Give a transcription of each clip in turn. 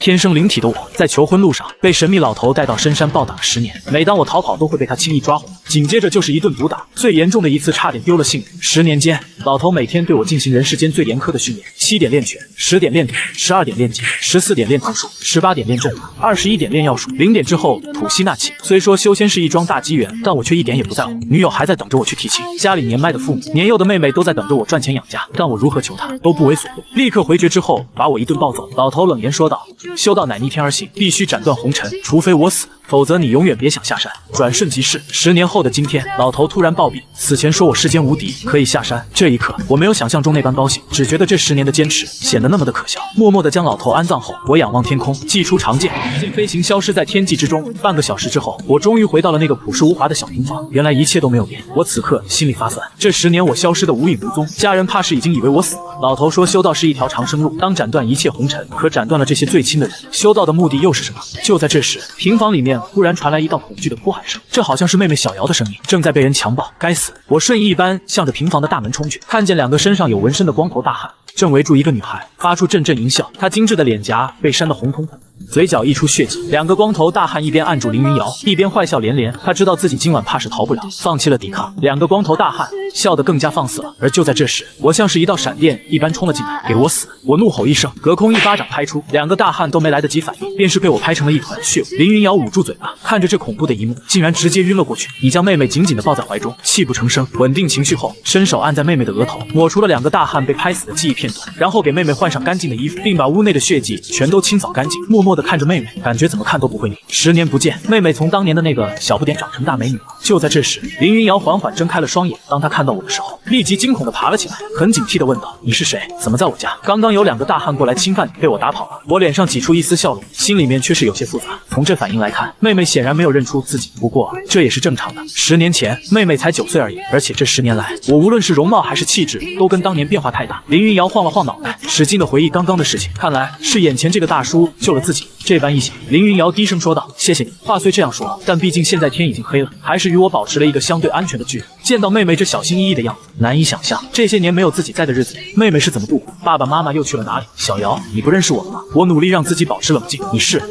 天生灵体的我，在求婚路上被神秘老头带到深山暴打了10年。每当我逃跑，都会被他轻易抓获，紧接着就是一顿毒打。最严重的一次，差点丢了性命。10年间，老头每天对我进行人世间最严苛的训练：7点练拳，10点练腿，12点练剑，14点练图术，18点练阵法，21点练药术，0点之后吐息纳气。虽说修仙是一桩大机缘，但我却一点也不在乎。女友还在等着我去提亲，家里年迈的父母、年幼的妹妹都在等着我赚钱养家，但我如何求他都不为所动。立刻回绝之后，把我一顿暴揍。老头冷言说道：“修道乃逆天而行，必须斩断红尘，除非我死，否则你永远别想下山。”转瞬即逝，10年后的今天，老头突然暴毙，死前说我世间无敌，可以下山。这一刻，我没有想象中那般高兴，只觉得这10年的坚持显得那么的可笑。默默地将老头安葬后，我仰望天空，祭出长剑，使劲飞行，消失在天际之中。半个小时之后，我终于回到了那个朴实无华的小平房。原来一切都没有变。我此刻心里发酸，这10年我消失得无影无踪，家人怕是已经以为我死了。老头说，修道是一条长生路，当斩断一切红尘，可斩断了这些最亲的人，修道的目的又是什么？就在这时，平房里面忽然传来一道恐惧的哭喊声，这好像是妹妹小瑶的声音，正在被人强暴。该死！我瞬移一般向着平房的大门冲去，看见2个身上有纹身的光头大汉正围住一个女孩，发出阵阵淫笑。她精致的脸颊被扇得红彤彤，嘴角溢出血迹。2个光头大汉一边按住凌云瑶，一边坏笑连连。他知道自己今晚怕是逃不了，放弃了抵抗。2个光头大汉笑得更加放肆了。而就在这时，我像是一道闪电一般冲了进来，给我死！我怒吼一声，隔空一巴掌拍出，2个大汉都没来得及反应，便是被我拍成了一团血雾。凌云瑶捂住嘴巴，看着这恐怖的一幕，竟然直接晕了过去。你将妹妹紧紧地抱在怀中，泣不成声。稳定情绪后，伸手按在妹妹的额头，抹除了2个大汉被拍死的记忆片段，然后给妹妹换上干净的衣服，并把屋内的血迹全都清扫干净。默默地看着妹妹，感觉怎么看都不会腻。10年不见，妹妹从当年的那个小不点长成大美女了。就在这时，凌云瑶缓缓睁开了双眼，当她看到我的时候，立即惊恐地爬了起来，很警惕地问道：“你是谁？怎么在我家？刚刚有2个大汉过来侵犯你，被我打跑了。”我脸上挤出一丝笑容，心里面却是有些复杂。从这反应来看，妹妹显然没有认出自己，不过这也是正常的。10年前，妹妹才9岁而已，而且这10年来，我无论是容貌还是气质，都跟当年变化太大。凌云瑶晃了晃脑袋，使劲地回忆刚刚的事情，看来是眼前这个大叔救了自己。这般一想，凌云瑶低声说道：“谢谢你。”话虽这样说，但毕竟现在天已经黑了，还是与我保持了一个相对安全的距离。见到妹妹这小心翼翼的样子，难以想象这些年没有自己在的日子里，妹妹是怎么度过，爸爸妈妈又去了哪里。小瑶，你不认识我了吗？我努力让自己保持冷静。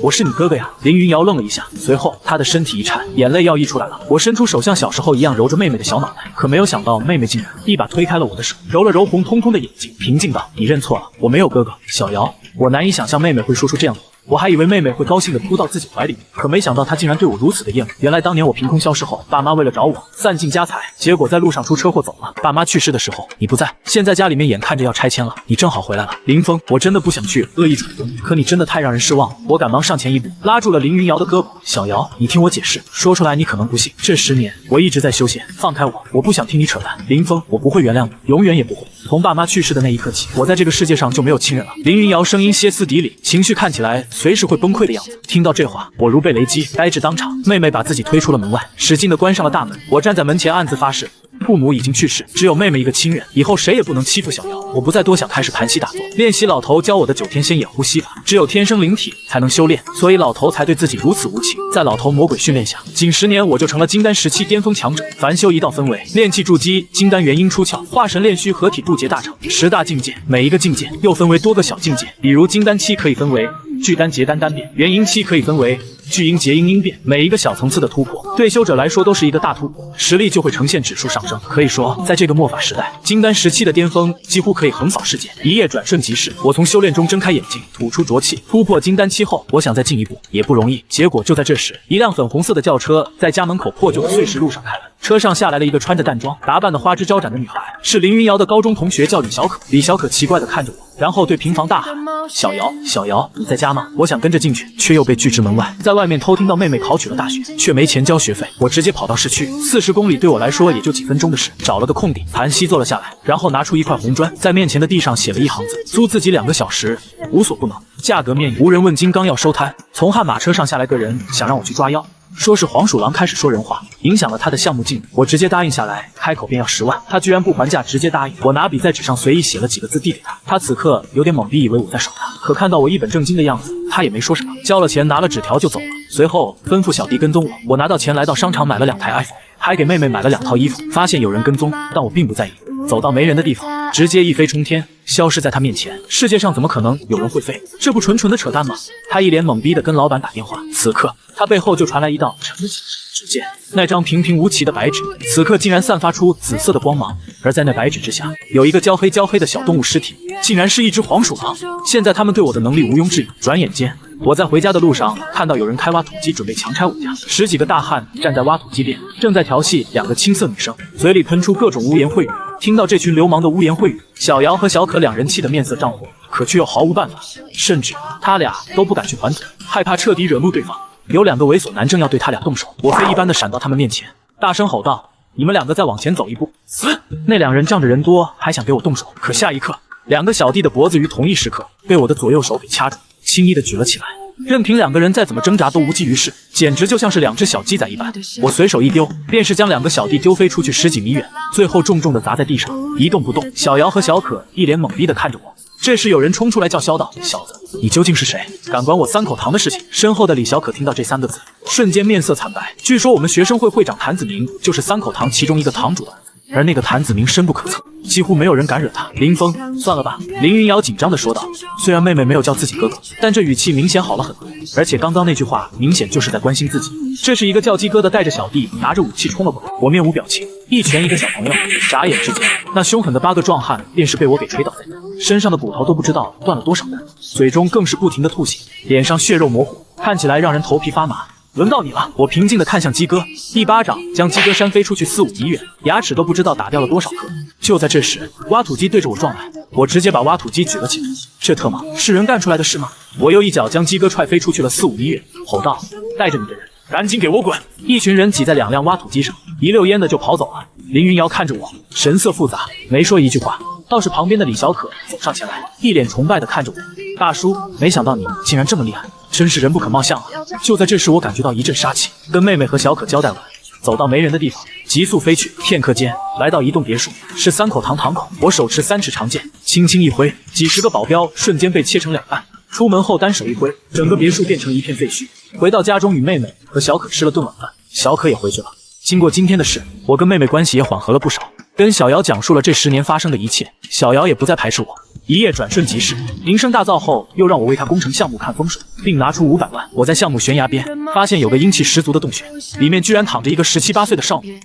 我是你哥哥呀。凌云瑶愣了一下，随后她的身体一颤，眼泪要溢出来了。我伸出手像小时候一样揉着妹妹的小脑袋，可没有想到妹妹竟然一把推开了我的手，揉了揉红彤彤的眼睛，平静道：“你认错了，我没有哥哥。”小瑶，我难以想象妹妹会说出这样的话。我还以为妹妹会高兴地扑到自己怀里，可没想到她竟然对我如此的厌恶。原来当年我凭空消失后，爸妈为了找我散尽家财，结果在路上出车祸走了。爸妈去世的时候你不在，现在家里面眼看着要拆迁了，你正好回来了。林峰，我真的不想去恶意揣度，可你真的太让人失望了。我赶忙上前一步，拉住了凌云瑶的胳膊。小瑶，你听我解释，说出来你可能不信，这10年我一直在修仙，放开我，我不想听你扯淡。林峰，我不会原谅你，永远也不会。从爸妈去世的那一刻起，我在这个世界上就没有亲人了。凌云瑶声音歇斯底里，情绪看起来随时会崩溃的样子。听到这话，我如被雷击，呆滞当场。妹妹把自己推出了门外，使劲地关上了大门。我站在门前暗自发誓，父母已经去世，只有妹妹一个亲人，以后谁也不能欺负小瑶。我不再多想，开始盘膝打坐，练习老头教我的9天仙眼呼吸法。只有天生灵体才能修炼，所以老头才对自己如此无情。在老头魔鬼训练下，仅10年我就成了金丹时期巅峰强者。凡修一道分为炼气筑基、金丹元婴出窍、化神炼虚、合体渡劫大成10大境界，每一个境界又分为多个小境界，比如金丹期可以分为巨丹、结丹、单变，元婴期可以分为巨婴、结婴、婴变。每一个小层次的突破，对修者来说都是一个大突破，实力就会呈现指数上升。可以说，在这个末法时代，金丹时期的巅峰几乎可以横扫世界，一夜转瞬即逝。我从修炼中睁开眼睛，吐出浊气，突破金丹期后，我想再进一步也不容易。结果就在这时，一辆粉红色的轿车在家门口破旧的碎石路上开了。车上下来了一个穿着淡妆、打扮的花枝招展的女孩，是凌云瑶的高中同学，叫李小可。李小可奇怪地看着我，然后对平房大喊：“小瑶，小瑶，你在家吗？”我想跟着进去，却又被拒之门外。在外面偷听到妹妹考取了大学，却没钱交学费，我直接跑到市区，40公里对我来说也就几分钟的事。找了个空地，盘膝坐了下来，然后拿出一块红砖，在面前的地上写了一行字：租自己2个小时，无所不能，价格面议。无人问津，刚要收摊，从悍马车上下来个人，想让我去抓妖。说是黄鼠狼开始说人话，影响了他的项目进度，我直接答应下来，开口便要10万，他居然不还价，直接答应。我拿笔在纸上随意写了几个字递给他，他此刻有点懵逼，以为我在耍他，可看到我一本正经的样子，他也没说什么，交了钱拿了纸条就走了。随后吩咐小弟跟踪我，我拿到钱来到商场买了2台 iPhone，还给妹妹买了2套衣服。发现有人跟踪，但我并不在意。走到没人的地方，直接一飞冲天，消失在他面前。世界上怎么可能有人会飞？这不纯纯的扯淡吗？他一脸懵逼的跟老板打电话。此刻他背后就传来一道沉的警示，只见那张平平无奇的白纸，此刻竟然散发出紫色的光芒，而在那白纸之下，有一个焦黑的小动物尸体，竟然是一只黄鼠狼。现在他们对我的能力毋庸置疑。转眼间，我在回家的路上看到有人开挖土机准备强拆我家，10几个大汉站在挖土机边，正在调戏2个青涩女生，嘴里喷出各种污言秽语。听到这群流氓的污言秽语，小姚和小可两人气得面色涨红，可却又毫无办法，甚至他俩都不敢去还嘴，害怕彻底惹怒对方。有2个猥琐男正要对他俩动手，我飞一般的闪到他们面前，大声吼道：“你们2个再往前走一步，死！”那2人仗着人多，还想给我动手，可下一刻，2个小弟的脖子于同一时刻被我的左右手给掐住，轻易的举了起来。任凭2个人再怎么挣扎都无济于事，简直就像是2只小鸡仔一般。我随手一丢，便是将2个小弟丢飞出去10几米远，最后重重的砸在地上，一动不动。小姚和小可一脸懵逼的看着我。这时有人冲出来叫嚣道：“小子，你究竟是谁？敢管我3口堂的事情？”身后的李小可听到这3个字，瞬间面色惨白。据说我们学生会会长谭子明就是3口堂其中一个堂主的儿子，而那个谭子明深不可测，几乎没有人敢惹他。林峰，算了吧。林云瑶紧张地说道。虽然妹妹没有叫自己哥哥，但这语气明显好了很多，而且刚刚那句话明显就是在关心自己。这是一个叫鸡哥的带着小弟拿着武器冲了过来，我面无表情，一拳一个小朋友，眨眼之间，那凶狠的8个壮汉便是被我给捶倒在地，身上的骨头都不知道断了多少根，嘴中更是不停的吐血，脸上血肉模糊，看起来让人头皮发麻。轮到你了，我平静地看向鸡哥，一巴掌将鸡哥扇飞出去4、5米远，牙齿都不知道打掉了多少颗。就在这时，挖土机对着我撞来，我直接把挖土机举了起来。这特么是人干出来的事吗？我又一脚将鸡哥踹飞出去了4、5米远，吼道：“带着你的人，赶紧给我滚！”一群人挤在2辆挖土机上，一溜烟的就跑走了。林云瑶看着我，神色复杂，没说一句话。倒是旁边的李小可走上前来，一脸崇拜的看着我：“大叔，没想到你竟然这么厉害，真是人不可貌相啊！”就在这时，我感觉到一阵杀气，跟妹妹和小可交代完，走到没人的地方，急速飞去。片刻间，来到一栋别墅，是3口堂堂口。我手持3尺长剑，轻轻一挥，几10个保镖瞬间被切成2半。出门后单手一挥，整个别墅变成一片废墟。回到家中，与妹妹和小可吃了顿晚饭，小可也回去了。经过今天的事，我跟妹妹关系也缓和了不少，跟小姚讲述了这10年发生的一切，小姚也不再排斥我。一夜转瞬即逝，名声大噪后，又让我为他工程项目看风水，并拿出500万。我在项目悬崖边发现有个阴气十足的洞穴，里面居然躺着一个17、18岁的少女。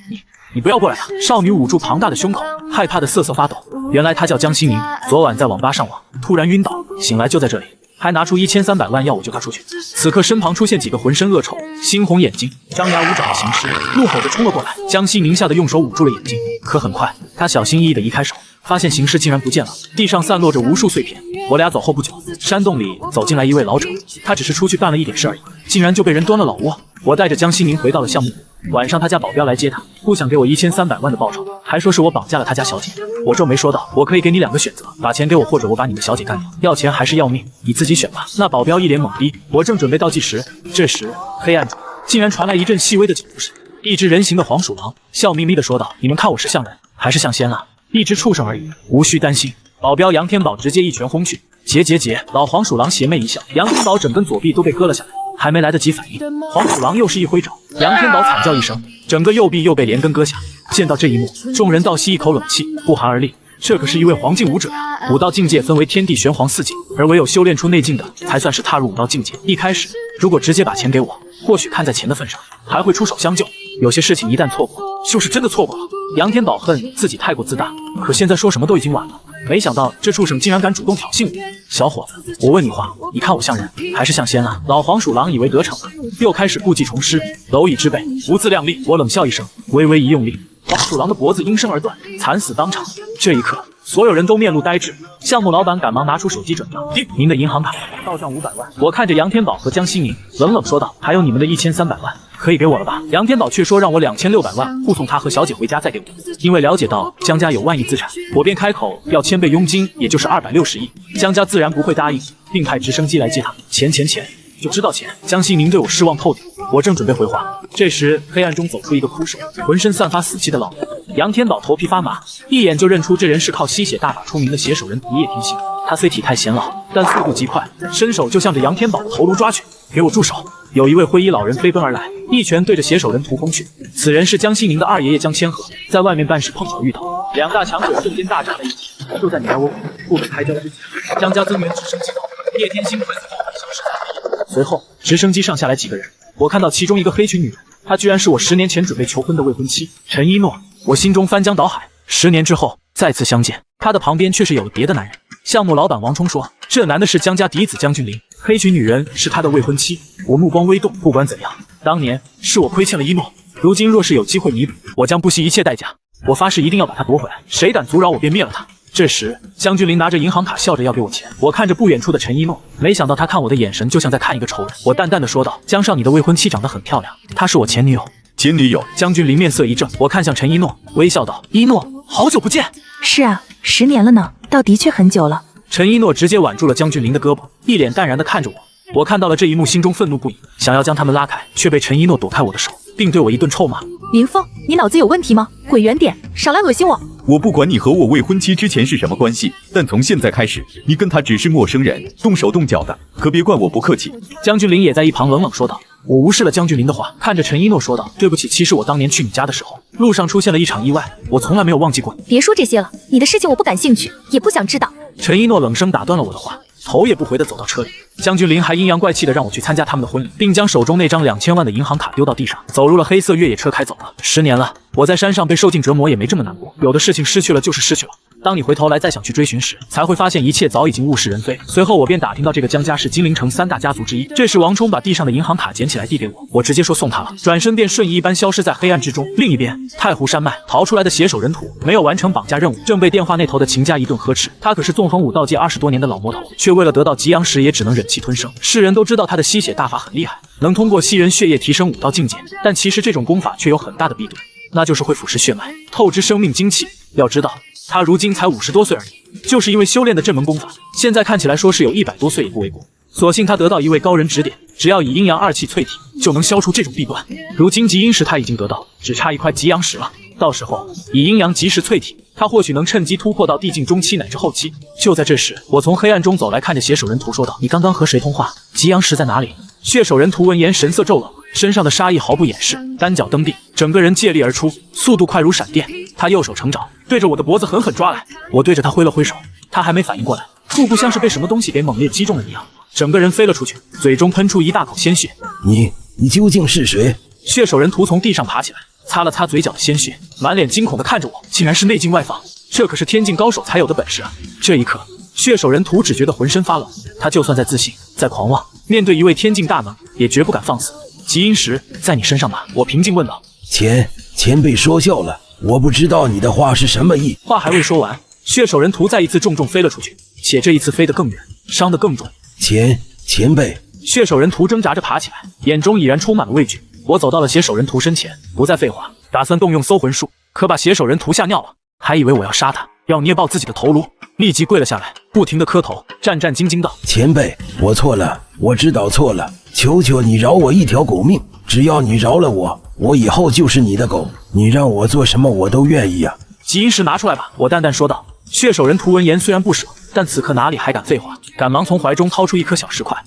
你不要过来了！少女捂住庞大的胸口，害怕的瑟瑟发抖。原来她叫江西明，昨晚在网吧上网，突然晕倒，醒来就在这里，还拿出1300万要我救她出去。此刻身旁出现几个浑身恶臭、猩红眼睛、张牙舞爪的行尸，怒吼着冲了过来。江西明吓得用手捂住了眼睛，可很快他小心翼翼地移开手，发现行尸竟然不见了，地上散落着无数碎片。我俩走后不久，山洞里走进来一位老者，他只是出去办了一点事而已，竟然就被人端了老窝。我带着江西明回到了项目部，晚上他家保镖来接他，不想给我1300万的报酬，还说是我绑架了他家小姐。我皱眉说道：“我可以给你2个选择，把钱给我，或者我把你的小姐干掉。要钱还是要命，你自己选吧。”那保镖一脸懵逼。我正准备倒计时，这时黑暗中竟然传来一阵细微的脚步声，一只人形的黄鼠狼笑眯眯地说道：“你们看我是像人还是像仙啊？一只畜生而已，无需担心。”保镖杨天宝直接一拳轰去，结！老黄鼠狼邪魅一笑，杨天宝整根左臂都被割了下来，还没来得及反应，黄鼠狼又是一挥爪，杨天宝惨叫一声，整个右臂又被连根割下。见到这一幕，众人倒吸一口冷气，不寒而栗。这可是一位黄境武者呀！武道境界分为天地玄黄4境，而唯有修炼出内境的，才算是踏入武道境界。一开始，如果直接把钱给我，或许看在钱的份上，还会出手相救。有些事情一旦错过，就是真的错过了。杨天宝恨自己太过自大，可现在说什么都已经晚了。没想到这畜生竟然敢主动挑衅我！小伙子，我问你话，你看我像人还是像仙啊？老黄鼠狼以为得逞了，又开始故技重施，蝼蚁之辈，无自量力。我冷笑一声，微微一用力，黄鼠狼的脖子应声而断，惨死当场。这一刻，所有人都面露呆滞。项目老板赶忙拿出手机转账，您的银行卡到账500万。我看着杨天宝和江西宁，冷冷说道：“还有你们的1300万。”可以给我了吧？杨天宝却说让我2600万护送他和小姐回家再给我。因为了解到江家有万亿资产，我便开口要1000倍佣金，也就是260亿。江家自然不会答应，并派直升机来接他。钱，就知道钱。江西明对我失望透顶。我正准备回话，这时黑暗中走出一个枯手，浑身散发死气的老人。杨天宝头皮发麻，一眼就认出这人是靠吸血大法出名的写手人一叶天星。他虽体态显老，但速度极快，伸手就向着杨天宝的头颅抓去。给我住手！有一位灰衣老人飞奔而来，一拳对着写手人屠轰去。此人是江西宁的二爷爷江千和，在外面办事碰巧遇到，两大强者瞬间大战在一起。就在你来我往、不可开交之前，江家增援直升机到，叶天星快速爆弹消失在黑夜。随后，直升机上下来几个人，我看到其中一个黑裙女人，她居然是我10年前准备求婚的未婚妻陈一诺。我心中翻江倒海。10年之后再次相见，她的旁边却是有了别的男人。项目老板王冲说，这男的是江家嫡子江君临，黑裙女人是他的未婚妻。我目光微动，不管怎样，当年是我亏欠了一诺，如今若是有机会弥补，我将不惜一切代价。我发誓一定要把他夺回来，谁敢阻扰我便灭了他。这时，江君临拿着银行卡笑着要给我钱。我看着不远处的陈一诺，没想到他看我的眼神就像在看一个仇人。我淡淡的说道：“江少，你的未婚妻长得很漂亮，她是我前女友。”前女友？江君临面色一正，我看向陈一诺，微笑道：“一诺，好久不见。”是啊，10年了呢，倒的确很久了。陈一诺直接挽住了江君临的胳膊，一脸淡然的看着我。我看到了这一幕，心中愤怒不已，想要将他们拉开，却被陈一诺躲开我的手，并对我一顿臭骂。林峰，你脑子有问题吗？滚远点，少来恶心我！我不管你和我未婚妻之前是什么关系，但从现在开始，你跟他只是陌生人，动手动脚的，可别怪我不客气。江君临也在一旁冷冷说道。我无视了江君临的话，看着陈一诺说道：“对不起，其实我当年去你家的时候，路上出现了一场意外，我从来没有忘记过你。”别说这些了，你的事情我不感兴趣，也不想知道。陈一诺冷声打断了我的话，头也不回地走到车里。江君临还阴阳怪气地让我去参加他们的婚礼，并将手中那张2000万的银行卡丢到地上，走入了黑色越野车开走了。10年了，我在山上被受尽折磨也没这么难过。有的事情失去了就是失去了，当你回头来再想去追寻时，才会发现一切早已经物是人非。随后我便打听到这个江家是金陵城3大家族之一。这时王冲把地上的银行卡捡起来递给我，我直接说送他了，转身便瞬移一般消失在黑暗之中。另一边，太湖山脉逃出来的携手人土没有完成绑架任务，正被电话那头的秦家一顿呵斥。他可是纵横武道界20多年的老魔头，却为了得到吉阳石也只能忍气吞声。世人都知道他的吸血大法很厉害，能通过吸人血液提升武道境界，但其实这种功法却有很大的弊端，那就是会腐蚀血脉，透支生命精气。要知道他如今才50多岁而已，就是因为修炼的这门功法，现在看起来说是有100多岁也不为过。所幸他得到一位高人指点，只要以阴阳2气淬体，就能消除这种弊端。如今极阴石他已经得到，只差一块极阳石了。到时候以阴阳极石淬体，他或许能趁机突破到地境中期乃至后期。就在这时，我从黑暗中走来，看着携手人图说道：“你刚刚和谁通话？极阳石在哪里？”血手人图闻言神色骤冷，身上的杀意毫不掩饰，单脚蹬地，整个人借力而出，速度快如闪电。他右手成爪，对着我的脖子狠狠抓来。我对着他挥了挥手，他还没反应过来，腹部像是被什么东西给猛烈击中了一样，整个人飞了出去，嘴中喷出一大口鲜血。你究竟是谁？血手人图从地上爬起来，擦了擦嘴角的鲜血，满脸惊恐地看着我，竟然是内劲外放，这可是天境高手才有的本事啊！这一刻，血手人图只觉得浑身发冷，他就算再自信、再狂妄，面对一位天境大能，也绝不敢放肆。极阴石在你身上吗？我平静问道。前辈说笑了，我不知道你的话是什么意。话还未说完，血手人图再一次重重飞了出去，且这一次飞得更远，伤得更重。前辈，血手人图挣扎着爬起来，眼中已然充满了畏惧。我走到了血手人图身前，不再废话，打算动用搜魂术，可把血手人图吓尿了，还以为我要杀他，要捏爆自己的头颅，立即跪了下来，不停地磕头，战战兢兢道：“前辈，我错了，我知道错了，求求你饶我一条狗命，只要你饶了我，我以后就是你的狗，你让我做什么我都愿意啊。”极阴石拿出来吧，我淡淡说道。血手人图闻言虽然不舍，但此刻哪里还敢废话，赶忙从怀中掏出一颗小石块。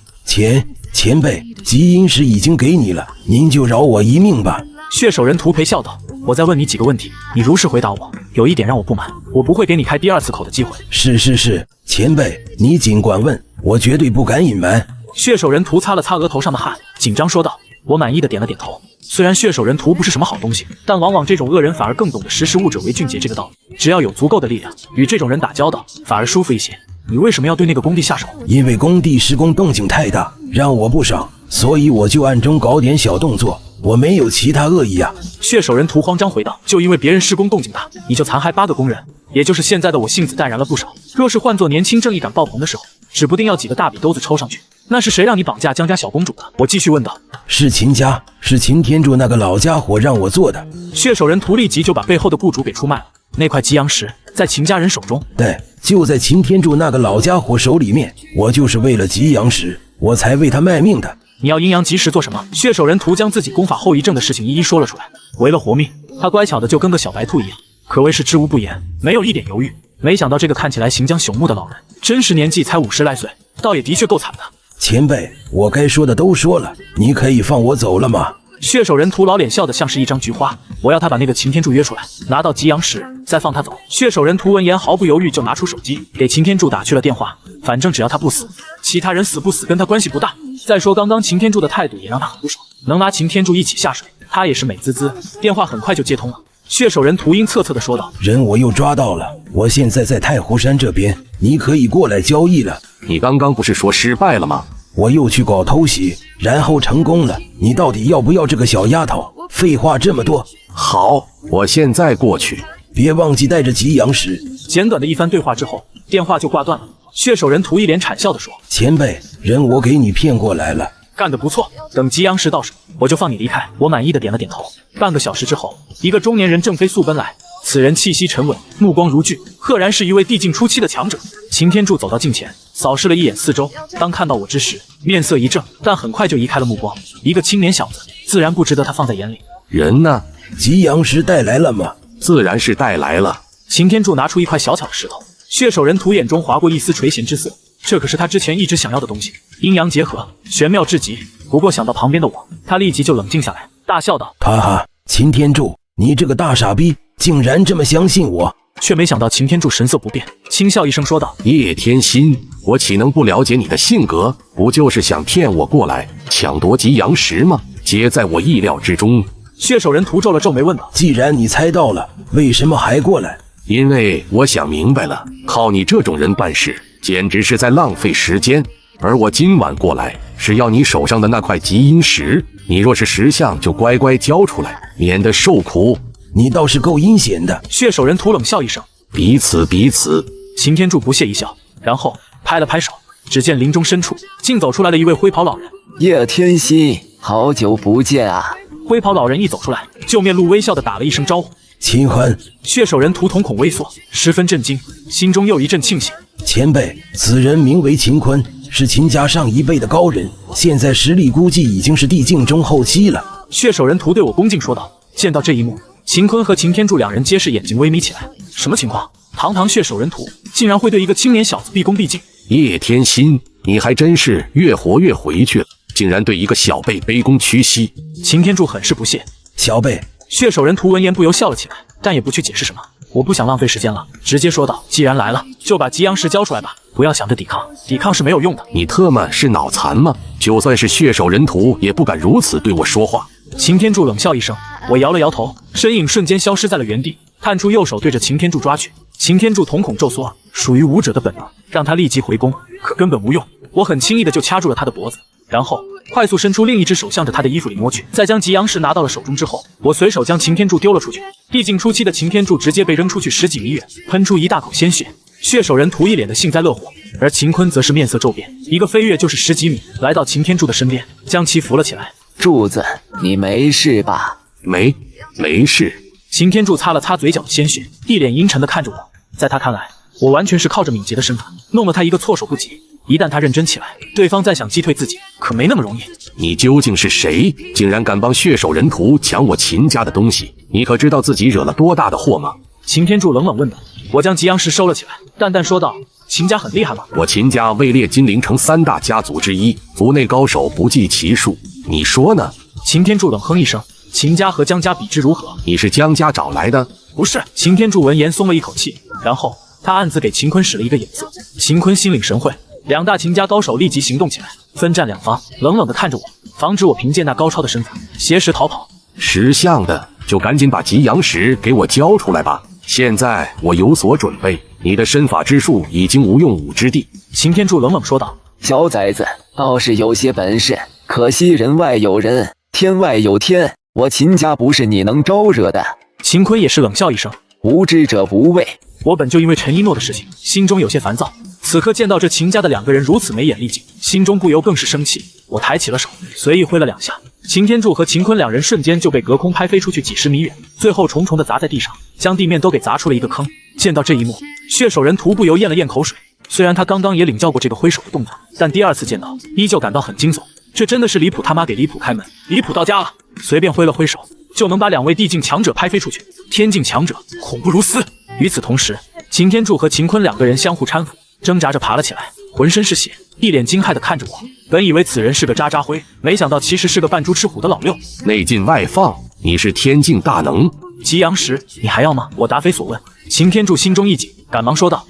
前辈，极阴石已经给你了，您就饶我一命吧。血手人图陪笑道：“我再问你几个问题，你如实回答我。有一点让我不满，我不会给你开第2次口的机会。”是，前辈，你尽管问，我绝对不敢隐瞒。血手人图擦了擦额头上的汗，紧张说道。我满意的点了点头。虽然血手人图不是什么好东西，但往往这种恶人反而更懂得识时务者为俊杰这个道理。只要有足够的力量，与这种人打交道反而舒服一些。你为什么要对那个工地下手？因为工地施工动静太大，让我不爽，所以我就暗中搞点小动作，我没有其他恶意啊。血手人图慌张回道：“就因为别人施工动静大，你就残害8个工人，也就是现在的我性子淡然了不少。若是换作年轻正义感爆棚的时候，指不定要几个大笔兜子抽上去。那是谁让你绑架江家小公主的？”我继续问道。是秦家，是秦天柱那个老家伙让我做的。血手人图立即就把背后的雇主给出卖了。那块极阳石在秦家人手中。对，就在秦天柱那个老家伙手里面。我就是为了极阳石，我才为他卖命的。你要阴阳极石做什么？血手人图将自己功法后遗症的事情一一说了出来。为了活命，他乖巧的就跟个小白兔一样，可谓是知无不言，没有一点犹豫。没想到这个看起来行将朽木的老人，真实年纪才50来岁，倒也的确够惨的。前辈，我该说的都说了，你可以放我走了吗？血手人屠老脸笑得像是一张菊花，我要他把那个擎天柱约出来，拿到吉阳石，再放他走。血手人屠闻言毫不犹豫就拿出手机给擎天柱打去了电话，反正只要他不死，其他人死不死跟他关系不大。再说刚刚擎天柱的态度也让他很不爽，能拿擎天柱一起下水，他也是美滋滋。电话很快就接通了，血手人屠阴恻恻地说道：“人我又抓到了，我现在在太湖山这边，你可以过来交易了。你刚刚不是说失败了吗？我又去搞偷袭，然后成功了。你到底要不要这个小丫头？废话这么多。好，我现在过去。别忘记带着吉阳石。”简短的一番对话之后，电话就挂断了。血手人屠一脸惨笑地说：“前辈，人我给你骗过来了。”干得不错，等吉阳石到手，我就放你离开。我满意的点了点头。半个小时之后，一个中年人正飞速奔来，此人气息沉稳，目光如炬，赫然是一位地境初期的强者。擎天柱走到近前，扫视了一眼四周，当看到我之时，面色一正，但很快就移开了目光。一个青年小子，自然不值得他放在眼里。人呢？吉阳石带来了吗？自然是带来了。擎天柱拿出一块小巧的石头，血手人屠眼中划过一丝垂涎之色。这可是他之前一直想要的东西，阴阳结合，玄妙至极。不过想到旁边的我，他立即就冷静下来，大笑道：“哈哈，擎天柱，你这个大傻逼，竟然这么相信我！”却没想到擎天柱神色不变，轻笑一声说道：“叶天心，我岂能不了解你的性格？不就是想骗我过来抢夺吉阳石吗？皆在我意料之中。”血手人屠皱了皱眉问道：“既然你猜到了，为什么还过来？”因为我想明白了，靠你这种人办事，简直是在浪费时间。而我今晚过来，是要你手上的那块极阴石。你若是识相，就乖乖交出来，免得受苦。你倒是够阴险的。血手人屠冷笑一声：“彼此彼此。”擎天柱不屑一笑，然后拍了拍手，只见林中深处竟走出来了一位灰袍老人。叶天心，好久不见啊！灰袍老人一走出来，就面露微笑的打了一声招呼。秦欢。血手人屠瞳孔微缩，十分震惊，心中又一阵庆幸。前辈，此人名为秦坤，是秦家上一辈的高人，现在实力估计已经是地境中后期了。血手人屠对我恭敬说道。见到这一幕，秦坤和擎天柱两人皆是眼睛微眯起来。什么情况？堂堂血手人屠，竟然会对一个青年小子毕恭毕敬？叶天心，你还真是越活越回去了，竟然对一个小辈卑躬屈膝。擎天柱很是不屑。小辈。血手人屠闻言不由笑了起来，但也不去解释什么。我不想浪费时间了，直接说道：“既然来了，就把吉阳石交出来吧，不要想着抵抗，抵抗是没有用的。”你特么是脑残吗？就算是血手人屠，也不敢如此对我说话。擎天柱冷笑一声，我摇了摇头，身影瞬间消失在了原地，探出右手对着擎天柱抓去。擎天柱瞳孔骤缩，属于武者的本能让他立即回攻，可根本无用。我很轻易的就掐住了他的脖子，然后快速伸出另一只手向着他的衣服里摸去。在将吉阳石拿到了手中之后，我随手将擎天柱丢了出去。地境初期的擎天柱直接被扔出去10几米远，喷出一大口鲜血。血手人屠一脸的幸灾乐祸，而秦坤则是面色骤变，一个飞跃就是10几米，来到擎天柱的身边，将其扶了起来。柱子，你没事吧？没事。擎天柱擦了擦嘴角的鲜血，一脸阴沉的看着我。在他看来，我完全是靠着敏捷的身法，弄了他一个措手不及。一旦他认真起来，对方再想击退自己，可没那么容易。你究竟是谁？竟然敢帮血手人屠抢我秦家的东西？你可知道自己惹了多大的祸吗？擎天柱冷冷问道。我将吉阳石收了起来，淡淡说道：“秦家很厉害吗？”我秦家位列金陵城3大家族之一，族内高手不计其数。你说呢？擎天柱冷哼一声：“秦家和江家比之如何？”你是江家找来的？不是。擎天柱闻言松了一口气，然后他暗自给秦坤使了一个眼色。秦坤心领神会，两大秦家高手立即行动起来，分站两方，冷冷地看着我，防止我凭借那高超的身法挟持逃跑。识相的就赶紧把吉阳石给我交出来吧！现在我有所准备，你的身法之术已经无用武之地。擎天柱冷冷说道：“小崽子倒是有些本事，可惜人外有人，天外有天，我秦家不是你能招惹的。”秦坤也是冷笑一声：“无知者无畏。”我本就因为陈一诺的事情，心中有些烦躁。此刻见到这秦家的两个人如此没眼力劲，心中不由更是生气。我抬起了手，随意挥了2下，擎天柱和秦坤两人瞬间就被隔空拍飞出去几10米远，最后重重的砸在地上，将地面都给砸出了一个坑。见到这一幕，血手人屠不由咽了咽口水。虽然他刚刚也领教过这个挥手的动作，但第2次见到，依旧感到很惊悚。这真的是离谱他妈给离谱开门，离谱到家了！随便挥了挥手，就能把2位地境强者拍飞出去，天境强者恐怖如斯。与此同时，擎天柱和秦坤两个人相互搀扶，挣扎着爬了起来，浑身是血，一脸惊骇地看着我。本以为此人是个渣渣灰，没想到其实是个扮猪吃虎的老六。内进外放，你是天境大能。吉阳石，你还要吗？我答非所问。擎天柱心中一紧，赶忙说道：“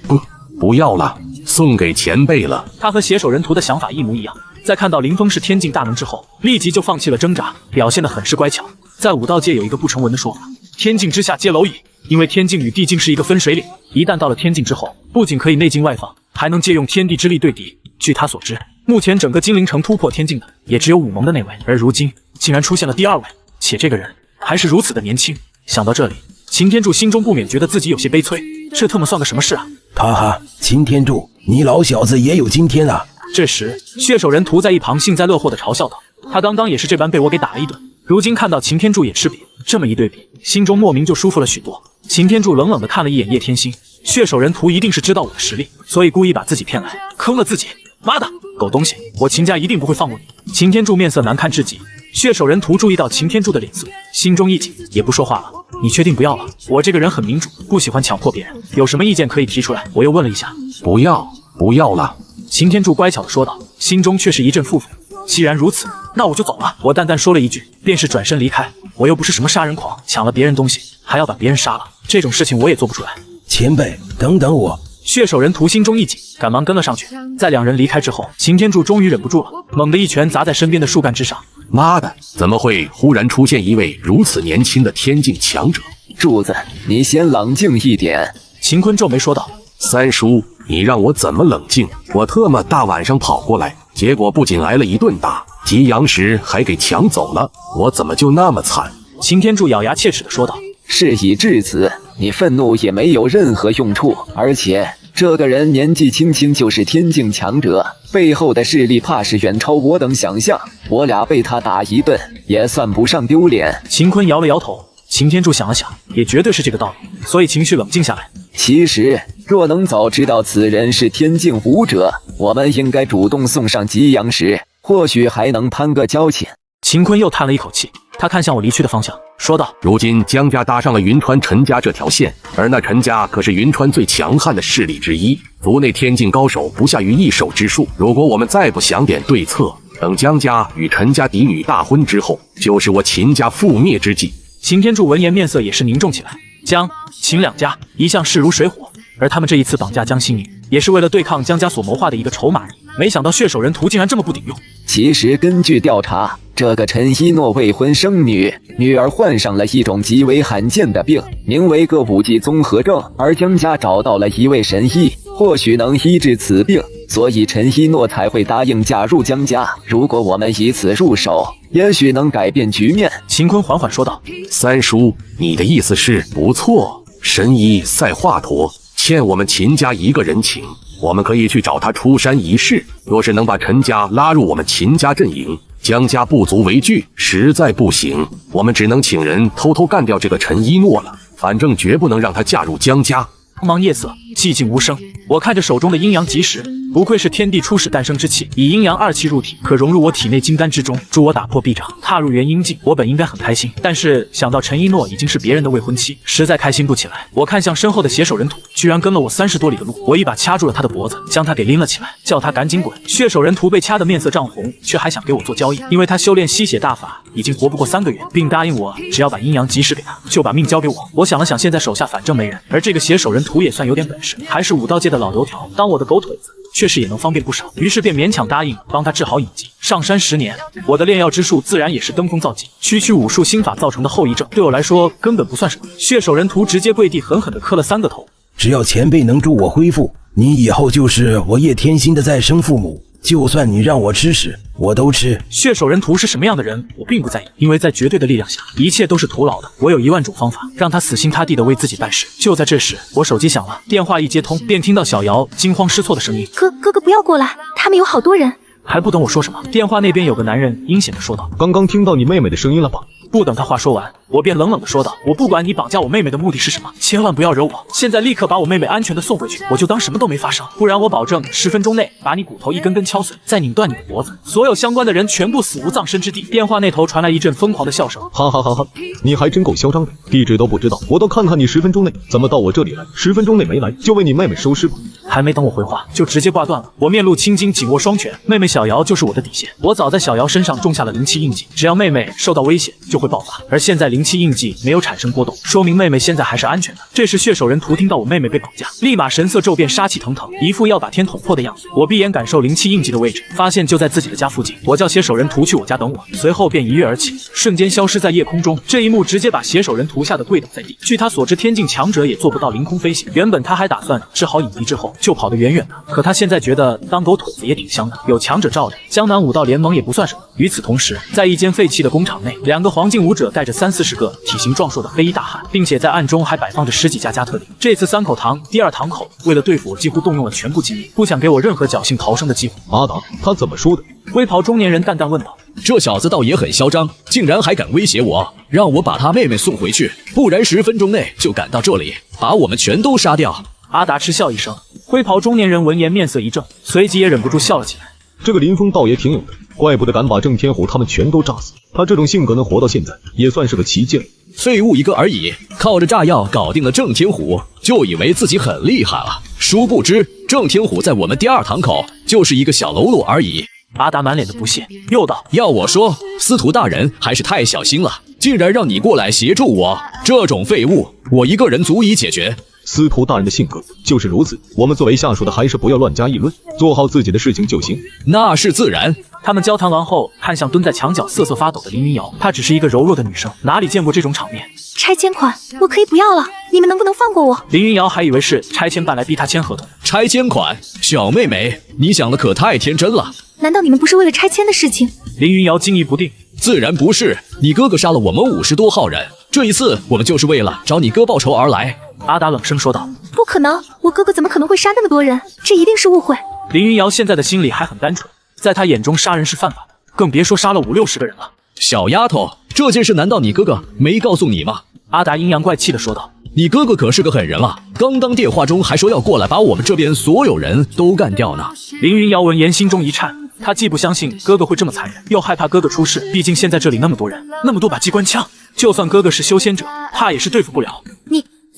不要了，送给前辈了。”他和携手人图的想法一模一样。在看到林峰是天境大能之后，立即就放弃了挣扎，表现得很是乖巧。在武道界有一个不成文的说法：天境之下皆蝼蚁。因为天境与地境是一个分水岭，一旦到了天境之后，不仅可以内进外放，还能借用天地之力对敌。据他所知，目前整个精灵城突破天境的也只有武盟的那位，而如今竟然出现了第二位，且这个人还是如此的年轻。想到这里，擎天柱心中不免觉得自己有些悲催，这特么算个什么事啊！哈哈，擎天柱，你老小子也有今天啊！这时，血手人图在一旁幸灾乐祸地嘲笑道：“他刚刚也是这般被我给打了一顿，如今看到擎天柱也吃瘪，这么一对比，心中莫名就舒服了许多。”擎天柱冷冷地看了一眼叶天心，血手人图一定是知道我的实力，所以故意把自己骗来，坑了自己。妈的，狗东西，我秦家一定不会放过你！擎天柱面色难看至极。血手人图注意到擎天柱的脸色，心中一紧，也不说话了。你确定不要了？我这个人很民主，不喜欢强迫别人，有什么意见可以提出来。我又问了一下，不要了。擎天柱乖巧地说道，心中却是一阵腹诽。既然如此，那我就走了。我淡淡说了一句，便是转身离开。我又不是什么杀人狂，抢了别人东西还要把别人杀了，这种事情我也做不出来。前辈，等等我！血手人图心中一紧，赶忙跟了上去。在两人离开之后，擎天柱终于忍不住了，猛地一拳砸在身边的树干之上。妈的，怎么会忽然出现一位如此年轻的天境强者？柱子，你先冷静一点。秦坤皱眉说道：“三叔，你让我怎么冷静？我特么大晚上跑过来，结果不仅挨了一顿打，吉阳石还给抢走了，我怎么就那么惨？”擎天柱咬牙切齿地说道：“事已至此，你愤怒也没有任何用处，而且这个人年纪轻轻就是天境强者，背后的势力怕是远超我等想象。我俩被他打一顿，也算不上丢脸。”秦坤摇了摇头。擎天柱想了想，也绝对是这个道理，所以情绪冷静下来。其实，若能早知道此人是天境武者，我们应该主动送上吉阳石，或许还能攀个交情。秦坤又叹了一口气，他看向我离去的方向，说道：“如今江家搭上了云川陈家这条线，而那陈家可是云川最强悍的势力之一，族内天境高手不下于一手之数。如果我们再不想点对策，等江家与陈家嫡女大婚之后，就是我秦家覆灭之际。”擎天柱闻言，面色也是凝重起来。江、秦两家一向势如水火，而他们这一次绑架江心女，也是为了对抗江家所谋划的一个筹码而已。没想到血手人图竟然这么不顶用。其实根据调查，这个陈一诺未婚生女，女儿患上了一种极为罕见的病，名为歌舞伎综合症，而江家找到了一位神医，或许能医治此病，所以陈一诺才会答应加入江家。如果我们以此入手，也许能改变局面。秦坤缓缓说道：“三叔，你的意思是不错，神医赛华佗欠我们秦家一个人情，我们可以去找他出山一试。若是能把陈家拉入我们秦家阵营，江家不足为惧，实在不行，我们只能请人偷偷干掉这个陈一诺了。反正绝不能让他嫁入江家。”茫茫夜色，寂静无声。我看着手中的阴阳极石，不愧是天地初始诞生之气，以阴阳二气入体，可融入我体内金丹之中，助我打破壁障，踏入元阴境。我本应该很开心，但是想到陈一诺已经是别人的未婚妻，实在开心不起来。我看向身后的携手人土，居然跟了我30多里的路，我一把掐住了他的脖子，将他给拎了起来，叫他赶紧滚。血手人图被掐得面色涨红，却还想给我做交易，因为他修炼吸血大法已经活不过3个月，并答应我只要把阴阳极石给他，就把命交给我。我想了想，现在手下反正没人，而这个携手人图也算有点本事，还是武道界的老油条，当我的狗腿子确实也能方便不少，于是便勉强答应帮他治好隐疾。上山10年，我的炼药之术自然也是登峰造极，区区武术心法造成的后遗症，对我来说根本不算什么。血手人图直接跪地，狠狠地磕了3个头。只要前辈能助我恢复，你以后就是我叶天心的再生父母。就算你让我吃屎，我都吃。血手人图是什么样的人，我并不在意，因为在绝对的力量下，一切都是徒劳的。我有1万种方法，让他死心塌地的为自己办事。就在这时，我手机响了，电话一接通，便听到小瑶惊慌失措的声音：“哥哥不要过来，他们有好多人。”还不等我说什么，电话那边有个男人阴险地说道：“刚刚听到你妹妹的声音了吧？”不等他话说完，我便冷冷地说道：“我不管你绑架我妹妹的目的是什么，千万不要惹我。现在立刻把我妹妹安全的送回去，我就当什么都没发生。不然我保证10分钟内把你骨头一根根敲碎，再拧断你的脖子，所有相关的人全部死无葬身之地。”电话那头传来一阵疯狂的笑声，哈哈哈哈！你还真够嚣张的，地址都不知道，我倒看看你10分钟内怎么到我这里来。10分钟内没来，就为你妹妹收尸吧。还没等我回话，就直接挂断了。我面露青筋，紧握双拳。妹妹小瑶就是我的底线，我早在小瑶身上种下了灵气印记，只要妹妹受到威胁就会爆发。而现在灵气印记没有产生波动，说明妹妹现在还是安全的。这时血手人图听到我妹妹被绑架，立马神色骤变，杀气腾腾，一副要把天捅破的样子。我闭眼感受灵气印记的位置，发现就在自己的家附近。我叫血手人图去我家等我，随后便一跃而起，瞬间消失在夜空中。这一幕直接把血手人图吓得跪倒在地。据他所知，天境强者也做不到凌空飞行。原本他还打算治好隐蔽之后就跑得远远的，可他现在觉得当狗腿子也挺香的，有强者罩着，江南武道联盟也不算什么。与此同时，在一间废弃的工厂内，2个黄金武者带着30-40个体型壮硕的黑衣大汉，并且在暗中还摆放着10几架加特林。这次3口堂第2堂口为了对付我，几乎动用了全部精力，不想给我任何侥幸逃生的机会。阿达，他怎么说的？灰袍中年人淡淡问道：“这小子倒也很嚣张，竟然还敢威胁我，让我把他妹妹送回去，不然10分钟内就赶到这里，把我们全都杀掉。”阿达嗤笑一声，灰袍中年人闻言面色一正，随即也忍不住笑了起来。这个林峰倒也挺勇的，怪不得敢把郑天虎他们全都炸死。他这种性格能活到现在，也算是个奇迹了。废物一个而已，靠着炸药搞定了郑天虎，就以为自己很厉害了。殊不知，郑天虎在我们第2堂口就是一个小喽啰而已。阿达满脸的不屑，又道：“要我说，司徒大人还是太小心了，竟然让你过来协助我，这种废物，我一个人足以解决。”司徒大人的性格就是如此，我们作为下属的还是不要乱加议论，做好自己的事情就行。那是自然。他们交谈完后，看向蹲在墙角瑟瑟发抖的林云瑶，她只是一个柔弱的女生，哪里见过这种场面？拆迁款我可以不要了，你们能不能放过我？林云瑶还以为是拆迁办来逼她签合同。拆迁款？小妹妹，你想的可太天真了。难道你们不是为了拆迁的事情？林云瑶惊疑不定。自然不是，你哥哥杀了我们50多号人，这一次我们就是为了找你哥报仇而来。阿达冷声说道：“不可能，我哥哥怎么可能会杀那么多人？这一定是误会。”林云瑶现在的心里还很单纯，在她眼中杀人是犯法的，更别说杀了50-60个人了。小丫头，这件事难道你哥哥没告诉你吗？阿达阴阳怪气地说道：“你哥哥可是个狠人啊，刚刚电话中还说要过来把我们这边所有人都干掉呢。”林云瑶闻言心中一颤，她既不相信哥哥会这么残忍，又害怕哥哥出事，毕竟现在这里那么多人，那么多把机关枪，就算哥哥是修仙者，怕也是对付不了。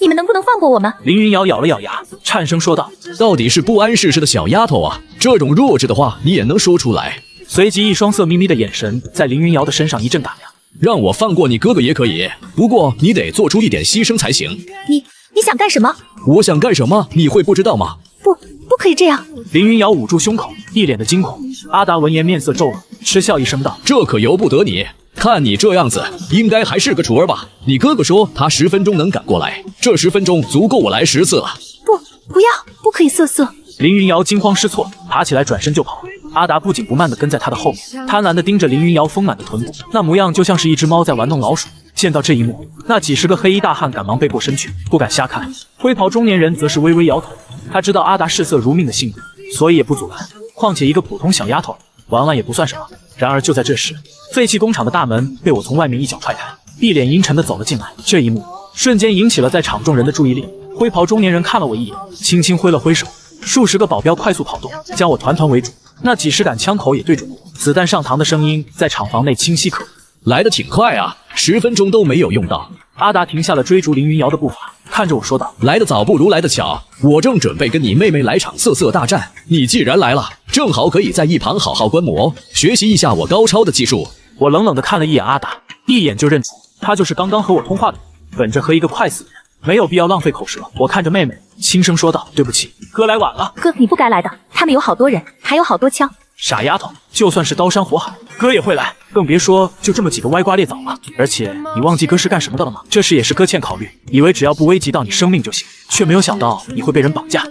你们能不能放过我们？林云瑶咬了咬牙，颤声说道：“到底是不谙世事的小丫头啊，这种弱智的话你也能说出来？”随即一双色眯眯的眼神在林云瑶的身上一阵打量。让我放过你哥哥也可以，不过你得做出一点牺牲才行。你想干什么？我想干什么你会不知道吗？不可以这样！林云瑶捂住胸口，一脸的惊恐。阿达闻言面色皱了，嗤笑一声道：“这可由不得你。看你这样子，应该还是个雏儿吧？你哥哥说他10分钟能赶过来，这10分钟足够我来10次了。”不要，不可以色色！林云瑶惊慌失措，爬起来转身就跑。阿达不紧不慢地跟在他的后面，贪婪地盯着林云瑶丰满的臀部，那模样就像是一只猫在玩弄老鼠。见到这一幕，那几10个黑衣大汉赶忙背过身去，不敢瞎看。灰袍中年人则是微微摇头，他知道阿达视色如命的性格，所以也不阻拦。况且一个普通小丫头玩玩也不算什么。然而就在这时，废弃工厂的大门被我从外面一脚踹开，一脸阴沉地走了进来。这一幕瞬间引起了在场众人的注意力。灰袍中年人看了我一眼，轻轻挥了挥手，数10个保镖快速跑动，将我团团围住。那几10杆枪口也对准我，子弹上膛的声音在厂房内清晰可闻。来得挺快啊，10分钟都没有用到。阿达停下了追逐林云瑶的步伐，看着我说道：“来得早不如来得巧，我正准备跟你妹妹来场色色大战，你既然来了，正好可以在一旁好好观摩，学习一下我高超的技术。”我冷冷地看了一眼阿达，一眼就认出他就是刚刚和我通话的人，本着和一个快死的人没有必要浪费口舌。我看着妹妹轻声说道：“对不起，哥来晚了。”哥，你不该来的，他们有好多人，还有好多枪。傻丫头，就算是刀山火海，哥也会来，更别说就这么几个歪瓜裂枣了。而且你忘记哥是干什么的了吗？这事也是哥欠考虑，以为只要不危及到你生命就行，却没有想到你会被人绑架。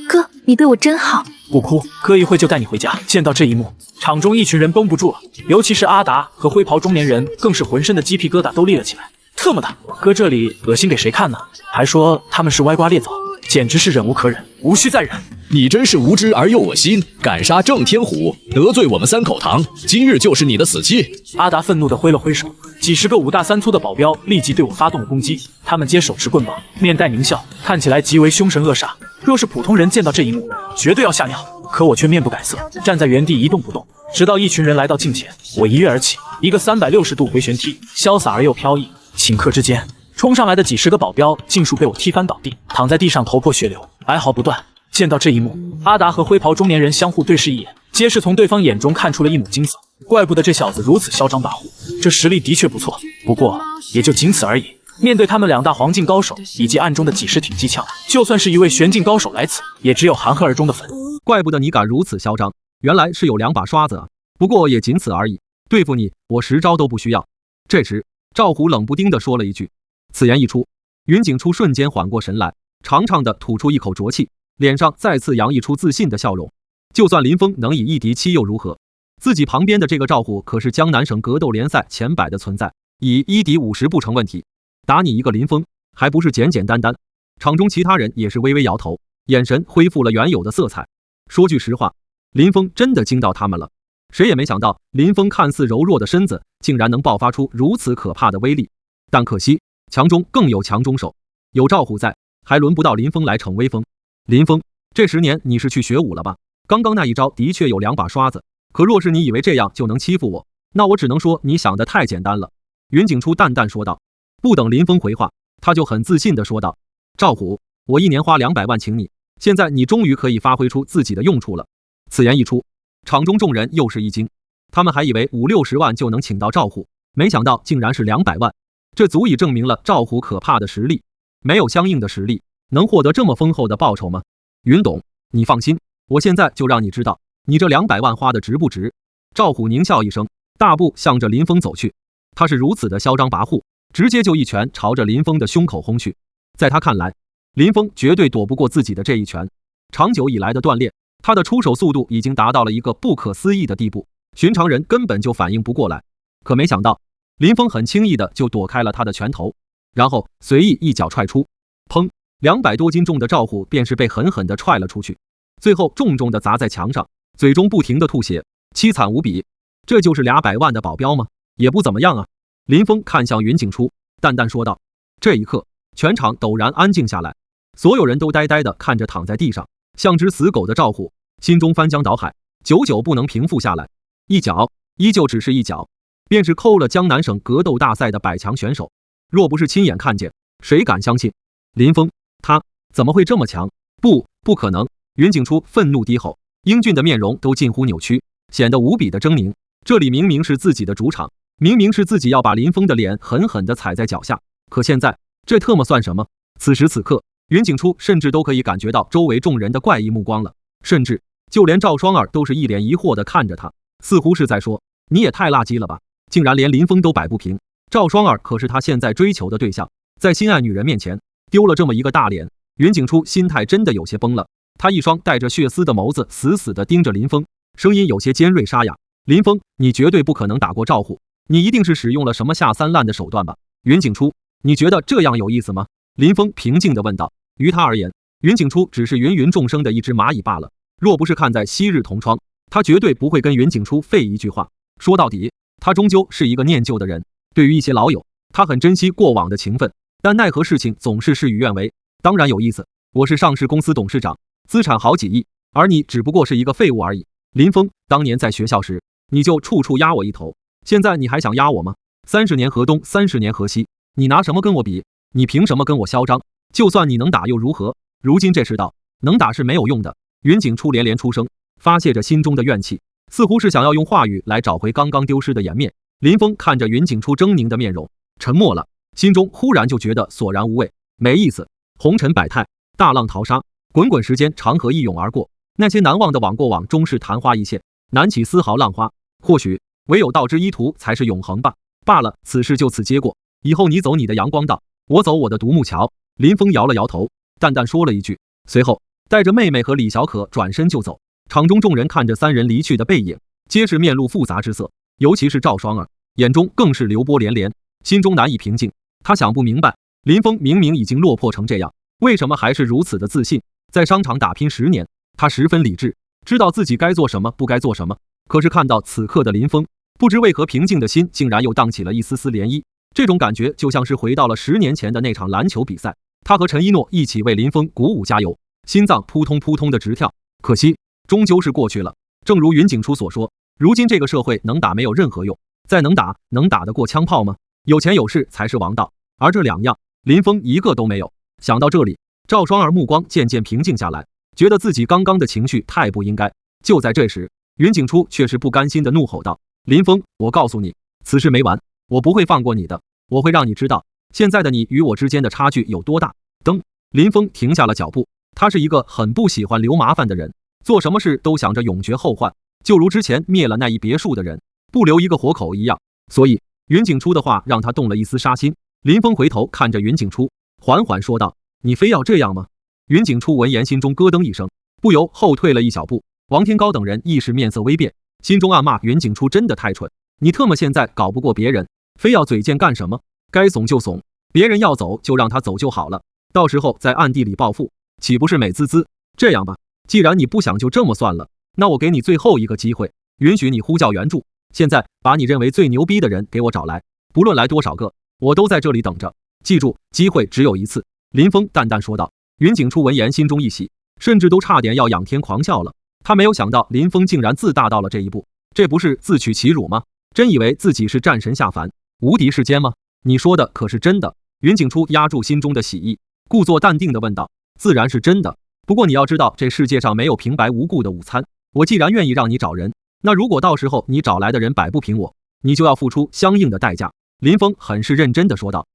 哥，你对我真好。不哭，哥一会就带你回家。见到这一幕，场中一群人绷不住了，尤其是阿达和灰袍中年人，更是浑身的鸡皮疙瘩都立了起来。特么的，哥这里恶心给谁看呢？还说他们是歪瓜裂枣，简直是忍无可忍，无需再忍。你真是无知而又恶心，敢杀郑天虎，得罪我们三口堂，今日就是你的死期！阿达愤怒地挥了挥手，几十个5大3粗的保镖立即对我发动了攻击。他们皆手持棍棒，面带狞笑，看起来极为凶神恶煞。若是普通人见到这一幕，绝对要吓尿。可我却面不改色，站在原地一动不动，直到一群人来到近前，我一跃而起，一个360度回旋踢，潇洒而又飘逸。顷刻之间，冲上来的几十个保镖尽数被我踢翻倒地，躺在地上头破血流，哀嚎不断。见到这一幕，阿达和灰袍中年人相互对视一眼，皆是从对方眼中看出了一抹惊悚。怪不得这小子如此嚣张跋扈，这实力的确不错，不过也就仅此而已。面对他们2大黄境高手以及暗中的几十挺机枪，就算是一位玄境高手来此，也只有含恨而终的份。怪不得你敢如此嚣张，原来是有2把刷子啊！不过也仅此而已，对付你，我10招都不需要。这时，赵虎冷不丁地说了一句。此言一出，云景初瞬间缓过神来，长长的吐出一口浊气，脸上再次洋溢出自信的笑容。就算林峰能以1敌7又如何？自己旁边的这个赵虎可是江南省格斗联赛前100的存在，以1敌50不成问题。打你一个林峰，还不是简简单单？场中其他人也是微微摇头，眼神恢复了原有的色彩。说句实话，林峰真的惊到他们了。谁也没想到，林峰看似柔弱的身子，竟然能爆发出如此可怕的威力。但可惜，强中更有强中手，有赵虎在，还轮不到林峰来逞威风。林峰，这10年你是去学武了吧？刚刚那一招的确有2把刷子，可若是你以为这样就能欺负我，那我只能说你想得太简单了。云景初淡淡说道。不等林峰回话，他就很自信地说道：赵虎，我1年花200万请你，现在你终于可以发挥出自己的用处了。此言一出，场中众人又是一惊，他们还以为50-60万就能请到赵虎，没想到竟然是200万，这足以证明了赵虎可怕的实力。没有相应的实力，能获得这么丰厚的报酬吗？云董，你放心，我现在就让你知道，你这200万花的值不值。赵虎狞笑一声，大步向着林峰走去。他是如此的嚣张跋扈，直接就一拳朝着林峰的胸口轰去。在他看来，林峰绝对躲不过自己的这一拳。长久以来的锻炼，他的出手速度已经达到了一个不可思议的地步，寻常人根本就反应不过来。可没想到，林峰很轻易的就躲开了他的拳头，然后随意一脚踹出，砰！200多斤重的赵虎便是被狠狠地踹了出去，最后重重地砸在墙上，嘴中不停地吐血，凄惨无比。这就是200万的保镖吗？也不怎么样啊。林峰看向云景初，淡淡说道。这一刻，全场陡然安静下来，所有人都呆呆地看着躺在地上像只死狗的赵虎，心中翻江倒海，久久不能平复下来。一脚依旧只是一脚，便是扣了江南省格斗大赛的100强选手。若不是亲眼看见，谁敢相信林峰他怎么会这么强？不可能！云景初愤怒低吼，英俊的面容都近乎扭曲，显得无比的狰狞。这里明明是自己的主场，明明是自己要把林峰的脸狠狠地踩在脚下，可现在这特么算什么？此时此刻，云景初甚至都可以感觉到周围众人的怪异目光了，甚至就连赵双儿都是一脸疑惑地看着他，似乎是在说：你也太垃圾了吧，竟然连林峰都摆不平。赵双儿可是他现在追求的对象，在心爱女人面前丢了这么一个大脸，云景初心态真的有些崩了。他一双带着血丝的眸子死死地盯着林峰，声音有些尖锐沙哑：林峰，你绝对不可能打过赵虎，你一定是使用了什么下三滥的手段吧？云景初，你觉得这样有意思吗？林峰平静地问道。于他而言，云景初只是芸芸众生的一只蚂蚁罢了，若不是看在昔日同窗，他绝对不会跟云景初废一句话。说到底，他终究是一个念旧的人，对于一些老友，他很珍惜过往的情分，但奈何事情总是事与愿违。当然有意思，我是上市公司董事长，资产好几亿，而你只不过是一个废物而已。林峰，当年在学校时，你就处处压我一头，现在你还想压我吗？30年河东，30年河西，你拿什么跟我比？你凭什么跟我嚣张？就算你能打又如何？如今这世道，能打是没有用的。云景初连连出声，发泄着心中的怨气，似乎是想要用话语来找回刚刚丢失的颜面。林峰看着云景初狰狞的面容，沉默了，心中忽然就觉得索然无味，没意思。红尘百态，大浪淘沙，滚滚时间长河一涌而过，那些难忘的往过往终是昙花一现，难起丝毫浪花。或许唯有道之一途才是永恒吧。罢了，此事就此接过，以后你走你的阳光道，我走我的独木桥。林峰摇了摇头，淡淡说了一句，随后带着妹妹和李小可转身就走。场中众人看着3人离去的背影，皆是面露复杂之色，尤其是赵双儿，眼中更是流波连连，心中难以平静。他想不明白，林峰明明已经落魄成这样，为什么还是如此的自信？在商场打拼10年，他十分理智，知道自己该做什么，不该做什么。可是看到此刻的林峰，不知为何平静的心竟然又荡起了一丝丝涟漪。这种感觉就像是回到了10年前的那场篮球比赛，他和陈一诺一起为林峰鼓舞加油，心脏扑通扑通的直跳。可惜终究是过去了。正如云景初所说，如今这个社会能打没有任何用，再能打得过枪炮吗？有钱有势才是王道，而这2样林峰一个都没有。想到这里，赵双儿目光渐渐平静下来，觉得自己刚刚的情绪太不应该。就在这时，云景初却是不甘心的怒吼道：林峰，我告诉你，此事没完，我不会放过你的，我会让你知道现在的你与我之间的差距有多大。噔，林峰停下了脚步，他是一个很不喜欢留麻烦的人，做什么事都想着永绝后患，就如之前灭了那一别墅的人，不留一个活口一样。所以云景初的话让他动了一丝杀心。林峰回头看着云景初，缓缓说道：你非要这样吗？云景初闻言心中咯噔一声，不由后退了一小步。王天高等人一时面色微变，心中暗骂云景初真的太蠢，你特么现在搞不过别人，非要嘴贱干什么？该怂就怂，别人要走就让他走就好了，到时候在暗地里报复，岂不是美滋滋？这样吧，既然你不想就这么算了，那我给你最后一个机会，允许你呼叫援助。现在把你认为最牛逼的人给我找来，不论来多少个，我都在这里等着。记住，机会只有一次。林峰淡淡说道。云景初闻言心中一喜，甚至都差点要仰天狂笑了。他没有想到林峰竟然自大到了这一步，这不是自取其辱吗？真以为自己是战神下凡，无敌世间吗？你说的可是真的？云景初压住心中的喜意，故作淡定地问道。自然是真的，不过你要知道，这世界上没有平白无故的午餐。我既然愿意让你找人，那如果到时候你找来的人摆不平我，你就要付出相应的代价。林峰很是认真地说道。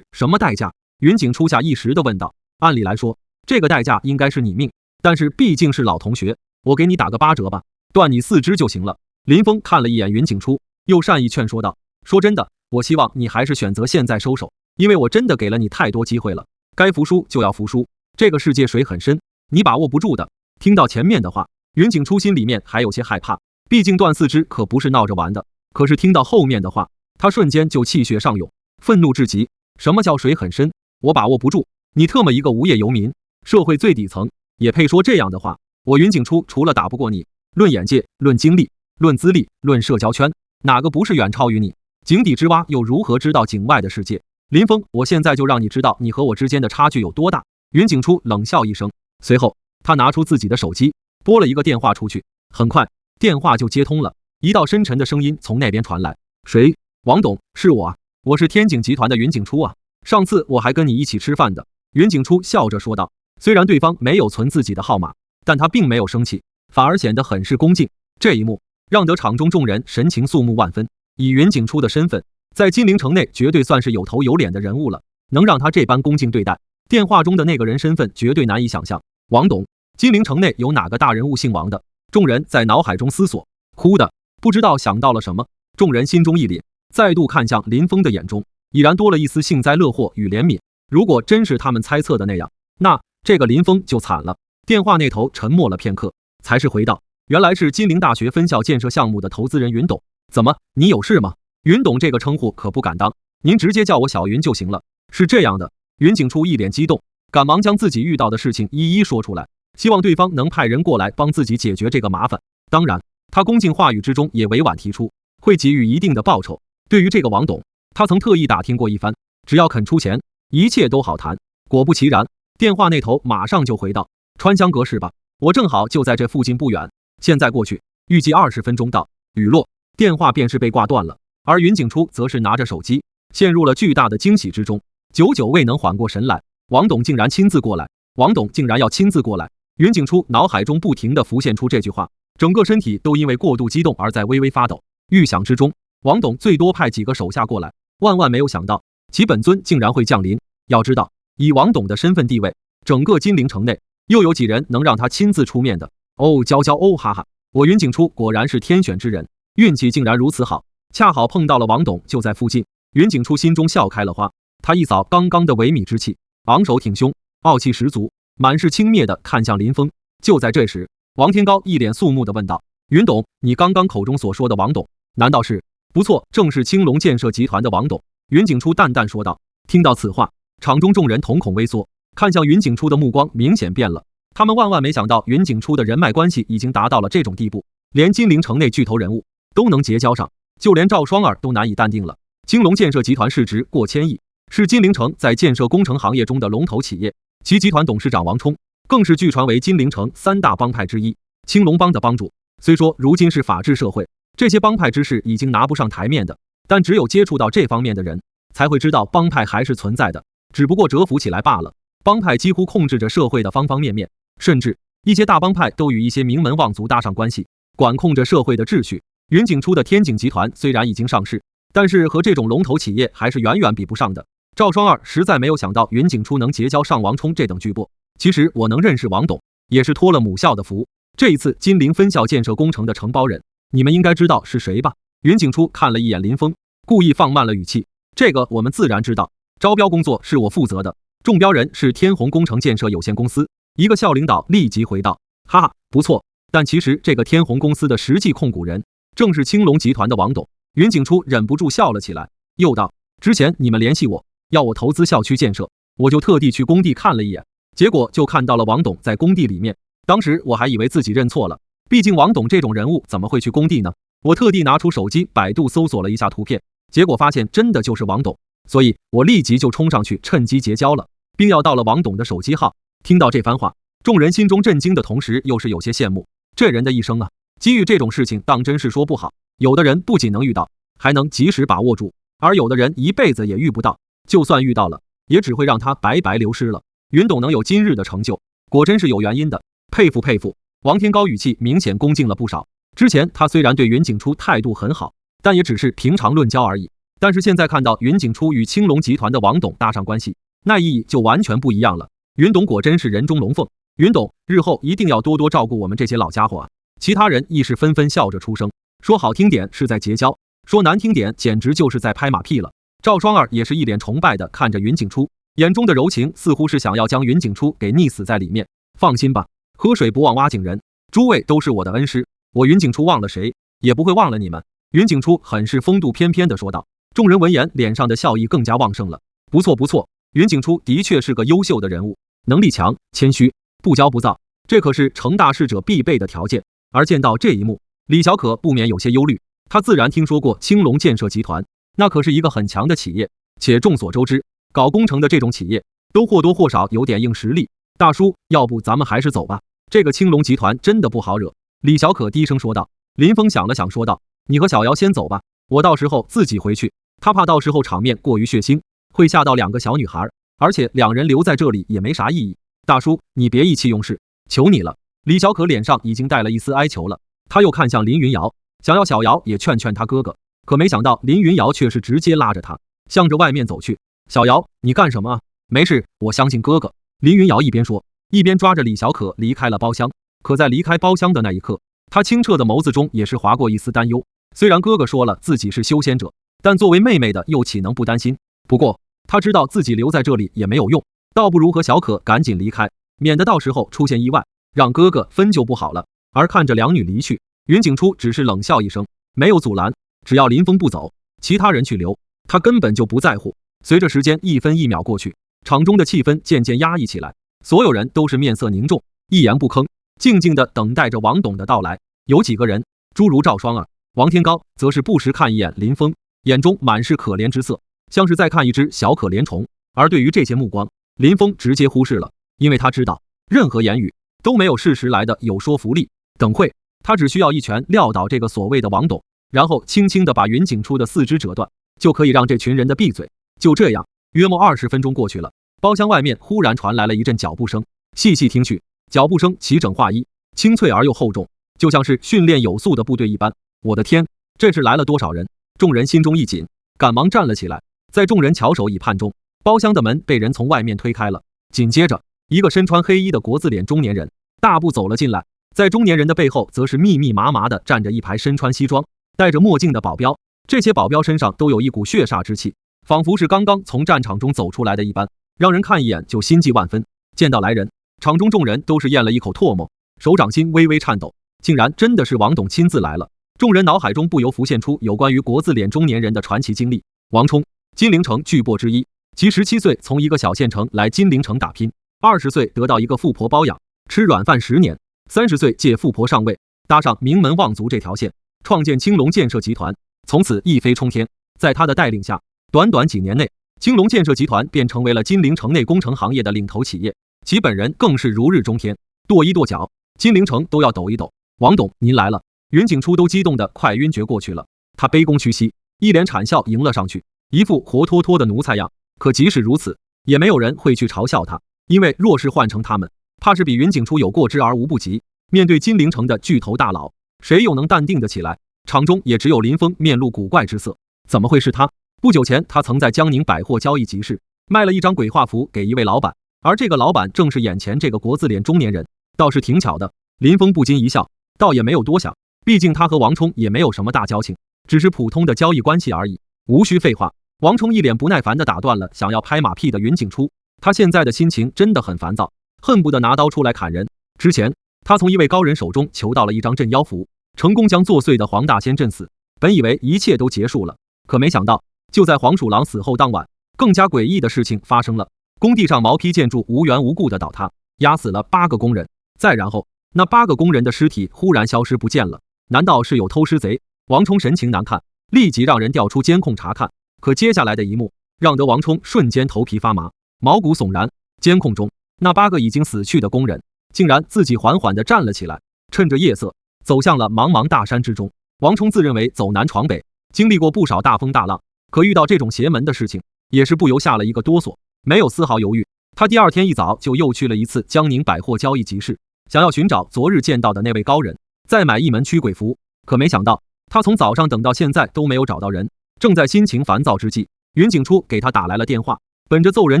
什么代价？云景初下意识地问道。按理来说，这个代价应该是你命，但是毕竟是老同学，我给你打个8折吧，断你4肢就行了。林峰看了一眼云景初，又善意劝说道。说真的，我希望你还是选择现在收手，因为我真的给了你太多机会了，该服输就要服输，这个世界水很深，你把握不住的。听到前面的话，云景初心里面还有些害怕，毕竟断4肢可不是闹着玩的。可是听到后面的话，他瞬间就气血上涌，愤怒至极。什么叫水很深？我把握不住？你特么一个无业游民，社会最底层，也配说这样的话？我云景初除了打不过你，论眼界，论经历，论资历，论社交圈，哪个不是远超于你？井底之蛙又如何知道井外的世界？林峰，我现在就让你知道你和我之间的差距有多大。云景初冷笑一声，随后他拿出自己的手机，拨了一个电话出去。很快电话就接通了，一道深沉的声音从那边传来。谁？王董，是我啊，我是天景集团的云景初啊，上次我还跟你一起吃饭的。云景初笑着说道。虽然对方没有存自己的号码，但他并没有生气，反而显得很是恭敬。这一幕让得场中众人神情肃穆万分。以云景初的身份，在金陵城内绝对算是有头有脸的人物了，能让他这般恭敬对待，电话中的那个人身份绝对难以想象。王董，金陵城内有哪个大人物姓王的？众人在脑海中思索，忽的不知道想到了什么，众人心中一凛，再度看向林峰的眼中已然多了一丝幸灾乐祸与怜悯。如果真是他们猜测的那样，那这个林峰就惨了。电话那头沉默了片刻，才是回道：原来是金陵大学分校建设项目的投资人云董。怎么，你有事吗？云董这个称呼可不敢当，您直接叫我小云就行了。是这样的，云景初一脸激动，赶忙将自己遇到的事情一一说出来，希望对方能派人过来帮自己解决这个麻烦。当然，他恭敬话语之中也委婉提出会给予一定的报酬。对于这个王董，他曾特意打听过一番，只要肯出钱，一切都好谈。果不其然，电话那头马上就回道：川香阁是吧？我正好就在这附近不远，现在过去，预计20分钟到。雨落，电话便是被挂断了。而云景初则是拿着手机，陷入了巨大的惊喜之中，久久未能缓过神来。王董竟然亲自过来，王董竟然要亲自过来！云景初脑海中不停地浮现出这句话，整个身体都因为过度激动而在微微发抖。预想之中，王董最多派几个手下过来，万万没有想到其本尊竟然会降临。要知道，以王董的身份地位，整个金陵城内又有几人能让他亲自出面的？哦，娇娇哦，哈哈，我云景初果然是天选之人，运气竟然如此好，恰好碰到了王董就在附近。云景初心中笑开了花，他一扫刚刚的萎靡之气，昂首挺胸，傲气十足，满是轻蔑地看向林峰。就在这时，王天高一脸肃穆地问道：云董，你刚刚口中所说的王董，难道是？不错，正是青龙建设集团的王董。云景初淡淡说道。听到此话，场中众人瞳孔微缩，看向云景初的目光明显变了。他们万万没想到云景初的人脉关系已经达到了这种地步，连金陵城内巨头人物都能结交上，就连赵双儿都难以淡定了。青龙建设集团市值过千亿，是金陵城在建设工程行业中的龙头企业，其集团董事长王冲更是据传为金陵城3大帮派之一青龙帮的帮主。虽说如今是法治社会，这些帮派之事已经拿不上台面的，但只有接触到这方面的人才会知道帮派还是存在的，只不过蛰伏起来罢了。帮派几乎控制着社会的方方面面，甚至一些大帮派都与一些名门望族搭上关系，管控着社会的秩序。云景初的天景集团虽然已经上市，但是和这种龙头企业还是远远比不上的。赵双儿实在没有想到云景初能结交上王冲这等巨擘。其实我能认识王董，也是托了母校的福。这一次金陵分校建设工程的承包人，你们应该知道是谁吧？云景初看了一眼林峰，故意放慢了语气。这个我们自然知道，招标工作是我负责的，中标人是天虹工程建设有限公司。一个校领导立即回道：哈哈，不错。但其实这个天虹公司的实际控股人正是青龙集团的王董。云景初忍不住笑了起来，又道：之前你们联系我要我投资校区建设，我就特地去工地看了一眼，结果就看到了王董在工地里面。当时我还以为自己认错了，毕竟王董这种人物怎么会去工地呢？我特地拿出手机百度搜索了一下图片，结果发现真的就是王董，所以我立即就冲上去趁机结交了，并要到了王董的手机号。听到这番话，众人心中震惊的同时又是有些羡慕。这人的一生啊，机遇这种事情当真是说不好，有的人不仅能遇到，还能及时把握住，而有的人一辈子也遇不到，就算遇到了，也只会让他白白流失了。云董能有今日的成就，果真是有原因的，佩服佩服。王天高语气明显恭敬了不少。之前他虽然对云景初态度很好，但也只是平常论交而已。但是现在看到云景初与青龙集团的王董搭上关系，那意义就完全不一样了。云董果真是人中龙凤，云董日后一定要多多照顾我们这些老家伙啊！其他人亦是纷纷笑着出声，说好听点是在结交，说难听点简直就是在拍马屁了。赵双儿也是一脸崇拜的看着云景初，眼中的柔情似乎是想要将云景初给溺死在里面。放心吧，喝水不忘挖井人，诸位都是我的恩师，我云景初忘了谁，也不会忘了你们。云景初很是风度翩翩的说道。众人闻言，脸上的笑意更加旺盛了。不错不错，云景初的确是个优秀的人物，能力强，谦虚，不骄不躁，这可是成大事者必备的条件。而见到这一幕，李小可不免有些忧虑。他自然听说过青龙建设集团，那可是一个很强的企业，且众所周知，搞工程的这种企业都或多或少有点硬实力。大叔，要不咱们还是走吧，这个青龙集团真的不好惹。李小可低声说道。林峰想了想说道，你和小姚先走吧，我到时候自己回去。他怕到时候场面过于血腥，会吓到2个小女孩，而且2人留在这里也没啥意义。大叔，你别意气用事，求你了。李小可脸上已经带了一丝哀求了，他又看向林云瑶，想要小瑶也劝劝他哥哥，可没想到林云瑶却是直接拉着他向着外面走去。小瑶，你干什么啊？没事，我相信哥哥。林云瑶一边说，一边抓着李小可离开了包厢。可在离开包厢的那一刻，他清澈的眸子中也是划过一丝担忧。虽然哥哥说了自己是修仙者，但作为妹妹的又岂能不担心？不过他知道自己留在这里也没有用，倒不如和小可赶紧离开，免得到时候出现意外，让哥哥分就不好了。而看着2女离去，云景初只是冷笑一声，没有阻拦。只要林峰不走，其他人去留，他根本就不在乎。随着时间1分1秒过去，场中的气氛渐渐压抑起来，所有人都是面色凝重，一言不吭，静静地等待着王董的到来。有几个人，诸如赵双儿、王天高，则是不时看一眼林峰，眼中满是可怜之色，像是在看一只小可怜虫。而对于这些目光，林峰直接忽视了，因为他知道任何言语都没有事实来的有说服力。等会，他只需要一拳撂倒这个所谓的王董，然后轻轻地把云景初的4肢折断，就可以让这群人的闭嘴。就这样，约莫20分钟过去了，包厢外面忽然传来了一阵脚步声。细细听去，脚步声齐整划一，清脆而又厚重，就像是训练有素的部队一般。我的天，这是来了多少人？众人心中一紧，赶忙站了起来。在众人翘首以盼中，包厢的门被人从外面推开了。紧接着，一个身穿黑衣的国字脸中年人大步走了进来。在中年人的背后，则是密密麻麻的站着一排身穿西装、戴着墨镜的保镖。这些保镖身上都有一股血煞之气，仿佛是刚刚从战场中走出来的一般，让人看一眼就心悸万分。见到来人，场中众人都是咽了一口唾沫，手掌心微微颤抖，竟然真的是王董亲自来了。众人脑海中不由浮现出有关于国字脸中年人的传奇经历。王冲，金陵城巨擘之一，其17岁从一个小县城来金陵城打拼， 20岁得到一个富婆包养，吃软饭10年，30岁借富婆上位，搭上名门望族这条线，创建青龙建设集团，从此一飞冲天。在他的带领下，短短几年内，青龙建设集团便成为了金陵城内工程行业的领头企业，其本人更是如日中天，跺一跺脚，金陵城都要抖一抖。王董，您来了！云景初都激动得快晕厥过去了，他卑躬屈膝，一脸谄笑迎了上去，一副活脱脱的奴才样。可即使如此，也没有人会去嘲笑他，因为若是换成他们，怕是比云景初有过之而无不及。面对金陵城的巨头大佬，谁又能淡定得起来？场中也只有林峰面露古怪之色。怎么会是他？不久前，他曾在江宁百货交易集市卖了一张鬼画符给一位老板，而这个老板正是眼前这个国字脸中年人，倒是挺巧的。林峰不禁一笑，倒也没有多想，毕竟他和王冲也没有什么大交情，只是普通的交易关系而已。无需废话，王冲一脸不耐烦地打断了想要拍马屁的云景初。他现在的心情真的很烦躁，恨不得拿刀出来砍人。之前，他从一位高人手中求到了一张镇妖符，成功将作祟的黄大仙镇死。本以为一切都结束了，可没想到，就在黄鼠狼死后当晚，更加诡异的事情发生了。工地上毛坯建筑无缘无故的倒塌，压死了8个工人。再然后，那8个工人的尸体忽然消失不见了。难道是有偷尸贼？王冲神情难看，立即让人调出监控查看。可接下来的一幕，让得王冲瞬间头皮发麻，毛骨悚然。监控中，那8个已经死去的工人，竟然自己缓缓地站了起来，趁着夜色，走向了茫茫大山之中。王冲自认为走南闯北，经历过不少大风大浪，可遇到这种邪门的事情，也是不由下了一个哆嗦，没有丝毫犹豫。他第二天一早就又去了一次江宁百货交易集市，想要寻找昨日见到的那位高人，再买一门驱鬼符。可没想到，他从早上等到现在都没有找到人。正在心情烦躁之际，云景初给他打来了电话。本着奏人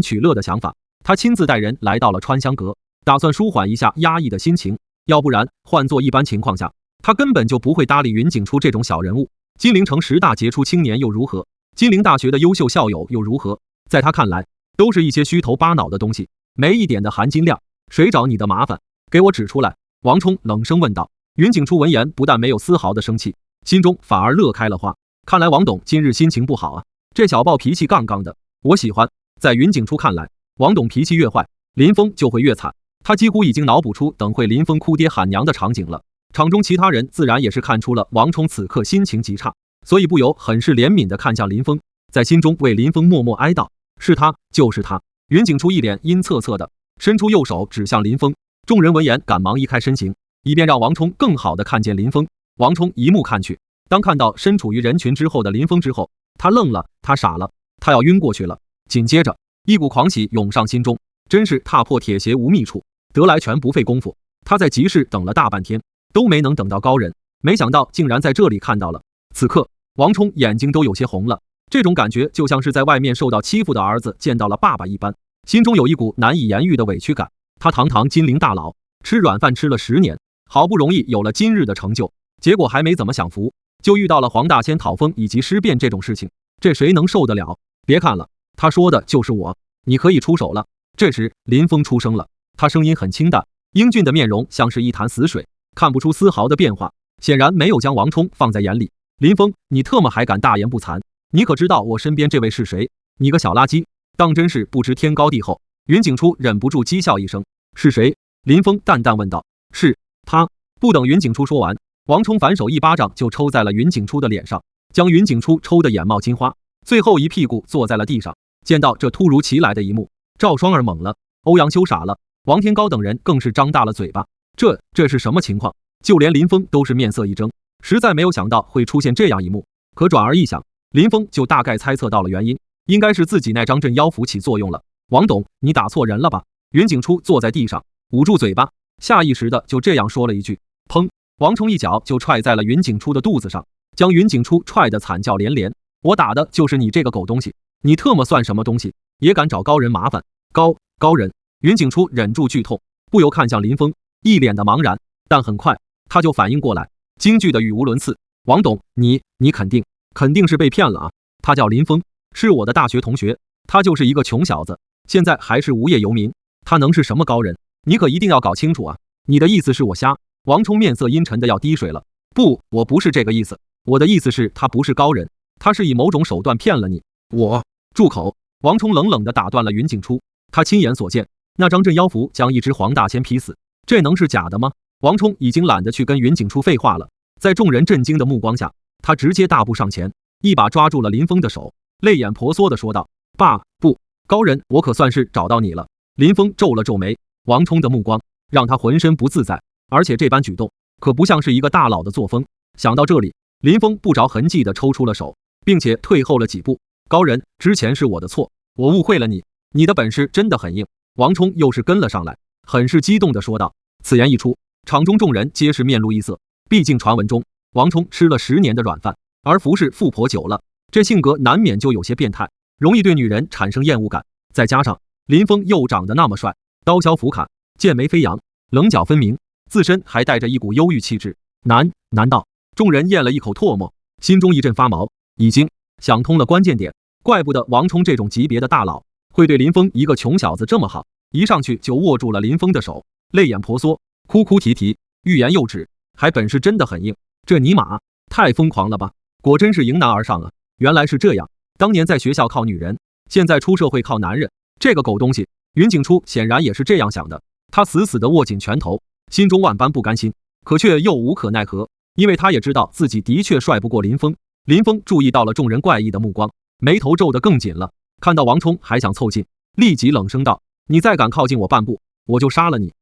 取乐的想法，他亲自带人来到了川香阁，打算舒缓一下压抑的心情。要不然，换做一般情况下，他根本就不会搭理云景初这种小人物。金陵城10大杰出青年又如何？金陵大学的优秀校友又如何？在他看来，都是一些虚头巴脑的东西，没一点的含金量。谁找你的麻烦？给我指出来！王冲冷声问道。云景初闻言不但没有丝毫的生气，心中反而乐开了花。看来王董今日心情不好啊，这小暴脾气杠杠的，我喜欢。在云景初看来，王董脾气越坏，林峰就会越惨。他几乎已经脑补出等会林峰哭爹喊娘的场景了。场中其他人自然也是看出了王冲此刻心情极差，所以不由很是怜悯地看向林峰，在心中为林峰默默哀悼。是他，就是他。云景初一脸阴恻恻的伸出右手指向林峰，众人闻言赶忙移开身形，以便让王冲更好地看见林峰。王冲一目看去，当看到身处于人群之后的林峰之后，他愣了，他傻了，他要晕过去了。紧接着，一股狂喜涌上心中，真是踏破铁鞋无觅处，得来全不费功夫。他在集市等了大半天，都没能等到高人，没想到竟然在这里看到了。此刻，王冲眼睛都有些红了，这种感觉就像是在外面受到欺负的儿子见到了爸爸一般，心中有一股难以言喻的委屈感。他堂堂金陵大佬，吃软饭吃了10年，好不容易有了今日的成就，结果还没怎么享福，就遇到了黄大仙讨封以及尸变这种事情，这谁能受得了？别看了，他说的就是我，你可以出手了。这时林峰出声了，他声音很清淡，英俊的面容像是一潭死水，看不出丝毫的变化，显然没有将王冲放在眼里。林峰，你特么还敢大言不惭？你可知道我身边这位是谁？你个小垃圾，当真是不知天高地厚。云景初忍不住讥笑一声。是谁？林峰淡淡问道。是他。不等云景初说完，王冲反手一巴掌就抽在了云景初的脸上，将云景初抽得眼冒金花，最后一屁股坐在了地上。见到这突如其来的一幕，赵双儿懵了，欧阳修傻了，王天高等人更是张大了嘴巴。这是什么情况？就连林峰都是面色一怔，实在没有想到会出现这样一幕。可转而一想，林峰就大概猜测到了原因，应该是自己那张镇妖符起作用了。王董，你打错人了吧？云景初坐在地上，捂住嘴巴，下意识的就这样说了一句。砰！王冲一脚就踹在了云景初的肚子上，将云景初踹得惨叫连连。我打的就是你这个狗东西，你特么算什么东西，也敢找高人麻烦？高人！云景初忍住剧痛，不由看向林峰，一脸的茫然。但很快他就反应过来，惊惧的语无伦次。王董，你肯定是被骗了啊！他叫林峰，是我的大学同学，他就是一个穷小子，现在还是无业游民，他能是什么高人？你可一定要搞清楚啊！你的意思是我瞎？王冲面色阴沉的要滴水了。不，我不是这个意思，我的意思是他不是高人，他是以某种手段骗了你。我住口！王冲冷冷的打断了云景初，他亲眼所见，那张镇妖符将一只黄大仙劈死，这能是假的吗？王冲已经懒得去跟云景初废话了，在众人震惊的目光下，他直接大步上前，一把抓住了林峰的手，泪眼婆娑地说道：“爸，不，高人，我可算是找到你了。”林峰皱了皱眉，王冲的目光让他浑身不自在，而且这般举动可不像是一个大佬的作风。想到这里，林峰不着痕迹地抽出了手，并且退后了几步。高人，之前是我的错，我误会了你，你的本事真的很硬。王冲又是跟了上来，很是激动地说道。此言一出，场中众人皆是面露异色，毕竟传闻中王冲吃了10年的软饭，而服侍富婆久了，这性格难免就有些变态，容易对女人产生厌恶感。再加上林峰又长得那么帅，刀削斧砍，剑眉飞扬，棱角分明，自身还带着一股忧郁气质。难道？众人咽了一口唾沫，心中一阵发毛，已经想通了关键点。怪不得王冲这种级别的大佬会对林峰一个穷小子这么好，一上去就握住了林峰的手，泪眼婆娑，哭哭啼啼，欲言又止，还本事真的很硬。这尼玛太疯狂了吧，果真是迎难而上啊。原来是这样，当年在学校靠女人，现在出社会靠男人，这个狗东西。云景初显然也是这样想的，他死死地握紧拳头，心中万般不甘心，可却又无可奈何，因为他也知道自己的确帅不过林峰。林峰注意到了众人怪异的目光，眉头皱得更紧了，看到王冲还想凑近，立即冷声道：“你再敢靠近我半步，我就杀了你。”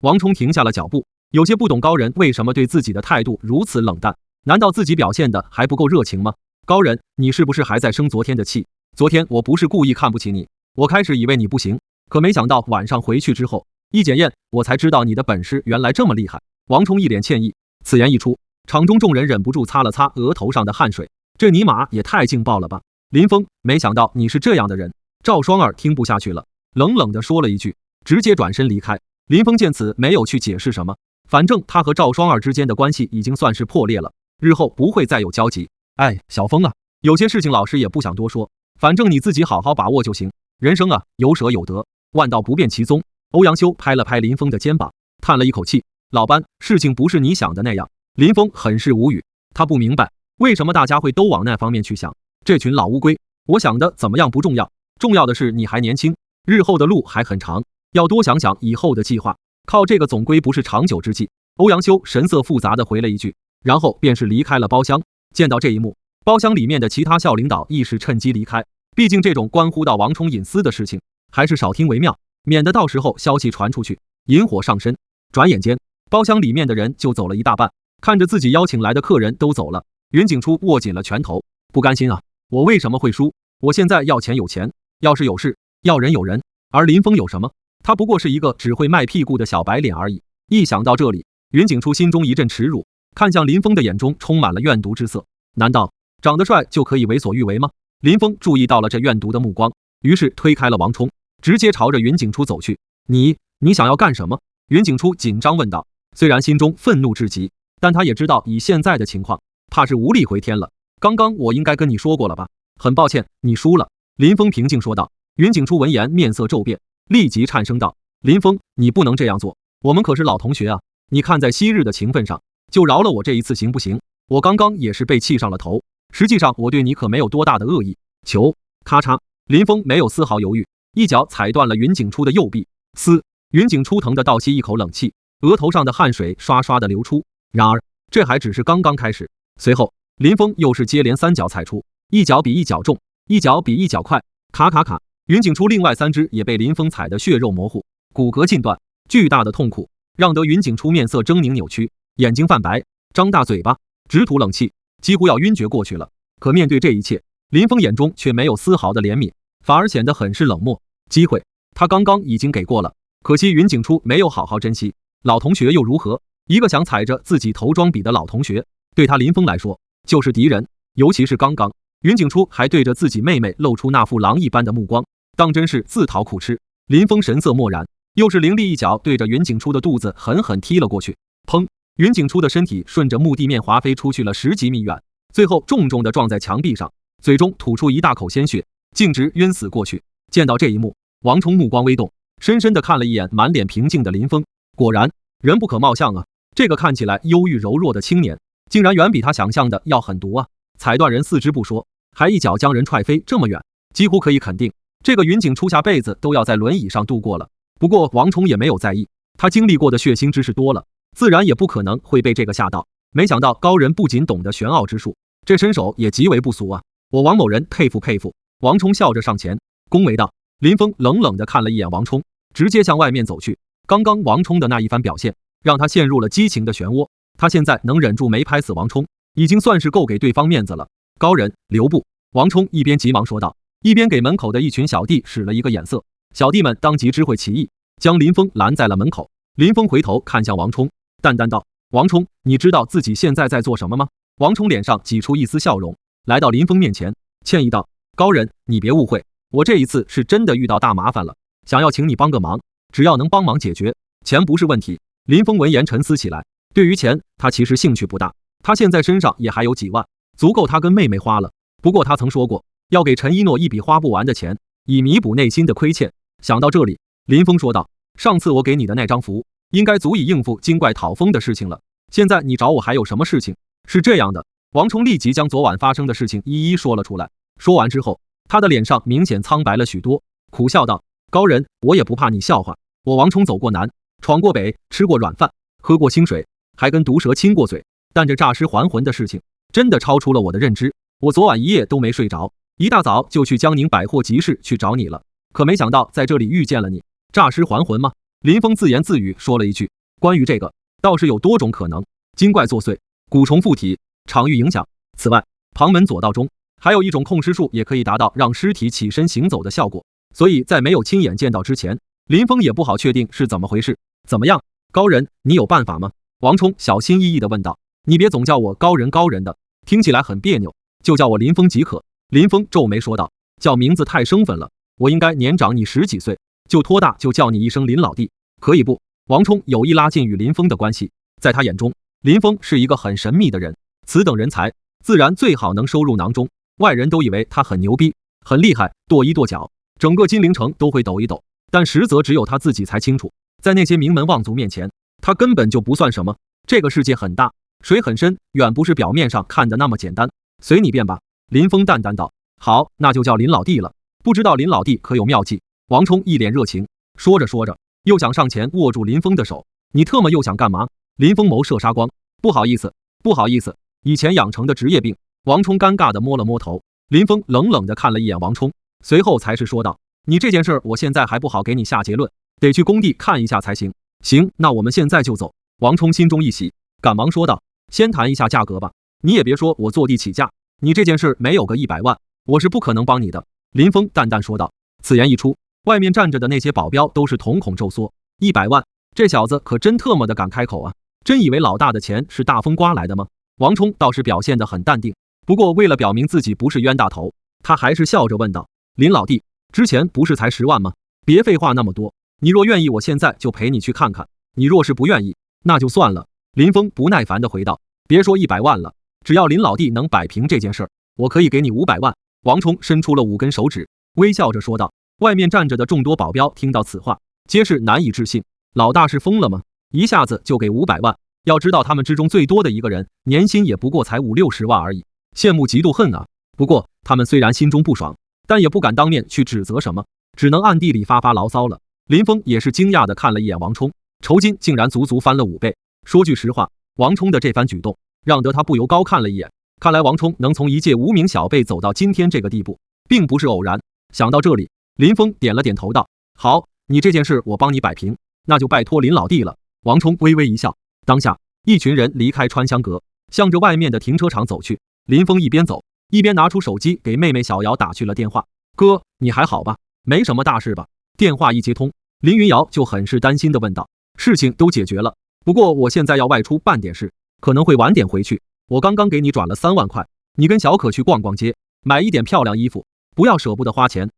王冲停下了脚步，有些不懂高人为什么对自己的态度如此冷淡，难道自己表现的还不够热情吗？高人，你是不是还在生昨天的气？昨天我不是故意看不起你，我开始以为你不行，可没想到晚上回去之后一检验，我才知道你的本事原来这么厉害。王冲一脸歉意，此言一出，场中众人忍不住擦了擦额头上的汗水，这尼玛也太劲爆了吧！林峰，没想到你是这样的人。赵双儿听不下去了，冷冷地说了一句，直接转身离开。林峰见此没有去解释什么，反正他和赵双儿之间的关系已经算是破裂了，日后不会再有交集。哎，小峰啊，有些事情老师也不想多说，反正你自己好好把握就行。人生啊，有舍有得，万道不变其宗。欧阳修拍了拍林峰的肩膀，叹了一口气，老班，事情不是你想的那样。林峰很是无语，他不明白为什么大家会都往那方面去想。这群老乌龟，我想的怎么样不重要，重要的是你还年轻，日后的路还很长，要多想想以后的计划，靠这个总归不是长久之计。欧阳修神色复杂地回了一句，然后便是离开了包厢。见到这一幕，包厢里面的其他校领导亦是趁机离开，毕竟这种关乎到王冲隐私的事情还是少听为妙，免得到时候消息传出去，引火上身。转眼间，包厢里面的人就走了一大半，看着自己邀请来的客人都走了，云景初握紧了拳头，不甘心啊，我为什么会输？我现在要钱有钱，要事有事，要人有人，而林峰有什么？他不过是一个只会卖屁股的小白脸而已。一想到这里，云景初心中一阵耻辱，看向林峰的眼中充满了怨毒之色。难道长得帅就可以为所欲为吗？林峰注意到了这怨毒的目光，于是推开了王冲，直接朝着云景初走去。你想要干什么？云景初紧张问道。虽然心中愤怒至极，但他也知道以现在的情况，怕是无力回天了。刚刚我应该跟你说过了吧？很抱歉，你输了。林峰平静说道。云景初闻言面色骤变，立即颤声道：林峰，你不能这样做，我们可是老同学啊，你看在昔日的情分上，就饶了我这一次行不行？我刚刚也是被气上了头，实际上我对你可没有多大的恶意。求！咔嚓，林峰没有丝毫犹豫，一脚踩断了云景初的右臂。嘶！云景初疼得倒吸一口冷气，额头上的汗水刷刷的流出。然而这还只是刚刚开始，随后林峰又是接连3脚踩出，一脚比一脚重，一脚比一脚快，卡卡卡！云景初另外3只也被林峰踩得血肉模糊，骨骼尽断。巨大的痛苦让得云景初面色狰狞扭曲，眼睛泛白，张大嘴巴直吐冷气，几乎要晕厥过去了。可面对这一切，林峰眼中却没有丝毫的怜悯，反而显得很是冷漠。机会他刚刚已经给过了，可惜云景初没有好好珍惜。老同学又如何？一个想踩着自己头装逼的老同学，对他林峰来说就是敌人。尤其是刚刚云景初还对着自己妹妹露出那副狼一般的目光，当真是自讨苦吃。林峰神色漠然，又是凌厉一脚对着云景初的肚子狠狠踢了过去。砰！云景初的身体顺着木地面滑飞出去了10几米远，最后重重地撞在墙壁上，嘴中吐出一大口鲜血，径直晕死过去。见到这一幕，王冲目光微动，深深地看了一眼满脸平静的林峰。果然人不可貌相啊，这个看起来忧郁柔弱的青年，竟然远比他想象的要狠毒啊！踩断人4肢不说，还一脚将人踹飞这么远，几乎可以肯定这个云景初下辈子都要在轮椅上度过了。不过王冲也没有在意，他经历过的血腥之事多了，自然也不可能会被这个吓到。没想到高人不仅懂得玄奥之术，这身手也极为不俗啊！我王某人佩服佩服。王冲笑着上前恭维道。林峰冷冷地看了一眼王冲，直接向外面走去。刚刚王冲的那一番表现，让他陷入了激情的漩涡。他现在能忍住没拍死王冲，已经算是够给对方面子了。高人，留步！王冲一边急忙说道，一边给门口的一群小弟使了一个眼色。小弟们当即知会其意，将林峰拦在了门口。林峰回头看向王冲，淡淡道：“王冲，你知道自己现在在做什么吗？”王冲脸上挤出一丝笑容，来到林峰面前，歉意道：“高人，你别误会，我这一次是真的遇到大麻烦了，想要请你帮个忙，只要能帮忙解决，钱不是问题。”林峰闻言沉思起来，对于钱他其实兴趣不大，他现在身上也还有几万，足够他跟妹妹花了。不过他曾说过，要给陈一诺一笔花不完的钱，以弥补内心的亏欠。想到这里，林峰说道：“上次我给你的那张符，应该足以应付精怪讨封的事情了。现在你找我还有什么事情？”是这样的，王冲立即将昨晚发生的事情一一说了出来。说完之后，他的脸上明显苍白了许多，苦笑道：“高人，我也不怕你笑话，我王冲走过南，闯过北，吃过软饭，喝过清水，还跟毒蛇亲过嘴，但这诈尸还魂的事情真的超出了我的认知。我昨晚一夜都没睡着，一大早就去江宁百货集市去找你了，可没想到在这里遇见了你。诈尸还魂吗？”林峰自言自语说了一句：“关于这个，倒是有多种可能，精怪作祟，蛊虫附体，场域影响。此外，旁门左道中还有一种控尸术，也可以达到让尸体起身行走的效果。所以在没有亲眼见到之前，林峰也不好确定是怎么回事。怎么样，高人，你有办法吗？”王冲小心翼翼地问道。“你别总叫我高人高人的，听起来很别扭，就叫我林峰即可。”林峰皱眉说道：“叫名字太生分了，我应该年长你10几岁，就托大就叫你一声林老弟，可以不？”王冲有意拉近与林峰的关系，在他眼中，林峰是一个很神秘的人，此等人才自然最好能收入囊中。外人都以为他很牛逼很厉害，跺一跺脚整个金陵城都会抖一抖，但实则只有他自己才清楚，在那些名门望族面前，他根本就不算什么。这个世界很大，水很深，远不是表面上看的那么简单。随你便吧。”林峰淡淡道。“好，那就叫林老弟了，不知道林老弟可有妙计？”王冲一脸热情，说着说着又想上前握住林峰的手。“你特么又想干嘛？”林峰眸射杀光。“不好意思，不好意思，以前养成的职业病。”王冲尴尬地摸了摸头。林峰冷冷地看了一眼王冲，随后才是说道：“你这件事我现在还不好给你下结论，得去工地看一下才行。”“行，那我们现在就走。”王冲心中一喜，赶忙说道：“先谈一下价格吧，你也别说我坐地起价，你这件事没有个100万，我是不可能帮你的。”林峰淡淡说道。此言一出，外面站着的那些保镖都是瞳孔骤缩。100万，这小子可真特么的敢开口啊！真以为老大的钱是大风刮来的吗？王冲倒是表现得很淡定，不过为了表明自己不是冤大头，他还是笑着问道：“林老弟，之前不是才10万吗？别废话那么多，你若愿意，我现在就陪你去看看，你若是不愿意，那就算了。”林峰不耐烦地回道：“别说100万了，只要林老弟能摆平这件事儿，我可以给你500万。”王冲伸出了5根手指，微笑着说道。外面站着的众多保镖听到此话，皆是难以置信，老大是疯了吗？一下子就给500万？要知道他们之中最多的一个人，年薪也不过才50、60万而已，羡慕嫉妒恨啊！不过他们虽然心中不爽，但也不敢当面去指责什么，只能暗地里发发牢骚了。林峰也是惊讶地看了一眼王冲，酬金竟然足足翻了5倍。说句实话，王冲的这番举动让得他不由高看了一眼。看来王冲能从一介无名小辈走到今天这个地步，并不是偶然。想到这里，林峰点了点头道：“好，你这件事我帮你摆平，那就拜托林老弟了。”王冲微微一笑。当下，一群人离开川香阁，向着外面的停车场走去。林峰一边走，一边拿出手机给妹妹小瑶打去了电话。“哥，你还好吧？没什么大事吧？”电话一接通，林云瑶就很是担心地问道：“事情都解决了，不过我现在要外出办点事，可能会晚点回去。我刚刚给你转了3万块，你跟小可去逛逛街，买一点漂亮衣服，不要舍不得花钱。”“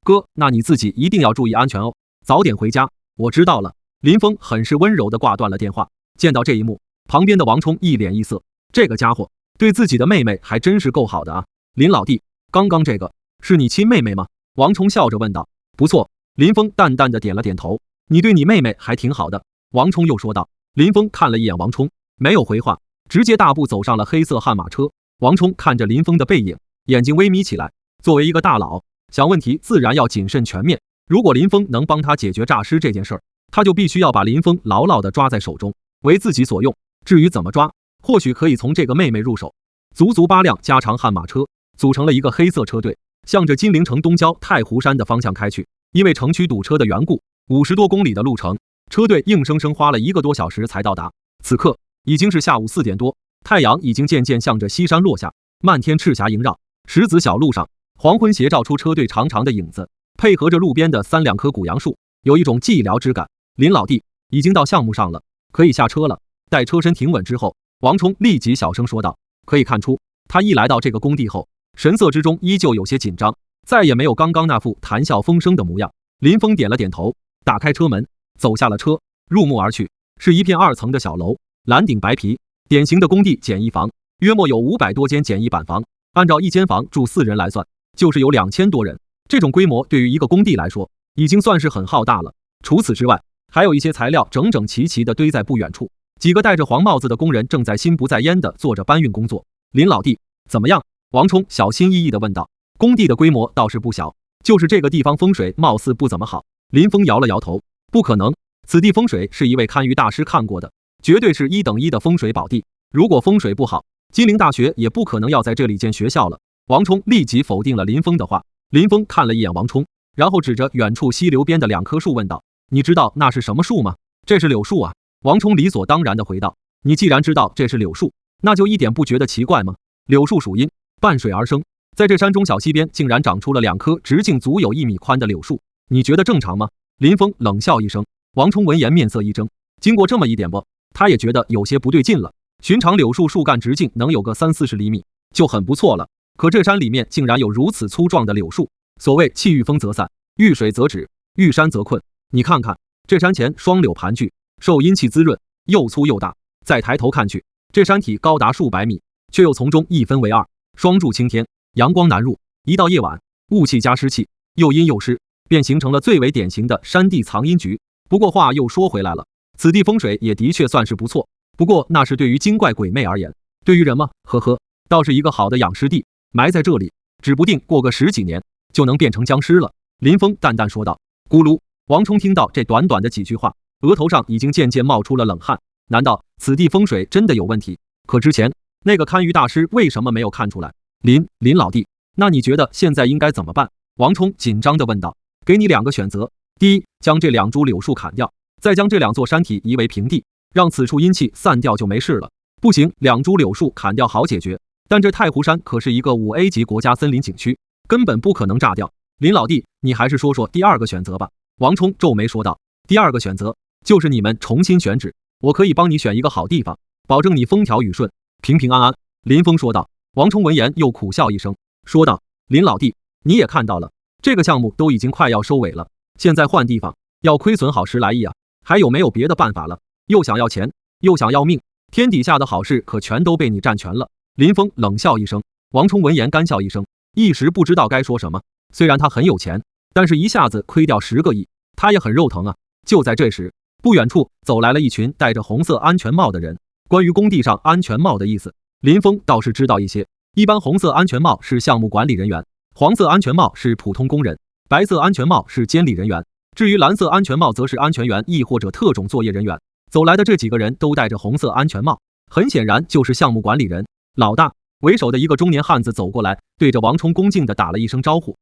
哥，那你自己一定要注意安全哦，早点回家。”“我知道了。”林峰很是温柔地挂断了电话。见到这一幕，旁边的王冲一脸异色，这个家伙对自己的妹妹还真是够好的啊。“林老弟，刚刚这个是你亲妹妹吗？”王冲笑着问道。“不错。”林峰淡淡的点了点头。“你对你妹妹还挺好的。”王冲又说道。林峰看了一眼王冲，没有回话，直接大步走上了黑色悍马车。王冲看着林峰的背影，眼睛微眯起来。作为一个大佬，想问题自然要谨慎全面，如果林峰能帮他解决诈尸这件事儿，他就必须要把林峰牢牢地抓在手中，为自己所用。至于怎么抓，或许可以从这个妹妹入手。足足8辆加长悍马车组成了一个黑色车队，向着金陵城东郊太湖山的方向开去。因为城区堵车的缘故，50多公里的路程，车队硬生生花了1个多小时才到达。此刻已经是下午4点多，太阳已经渐渐向着西山落下，漫天赤霞萦绕。石子小路上，黄昏斜照出车队长长的影子，配合着路边的3、2棵古杨树，有一种寂寥之感。林老弟，已经到项目上了，可以下车了。待车身停稳之后，王冲立即小声说道。可以看出，他一来到这个工地后，神色之中依旧有些紧张，再也没有刚刚那副谈笑风生的模样。林峰点了点头，打开车门，走下了车，入目而去，是一片2层的小楼，蓝顶白皮，典型的工地简易房，约莫有500多间简易板房，按照1间房住4人来算，就是有2000多人。这种规模对于一个工地来说，已经算是很浩大了。除此之外，还有一些材料整整齐齐地堆在不远处，几个戴着黄帽子的工人正在心不在焉地做着搬运工作。林老弟，怎么样？王冲小心翼翼地问道。工地的规模倒是不小，就是这个地方风水貌似不怎么好。林峰摇了摇头，不可能，此地风水是一位堪舆大师看过的，绝对是1等1的风水宝地。如果风水不好，金陵大学也不可能要在这里建学校了。王冲立即否定了林峰的话。林峰看了一眼王冲，然后指着远处溪流边的2棵树问道：你知道那是什么树吗？这是柳树啊。王冲理所当然地回道。你既然知道这是柳树，那就一点不觉得奇怪吗？柳树属阴，伴水而生，在这山中小溪边竟然长出了2棵直径足有1米宽的柳树，你觉得正常吗？林峰冷笑一声。王冲闻言面色一怔，经过这么一点拨，他也觉得有些不对劲了。寻常柳树树干直径能有个30-40厘米就很不错了，可这山里面竟然有如此粗壮的柳树。所谓气遇风则散，遇水则止，遇山则困。你看看这山前双柳盘踞，受阴气滋润，又粗又大。再抬头看去，这山体高达数百米，却又从中一分为2，双柱青天，阳光难入。一到夜晚，雾气加湿气，又阴又湿，便形成了最为典型的山地藏阴局。不过话又说回来了，此地风水也的确算是不错，不过那是对于精怪鬼魅而言，对于人嘛，呵呵，倒是一个好的养尸地，埋在这里，指不定过个10几年就能变成僵尸了。林峰淡淡说道。咕噜，王冲听到这短短的几句话，额头上已经渐渐冒出了冷汗。难道此地风水真的有问题？可之前那个堪舆大师为什么没有看出来？林老弟，那你觉得现在应该怎么办？王冲紧张地问道。给你2个选择，第一，将这2株柳树砍掉，再将这2座山体夷为平地，让此处阴气散掉就没事了。不行，2株柳树砍掉好解决，但这太湖山可是一个5A 级国家森林景区，根本不可能炸掉。林老弟，你还是说说第2个选择吧。王冲皱眉说道。第2个选择就是你们重新选址，我可以帮你选一个好地方，保证你风调雨顺，平平安安。林峰说道。王冲闻言又苦笑一声，说道。林老弟，你也看到了，这个项目都已经快要收尾了，现在换地方要亏损好10来亿啊，还有没有别的办法了？又想要钱，又想要命，天底下的好事可全都被你占全了。林峰冷笑一声。王冲闻言干笑一声，一时不知道该说什么。虽然他很有钱，但是一下子亏掉10个亿，他也很肉疼啊。就在这时，不远处走来了一群戴着红色安全帽的人。关于工地上安全帽的意思，林峰倒是知道一些。一般红色安全帽是项目管理人员，黄色安全帽是普通工人，白色安全帽是监理人员，至于蓝色安全帽则是安全员亦或者特种作业人员。走来的这几个人都戴着红色安全帽，很显然就是项目管理人。老大为首的一个中年汉子走过来，对着王冲恭敬地打了一声招呼。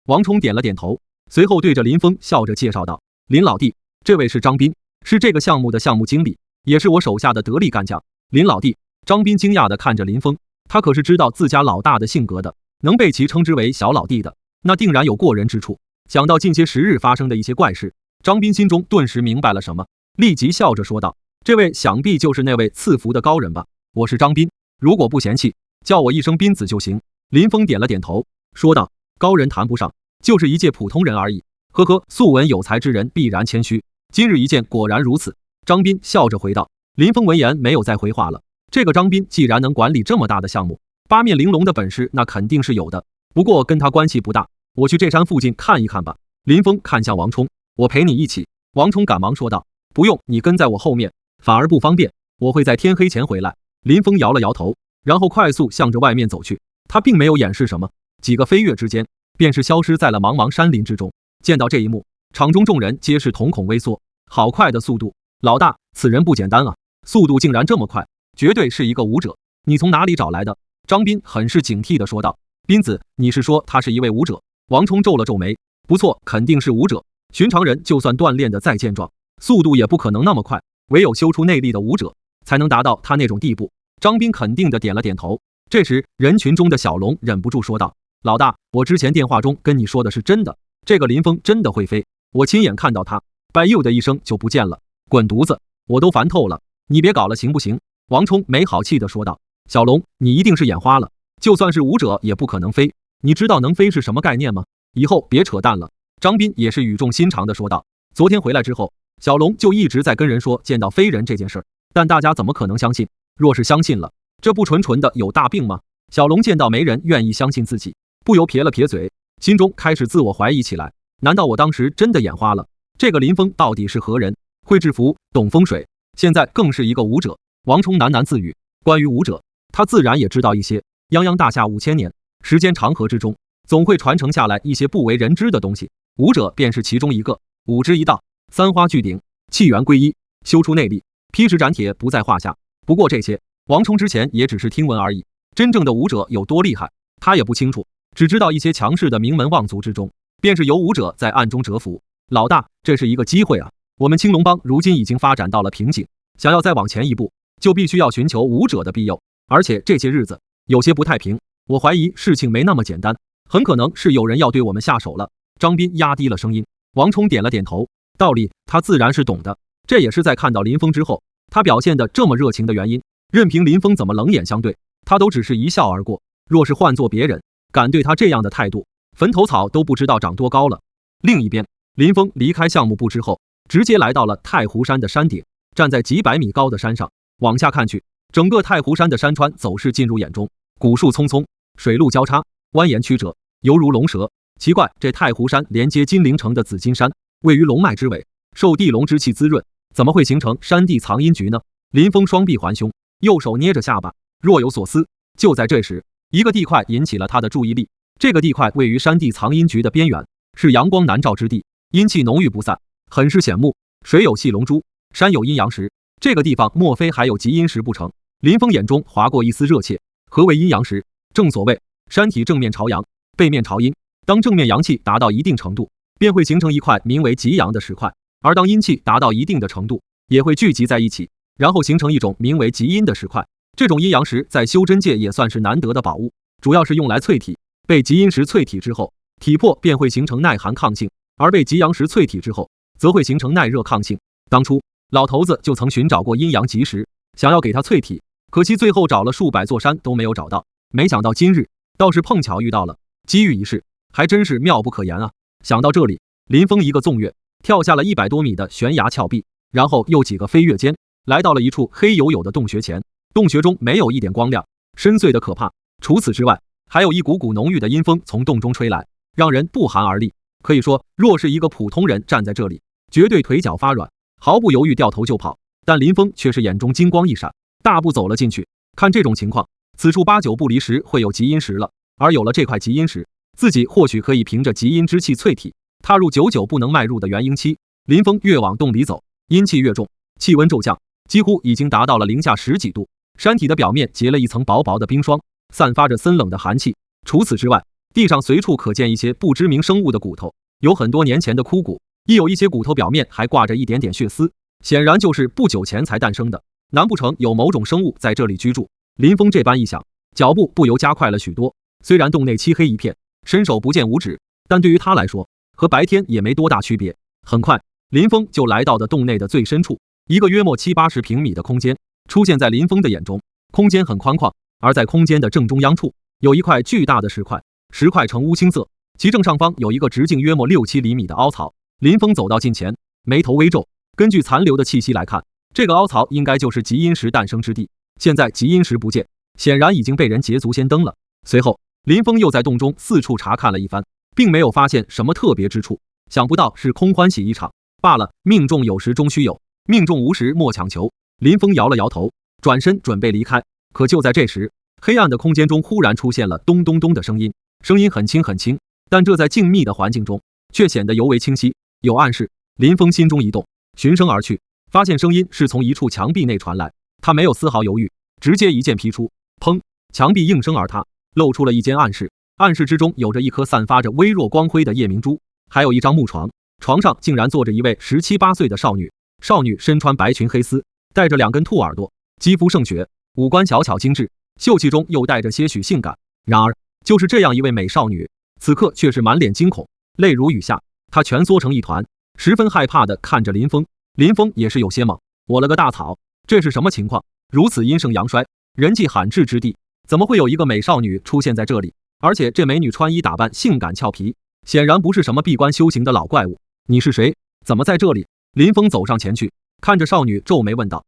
王冲点了点头，随后对着林峰笑着介绍道。林老弟，这位是张斌，是这个项目的项目经理，也是我手下的得力干将。林老弟，张斌惊讶地看着林峰，他可是知道自家老大的性格的，能被其称之为小老弟的，那定然有过人之处。想到近些时日发生的一些怪事，张斌心中顿时明白了什么，立即笑着说道。这位想必就是那位赐福的高人吧？我是张斌，如果不嫌弃，叫我一声斌子就行。林峰点了点头，说道。高人谈不上，就是一介普通人而已。呵呵，素闻有才之人必然谦虚，今日一见果然如此。张斌笑着回道。林峰闻言没有再回话了。这个张斌既然能管理这么大的项目，八面玲珑的本事那肯定是有的，不过跟他关系不大，我去这山附近看一看吧。林峰看向王冲，我陪你一起。王冲赶忙说道。不用，你跟在我后面反而不方便，我会在天黑前回来。林峰摇了摇头，然后快速向着外面走去。他并没有掩饰什么，几个飞跃之间便是消失在了茫茫山林之中。见到这一幕，场中众人皆是瞳孔微缩。好快的速度！老大，此人不简单啊，速度竟然这么快，绝对是一个武者。你从哪里找来的？张斌很是警惕地说道。斌子，你是说他是一位武者？王冲皱了皱眉。不错，肯定是武者。寻常人就算锻炼的再健壮，速度也不可能那么快，唯有修出内力的武者才能达到他那种地步。张斌肯定地点了点头。这时人群中的小龙忍不住说道，老大，我之前电话中跟你说的是真的，这个林峰真的会飞，我亲眼看到他拜呦的一声就不见了。滚犊子，我都烦透了，你别搞了行不行？王冲没好气地说道。小龙，你一定是眼花了，就算是武者也不可能飞，你知道能飞是什么概念吗？以后别扯淡了。张斌也是语重心长地说道。昨天回来之后，小龙就一直在跟人说见到飞人这件事，但大家怎么可能相信？若是相信了，这不纯纯的有大病吗？小龙见到没人愿意相信自己，不由撇了撇嘴，心中开始自我怀疑起来。难道我当时真的眼花了？这个林峰到底是何人？会制服，懂风水，现在更是一个武者。王冲喃喃自语，关于武者，他自然也知道一些。泱泱大夏5000年，时间长河之中，总会传承下来一些不为人知的东西，武者便是其中一个。武之一道，三花聚顶，气元归一，修出内力，劈石斩铁不在话下。不过这些，王冲之前也只是听闻而已，真正的武者有多厉害，他也不清楚，只知道一些强势的名门望族之中，便是有武者在暗中蛰伏。老大，这是一个机会啊！我们青龙帮如今已经发展到了瓶颈，想要再往前一步，就必须要寻求武者的庇佑。而且这些日子有些不太平，我怀疑事情没那么简单，很可能是有人要对我们下手了。张斌压低了声音。王冲点了点头，道理他自然是懂的，这也是在看到林峰之后，他表现得这么热情的原因。任凭林峰怎么冷眼相对，他都只是一笑而过。若是换做别人，敢对他这样的态度，坟头草都不知道长多高了。另一边，林峰离开项目部之后，直接来到了太湖山的山顶，站在几百米高的山上，往下看去，整个太湖山的山川走势进入眼中，古树葱葱，水陆交叉，蜿蜒曲折，犹如龙蛇。奇怪，这太湖山连接金陵城的紫金山，位于龙脉之尾，受地龙之气滋润，怎么会形成山地藏阴局呢？林峰双臂环胸，右手捏着下巴，若有所思。就在这时，一个地块引起了他的注意力。这个地块位于山地藏阴局的边缘，是阳光南照之地，阴气浓郁不散，很是显目。水有细龙珠，山有阴阳石，这个地方莫非还有极阴石不成？林峰眼中划过一丝热切。何为阴阳石？正所谓山体正面朝阳，背面朝阴。当正面阳气达到一定程度，便会形成一块名为极阳的石块，而当阴气达到一定的程度，也会聚集在一起，然后形成一种名为极阴的石块。这种阴阳石在修真界也算是难得的宝物，主要是用来淬体。被极阴石淬体之后，体魄便会形成耐寒抗性，而被极阳石淬体之后，则会形成耐热抗性。当初老头子就曾寻找过阴阳极石，想要给它淬体，可惜最后找了数百座山都没有找到，没想到今日倒是碰巧遇到了，机遇一试，还真是妙不可言啊！想到这里，林峰一个纵跃，跳下了100多米的悬崖峭壁，然后又几个飞跃间，来到了一处黑黝黝的洞穴前。洞穴中没有一点光亮，深邃的可怕。除此之外，还有一股股浓郁的阴风从洞中吹来，让人不寒而栗。可以说，若是一个普通人站在这里，绝对腿脚发软，毫不犹豫掉头就跑。但林峰却是眼中金光一闪，大步走了进去。看这种情况，此处8、9不离十会有极阴石了。而有了这块极阴石，自己或许可以凭着极阴之气淬体，踏入久久不能迈入的元婴期。林峰越往洞里走，阴气越重，气温骤降，几乎已经达到了零下10几度。山体的表面结了一层薄薄的冰霜，散发着森冷的寒气。除此之外，地上随处可见一些不知名生物的骨头，有很多年前的枯骨，亦有一些骨头表面还挂着一点点血丝，显然就是不久前才诞生的。难不成有某种生物在这里居住？林峰这般一想，脚步不由加快了许多。虽然洞内漆黑一片，伸手不见五指，但对于他来说，和白天也没多大区别。很快，林峰就来到了洞内的最深处，一个约莫70、80平米的空间出现在林峰的眼中。空间很宽旷，而在空间的正中央处，有一块巨大的石块，石块呈乌青色，其正上方有一个直径约莫6、7厘米的凹槽。林峰走到近前，眉头微皱。根据残留的气息来看，这个凹槽应该就是极阴石诞生之地。现在极阴石不见，显然已经被人捷足先登了。随后，林峰又在洞中四处查看了一番，并没有发现什么特别之处。想不到是空欢喜一场罢了，命中有时终须有，命中无时莫强求。林峰摇了摇头，转身准备离开。可就在这时，黑暗的空间中忽然出现了咚咚咚的声音，声音很轻很轻，但这在静谧的环境中却显得尤为清晰，有暗示。林峰心中一动，循声而去，发现声音是从一处墙壁内传来。他没有丝毫犹豫，直接一剑劈出，砰！墙壁应声而塌，露出了一间暗室。暗室之中有着一颗散发着微弱光辉的夜明珠，还有一张木床，床上竟然坐着一位17、18岁的少女。少女身穿白裙黑丝，带着2根兔耳朵，肌肤胜雪，五官小巧精致，秀气中又带着些许性感。然而，就是这样一位美少女，此刻却是满脸惊恐，泪如雨下。她蜷缩成一团，十分害怕地看着林峰。林峰也是有些懵，我了个大草，这是什么情况？如此阴盛阳衰，人迹罕至之地，怎么会有一个美少女出现在这里？而且这美女穿衣打扮性感俏皮，显然不是什么闭关修行的老怪物。你是谁？怎么在这里？林峰走上前去，看着少女皱眉问道：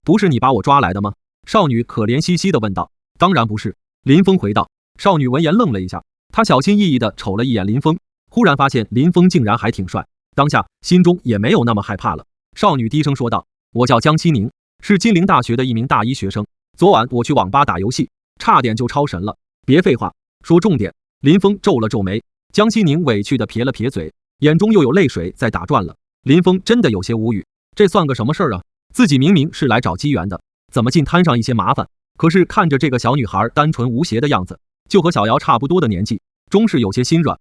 不是你把我抓来的吗？少女可怜兮兮地问道：当然不是。林峰回道。少女闻言愣了一下，她小心翼翼地瞅了一眼林峰，忽然发现林峰竟然还挺帅，当下心中也没有那么害怕了。少女低声说道：我叫江西宁，是金陵大学的一名大一学生，昨晚我去网吧打游戏，差点就超神了。别废话，说重点。林峰皱了皱眉，江西宁委屈地撇了撇嘴，眼中又有泪水在打转了。林峰真的有些无语，这算个什么事儿啊？自己明明是来找机缘的，怎么竟摊上一些麻烦？可是看着这个小女孩单纯无邪的样子，就和小瑶差不多的年纪，终是有些心软。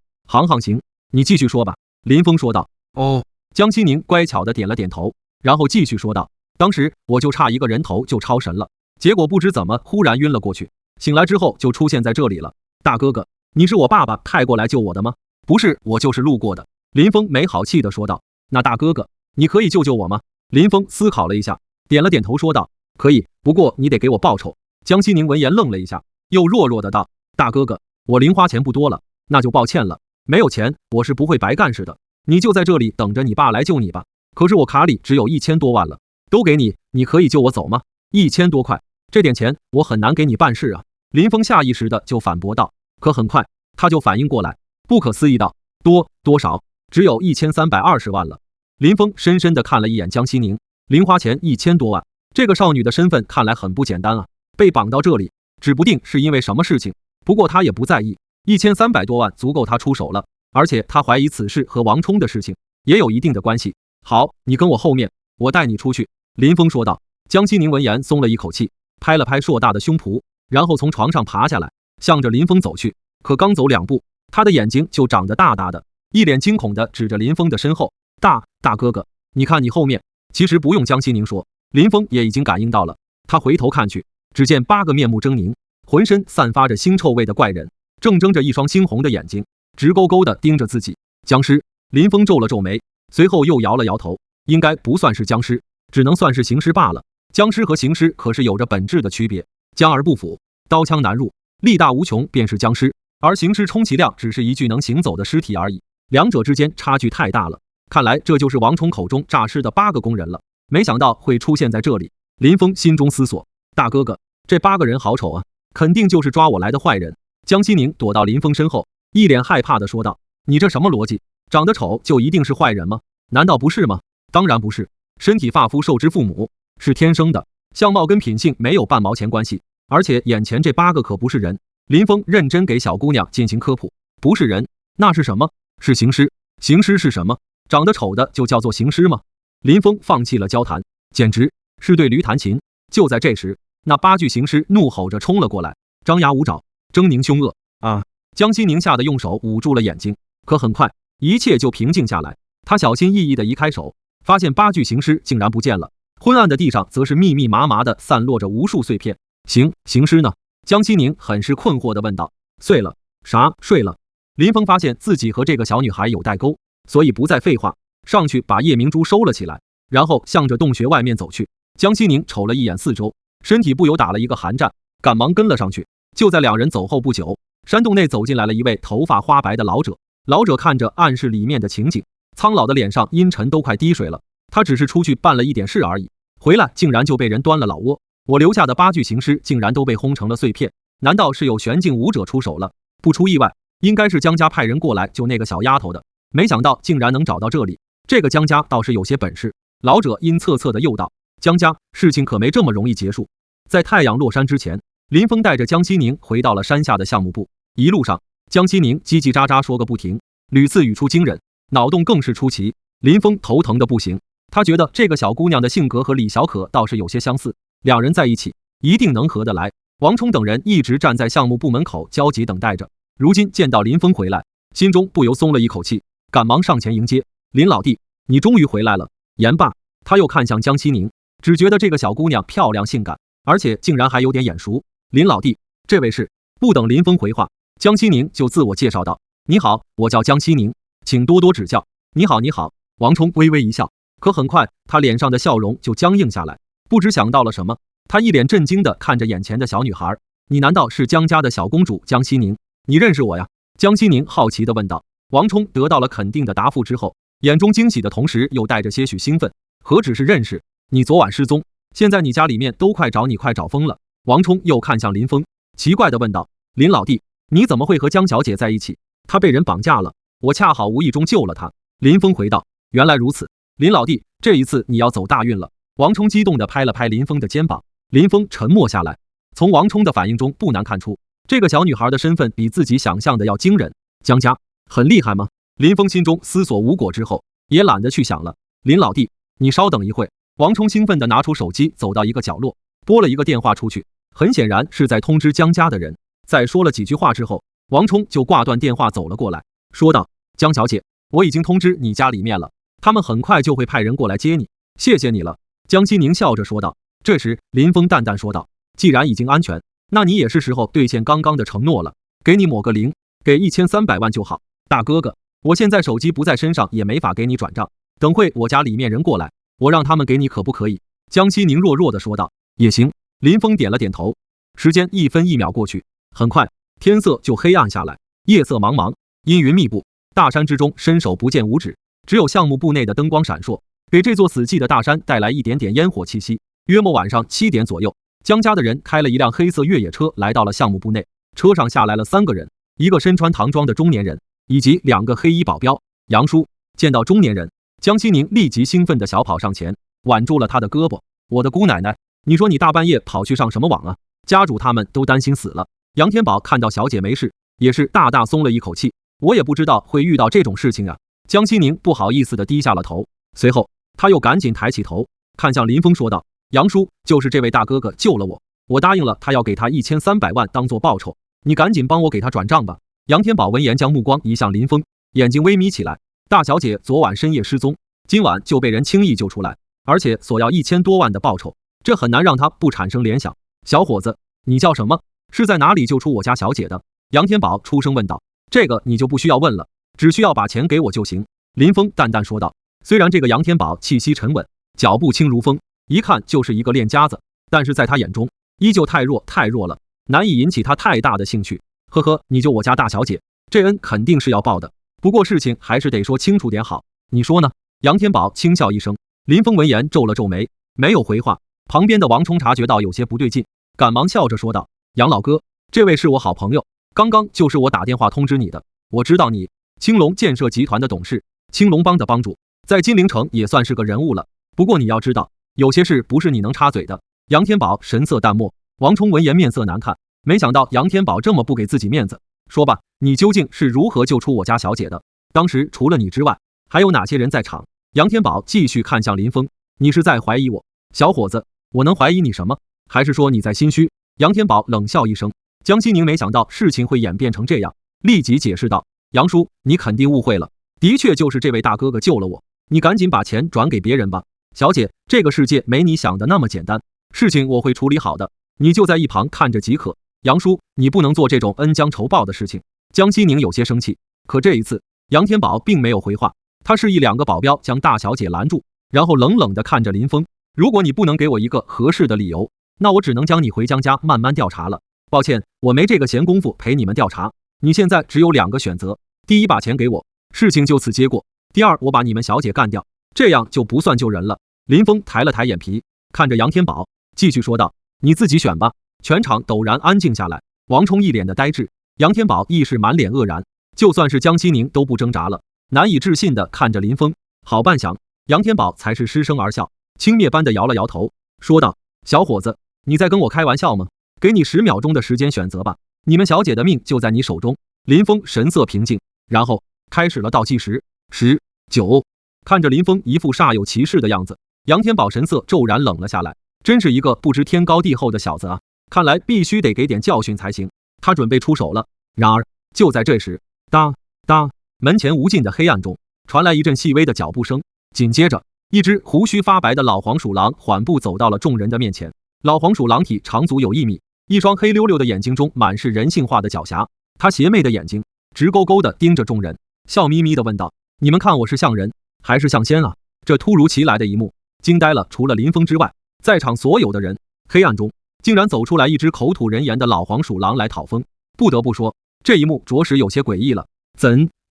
行，你继续说吧。林峰说道。哦。江西宁乖巧地点了点头，然后继续说道：当时我就差一个人头就超神了，结果不知怎么忽然晕了过去，醒来之后就出现在这里了。大哥哥，你是我爸爸派过来救我的吗？不是，我就是路过的。林峰没好气地说道。那大哥哥，你可以救救我吗？林峰思考了一下，点了点头说道：可以，不过你得给我报酬。江西宁闻言愣了一下，又弱弱的道：大哥哥，我零花钱不多了，那就抱歉了，没有钱我是不会白干事的，你就在这里等着你爸来救你吧。可是我卡里只有1000多万了，都给你，你可以救我走吗？1000多块，这点钱我很难给你办事啊。林峰下意识的就反驳道，可很快他就反应过来，不可思议道：多少？只有1320万了。林峰深深的看了一眼江西宁，零花钱1000多万，这个少女的身份看来很不简单啊，被绑到这里，指不定是因为什么事情。不过他也不在意，1300多万足够他出手了，而且他怀疑此事和王冲的事情也有一定的关系。好，你跟我后面，我带你出去。林峰说道。江西宁闻言松了一口气，拍了拍硕大的胸脯，然后从床上爬下来，向着林峰走去。可刚走2步，他的眼睛就长得大大的，一脸惊恐地指着林峰的身后：大哥哥，你看你后面。其实不用江西宁说，林峰也已经感应到了。他回头看去，只见8个面目狰狞，浑身散发着腥臭味的怪人，正睁着一双猩红的眼睛，直勾勾地盯着自己。僵尸。林峰皱了皱眉，随后又摇了摇头，应该不算是僵尸，只能算是行尸罢了。僵尸和行尸可是有着本质的区别，僵而不腐，刀枪难入，力大无穷便是僵尸，而行尸充其量只是一具能行走的尸体而已，两者之间差距太大了。看来这就是王冲口中诈尸的8个工人了，没想到会出现在这里。林峰心中思索，大哥哥，这8个人好丑啊，肯定就是抓我来的坏人。江西宁躲到林峰身后，一脸害怕地说道：你这什么逻辑？长得丑就一定是坏人吗？难道不是吗？当然不是，身体发肤受之父母，是天生的，相貌跟品性没有半毛钱关系。而且眼前这8个可不是人。林峰认真给小姑娘进行科普，不是人，那是什么？是行尸。行尸是什么？长得丑的就叫做行尸吗？林峰放弃了交谈，简直是对驴弹琴。就在这时，那8具行尸怒吼着冲了过来，张牙舞爪，狰狞凶恶啊！江西宁吓得用手捂住了眼睛，可很快一切就平静下来。他小心翼翼地移开手，发现8具行尸竟然不见了，昏暗的地上则是密密麻麻地散落着无数碎片。行尸呢？江西宁很是困惑地问道。碎了。啥？睡了？林峰发现自己和这个小女孩有代沟，所以不再废话，上去把夜明珠收了起来，然后向着洞穴外面走去。江西宁瞅了一眼四周，身体不由打了一个寒战，赶忙跟了上去。就在2人走后不久，山洞内走进来了一位头发花白的老者。老者看着暗室里面的情景，苍老的脸上阴沉都快滴水了。他只是出去办了一点事而已，回来竟然就被人端了老窝。我留下的8具行尸竟然都被轰成了碎片，难道是有玄境武者出手了？不出意外，应该是江家派人过来救那个小丫头的，没想到竟然能找到这里，这个江家倒是有些本事。老者阴恻恻地又道：江家，事情可没这么容易结束。在太阳落山之前，林峰带着江西宁回到了山下的项目部，一路上江西宁叽叽喳喳说个不停，屡次语出惊人。脑洞更是出奇。林峰头疼的不行，他觉得这个小姑娘的性格和李小可倒是有些相似，两人在一起一定能合得来。王冲等人一直站在项目部门口焦急等待着，如今见到林峰回来，心中不由松了一口气，赶忙上前迎接。林老弟，你终于回来了。言罢，他又看向江西宁，只觉得这个小姑娘漂亮性感，而且竟然还有点眼熟。林老弟，这位是……不等林峰回话，江西宁就自我介绍道：你好，我叫江西宁，请多多指教。你好，你好。王冲微微一笑，可很快他脸上的笑容就僵硬下来，不知想到了什么，他一脸震惊地看着眼前的小女孩。你难道是江家的小公主江西宁？你认识我呀？江西宁好奇地问道。王冲得到了肯定的答复之后，眼中惊喜的同时又带着些许兴奋。何止是认识，你昨晚失踪，现在你家里面都快找你快找疯了。王冲又看向林峰，奇怪地问道：林老弟，你怎么会和江小姐在一起？她被人绑架了，我恰好无意中救了她。林峰回道：原来如此，林老弟，这一次你要走大运了。王冲激动地拍了拍林峰的肩膀。林峰沉默下来，从王冲的反应中不难看出，这个小女孩的身份比自己想象的要惊人。江家很厉害吗？林峰心中思索无果之后，也懒得去想了。林老弟，你稍等一会。王冲兴奋地拿出手机，走到一个角落，拨了一个电话出去，很显然是在通知江家的人。在说了几句话之后，王冲就挂断电话走了过来，说道：江小姐，我已经通知你家里面了，他们很快就会派人过来接你，谢谢你了。江西宁笑着说道。这时林峰淡淡说道：既然已经安全，那你也是时候兑现刚刚的承诺了，给你抹个零，给1300万就好。大哥哥，我现在手机不在身上，也没法给你转账，等会我家里面人过来，我让他们给你可不可以？江西宁弱弱地说道。也行。林峰点了点头。时间一分一秒过去，很快天色就黑暗下来，夜色茫茫，阴云密布，大山之中伸手不见五指，只有项目部内的灯光闪烁，给这座死寂的大山带来一点点烟火气息。约莫晚上7点左右，江家的人开了一辆黑色越野车来到了项目部内，车上下来了3个人，一个身穿唐装的中年人，以及2个黑衣保镖。杨叔见到中年人，江西宁立即兴奋地小跑上前，挽住了他的胳膊。我的姑奶奶，你说你大半夜跑去上什么网啊？家主他们都担心死了。杨天宝看到小姐没事，也是大大松了一口气。我也不知道会遇到这种事情啊。江西宁不好意思地低下了头，随后他又赶紧抬起头，看向林峰说道：杨叔，就是这位大哥哥救了我，我答应了他要给他1300万当做报酬，你赶紧帮我给他转账吧。杨天宝闻言将目光移向林峰，眼睛微眯起来。大小姐昨晚深夜失踪，今晚就被人轻易救出来，而且索要1000多万的报酬，这很难让他不产生联想。小伙子，你叫什么？是在哪里救出我家小姐的？杨天宝出声问道。这个你就不需要问了，只需要把钱给我就行。林峰淡淡说道。虽然这个杨天宝气息沉稳，脚步轻如风，一看就是一个练家子，但是在他眼中依旧太弱了，难以引起他太大的兴趣。呵呵，你救我家大小姐，这恩肯定是要报的，不过事情还是得说清楚点好，你说呢？杨天宝轻笑一声。林峰闻言皱了皱眉，没有回话。旁边的王冲察觉到有些不对劲，赶忙笑着说道：杨老哥，这位是我好朋友，刚刚就是我打电话通知你的。我知道你，青龙建设集团的董事，青龙帮的帮主，在金陵城也算是个人物了，不过你要知道，有些事不是你能插嘴的。杨天宝神色淡漠。王冲闻言面色难看，没想到杨天宝这么不给自己面子。说吧，你究竟是如何救出我家小姐的？当时除了你之外，还有哪些人在场？杨天宝继续看向林峰，你是在怀疑我？小伙子，我能怀疑你什么？还是说你在心虚？杨天宝冷笑一声。江西宁没想到事情会演变成这样，立即解释道：杨叔，你肯定误会了，的确就是这位大哥哥救了我，你赶紧把钱转给别人吧。小姐，这个世界没你想的那么简单，事情我会处理好的，你就在一旁看着即可。杨叔，你不能做这种恩将仇报的事情。江西宁有些生气，可这一次杨天宝并没有回话，他示意2个保镖将大小姐拦住，然后冷冷地看着林峰：如果你不能给我一个合适的理由，那我只能将你回江家慢慢调查了。抱歉，我没这个闲工夫陪你们调查，你现在只有2个选择：第一，把钱给我，事情就此结果；第二，我把你们小姐干掉，这样就不算救人了。林峰抬了抬眼皮，看着杨天宝，继续说道：你自己选吧。全场陡然安静下来，王冲一脸的呆滞，杨天宝亦是满脸愕然，就算是江西宁都不挣扎了，难以置信地看着林峰。好半晌，杨天宝才是失声而笑，轻蔑般的摇了摇头，说道：小伙子，你在跟我开玩笑吗？给你10秒钟的时间选择吧，你们小姐的命就在你手中。林峰神色平静，然后开始了倒计时10、9。看着林峰一副煞有其事的样子，杨天宝神色骤然冷了下来。真是一个不知天高地厚的小子啊！看来必须得给点教训才行。他准备出手了。然而就在这时，哒哒，门前无尽的黑暗中传来一阵细微的脚步声，紧接着，一只胡须发白的老黄鼠狼缓步走到了众人的面前。老黄鼠狼体长足有1米，一双黑溜溜的眼睛中满是人性化的狡黠，他邪魅的眼睛直勾勾地盯着众人，笑眯眯地问道：“你们看我是像人还是像仙啊？”这突如其来的一幕惊呆了除了林峰之外在场所有的人。黑暗中竟然走出来一只口吐人言的老黄鼠狼来讨风。不得不说，这一幕着实有些诡异了。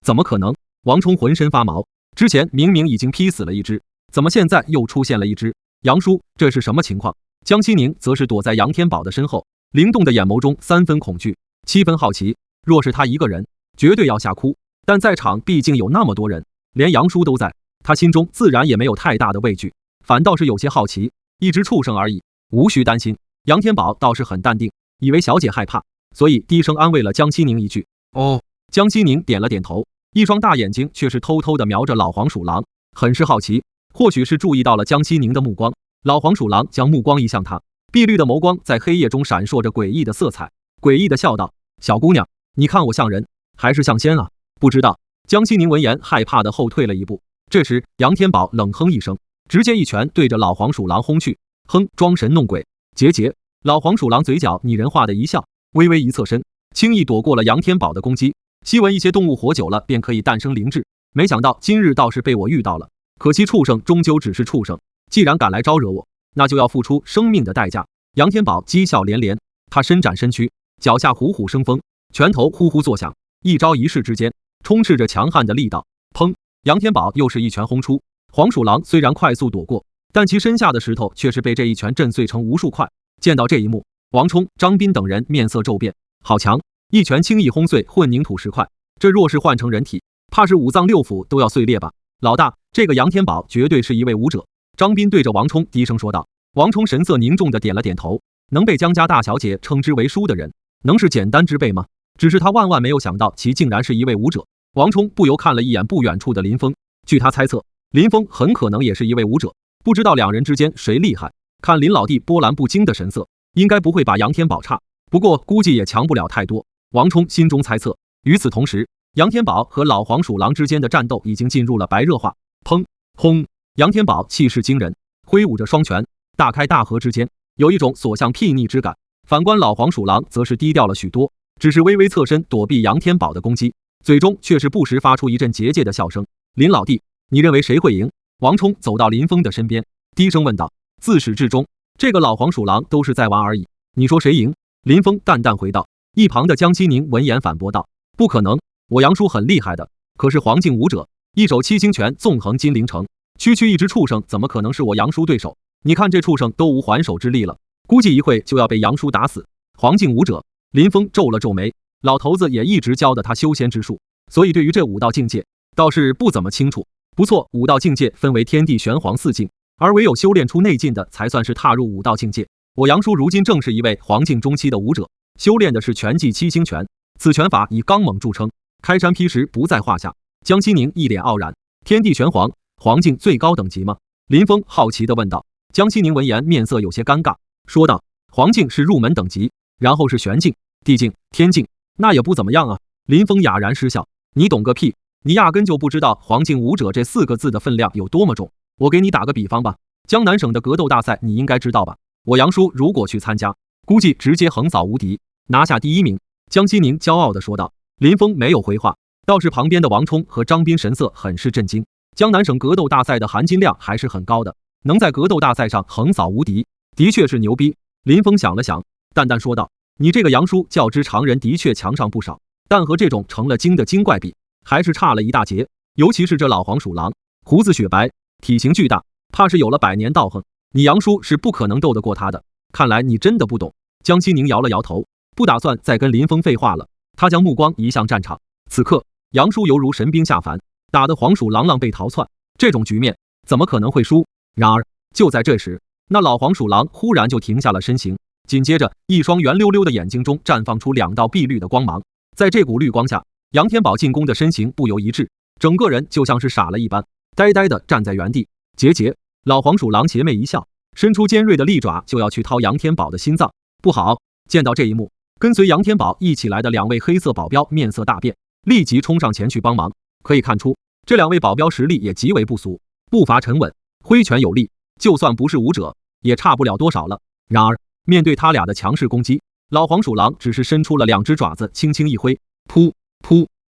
怎么可能？王冲浑身发毛，之前明明已经劈死了一只，怎么现在又出现了一只？杨叔，这是什么情况？江西宁则是躲在杨天宝的身后，灵动的眼眸中3分恐惧，7分好奇。若是他一个人，绝对要吓哭，但在场毕竟有那么多人，连杨叔都在，他心中自然也没有太大的畏惧，反倒是有些好奇。一只畜生而已，无需担心。杨天宝倒是很淡定，以为小姐害怕，所以低声安慰了江西宁一句：“哦。”江西宁点了点头，一双大眼睛却是偷偷地瞄着老黄鼠狼，很是好奇。或许是注意到了江西宁的目光，老黄鼠狼将目光移向他，碧绿的眸光在黑夜中闪烁着诡异的色彩，诡异地笑道：“小姑娘，你看我像人还是像仙啊？不知道。”江西宁闻言害怕地后退了一步。这时杨天宝冷哼一声，直接一拳对着老黄鼠狼轰去。哼，装神弄鬼，结。老黄鼠狼嘴角拟人化的一笑，微微一侧身，轻易躲过了杨天宝的攻击。昔闻一些动物活久了便可以诞生灵智，没想到今日倒是被我遇到了。可惜畜生终究只是畜生，既然敢来招惹我，那就要付出生命的代价。杨天宝讥笑连连，他伸展身躯，脚下虎虎生风，拳头呼呼作响，一招一式之间充斥着强悍的力道。砰！杨天宝又是一拳轰出，黄鼠狼虽然快速躲过，但其身下的石头却是被这一拳震碎成无数块。见到这一幕，王冲、张斌等人面色骤变，好强！一拳轻易轰碎混凝土石块，这若是换成人体，怕是5脏6腑都要碎裂吧。老大，这个杨天宝绝对是一位武者。张斌对着王冲低声说道。王冲神色凝重地点了点头，能被江家大小姐称之为叔的人，能是简单之辈吗？只是他万万没有想到，其竟然是一位武者。王冲不由看了一眼不远处的林峰，据他猜测，林峰很可能也是一位武者，不知道两人之间谁厉害。看林老弟波澜不惊的神色，应该不会把杨天宝差，不过估计也强不了太多。王冲心中猜测。与此同时，杨天宝和老黄鼠狼之间的战斗已经进入了白热化。砰轰！杨天宝气势惊人，挥舞着双拳，大开大合之间有一种所向披靡之感。反观老黄鼠狼则是低调了许多，只是微微侧身躲避杨天宝的攻击，嘴中却是不时发出一阵桀桀的笑声。林老弟，你认为谁会赢？王冲走到林峰的身边，低声问道。自始至终，这个老黄鼠狼都是在玩而已，你说谁赢？林峰淡淡回道。一旁的江西宁闻言反驳道：“不可能，我杨叔很厉害的，可是黄境武者，一手7星拳纵横金陵城，区区一只畜生怎么可能是我杨叔对手？你看这畜生都无还手之力了，估计一会就要被杨叔打死。”黄境武者，林峰皱了皱眉，老头子也一直教的他修仙之术，所以对于这武道境界倒是不怎么清楚。不错，武道境界分为天地玄黄4境，而唯有修炼出内劲的才算是踏入武道境界。我杨叔如今正是一位黄境中期的武者，修炼的是拳技7星拳，此拳法以刚猛著称，开山劈石不在话下。江西宁一脸傲然：“天地玄黄，黄境最高等级吗？”林峰好奇地问道。江西宁闻言面色有些尴尬，说道：“黄境是入门等级，然后是玄境、地境、天境，那也不怎么样啊。”林峰哑然失笑：“你懂个屁，你压根就不知道黄境武者这4个字的分量有多么重。我给你打个比方吧，江南省的格斗大赛你应该知道吧？我杨叔如果去参加，估计直接横扫无敌，拿下第1名。”江西宁骄傲地说道。林峰没有回话，倒是旁边的王冲和张斌神色很是震惊。江南省格斗大赛的含金量还是很高的，能在格斗大赛上横扫无敌，的确是牛逼。林峰想了想，淡淡说道：“你这个杨叔较之常人的确强上不少，但和这种成了精的精怪比，还是差了一大截。尤其是这老黄鼠狼，胡子雪白，体型巨大，怕是有了100年道行，你杨叔是不可能斗得过他的。看来你真的不懂。”江西宁摇了摇头，不打算再跟林峰废话了。他将目光移向战场，此刻杨叔犹如神兵下凡，打得黄鼠狼狼狈逃窜，这种局面怎么可能会输？然而就在这时，那老黄鼠狼忽然就停下了身形，紧接着一双圆溜溜的眼睛中绽放出2道碧绿的光芒。在这股绿光下，杨天宝进攻的身形不由一滞，整个人就像是傻了一般，呆呆地站在原地。结，老黄鼠狼邪魅一笑，伸出尖锐的利爪就要去掏杨天宝的心脏。不好！见到这一幕，跟随杨天宝一起来的2位黑色保镖面色大变，立即冲上前去帮忙。可以看出，这2位保镖实力也极为不俗，步伐沉稳，挥拳有力，就算不是武者，也差不了多少了。然而，面对他俩的强势攻击，老黄鼠狼只是伸出了2只爪子，轻轻一挥，噗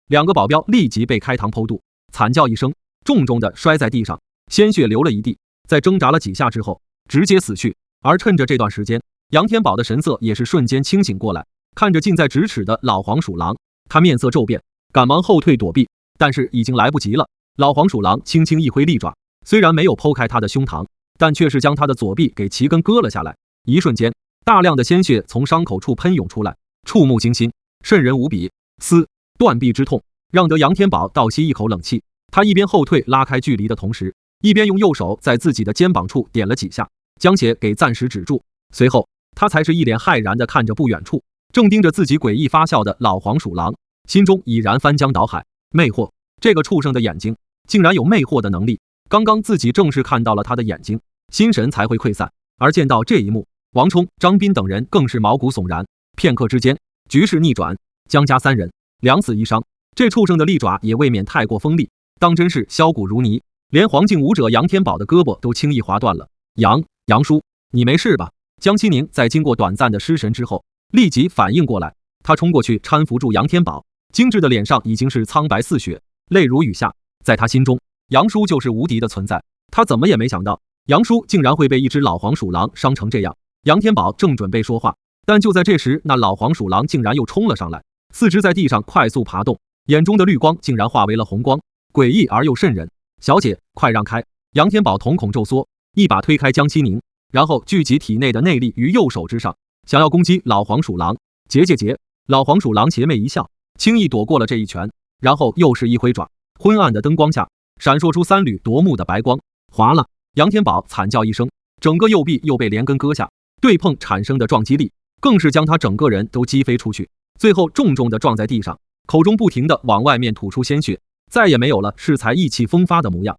，2个保镖立即被开膛剖肚，惨叫一声，重重地摔在地上，鲜血流了一地。在挣扎了几下之后，直接死去。而趁着这段时间，杨天宝的神色也是瞬间清醒过来，看着近在咫尺的老黄鼠狼，他面色骤变，赶忙后退躲避，但是已经来不及了。老黄鼠狼轻轻一挥利爪，虽然没有剖开他的胸膛，但却是将他的左臂给齐根割了下来。一瞬间，大量的鲜血从伤口处喷涌出来，触目惊心，瘆人无比。断臂之痛让得杨天宝倒吸一口冷气，他一边后退拉开距离的同时，一边用右手在自己的肩膀处点了几下，将血给暂时止住。随后他才是一脸骇然地看着不远处正盯着自己诡异发笑的老黄鼠狼，心中已然翻江倒海。魅惑，这个畜生的眼睛竟然有魅惑的能力，刚刚自己正是看到了他的眼睛，心神才会溃散。而见到这一幕，王冲、张斌等人更是毛骨悚然。片刻之间，局势逆转，江家3人2死1伤。这畜生的利爪也未免太过锋利，当真是削骨如泥，连黄境武者杨天宝的胳膊都轻易划断了。杨叔，你没事吧？江西宁在经过短暂的失神之后，立即反应过来，他冲过去搀扶住杨天宝，精致的脸上已经是苍白似雪，泪如雨下。在他心中，杨叔就是无敌的存在，他怎么也没想到杨叔竟然会被一只老黄鼠狼伤成这样。杨天宝正准备说话，但就在这时，那老黄鼠狼竟然又冲了上来，四肢在地上快速爬动，眼中的绿光竟然化为了红光，诡异而又瘆人。小姐，快让开！杨天宝瞳孔骤缩，一把推开江西宁，然后聚集体内的内力于右手之上，想要攻击老黄鼠狼。结！老黄鼠狼邪魅一笑，轻易躲过了这一拳，然后又是一挥爪，昏暗的灯光下闪烁出3缕夺目的白光。划了！杨天宝惨叫一声，整个右臂又被连根割下，对碰产生的撞击力更是将他整个人都击飞出去，最后重重地撞在地上，口中不停地往外面吐出鲜血，再也没有了适才意气风发的模样。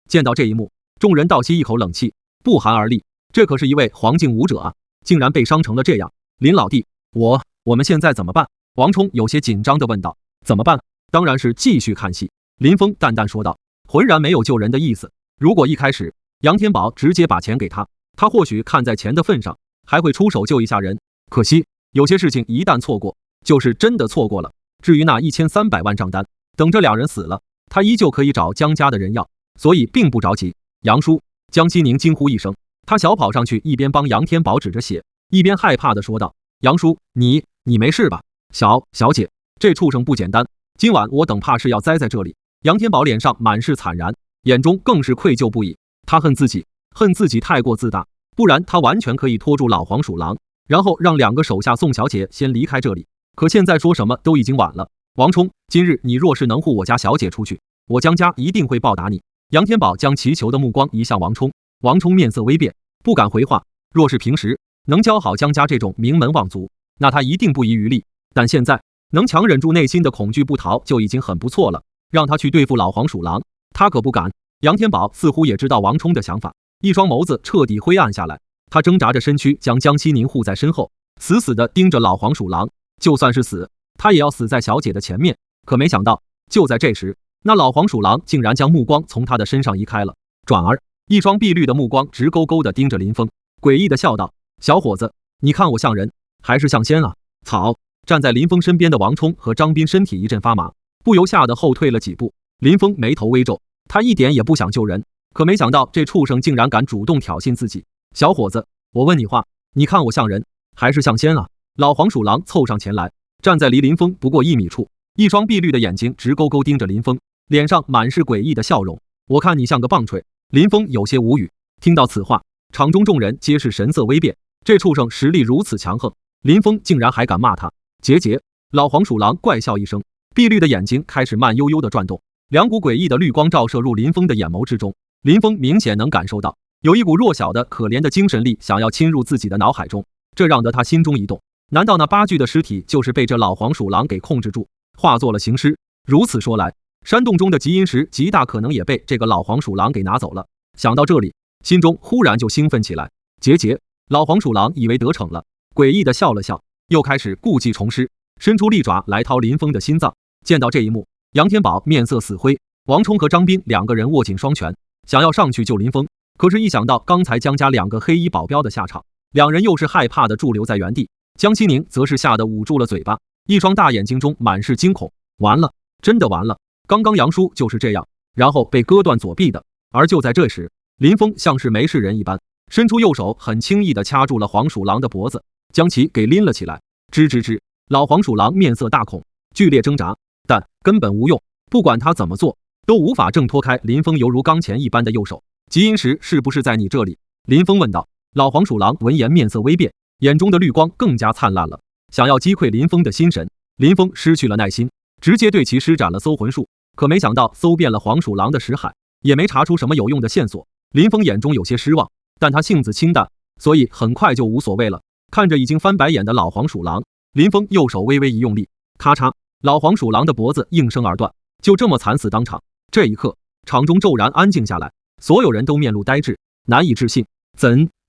见到这一幕，众人倒吸一口冷气，不寒而栗。这可是一位黄境武者啊，竟然被伤成了这样。林老弟，我们现在怎么办？王冲有些紧张地问道。怎么办？当然是继续看戏。林峰淡淡说道，浑然没有救人的意思。如果一开始杨天宝直接把钱给他，他或许看在钱的份上，还会出手救一下人。可惜有些事情一旦错过，就是真的错过了。至于那1300万账单，等这2人死了，他依旧可以找江家的人要，所以并不着急。杨叔，江西宁惊呼一声，他小跑上去，一边帮杨天宝止着血，一边害怕地说道：杨叔，你没事吧？小姐，这畜生不简单，今晚我等怕是要栽在这里。杨天宝脸上满是惨然，眼中更是愧疚不已。他恨自己太过自大，不然他完全可以拖住老黄鼠狼，然后让2个手下宋小姐先离开这里。可现在说什么都已经晚了。王冲，今日你若是能护我家小姐出去，我江家一定会报答你。杨天宝将祈求的目光移向王冲，王冲面色微变，不敢回话。若是平时能教好江家这种名门望族，那他一定不遗余力，但现在能强忍住内心的恐惧不逃就已经很不错了。让他去对付老黄鼠狼，他可不敢。杨天宝似乎也知道王冲的想法，一双眸子彻底灰暗下来，他挣扎着身躯将江西宁护在身后，死死地盯着老黄鼠狼。就算是死，他也要死在小姐的前面。可没想到，就在这时，那老黄鼠狼竟然将目光从他的身上移开了，转而一双碧绿的目光直勾勾地盯着林峰，诡异地笑道：小伙子，你看我像人还是像仙啊？草！站在林峰身边的王冲和张斌身体一阵发麻，不由吓得后退了几步。林峰眉头微皱，他一点也不想救人，可没想到这畜生竟然敢主动挑衅自己。小伙子，我问你话，你看我像人还是像仙啊？老黄鼠狼凑上前来，站在离林峰不过1米处，一双碧绿的眼睛直勾勾盯着林峰，脸上满是诡异的笑容。我看你像个棒槌。林峰有些无语。听到此话，场中众人皆是神色微变，这畜生实力如此强横，林峰竟然还敢骂他。结！老黄鼠狼怪笑一声，碧绿的眼睛开始慢悠悠地转动，2股诡异的绿光照射入林峰的眼眸之中。林峰明显能感受到有一股弱小的可怜的精神力想要侵入自己的脑海中，这让得他心中一动。难道那8具的尸体就是被这老黄鼠狼给控制住，化作了行尸？如此说来，山洞中的极阴石极大可能也被这个老黄鼠狼给拿走了。想到这里，心中忽然就兴奋起来。结，老黄鼠狼以为得逞了，诡异的笑了笑，又开始故技重施，伸出利爪来掏林峰的心脏。见到这一幕，杨天宝面色死灰，王冲和张斌两个人握紧双拳，想要上去救林峰，可是一想到刚才江家两个黑衣保镖的下场，两人又是害怕的驻留在原地。江西宁则是吓得捂住了嘴巴，一双大眼睛中满是惊恐。完了，真的完了！刚刚杨叔就是这样，然后被割断左臂的。而就在这时，林峰像是没事人一般，伸出右手，很轻易地掐住了黄鼠狼的脖子，将其给拎了起来。吱，老黄鼠狼面色大恐，剧烈挣扎，但根本无用，不管他怎么做，都无法挣脱开林峰犹如钢钳一般的右手。极阴石是不是在你这里？林峰问道。老黄鼠狼闻言面色微变，眼中的绿光更加灿烂了，想要击溃林峰的心神。林峰失去了耐心，直接对其施展了搜魂术，可没想到搜遍了黄鼠狼的识海，也没查出什么有用的线索。林峰眼中有些失望，但他性子清淡，所以很快就无所谓了。看着已经翻白眼的老黄鼠狼，林峰右手微微一用力，咔嚓，老黄鼠狼的脖子应声而断，就这么惨死当场。这一刻，场中骤然安静下来，所有人都面露呆滞，难以置信。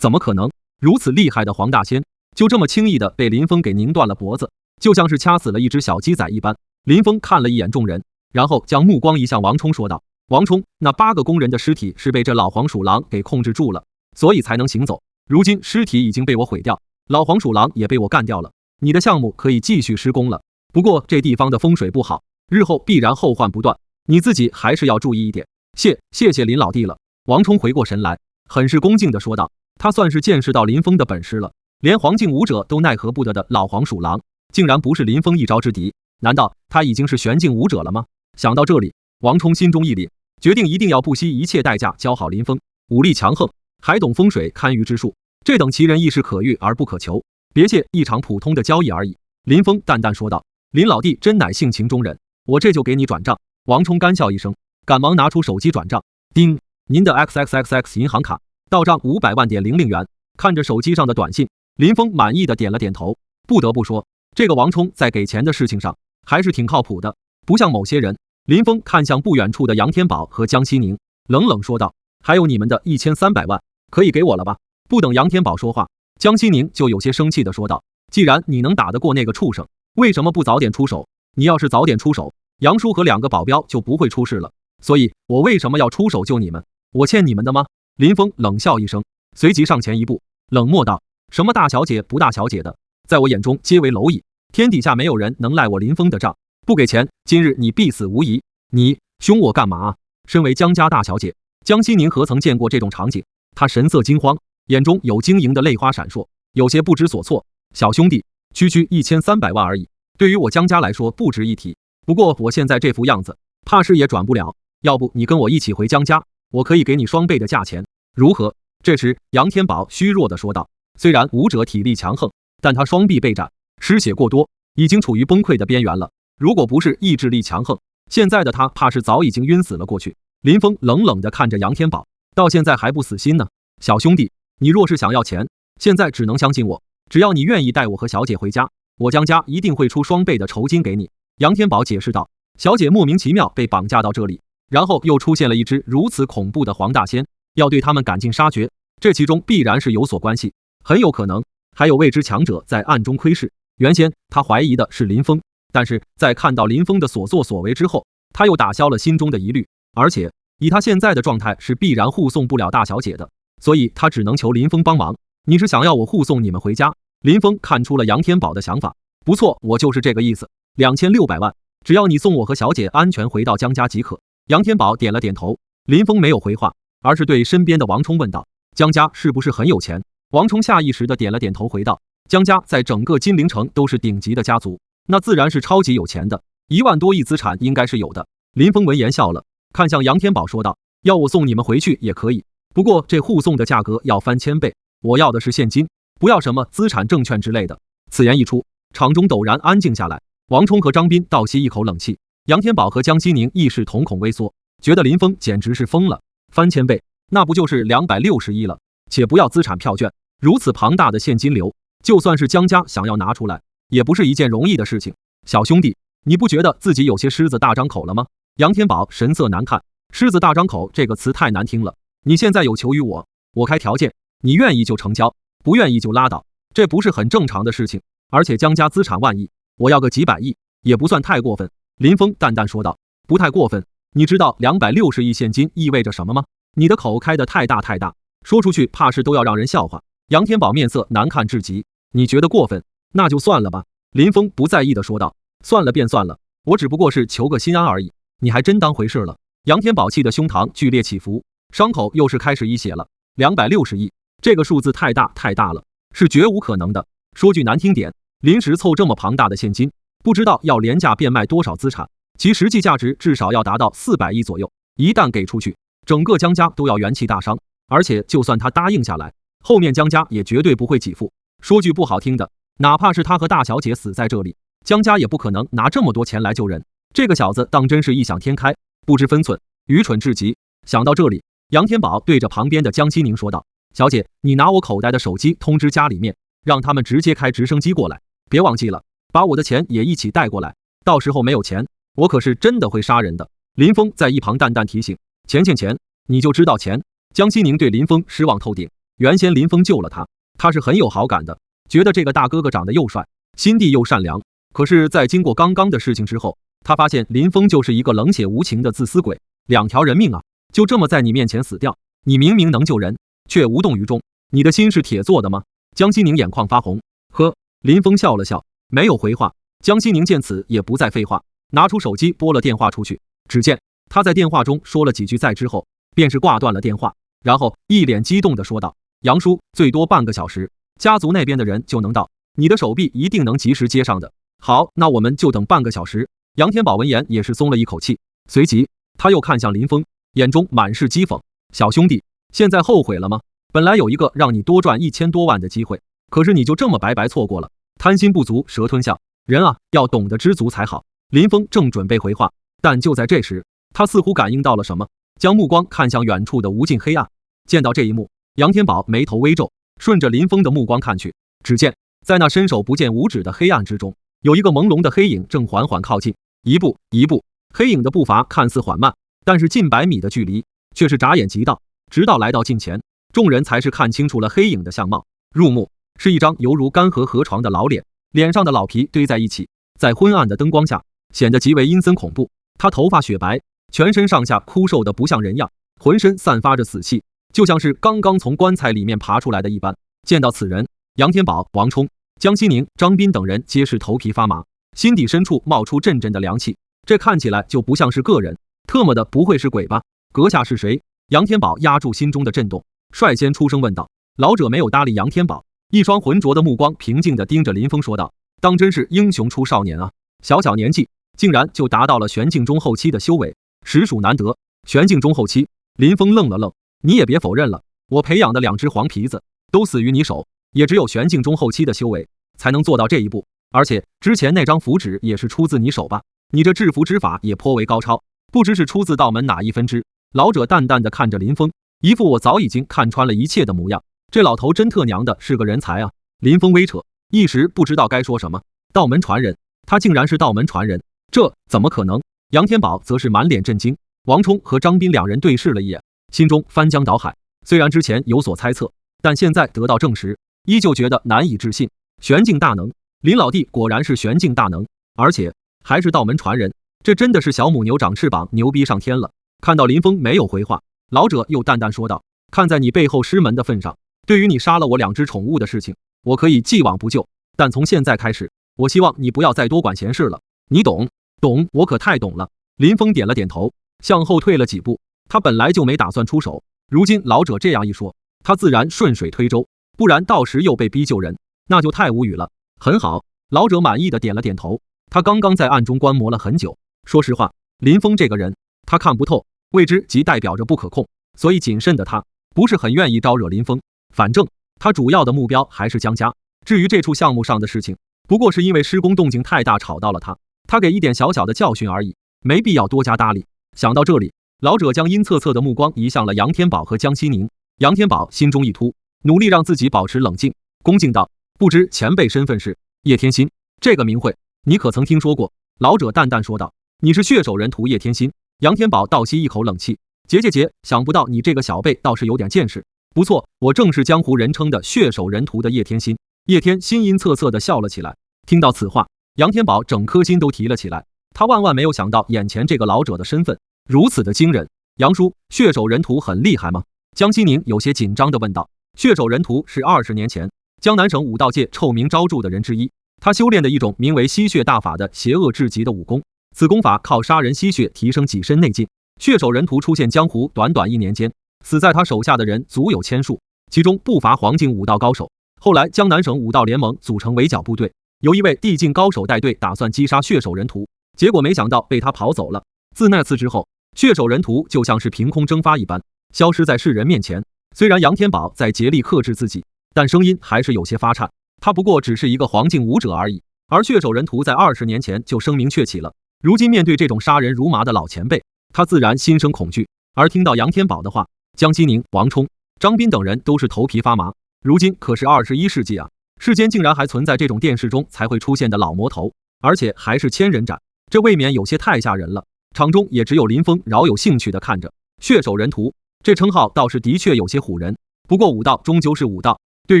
怎么可能？如此厉害的黄大仙，就这么轻易的被林峰给拧断了脖子，就像是掐死了一只小鸡仔一般。林峰看了一眼众人，然后将目光移向王冲，说道：王冲，那8个工人的尸体是被这老黄鼠狼给控制住了，所以才能行走。如今尸体已经被我毁掉，老黄鼠狼也被我干掉了，你的项目可以继续施工了。不过这地方的风水不好，日后必然后患不断，你自己还是要注意一点。谢谢林老弟了。王冲回过神来，很是恭敬地说道。他算是见识到林峰的本事了，连黄境武者都奈何不得的老黄鼠狼，竟然不是林峰一招之敌。难道他已经是玄境武者了吗？想到这里，王冲心中一凛，决定一定要不惜一切代价教好林峰。武力强横，还懂风水堪舆之术，这等奇人亦是可遇而不可求，别借一场普通的交易而已。林峰淡淡说道。林老弟真乃性情中人，我这就给你转账。王冲干笑一声，赶忙拿出手机转账。叮，您的 XXXX 银行卡到账500万点00元。看着手机上的短信，林峰满意的点了点头。不得不说，这个王冲在给钱的事情上还是挺靠谱的，不像某些人。林峰看向不远处的杨天宝和江西宁，冷冷说道：还有你们的1300万，可以给我了吧？不等杨天宝说话，江西宁就有些生气的说道：既然你能打得过那个畜生，为什么不早点出手？你要是早点出手，杨叔和2个保镖就不会出事了，所以我为什么要出手救你们？我欠你们的吗？林峰冷笑一声，随即上前一步，冷漠道：什么大小姐不大小姐的，在我眼中皆为蝼蚁，天底下没有人能赖我林峰的账，不给钱，今日你必死无疑。你凶我干嘛啊？身为江家大小姐，江西宁何曾见过这种场景？她神色惊慌，眼中有晶莹的泪花闪烁，有些不知所措。小兄弟，区1300万而已，对于我江家来说不值一提，不过我现在这副样子，怕是也转不了，要不你跟我一起回江家，我可以给你双倍的价钱，如何？这时杨天宝虚弱地说道。虽然武者体力强横，但他双臂被斩，失血过多，已经处于崩溃的边缘了。如果不是意志力强横，现在的他怕是早已经晕死了过去。林峰冷冷地看着杨天宝，到现在还不死心呢。小兄弟，你若是想要钱，现在只能相信我，只要你愿意带我和小姐回家，我江家一定会出双倍的酬金给你。杨天宝解释道。小姐莫名其妙被绑架到这里，然后又出现了一只如此恐怖的黄大仙，要对他们赶尽杀绝，这其中必然是有所关系，很有可能还有未知强者在暗中窥视。原先他怀疑的是林峰，但是在看到林峰的所作所为之后，他又打消了心中的疑虑，而且以他现在的状态是必然护送不了大小姐的，所以他只能求林峰帮忙。你是想要我护送你们回家？林峰看出了杨天宝的想法，不错，我就是这个意思，2600万，只要你送我和小姐安全回到江家即可。杨天宝点了点头。林峰没有回话，而是对身边的王冲问道：江家是不是很有钱？王冲下意识地点了点头，回道：江家在整个金陵城都是顶级的家族，那自然是超级有钱的，1万多亿资产应该是有的。林峰闻言笑了，看向杨天宝说道：要我送你们回去也可以，不过这护送的价格要翻1000倍，我要的是现金，不要什么资产证券之类的。此言一出，场中陡然安静下来。王冲和张斌倒吸一口冷气，杨天宝和江西宁亦是瞳孔微缩，觉得林峰简直是疯了。翻1000倍，那不就是260亿了？且不要资产票券，如此庞大的现金流，就算是江家想要拿出来，也不是一件容易的事情。小兄弟，你不觉得自己有些狮子大张口了吗？杨天宝神色难看，狮子大张口这个词太难听了。你现在有求于我，我开条件，你愿意就成交，不愿意就拉倒，这不是很正常的事情？而且江家资产万亿，我要个几百亿，也不算太过分。林峰淡淡说道，不太过分。你知道260亿现金意味着什么吗？你的口开得太大太大，说出去怕是都要让人笑话。杨天宝面色难看至极，你觉得过分，那就算了吧。林峰不在意地说道，算了便算了，我只不过是求个心安而已，你还真当回事了。杨天宝气得胸膛剧烈起伏，伤口又是开始溢血了。260亿，这个数字太大太大了，是绝无可能的。说句难听点，临时凑这么庞大的现金，不知道要廉价变卖多少资产，其实际价值至少要达到400亿左右。一旦给出去，整个江家都要元气大伤，而且就算他答应下来，后面江家也绝对不会给付。说句不好听的，哪怕是他和大小姐死在这里，江家也不可能拿这么多钱来救人。这个小子当真是异想天开，不知分寸，愚蠢至极。想到这里，杨天宝对着旁边的江西宁说道，小姐，你拿我口袋的手机通知家里面，让他们直接开直升机过来，别忘记了，把我的钱也一起带过来，到时候没有钱，我可是真的会杀人的。林峰在一旁淡淡提醒，钱，你就知道钱。江西宁对林峰失望透顶，原先林峰救了他，他是很有好感的，觉得这个大哥哥长得又帅，心地又善良。可是在经过刚刚的事情之后，他发现林峰就是一个冷血无情的自私鬼。2条人命啊，就这么在你面前死掉，你明明能救人，却无动于衷，你的心是铁做的吗？江西宁眼眶发红，呵，林峰笑了笑，没有回话。江西宁见此也不再废话，拿出手机拨了电话出去。只见他在电话中说了几句在之后，便是挂断了电话，然后一脸激动地说道，杨叔，最多半个小时，家族那边的人就能到，你的手臂一定能及时接上的。好，那我们就等半个小时。杨天宝闻言也是松了一口气，随即他又看向林峰，眼中满是讥讽，小兄弟，现在后悔了吗？本来有一个让你多赚1000多万的机会，可是你就这么白白错过了。贪心不足蛇吞象，人啊，要懂得知足才好。林峰正准备回话，但就在这时，他似乎感应到了什么，将目光看向远处的无尽黑暗。见到这一幕，杨天宝眉头微皱，顺着林峰的目光看去，只见在那伸手不见五指的黑暗之中，有一个朦胧的黑影正缓缓靠近，一步一步，黑影的步伐看似缓慢，但是近100米的距离却是眨眼即到。直到来到近前，众人才是看清楚了黑影的相貌。入目是一张犹如干涸河床的老脸，脸上的老皮堆在一起，在昏暗的灯光下显得极为阴森恐怖。他头发雪白，全身上下枯瘦的不像人样，浑身散发着死气，就像是刚刚从棺材里面爬出来的一般。见到此人，杨天宝、王冲、江西宁、张斌等人皆是头皮发麻，心底深处冒出阵阵的凉气。这看起来就不像是个人，特么的不会是鬼吧？阁下是谁？杨天宝压住心中的震动，率先出声问道。老者没有搭理杨天宝，一双浑浊的目光平静地盯着林峰说道，当真是英雄出少年啊，小小年纪竟然就达到了玄境中后期的修为，实属难得。玄境中后期？林峰愣了愣，你也别否认了，我培养的2只黄皮子都死于你手，也只有玄境中后期的修为才能做到这一步，而且之前那张符纸也是出自你手吧？你这制服之法也颇为高超，不知是出自道门哪一分支？老者淡淡地看着林峰，一副我早已经看穿了一切的模样。这老头真特娘的是个人才啊！林峰微扯，一时不知道该说什么。道门传人，他竟然是道门传人，这怎么可能？杨天宝则是满脸震惊。王冲和张斌2人对视了一眼，心中翻江倒海。虽然之前有所猜测，但现在得到证实，依旧觉得难以置信。玄境大能，林老弟果然是玄境大能，而且还是道门传人，这真的是小母牛长翅膀，牛逼上天了。看到林峰没有回话，老者又淡淡说道，看在你背后师门的份上，对于你杀了我2只宠物的事情，我可以既往不咎，但从现在开始，我希望你不要再多管闲事了，你懂？懂，我可太懂了。林峰点了点头，向后退了几步。他本来就没打算出手，如今老者这样一说，他自然顺水推舟，不然到时又被逼救人，那就太无语了。很好，老者满意的点了点头。他刚刚在暗中观摩了很久，说实话，林峰这个人他看不透，未知即代表着不可控，所以谨慎的他不是很愿意招惹林峰。反正他主要的目标还是江家，至于这处项目上的事情，不过是因为施工动静太大吵到了他给一点小小的教训而已，没必要多加搭理。想到这里，老者将阴恻恻的目光移向了杨天宝和江西宁。杨天宝心中一突，努力让自己保持冷静，恭敬道，不知前辈身份是？叶天心，这个名讳你可曾听说过？老者淡淡说道，你是血手人屠叶天心，杨天宝倒吸一口冷气，结，想不到你这个小辈倒是有点见识。不错，我正是江湖人称的血手人屠的叶天心。叶天心阴恻恻地笑了起来。听到此话，杨天宝整颗心都提了起来。他万万没有想到眼前这个老者的身份如此的惊人。杨叔，血手人屠很厉害吗？江西宁有些紧张地问道。血手人屠是20年前江南省武道界臭名昭著的人之一，他修炼的一种名为吸血大法的邪恶至极的武功，此功法靠杀人吸血提升己身内劲。血手人屠出现江湖短1年间，死在他手下的人足有千数，其中不乏黄境武道高手。后来江南省武道联盟组成围剿部队，有一位地境高手带队打算击杀血手人屠，结果没想到被他跑走了。自那次之后，血手人屠就像是凭空蒸发一般，消失在世人面前。虽然杨天宝在竭力克制自己，但声音还是有些发颤。他不过只是一个黄境武者而已，而血手人屠在20年前就声名鹊起了。如今面对这种杀人如麻的老前辈，他自然心生恐惧。而听到杨天宝的话，江西宁、王冲、张斌等人都是头皮发麻。如今可是21世纪啊，世间竟然还存在这种电视中才会出现的老魔头，而且还是千人斩，这未免有些太吓人了。场中也只有林峰饶有兴趣地看着。血手人屠这称号倒是的确有些唬人，不过武道终究是武道，对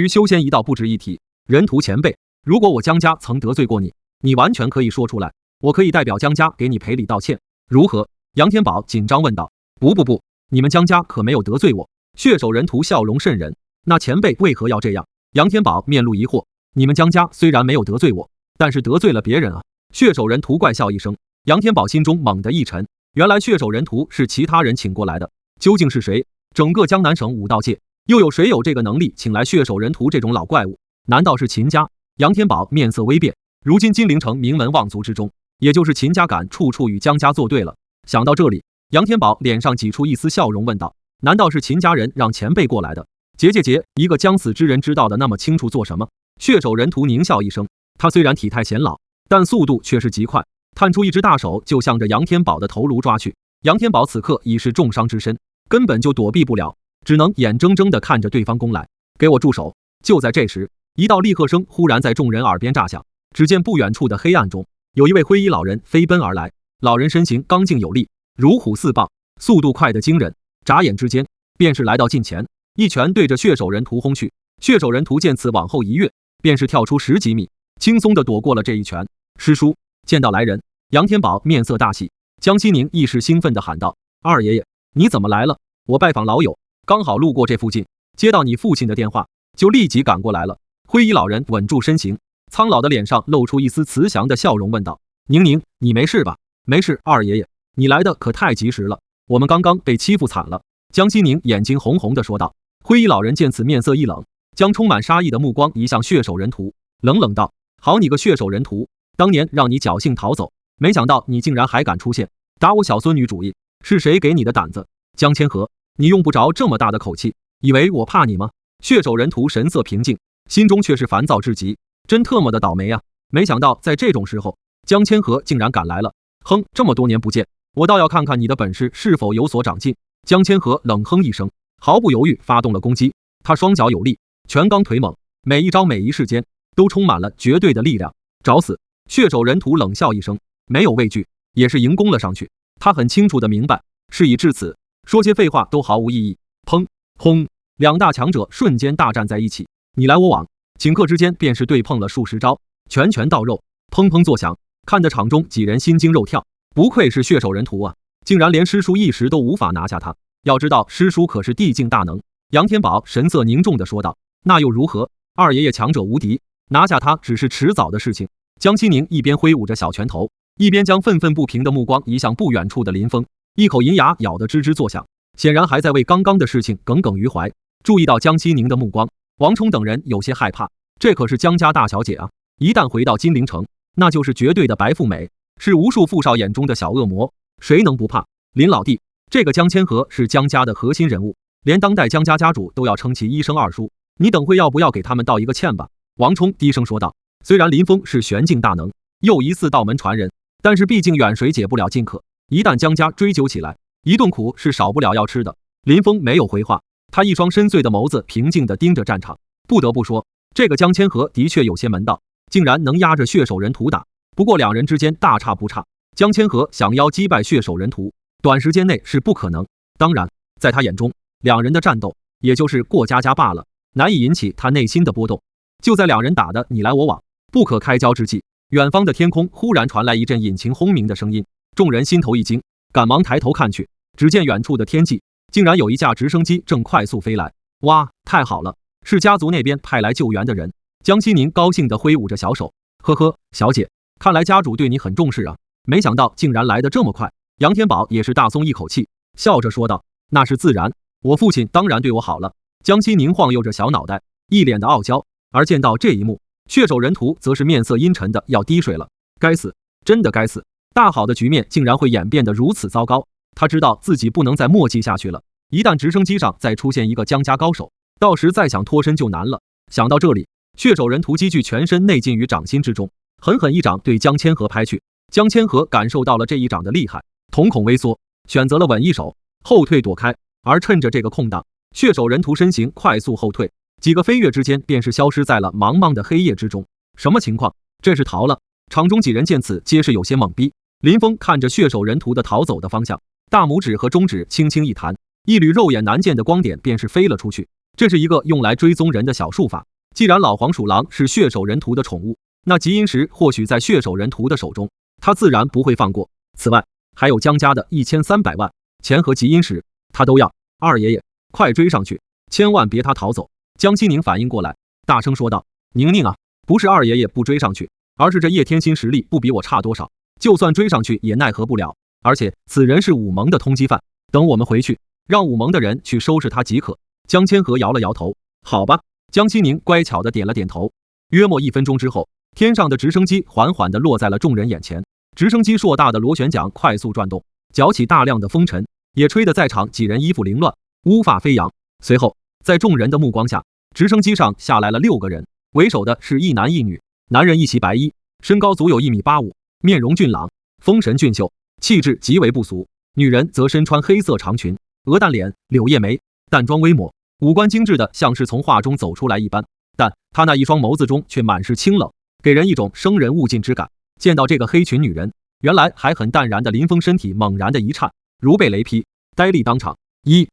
于修仙一道不值一提。人屠前辈，如果我江家曾得罪过你，你完全可以说出来，我可以代表江家给你赔礼道歉，如何？杨天宝紧张问道。不，你们江家可没有得罪我。血手人屠笑容渗人。那前辈为何要这样？杨天宝面露疑惑。你们江家虽然没有得罪我，但是得罪了别人啊。血手人屠怪笑一声。杨天宝心中猛地一沉，原来血手人屠是其他人请过来的，究竟是谁？整个江南省武道界又有谁有这个能力请来血手人屠这种老怪物？难道是秦家？杨天宝面色微变。如今金陵城名门望族之中，也就是秦家敢处处与江家作对了。想到这里，杨天宝脸上挤出一丝笑容，问道：难道是秦家人让前辈过来的？结，一个将死之人知道的那么清楚做什么？血手人屠狞笑一声，他虽然体态显老，但速度却是极快，探出一只大手就向着杨天宝的头颅抓去。杨天宝此刻已是重伤之身，根本就躲避不了，只能眼睁睁地看着对方攻来。给我住手！就在这时，一道厉喝声忽然在众人耳边炸响，只见不远处的黑暗中，有一位灰衣老人飞奔而来。老人身形刚劲有力，如虎似豹，速度快得惊人，眨眼之间便是来到近前，一拳对着血手人屠轰去。血手人屠见此往后一跃，便是跳出10几米，轻松地躲过了这一拳。师叔，见到来人，杨天宝面色大喜。江西宁一时兴奋地喊道：二爷爷，你怎么来了？我拜访老友，刚好路过这附近，接到你父亲的电话，就立即赶过来了。灰衣老人稳住身形，苍老的脸上露出一丝慈祥的笑容，问道：宁，你没事吧？没事，二爷爷，你来的可太及时了，我们刚刚被欺负惨了。江西宁眼睛红红地说道。灰衣老人见此面色一冷，将充满杀意的目光移向血手人屠，冷冷道：好你个血手人屠，当年让你侥幸逃走，没想到你竟然还敢出现，打我小孙女主意，是谁给你的胆子？江千和，你用不着这么大的口气，以为我怕你吗？血手人屠神色平静，心中却是烦躁至极，真特么的倒霉啊！没想到在这种时候，江千和竟然赶来了。哼，这么多年不见，我倒要看看你的本事是否有所长进。江千和冷哼一声，毫不犹豫发动了攻击。他双脚有力，拳刚腿猛，每一招每一式间都充满了绝对的力量。找死！血手人屠冷笑一声，没有畏惧，也是迎攻了上去。他很清楚的明白，事已至此，说些废话都毫无意义。砰轰，两大强者瞬间大战在一起，你来我往，顷刻之间便是对碰了数十招，拳拳到肉，砰砰作响，看得场中几人心惊肉跳。不愧是血手人屠啊，竟然连师叔一时都无法拿下他。要知道师叔可是地境大能。杨天宝神色凝重地说道。那又如何？二爷爷强者无敌，拿下他只是迟早的事情。江西宁一边挥舞着小拳头，一边将愤愤不平的目光移向不远处的林峰，一口银牙咬得吱吱作响，显然还在为刚刚的事情耿耿于怀。注意到江西宁的目光，王冲等人有些害怕，这可是江家大小姐啊，一旦回到金陵城，那就是绝对的白富美，是无数富少眼中的小恶魔，谁能不怕？林老弟，这个江千和是江家的核心人物，连当代江家家主都要称其一声二叔，你等会要不要给他们道一个歉吧？王冲低声说道。虽然林峰是玄境大能，又疑似道门传人，但是毕竟远水解不了近渴，一旦江家追究起来，一顿苦是少不了要吃的。林峰没有回话，他一双深邃的眸子平静地盯着战场。不得不说，这个江千和的确有些门道，竟然能压着血手人屠打。不过两人之间大差不差，江千和想要击败血手人屠，短时间内是不可能。当然，在他眼中，两人的战斗也就是过家家罢了，难以引起他内心的波动。就在两人打得你来我往，不可开交之际，远方的天空忽然传来一阵引擎轰鸣的声音，众人心头一惊，赶忙抬头看去，只见远处的天际竟然有一架直升机正快速飞来。哇，太好了，是家族那边派来救援的人。江西宁高兴地挥舞着小手，呵呵，小姐，看来家主对你很重视啊，没想到竟然来得这么快。杨天宝也是大松一口气，笑着说道，那是自然，我父亲当然对我好了。江西宁晃悠着小脑袋，一脸的傲娇，而见到这一幕，血手人屠则是面色阴沉的要滴水了。该死，真的该死，大好的局面竟然会演变得如此糟糕。他知道自己不能再磨叽下去了，一旦直升机上再出现一个江家高手，到时再想脱身就难了。想到这里，血手人屠积聚全身内劲于掌心之中，狠狠一掌对江千和拍去。江千和感受到了这一掌的厉害，瞳孔微缩，选择了稳一手，后退躲开。而趁着这个空档，血手人屠身形快速后退，几个飞跃之间便是消失在了茫茫的黑夜之中。什么情况？这是逃了？场中几人见此皆是有些懵逼。林峰看着血手人屠的逃走的方向，大拇指和中指轻轻一弹，一缕肉眼难见的光点便是飞了出去。这是一个用来追踪人的小术法。既然老黄鼠狼是血手人屠的宠物，那极阴石或许在血手人屠的手中，他自然不会放过。此外，还有江家的1300万钱和极阴石，他都要。二爷爷，快追上去，千万别他逃走。江西宁反应过来，大声说道，宁宁啊，不是二爷爷不追上去，而是这叶天心实力不比我差多少，就算追上去也奈何不了。而且此人是武盟的通缉犯，等我们回去，让武盟的人去收拾他即可。江千和摇了摇头，好吧。江西宁乖巧地点了点头。约莫1分钟之后，天上的直升机缓缓地落在了众人眼前。直升机硕大的螺旋桨快速转动，搅起大量的风尘，也吹得在场几人衣服凌乱，乌发飞扬。随后，在众人的目光下，直升机上下来了6个人，为首的是一男一女。男人一袭白衣，身高足有1.85米，面容俊朗，丰神俊秀，气质极为不俗。女人则身穿黑色长裙，鹅蛋脸，柳叶眉，淡妆微抹，五官精致的像是从画中走出来一般，但她那一双眸子中却满是清冷，给人一种生人勿近之感。见到这个黑裙女人，原来还很淡然的林峰身体猛然的一颤，如被雷劈，呆立当场。一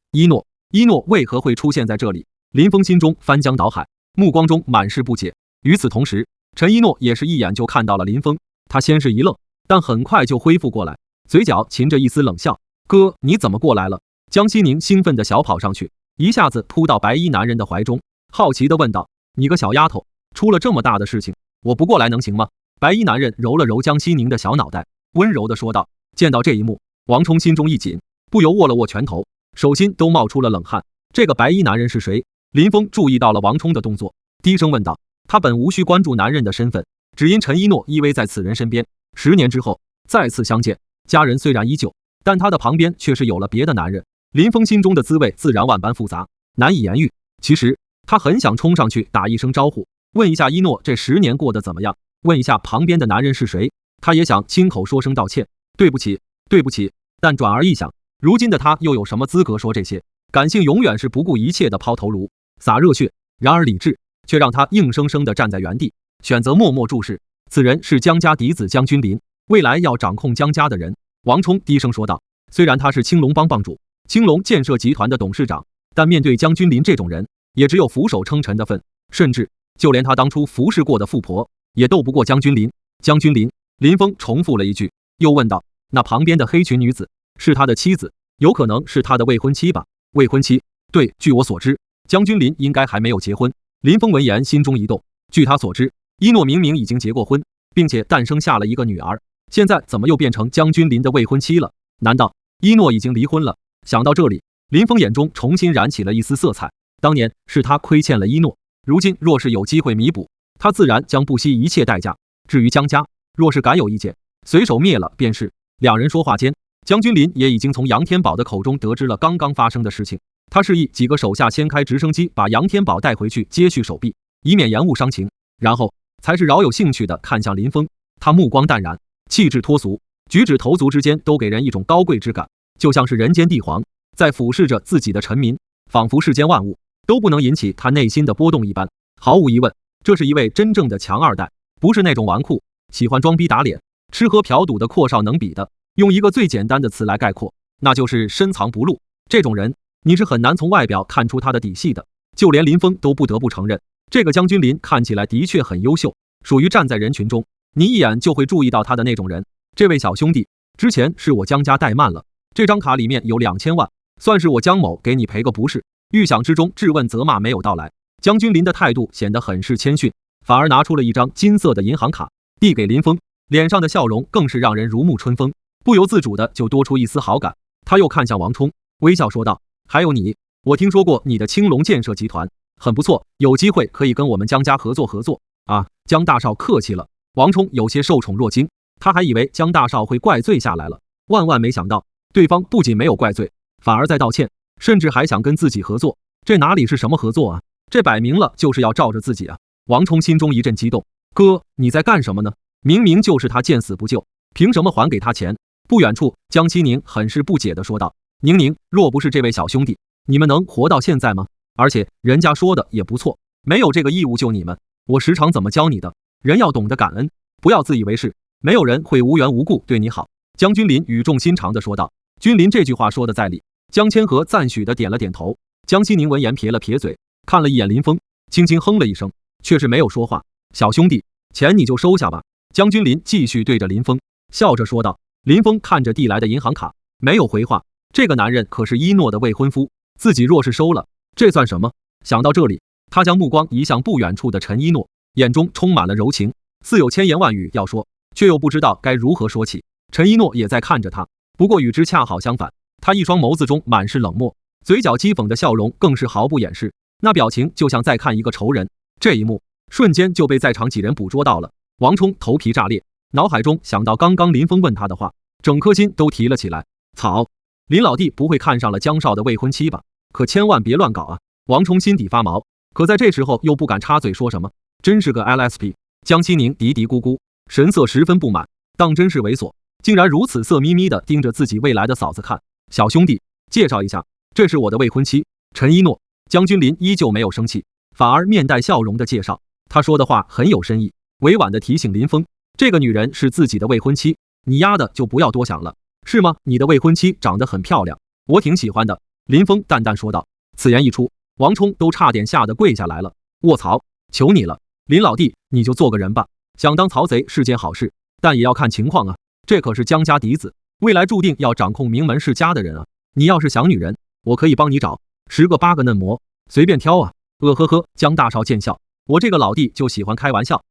诺为何会出现在这里？林峰心中翻江倒海，目光中满是不解。与此同时，陈一诺也是一眼就看到了林峰，他先是一愣，但很快就恢复过来，嘴角噙着一丝冷笑。哥，你怎么过来了？江西宁兴奋地小跑上去，一下子扑到白衣男人的怀中，好奇地问道，你个小丫头，出了这么大的事情，我不过来能行吗？白衣男人揉了揉江西宁的小脑袋，温柔地说道。见到这一幕，王冲心中一紧，不由握了握拳头，手心都冒出了冷汗。这个白衣男人是谁？林峰注意到了王冲的动作，低声问道。他本无需关注男人的身份，只因陈一诺依偎在此人身边，10年之后再次相见，家人虽然依旧，但他的旁边却是有了别的男人。林峰心中的滋味自然万般复杂，难以言喻。其实他很想冲上去打一声招呼，问一下一诺这10年过得怎么样，问一下旁边的男人是谁。他也想亲口说声道歉，对不起，但转而一想，如今的他又有什么资格说这些？感性永远是不顾一切的抛头颅，洒热血。然而理智却让他硬生生地站在原地，选择默默注视。此人是江家嫡子江君临，未来要掌控江家的人。王冲低声说道。虽然他是青龙帮帮主，青龙建设集团的董事长，但面对江君临这种人，也只有俯首称臣的份，甚至就连他当初服侍过的富婆也斗不过江君临。江君临，林峰重复了一句，又问道，那旁边的黑裙女子是他的妻子，有可能是他的未婚妻吧？未婚妻？对，据我所知，江君临应该还没有结婚。林峰闻言心中一动，据他所知，一诺明明已经结过婚，并且诞生下了一个女儿，现在怎么又变成江君临的未婚妻了？难道一诺已经离婚了？想到这里，林峰眼中重新燃起了一丝色彩。当年是他亏欠了一诺，如今若是有机会弥补，他自然将不惜一切代价。至于江家，若是敢有意见，随手灭了便是。两人说话间，江君临也已经从杨天宝的口中得知了刚刚发生的事情。他示意几个手下先开直升机把杨天宝带回去接续手臂，以免延误伤情，然后才是饶有兴趣地看向林峰。他目光淡然，气质脱俗，举止投足之间都给人一种高贵之感，就像是人间帝皇在俯视着自己的臣民，仿佛世间万物都不能引起他内心的波动一般。毫无疑问，这是一位真正的强二代，不是那种纨绔喜欢装逼打脸吃喝嫖赌的阔少能比的。用一个最简单的词来概括，那就是深藏不露。这种人，你是很难从外表看出他的底细的。就连林峰都不得不承认，这个江君临看起来的确很优秀，属于站在人群中，你一眼就会注意到他的那种人。这位小兄弟，之前是我江家怠慢了，这张卡里面有2000万，算是我江某给你赔个不是。预想之中，质问责骂没有到来，江君临的态度显得很是谦逊，反而拿出了一张金色的银行卡，递给林峰，脸上的笑容更是让人如沐春风，不由自主的就多出一丝好感。他又看向王冲，微笑说道：“还有你，我听说过你的青龙建设集团很不错，有机会可以跟我们江家合作啊。”江大少客气了。王冲有些受宠若惊，他还以为江大少会怪罪下来了，万万没想到对方不仅没有怪罪，反而在道歉，甚至还想跟自己合作。这哪里是什么合作啊，这摆明了就是要罩着自己啊。王冲心中一阵激动，哥，你在干什么呢？明明就是他见死不救，凭什么还给他钱？不远处，江西宁很是不解地说道：“宁宁，若不是这位小兄弟，你们能活到现在吗？而且人家说的也不错，没有这个义务救你们。我时常怎么教你的？人要懂得感恩，不要自以为是，没有人会无缘无故对你好。”江君临语重心长地说道。君临这句话说的在理，江千和赞许的点了点头。江西宁闻言撇了撇嘴，看了一眼林峰，轻轻哼了一声，却是没有说话。小兄弟，钱你就收下吧。江君临继续对着林峰笑着说道。林峰看着递来的银行卡，没有回话。这个男人可是一诺的未婚夫，自己若是收了，这算什么？想到这里，他将目光移向不远处的陈一诺，眼中充满了柔情，似有千言万语要说，却又不知道该如何说起。陈一诺也在看着他，不过与之恰好相反，他一双眸子中满是冷漠，嘴角讥讽的笑容更是毫不掩饰，那表情就像在看一个仇人。这一幕瞬间就被在场几人捕捉到了。王冲头皮炸裂，脑海中想到刚刚林峰问他的话，整颗心都提了起来。草，林老弟不会看上了江少的未婚妻吧？可千万别乱搞啊！王冲心底发毛，可在这时候又不敢插嘴说什么，真是个 LSP。江西宁嘀嘀咕咕，神色十分不满，当真是猥琐，竟然如此色眯眯地盯着自己未来的嫂子看。小兄弟，介绍一下，这是我的未婚妻陈一诺。江君临依旧没有生气，反而面带笑容地介绍，他说的话很有深意，委婉地提醒林峰，这个女人是自己的未婚妻，你丫的就不要多想了，是吗？你的未婚妻长得很漂亮，我挺喜欢的。林峰淡淡说道。此言一出，王冲都差点吓得跪下来了。卧槽，求你了，林老弟，你就做个人吧。想当曹贼是件好事，但也要看情况啊，这可是江家嫡子，未来注定要掌控名门世家的人啊。你要是想女人，我可以帮你找10个8个嫩模，随便挑啊。呵呵，江大少见笑，我这个老弟就喜欢开玩笑。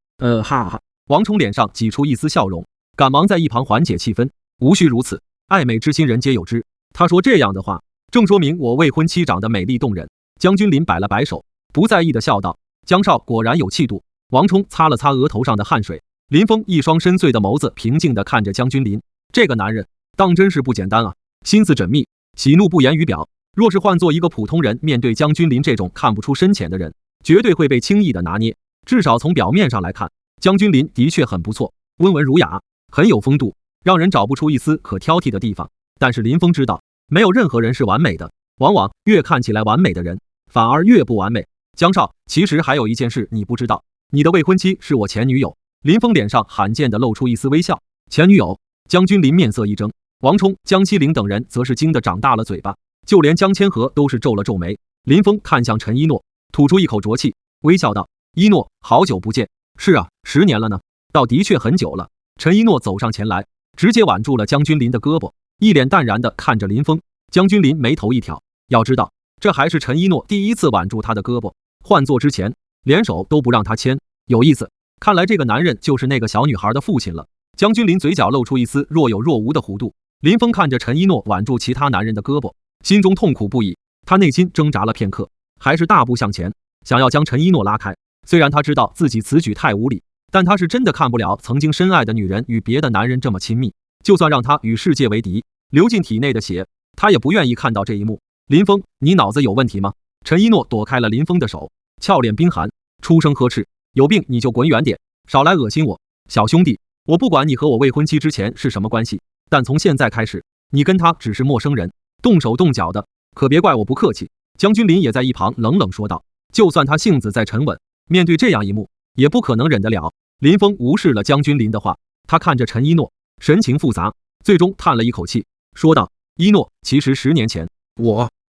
哈哈。王冲脸上挤出一丝笑容，赶忙在一旁缓解气氛。无需如此，爱美之心人皆有之。他说这样的话，正说明我未婚妻长得美丽动人。江君临摆了摆手，不在意的笑道：“江少果然有气度。”王冲擦了擦额头上的汗水，林峰一双深邃的眸子平静地看着江君临，这个男人当真是不简单啊，心思缜密，喜怒不言于表。若是换做一个普通人，面对江君临这种看不出深浅的人，绝对会被轻易的拿捏。至少从表面上来看，江君临的确很不错，温文儒雅，很有风度，让人找不出一丝可挑剔的地方。但是林峰知道，没有任何人是完美的，往往越看起来完美的人，反而越不完美。江少，其实还有一件事你不知道，你的未婚妻是我前女友。林峰脸上罕见地露出一丝微笑。前女友？江君临面色一怔，王冲、江西林等人则是惊得长大了嘴巴，就连江千和都是皱了皱眉。林峰看向陈一诺，吐出一口浊气，微笑道：“一诺，好久不见。”“是啊，10年了呢。”“倒的确很久了。”陈一诺走上前来，直接挽住了江君临的胳膊，一脸淡然地看着林峰。江君临眉头一挑，要知道，这还是陈一诺第一次挽住他的胳膊，换做之前，连手都不让他牵。有意思，看来这个男人就是那个小女孩的父亲了。江君临嘴角露出一丝若有若无的弧度。林峰看着陈一诺挽住其他男人的胳膊，心中痛苦不已。他内心挣扎了片刻，还是大步向前，想要将陈一诺拉开。虽然他知道自己此举太无理，但他是真的看不了曾经深爱的女人与别的男人这么亲密，就算让他与世界为敌，流进体内的血，他也不愿意看到这一幕。林峰，你脑子有问题吗？陈一诺躲开了林峰的手，俏脸冰寒，出声呵斥：“有病你就滚远点，少来恶心我！小兄弟，我不管你和我未婚妻之前是什么关系，但从现在开始，你跟他只是陌生人，动手动脚的，可别怪我不客气。”江君临也在一旁冷冷说道。就算他性子再沉稳，面对这样一幕，也不可能忍得了。林峰无视了江君临的话，他看着陈一诺，神情复杂，最终叹了一口气，说道：“一诺，其实10年前，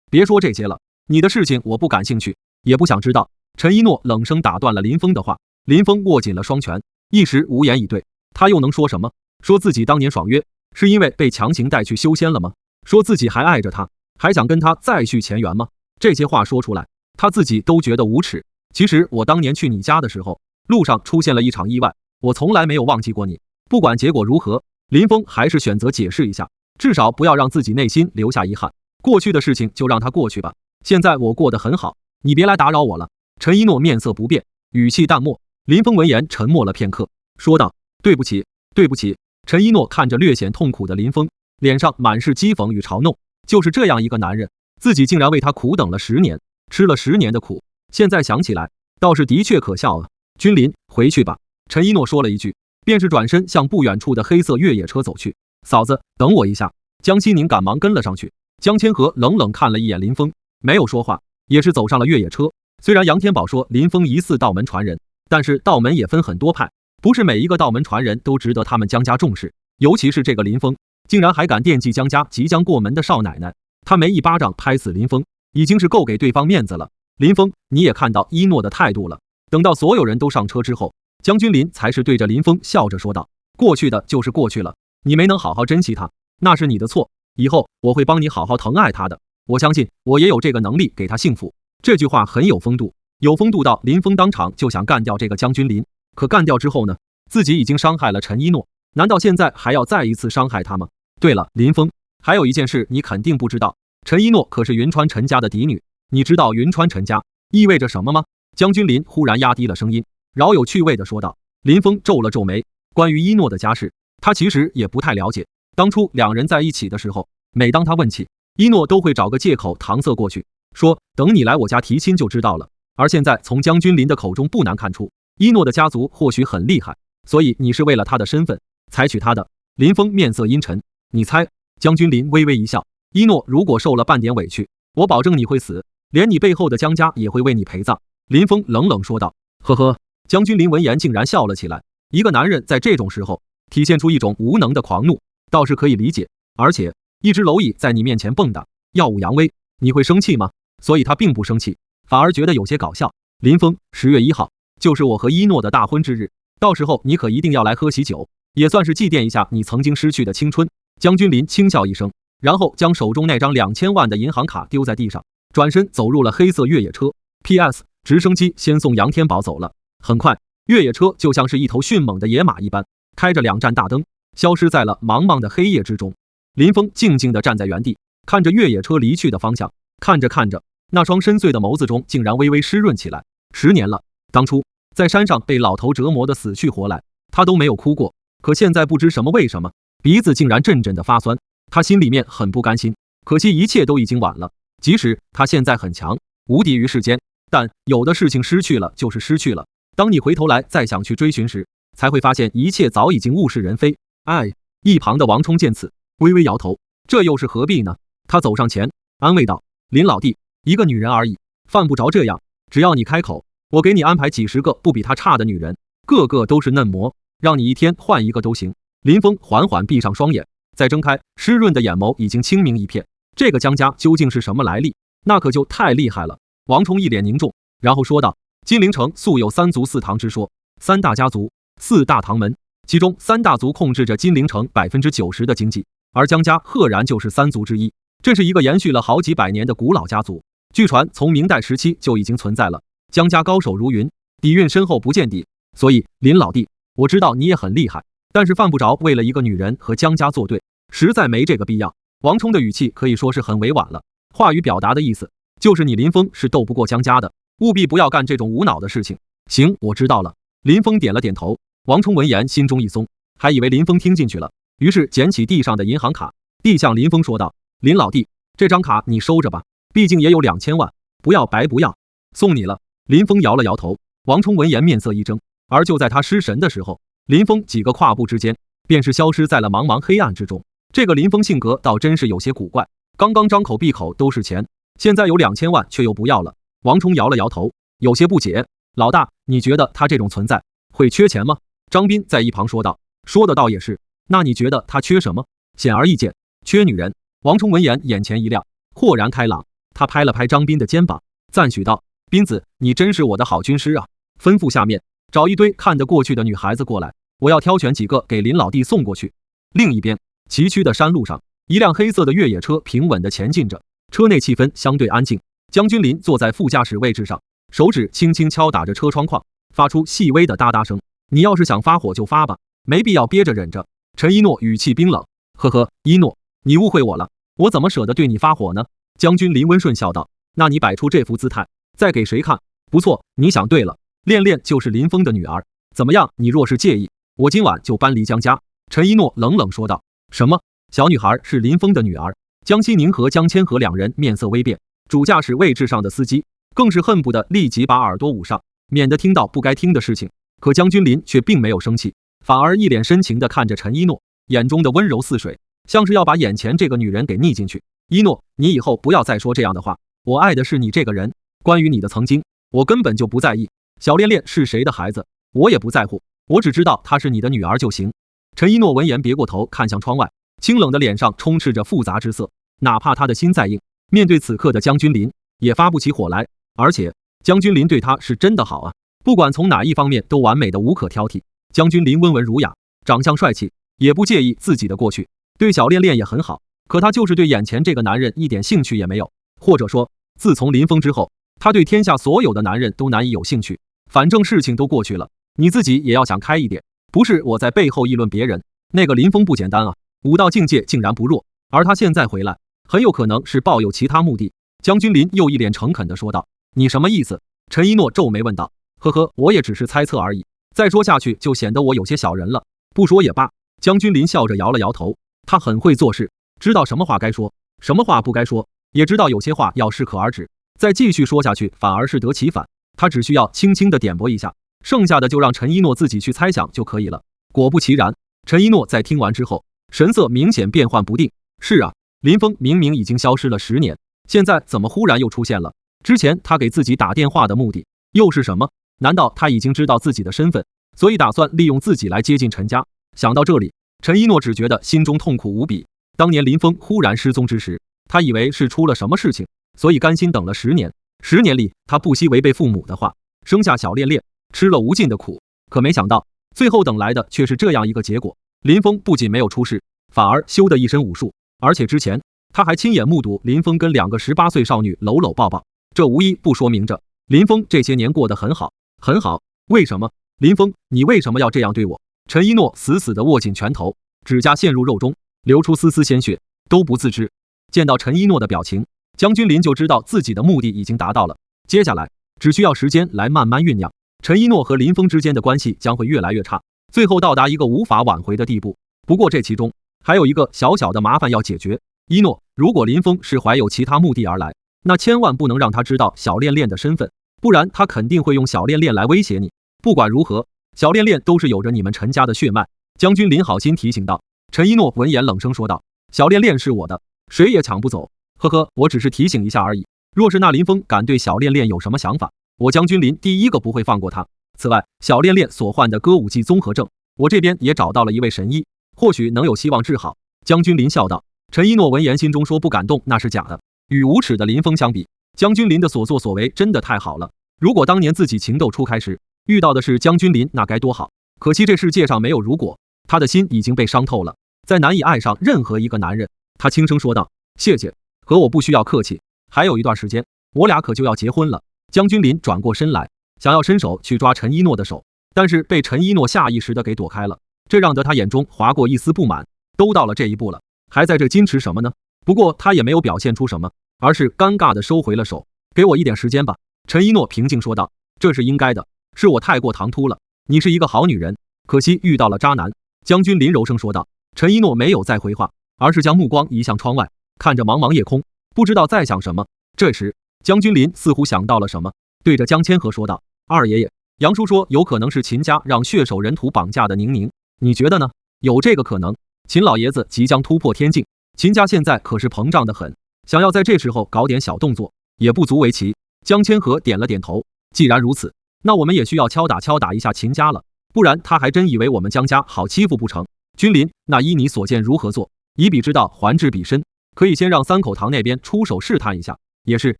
别说这些了，你的事情我不感兴趣，也不想知道。陈一诺冷声打断了林峰的话。林峰握紧了双拳，一时无言以对。他又能说什么？说自己当年爽约，是因为被强行带去修仙了吗？说自己还爱着他，还想跟他再续前缘吗？这些话说出来，他自己都觉得无耻。其实我当年去你家的时候，路上出现了一场意外，我从来没有忘记过你。不管结果如何，林峰还是选择解释一下，至少不要让自己内心留下遗憾。过去的事情就让它过去吧，现在我过得很好，你别来打扰我了。陈一诺面色不变，语气淡漠。林峰闻言沉默了片刻，说道：对不起，对不起。陈一诺看着略显痛苦的林峰，脸上满是讥讽与嘲弄。就是这样一个男人，自己竟然为他苦等了10年，吃了10年的苦，现在想起来倒是的确可笑啊。君临，回去吧。陈一诺说了一句，便是转身向不远处的黑色越野车走去。嫂子，等我一下。江西宁赶忙跟了上去。江千和冷冷看了一眼林峰，没有说话，也是走上了越野车。虽然杨天宝说林峰疑似道门传人，但是道门也分很多派，不是每一个道门传人都值得他们江家重视。尤其是这个林峰，竟然还敢惦记江家即将过门的少奶奶。他没一巴掌拍死林峰，已经是够给对方面子了。林峰，你也看到一诺的态度了。等到所有人都上车之后，江君临才是对着林峰笑着说道：过去的就是过去了，你没能好好珍惜他，那是你的错，以后我会帮你好好疼爱他的，我相信我也有这个能力给他幸福。这句话很有风度，有风度到林峰当场就想干掉这个江君临。可干掉之后呢？自己已经伤害了陈一诺，难道现在还要再一次伤害他吗？对了，林峰，还有一件事你肯定不知道，陈一诺可是云川陈家的嫡女，你知道云川陈家意味着什么吗？江君临忽然压低了声音，饶有趣味地说道。林峰皱了皱眉，关于一诺的家事，他其实也不太了解。当初两人在一起的时候，每当他问起，一诺都会找个借口搪塞过去，说等你来我家提亲就知道了。而现在从江君临的口中不难看出，一诺的家族或许很厉害，所以你是为了他的身份才娶她的。林峰面色阴沉，你猜？江君临微微一笑，一诺如果受了半点委屈，我保证你会死，连你背后的江家也会为你陪葬。林峰冷冷说道。呵呵，江君临闻言竟然笑了起来。一个男人在这种时候体现出一种无能的狂怒，倒是可以理解。而且一只蝼蚁在你面前蹦跶，耀武扬威，你会生气吗？所以他并不生气，反而觉得有些搞笑。林峰，10月1号就是我和一诺的大婚之日，到时候你可一定要来喝喜酒，也算是祭奠一下你曾经失去的青春。江君临轻笑一声，然后将手中那张2000万的银行卡丢在地上，转身走入了黑色越野车。PS 直升机先送杨天宝走了。很快，越野车就像是一头迅猛的野马一般，开着2盏大灯，消失在了茫茫的黑夜之中。林峰静静地站在原地，看着越野车离去的方向，看着看着，那双深邃的眸子中竟然微微湿润起来。10年了，当初在山上被老头折磨得死去活来，他都没有哭过，可现在不知什么为什么，鼻子竟然阵阵的发酸。他心里面很不甘心，可惜一切都已经晚了。即使他现在很强，无敌于世间，但有的事情失去了就是失去了。当你回头来再想去追寻时，才会发现一切早已经物是人非。哎，一旁的王冲见此，微微摇头，这又是何必呢？他走上前，安慰道：林老弟，一个女人而已，犯不着这样，只要你开口，我给你安排几10个不比她差的女人，个个都是嫩模，让你一天换一个都行。林峰缓缓闭上双眼，再睁开，湿润的眼眸已经清明一片。这个江家究竟是什么来历？那可就太厉害了。王冲一脸凝重，然后说道：金陵城素有3族4堂之说，3大家族4大唐门，其中3大族控制着金陵城90%的经济，而江家赫然就是3族之一。这是一个延续了好几百年的古老家族，据传从明代时期就已经存在了。江家高手如云，底蕴深厚不见底。所以林老弟，我知道你也很厉害，但是犯不着为了一个女人和江家作对，实在没这个必要。王冲的语气可以说是很委婉了，话语表达的意思就是你林峰是斗不过江家的，务必不要干这种无脑的事情。行，我知道了。林峰点了点头。王冲闻言心中一松，还以为林峰听进去了，于是捡起地上的银行卡，递向林峰说道：林老弟，这张卡你收着吧，毕竟也有2000万，不要白不要，送你了。林峰摇了摇头。王冲闻言面色一怔，而就在他失神的时候，林峰几个跨步之间便是消失在了茫茫黑暗之中。这个林峰性格倒真是有些古怪，刚刚张口闭口都是钱，现在有2000万却又不要了。王冲摇了摇头，有些不解：老大，你觉得他这种存在会缺钱吗？张斌在一旁说道：说的倒也是，那你觉得他缺什么？显而易见，缺女人。王冲闻言眼前一亮，豁然开朗，他拍了拍张斌的肩膀，赞许道：“斌子，你真是我的好军师啊！吩咐下面找一堆看得过去的女孩子过来，我要挑选几个给林老弟送过去。”另一边，崎岖的山路上，一辆黑色的越野车平稳地前进着，车内气氛相对安静。江君林坐在副驾驶位置上，手指轻轻敲打着车窗框，发出细微的哒哒声。你要是想发火就发吧，没必要憋着忍着。陈一诺语气冰冷：“呵呵，一诺，你误会我了，我怎么舍得对你发火呢？”江君林温顺笑道：“那你摆出这副姿态，再给谁看？不错，你想对了，恋恋就是林峰的女儿。怎么样？你若是介意，我今晚就搬离江家。”陈一诺冷冷说道：“什么？小女孩是林峰的女儿？”江西宁和江千和两人面色微变，主驾驶位置上的司机更是恨不得立即把耳朵捂上，免得听到不该听的事情。可江君林却并没有生气，反而一脸深情地看着陈一诺，眼中的温柔似水，像是要把眼前这个女人给溺进去。一诺，你以后不要再说这样的话，我爱的是你这个人，关于你的曾经，我根本就不在意。小恋恋是谁的孩子，我也不在乎，我只知道她是你的女儿就行。陈一诺闻言别过头看向窗外，清冷的脸上充斥着复杂之色，哪怕他的心再硬，面对此刻的江君林也发不起火来。而且江君林对他是真的好啊，不管从哪一方面都完美的无可挑剔。江君林温文儒雅，长相帅气，也不介意自己的过去，对小恋恋也很好。可他就是对眼前这个男人一点兴趣也没有，或者说自从林峰之后，他对天下所有的男人都难以有兴趣。反正事情都过去了，你自己也要想开一点。不是我在背后议论别人，那个林峰不简单啊，武道境界竟然不弱，而他现在回来很有可能是抱有其他目的。江君林又一脸诚恳地说道：“你什么意思？”陈一诺皱眉问道：“呵呵，我也只是猜测而已，再说下去就显得我有些小人了，不说也罢。”江君林笑着摇了摇头，他很会做事，知道什么话该说，什么话不该说，也知道有些话要适可而止，再继续说下去反而适得其反。他只需要轻轻地点拨一下，剩下的就让陈一诺自己去猜想就可以了。果不其然，陈一诺在听完之后，神色明显变幻不定。是啊，林峰明明已经消失了10年，现在怎么忽然又出现了？之前他给自己打电话的目的又是什么？难道他已经知道自己的身份，所以打算利用自己来接近陈家？想到这里，陈一诺只觉得心中痛苦无比。当年林峰忽然失踪之时，他以为是出了什么事情，所以甘心等了10年。10年里，他不惜违背父母的话，生下小恋恋，吃了无尽的苦。可没想到，最后等来的却是这样一个结果。林峰不仅没有出事，反而修得一身武术，而且之前他还亲眼目睹林峰跟2个18岁少女搂搂抱抱，这无一不说明着林峰这些年过得很好，很好。为什么？林峰，你为什么要这样对我？陈一诺死死地握紧拳头，指甲陷入肉中，流出丝丝鲜血，都不自知。见到陈一诺的表情，江君林就知道自己的目的已经达到了，接下来只需要时间来慢慢酝酿，陈一诺和林峰之间的关系将会越来越差，最后到达一个无法挽回的地步。不过这其中还有一个小小的麻烦要解决。一诺，如果林峰是怀有其他目的而来，那千万不能让他知道小恋恋的身份，不然他肯定会用小恋恋来威胁你。不管如何，小恋恋都是有着你们陈家的血脉。江君林好心提醒道。陈一诺闻言冷声说道：“小恋恋是我的，谁也抢不走。呵呵，我只是提醒一下而已。若是那林峰敢对小恋恋有什么想法，我江君林第一个不会放过他。此外，小恋恋所患的歌舞伎综合症，我这边也找到了一位神医，或许能有希望治好。”江君林笑道。陈一诺闻言心中说不感动那是假的，与无耻的林峰相比，江君林的所作所为真的太好了。如果当年自己情窦初开时遇到的是江君林，那该多好。可惜这世界上没有如果，他的心已经被伤透了，再难以爱上任何一个男人。他轻声说道：“谢谢，和我不需要客气，还有一段时间，我俩可就要结婚了。”江君林转过身来，想要伸手去抓陈一诺的手，但是被陈一诺下意识的给躲开了，这让得他眼中划过一丝不满。都到了这一步了，还在这矜持什么呢？不过他也没有表现出什么，而是尴尬的收回了手。给我一点时间吧，陈一诺平静说道。这是应该的，是我太过唐突了，你是一个好女人，可惜遇到了渣男。江君林柔声说道。陈一诺没有再回话，而是将目光移向窗外，看着茫茫夜空，不知道在想什么。这时江君林似乎想到了什么，对着江千和说道：“二爷爷，杨叔说有可能是秦家让血手人屠绑架的宁宁，你觉得呢？”有这个可能，秦老爷子即将突破天境，秦家现在可是膨胀得很，想要在这时候搞点小动作也不足为奇。江千和点了点头，既然如此，那我们也需要敲打一下秦家了，不然他还真以为我们江家好欺负不成。君临，那依你所见如何做？以彼之道还治彼身，可以先让三口堂那边出手试探一下。也是，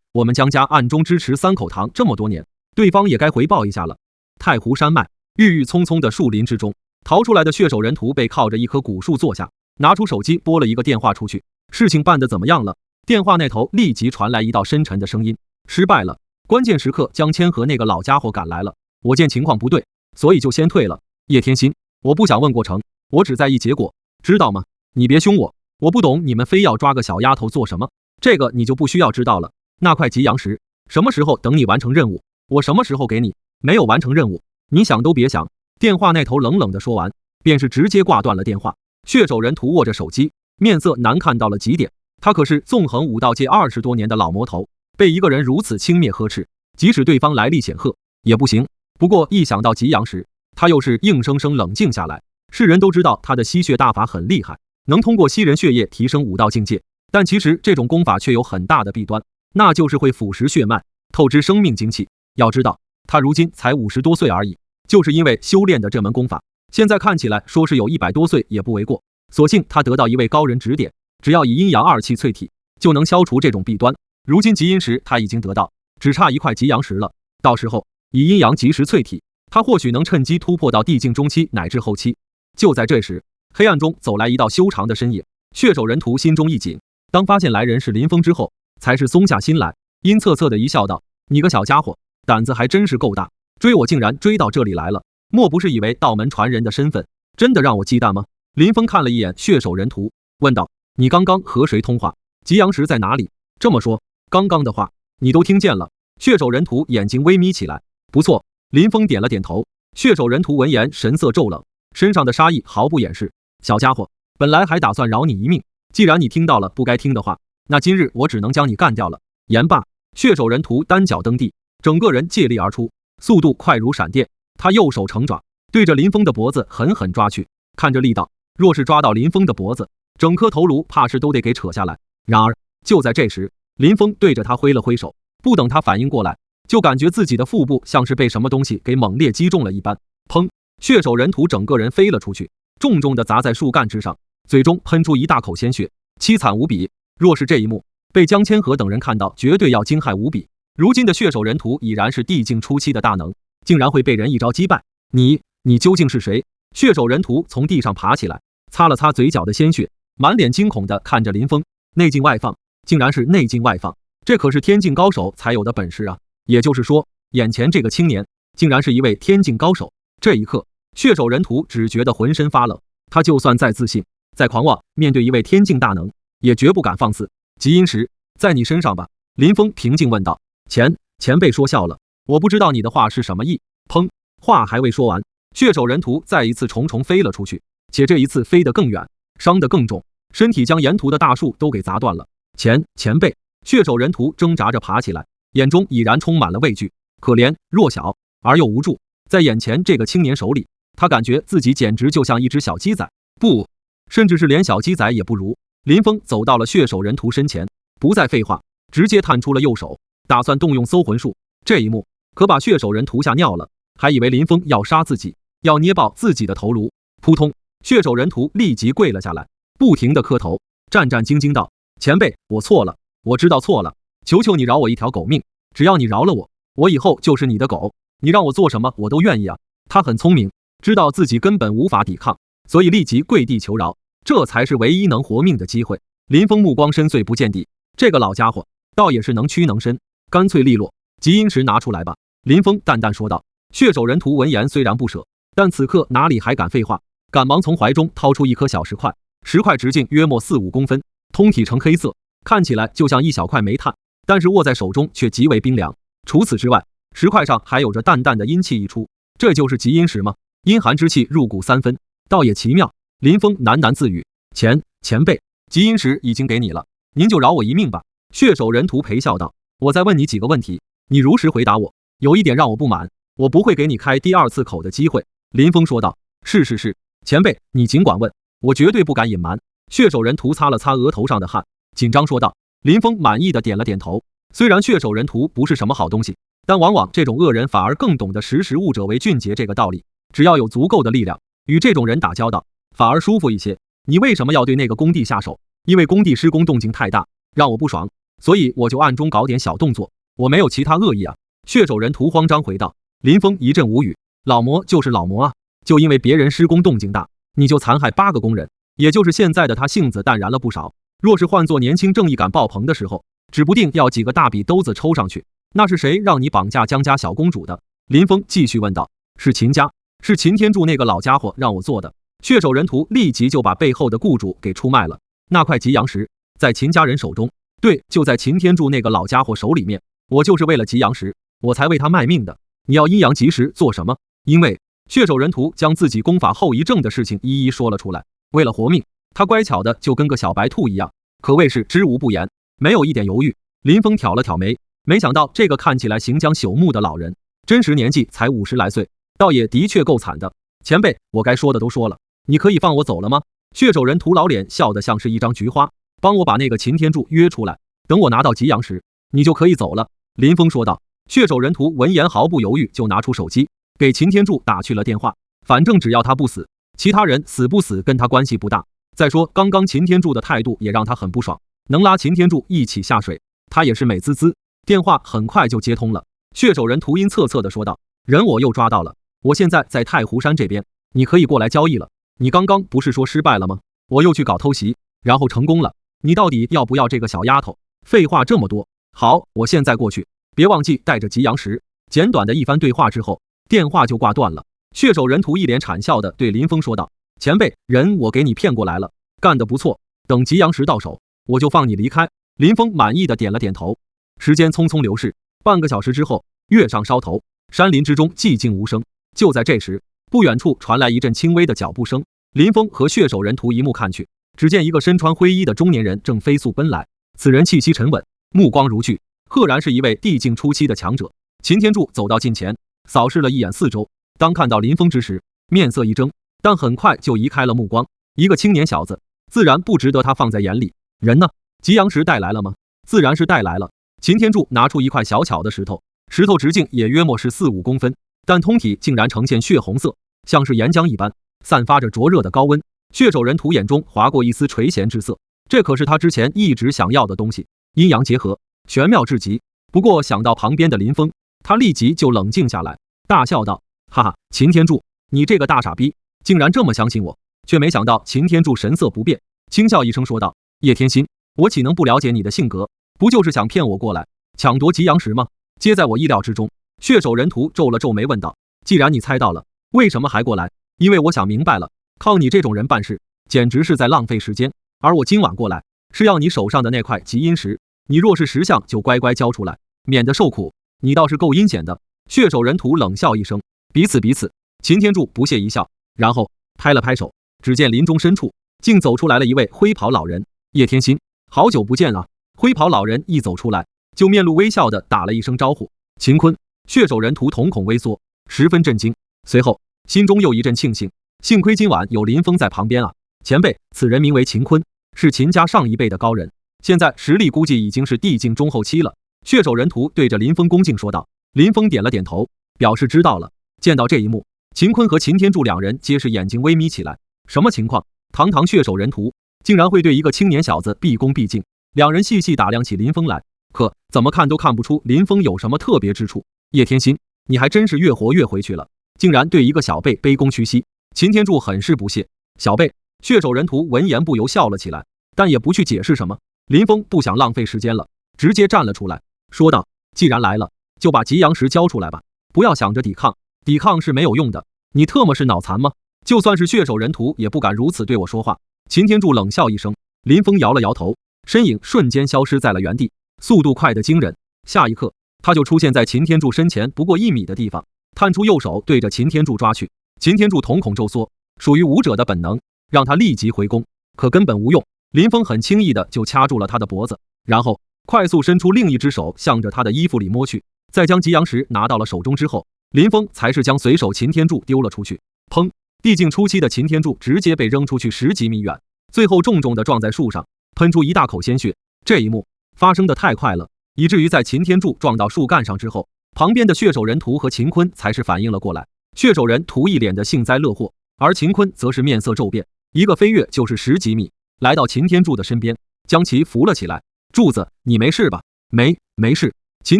我们江家暗中支持三口堂这么多年，对方也该回报一下了。太湖山脉，郁郁葱葱的树林之中，逃出来的血手人徒被靠着一棵古树坐下，拿出手机拨了一个电话出去。事情办得怎么样了？电话那头立即传来一道深沉的声音：失败了。关键时刻，江谦和那个老家伙赶来了。我见情况不对，所以就先退了。叶天心，我不想问过程，我只在意结果，知道吗？你别凶我，我不懂你们非要抓个小丫头做什么，这个你就不需要知道了。那块吉阳石，什么时候等你完成任务，我什么时候给你。没有完成任务，你想都别想。电话那头冷冷地说完，便是直接挂断了电话。血手人徒握着手机，面色难看到了极点。他可是纵横武道界20多年的老魔头，被一个人如此轻蔑呵斥，即使对方来历显赫也不行。不过一想到吉阳石，他又是硬生生冷静下来。世人都知道他的吸血大法很厉害，能通过吸人血液提升武道境界，但其实这种功法却有很大的弊端，那就是会腐蚀血脉，透支生命精气。要知道他如今才50多岁而已，就是因为修炼的这门功法，现在看起来说是有100多岁也不为过。所幸他得到一位高人指点，只要以阴阳2气淬体，就能消除这种弊端。如今极阴石他已经得到，只差一块极阳石了。到时候以阴阳及时淬体，他或许能趁机突破到地境中期乃至后期。就在这时，黑暗中走来一道修长的身影，血手人徒心中一紧，当发现来人是林峰之后，才是松下心来，阴恻恻的一笑道：你个小家伙，胆子还真是够大，追我竟然追到这里来了，莫不是以为道门传人的身份真的让我忌惮吗？林峰看了一眼血手人徒，问道：你刚刚和谁通话？吉阳石在哪里？这么说，刚刚的话你都听见了？血手人徒眼睛微眯起来。不错，林峰点了点头。血手人徒闻言神色骤冷，身上的杀意毫不掩饰。小家伙，本来还打算饶你一命，既然你听到了不该听的话，那今日我只能将你干掉了。言罢，血手人徒单脚蹬地，整个人借力而出，速度快如闪电。他右手成爪，对着林峰的脖子狠狠抓去，看着力道，若是抓到林峰的脖子，整颗头颅怕是都得给扯下来。然而就在这时，林峰对着他挥了挥手，不等他反应过来，就感觉自己的腹部像是被什么东西给猛烈击中了一般。砰！血手人徒整个人飞了出去，重重地砸在树干之上，嘴中喷出一大口鲜血，凄惨无比。若是这一幕被江千和等人看到，绝对要惊骇无比。如今的血手人徒已然是地境初期的大能，竟然会被人一招击败。你究竟是谁？血手人徒从地上爬起来，擦了擦嘴角的鲜血，满脸惊恐地看着林峰。内劲外放，竟然是内劲外放，这可是天境高手才有的本事啊！也就是说，眼前这个青年竟然是一位天境高手。这一刻，血手人徒只觉得浑身发冷。他就算再自信再狂妄，面对一位天境大能，也绝不敢放肆。极阴石在你身上吧？林峰平静问道。前辈说笑了，我不知道你的话是什么意。砰！话还未说完，血手人徒再一次重重飞了出去，且这一次飞得更远，伤得更重，身体将沿途的大树都给砸断了。前辈，血手人徒挣扎着爬起来，眼中已然充满了畏惧。可怜弱小而又无助，在眼前这个青年手里，他感觉自己简直就像一只小鸡仔，不，甚至是连小鸡仔也不如。林峰走到了血手人徒身前，不再废话，直接探出了右手，打算动用搜魂术。这一幕可把血手人徒吓尿了，还以为林峰要杀自己，要捏爆自己的头颅。扑通！血手人徒立即跪了下来，不停地磕头，战战兢兢道：前辈，我错了，我知道错了，求求你饶我一条狗命，只要你饶了我，我以后就是你的狗，你让我做什么我都愿意啊。他很聪明，知道自己根本无法抵抗，所以立即跪地求饶，这才是唯一能活命的机会。林峰目光深邃不见底，这个老家伙倒也是能屈能伸，干脆利落。极阴石拿出来吧，林峰淡淡说道。血手人徒闻言虽然不舍，但此刻哪里还敢废话，赶忙从怀中掏出一颗小石块，石块直径约莫4-5公分，通体呈黑色，看起来就像一小块煤炭，但是握在手中却极为冰凉。除此之外，石块上还有着淡淡的阴气溢出，这就是极阴石吗？阴寒之气入骨3分，倒也奇妙。林峰喃喃自语：前辈，极阴石已经给你了，您就饶我一命吧。血手人徒陪笑道：我再问你几个问题，你如实回答我。有一点让我不满，我不会给你开第2次口的机会。林峰说道。是，前辈，你尽管问，我绝对不敢隐瞒。血手人徒擦了擦额头上的汗，紧张说道。林峰满意的点了点头。虽然血手人徒不是什么好东西，但往往这种恶人反而更懂得识时务者为俊杰这个道理。只要有足够的力量，与这种人打交道反而舒服一些。你为什么要对那个工地下手？因为工地施工动静太大，让我不爽，所以我就暗中搞点小动作，我没有其他恶意啊。血手人屠慌张回道。林峰一阵无语，老魔就是老魔啊，就因为别人施工动静大，你就残害8个工人，也就是现在的他性子淡然了不少。若是换作年轻正义感爆棚的时候，指不定要几个大笔兜子抽上去。那是谁让你绑架江家小公主的？林峰继续问道。是秦家，是秦天柱那个老家伙让我做的。血手人屠立即就把背后的雇主给出卖了。那块吉阳石在秦家人手中，对，就在秦天柱那个老家伙手里面。我就是为了吉阳石，我才为他卖命的。你要阴阳吉时做什么？因为血手人屠将自己功法后遗症的事情一一说了出来。为了活命，他乖巧的就跟个小白兔一样，可谓是知无不言，没有一点犹豫。林峰挑了挑眉，没想到这个看起来行将朽木的老人，真实年纪才50来岁，倒也的确够惨的。前辈，我该说的都说了，你可以放我走了吗？血手人屠老脸笑得像是一张菊花，帮我把那个秦天柱约出来，等我拿到吉阳时，你就可以走了。林峰说道。血手人屠闻言毫不犹豫就拿出手机，给秦天柱打去了电话。反正只要他不死，其他人死不死跟他关系不大。再说刚刚秦天柱的态度也让他很不爽，能拉秦天柱一起下水，他也是美滋滋。电话很快就接通了，血手人屠阴恻恻地说道：人我又抓到了，我现在在太湖山这边，你可以过来交易了。你刚刚不是说失败了吗？我又去搞偷袭，然后成功了，你到底要不要这个小丫头？废话这么多，好，我现在过去，别忘记带着吉阳石。简短的一番对话之后，电话就挂断了。血手人屠一脸谄笑的对林峰说道：前辈，人我给你骗过来了，干得不错，等吉阳石到手，我就放你离开。林峰满意的点了点头。时间匆匆流逝，半个小时之后，月上梢头，山林之中寂静无声。就在这时，不远处传来一阵轻微的脚步声。林峰和血手人屠一目看去，只见一个身穿灰衣的中年人正飞速奔来。此人气息沉稳，目光如炬，赫然是一位地境初期的强者。秦天柱走到近前，扫视了一眼四周，当看到林峰之时，面色一怔，但很快就移开了目光。一个青年小子，自然不值得他放在眼里。人呢？吉阳石带来了吗？自然是带来了。秦天柱拿出一块小巧的石头，石头直径也约莫是4-5公分，但通体竟然呈现血红色，像是岩浆一般，散发着灼热的高温。血手人屠眼中划过一丝垂涎之色，这可是他之前一直想要的东西，阴阳结合，玄妙至极。不过想到旁边的林峰，他立即就冷静下来，大笑道：哈哈，秦天柱，你这个大傻逼，竟然这么相信我。却没想到秦天柱神色不变，轻笑一声说道：叶天心，我岂能不了解你的性格？不就是想骗我过来抢夺吉阳石吗？皆在我意料之中。血手人屠皱了皱眉问道：既然你猜到了，为什么还过来？因为我想明白了，靠你这种人办事，简直是在浪费时间。而我今晚过来，是要你手上的那块极阴石，你若是识相，就乖乖交出来，免得受苦。你倒是够阴险的。血手人屠冷笑一声：彼此彼此。秦天柱不屑一笑，然后拍了拍手，只见林中深处竟走出来了一位灰袍老人。叶天心，好久不见啊！灰袍老人一走出来，就面露微笑的打了一声招呼：秦坤。血手人屠瞳孔微缩，十分震惊，随后心中又一阵庆幸，幸亏今晚有林峰在旁边啊。前辈，此人名为秦坤，是秦家上一辈的高人，现在实力估计已经是地境中后期了。血手人屠对着林峰恭敬说道。林峰点了点头，表示知道了。见到这一幕，秦坤和秦天柱两人皆是眼睛微眯起来。什么情况？堂堂血手人屠竟然会对一个青年小子毕恭毕敬？两人细细打量起林峰来，可怎么看都看不出林峰有什么特别之处。叶天心，你还真是越活越回去了，竟然对一个小辈卑躬屈膝。秦天柱很是不屑。小辈。血手人屠闻言不由笑了起来，但也不去解释什么。林峰不想浪费时间了，直接站了出来，说道：既然来了，就把吉阳石交出来吧，不要想着抵抗，抵抗是没有用的。你特么是脑残吗？就算是血手人屠也不敢如此对我说话。秦天柱冷笑一声。林峰摇了摇头，身影瞬间消失在了原地，速度快得惊人。下一刻，他就出现在秦天柱身前不过1米的地方，探出右手对着秦天柱抓去。秦天柱瞳孔骤缩，属于武者的本能让他立即回攻，可根本无用。林峰很轻易的就掐住了他的脖子，然后快速伸出另一只手向着他的衣服里摸去。在将吉阳石拿到了手中之后，林峰才是将随手秦天柱丢了出去。砰！地境初期的秦天柱直接被扔出去10几米远，最后重重的撞在树上，喷出一大口鲜血。这一幕发生的太快了，以至于在秦天柱撞到树干上之后，旁边的血手人屠和秦坤才是反应了过来。血手人屠一脸的幸灾乐祸，而秦坤则是面色骤变，一个飞跃就是10几米，来到秦天柱的身边，将其扶了起来。柱子，你没事吧？没事。秦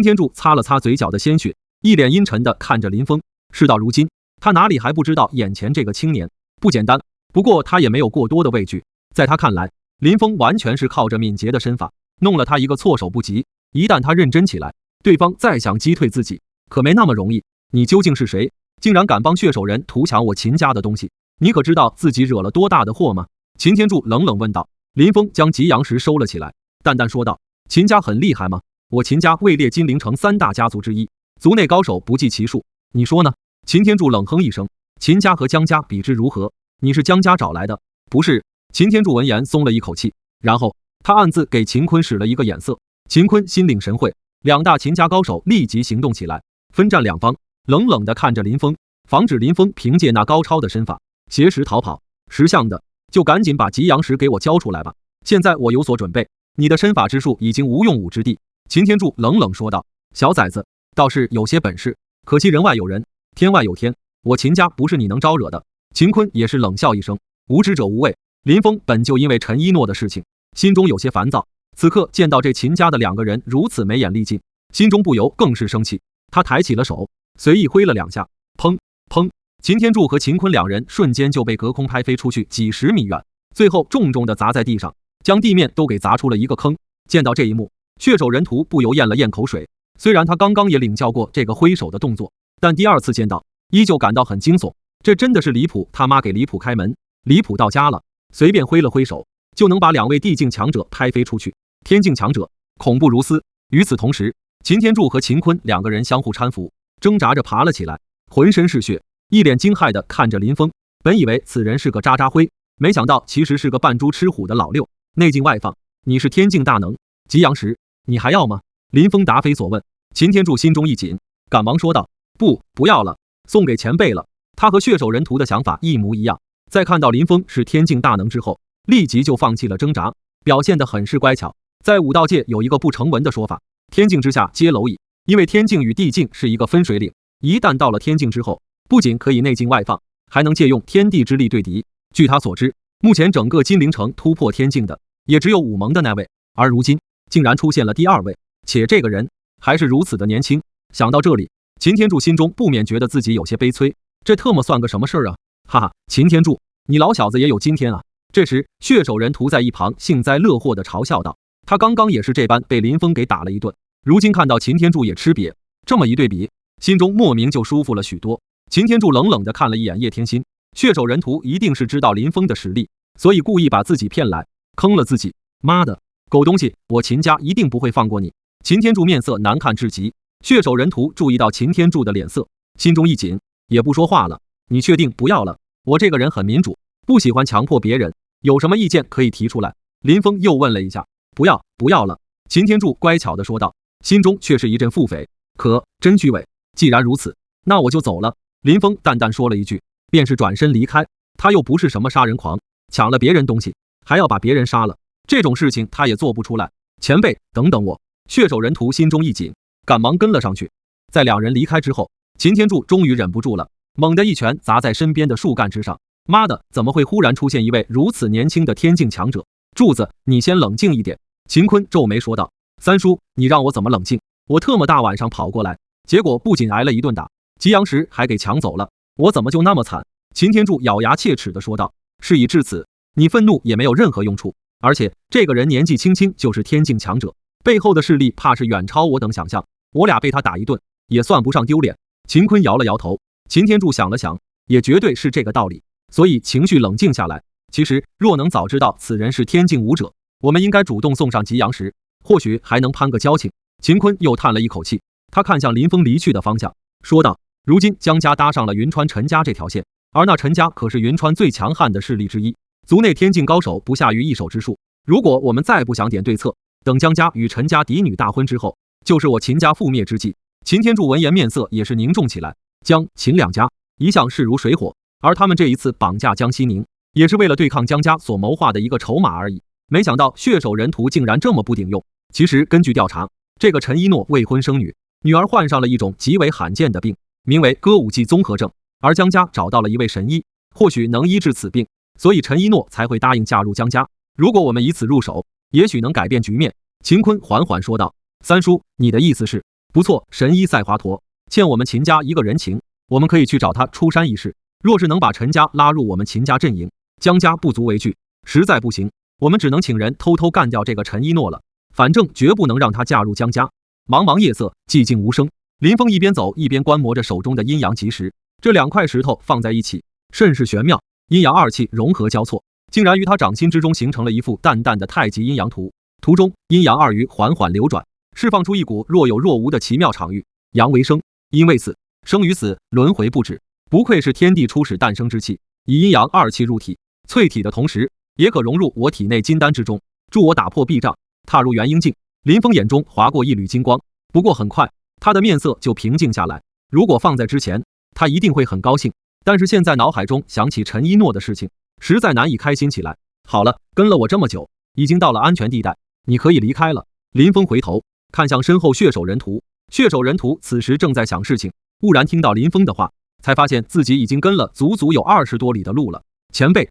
天柱擦了擦嘴角的鲜血，一脸阴沉地看着林峰。事到如今，他哪里还不知道眼前这个青年不简单？不过他也没有过多的畏惧，在他看来，林峰完全是靠着敏捷的身法，弄了他一个措手不及。一旦他认真起来，对方再想击退自己，可没那么容易。你究竟是谁？竟然敢帮血手人图抢我秦家的东西？你可知道自己惹了多大的祸吗？秦天柱冷冷问道。林峰将吉阳石收了起来，淡淡说道：秦家很厉害吗？我秦家位列金陵城3大家族之一，族内高手不计其数，你说呢？秦天柱冷哼一声，秦家和江家比之如何？你是江家找来的？不是。秦天柱闻言松了一口气，然后他暗自给秦坤使了一个眼色。秦坤心领神会，2大秦家高手立即行动起来，分站两方，冷冷地看着林峰，防止林峰凭借那高超的身法挟持逃跑。识相的就赶紧把吉阳石给我交出来吧，现在我有所准备，你的身法之术已经无用武之地。秦天柱冷冷说道。小崽子倒是有些本事，可惜人外有人，天外有天，我秦家不是你能招惹的。秦坤也是冷笑一声，无知者无畏。林峰本就因为陈一诺的事情心中有些烦躁，此刻见到这秦家的2个人如此没眼力劲，心中不由更是生气。他抬起了手，随意挥了2下，砰砰，秦天柱和秦坤2人瞬间就被隔空拍飞出去几十米远，最后重重地砸在地上，将地面都给砸出了一个坑。见到这一幕，血手人屠不由咽了咽口水。虽然他刚刚也领教过这个挥手的动作，但第2次见到依旧感到很惊悚。这真的是离谱他妈给离谱开门，离谱到家了，随便挥了挥手就能把2位地境强者拍飞出去。天境强者恐怖如斯。与此同时，秦天柱和秦坤2个人相互搀扶，挣扎着爬了起来，浑身是血，一脸惊骇地看着林峰。本以为此人是个渣渣灰，没想到其实是个扮猪吃虎的老六，内劲外放。你是天境大能，吉阳石你还要吗？林峰答非所问。秦天柱心中一紧，赶忙说道：不要了，送给前辈了。他和血手人屠的想法一模一样，在看到林峰是天境大能之后，立即就放弃了挣扎，表现得很是乖巧。在武道界有一个不成文的说法，天境之下皆蝼蚁，因为天境与地境是一个分水岭，一旦到了天境之后，不仅可以内劲外放，还能借用天地之力对敌。据他所知，目前整个金陵城突破天境的也只有武蒙的那位，而如今竟然出现了第2位，且这个人还是如此的年轻。想到这里，秦天柱心中不免觉得自己有些悲催，这特么算个什么事儿啊？哈哈，秦天柱，你老小子也有今天啊！这时，血手人屠在一旁幸灾乐祸地嘲笑道。他刚刚也是这般被林峰给打了一顿，如今看到秦天柱也吃瘪，这么一对比，心中莫名就舒服了许多。秦天柱冷冷地看了一眼叶天心，血手人屠一定是知道林峰的实力，所以故意把自己骗来，坑了自己。妈的，狗东西，我秦家一定不会放过你！秦天柱面色难看至极，血手人屠注意到秦天柱的脸色，心中一紧，也不说话了。你确定不要了？我这个人很民主，不喜欢强迫别人，有什么意见可以提出来。林峰又问了一下。不要了，秦天柱乖巧地说道，心中却是一阵腹诽，可真虚伪。既然如此，那我就走了。林峰淡淡说了一句，便是转身离开。他又不是什么杀人狂，抢了别人东西还要把别人杀了，这种事情他也做不出来。前辈，等等我！血手人屠心中一紧，赶忙跟了上去。在2人离开之后，秦天柱终于忍不住了，猛地一拳砸在身边的树干之上。妈的，怎么会忽然出现一位如此年轻的天境强者？柱子，你先冷静一点。秦坤皱眉说道。三叔，你让我怎么冷静？我特么大晚上跑过来，结果不仅挨了一顿打，吉阳石还给抢走了，我怎么就那么惨？秦天柱咬牙切齿地说道。事已至此，你愤怒也没有任何用处，而且这个人年纪轻轻就是天境强者，背后的势力怕是远超我等想象，我俩被他打一顿也算不上丢脸。秦坤摇了摇头。秦天柱想了想，也绝对是这个道理，所以情绪冷静下来。其实若能早知道此人是天境武者，我们应该主动送上吉阳石，或许还能攀个交情。秦坤又叹了一口气，他看向林峰离去的方向，说道，如今江家搭上了云川陈家这条线，而那陈家可是云川最强悍的势力之一，族内天境高手不下于1手之数。如果我们再不想点对策，等江家与陈家嫡女大婚之后，就是我秦家覆灭之际。秦天柱闻言面色也是凝重起来，江秦2家一向势如水火，而他们这一次绑架江西宁，也是为了对抗江家所谋划的一个筹码而已。没想到血手人屠竟然这么不顶用。其实根据调查，这个陈一诺未婚生女，女儿患上了一种极为罕见的病，名为歌舞伎综合症，而江家找到了一位神医，或许能医治此病，所以陈一诺才会答应嫁入江家。如果我们以此入手，也许能改变局面。秦坤缓缓说道：“三叔，你的意思是？不错，神医赛华佗欠我们秦家一个人情，我们可以去找他出山议事。若是能把陈家拉入我们秦家阵营，江家不足为惧。实在不行，我们只能请人偷偷干掉这个陈一诺了。反正绝不能让他嫁入江家。”茫茫夜色，寂静无声。林峰一边走一边观摩着手中的阴阳极石，这2块石头放在一起，甚是玄妙，阴阳二气融合交错，竟然于他掌心之中形成了一幅淡淡的太极阴阳图。图中阴阳二鱼缓缓流转，释放出一股若有若无的奇妙场域。阳为生，阴为死，生与死轮回不止，不愧是天地初始诞生之气。以阴阳二气入体，淬体的同时，也可融入我体内金丹之中，助我打破壁障，踏入元婴境。林峰眼中划过一缕金光，不过很快他的面色就平静下来。如果放在之前，他一定会很高兴，但是现在脑海中想起陈一诺的事情，实在难以开心起来。好了，跟了我这么久，已经到了安全地带，你可以离开了。林峰回头看向身后血手人屠，血手人屠此时正在想事情，忽然听到林峰的话，才发现自己已经跟了足足有20多里的路了。前辈，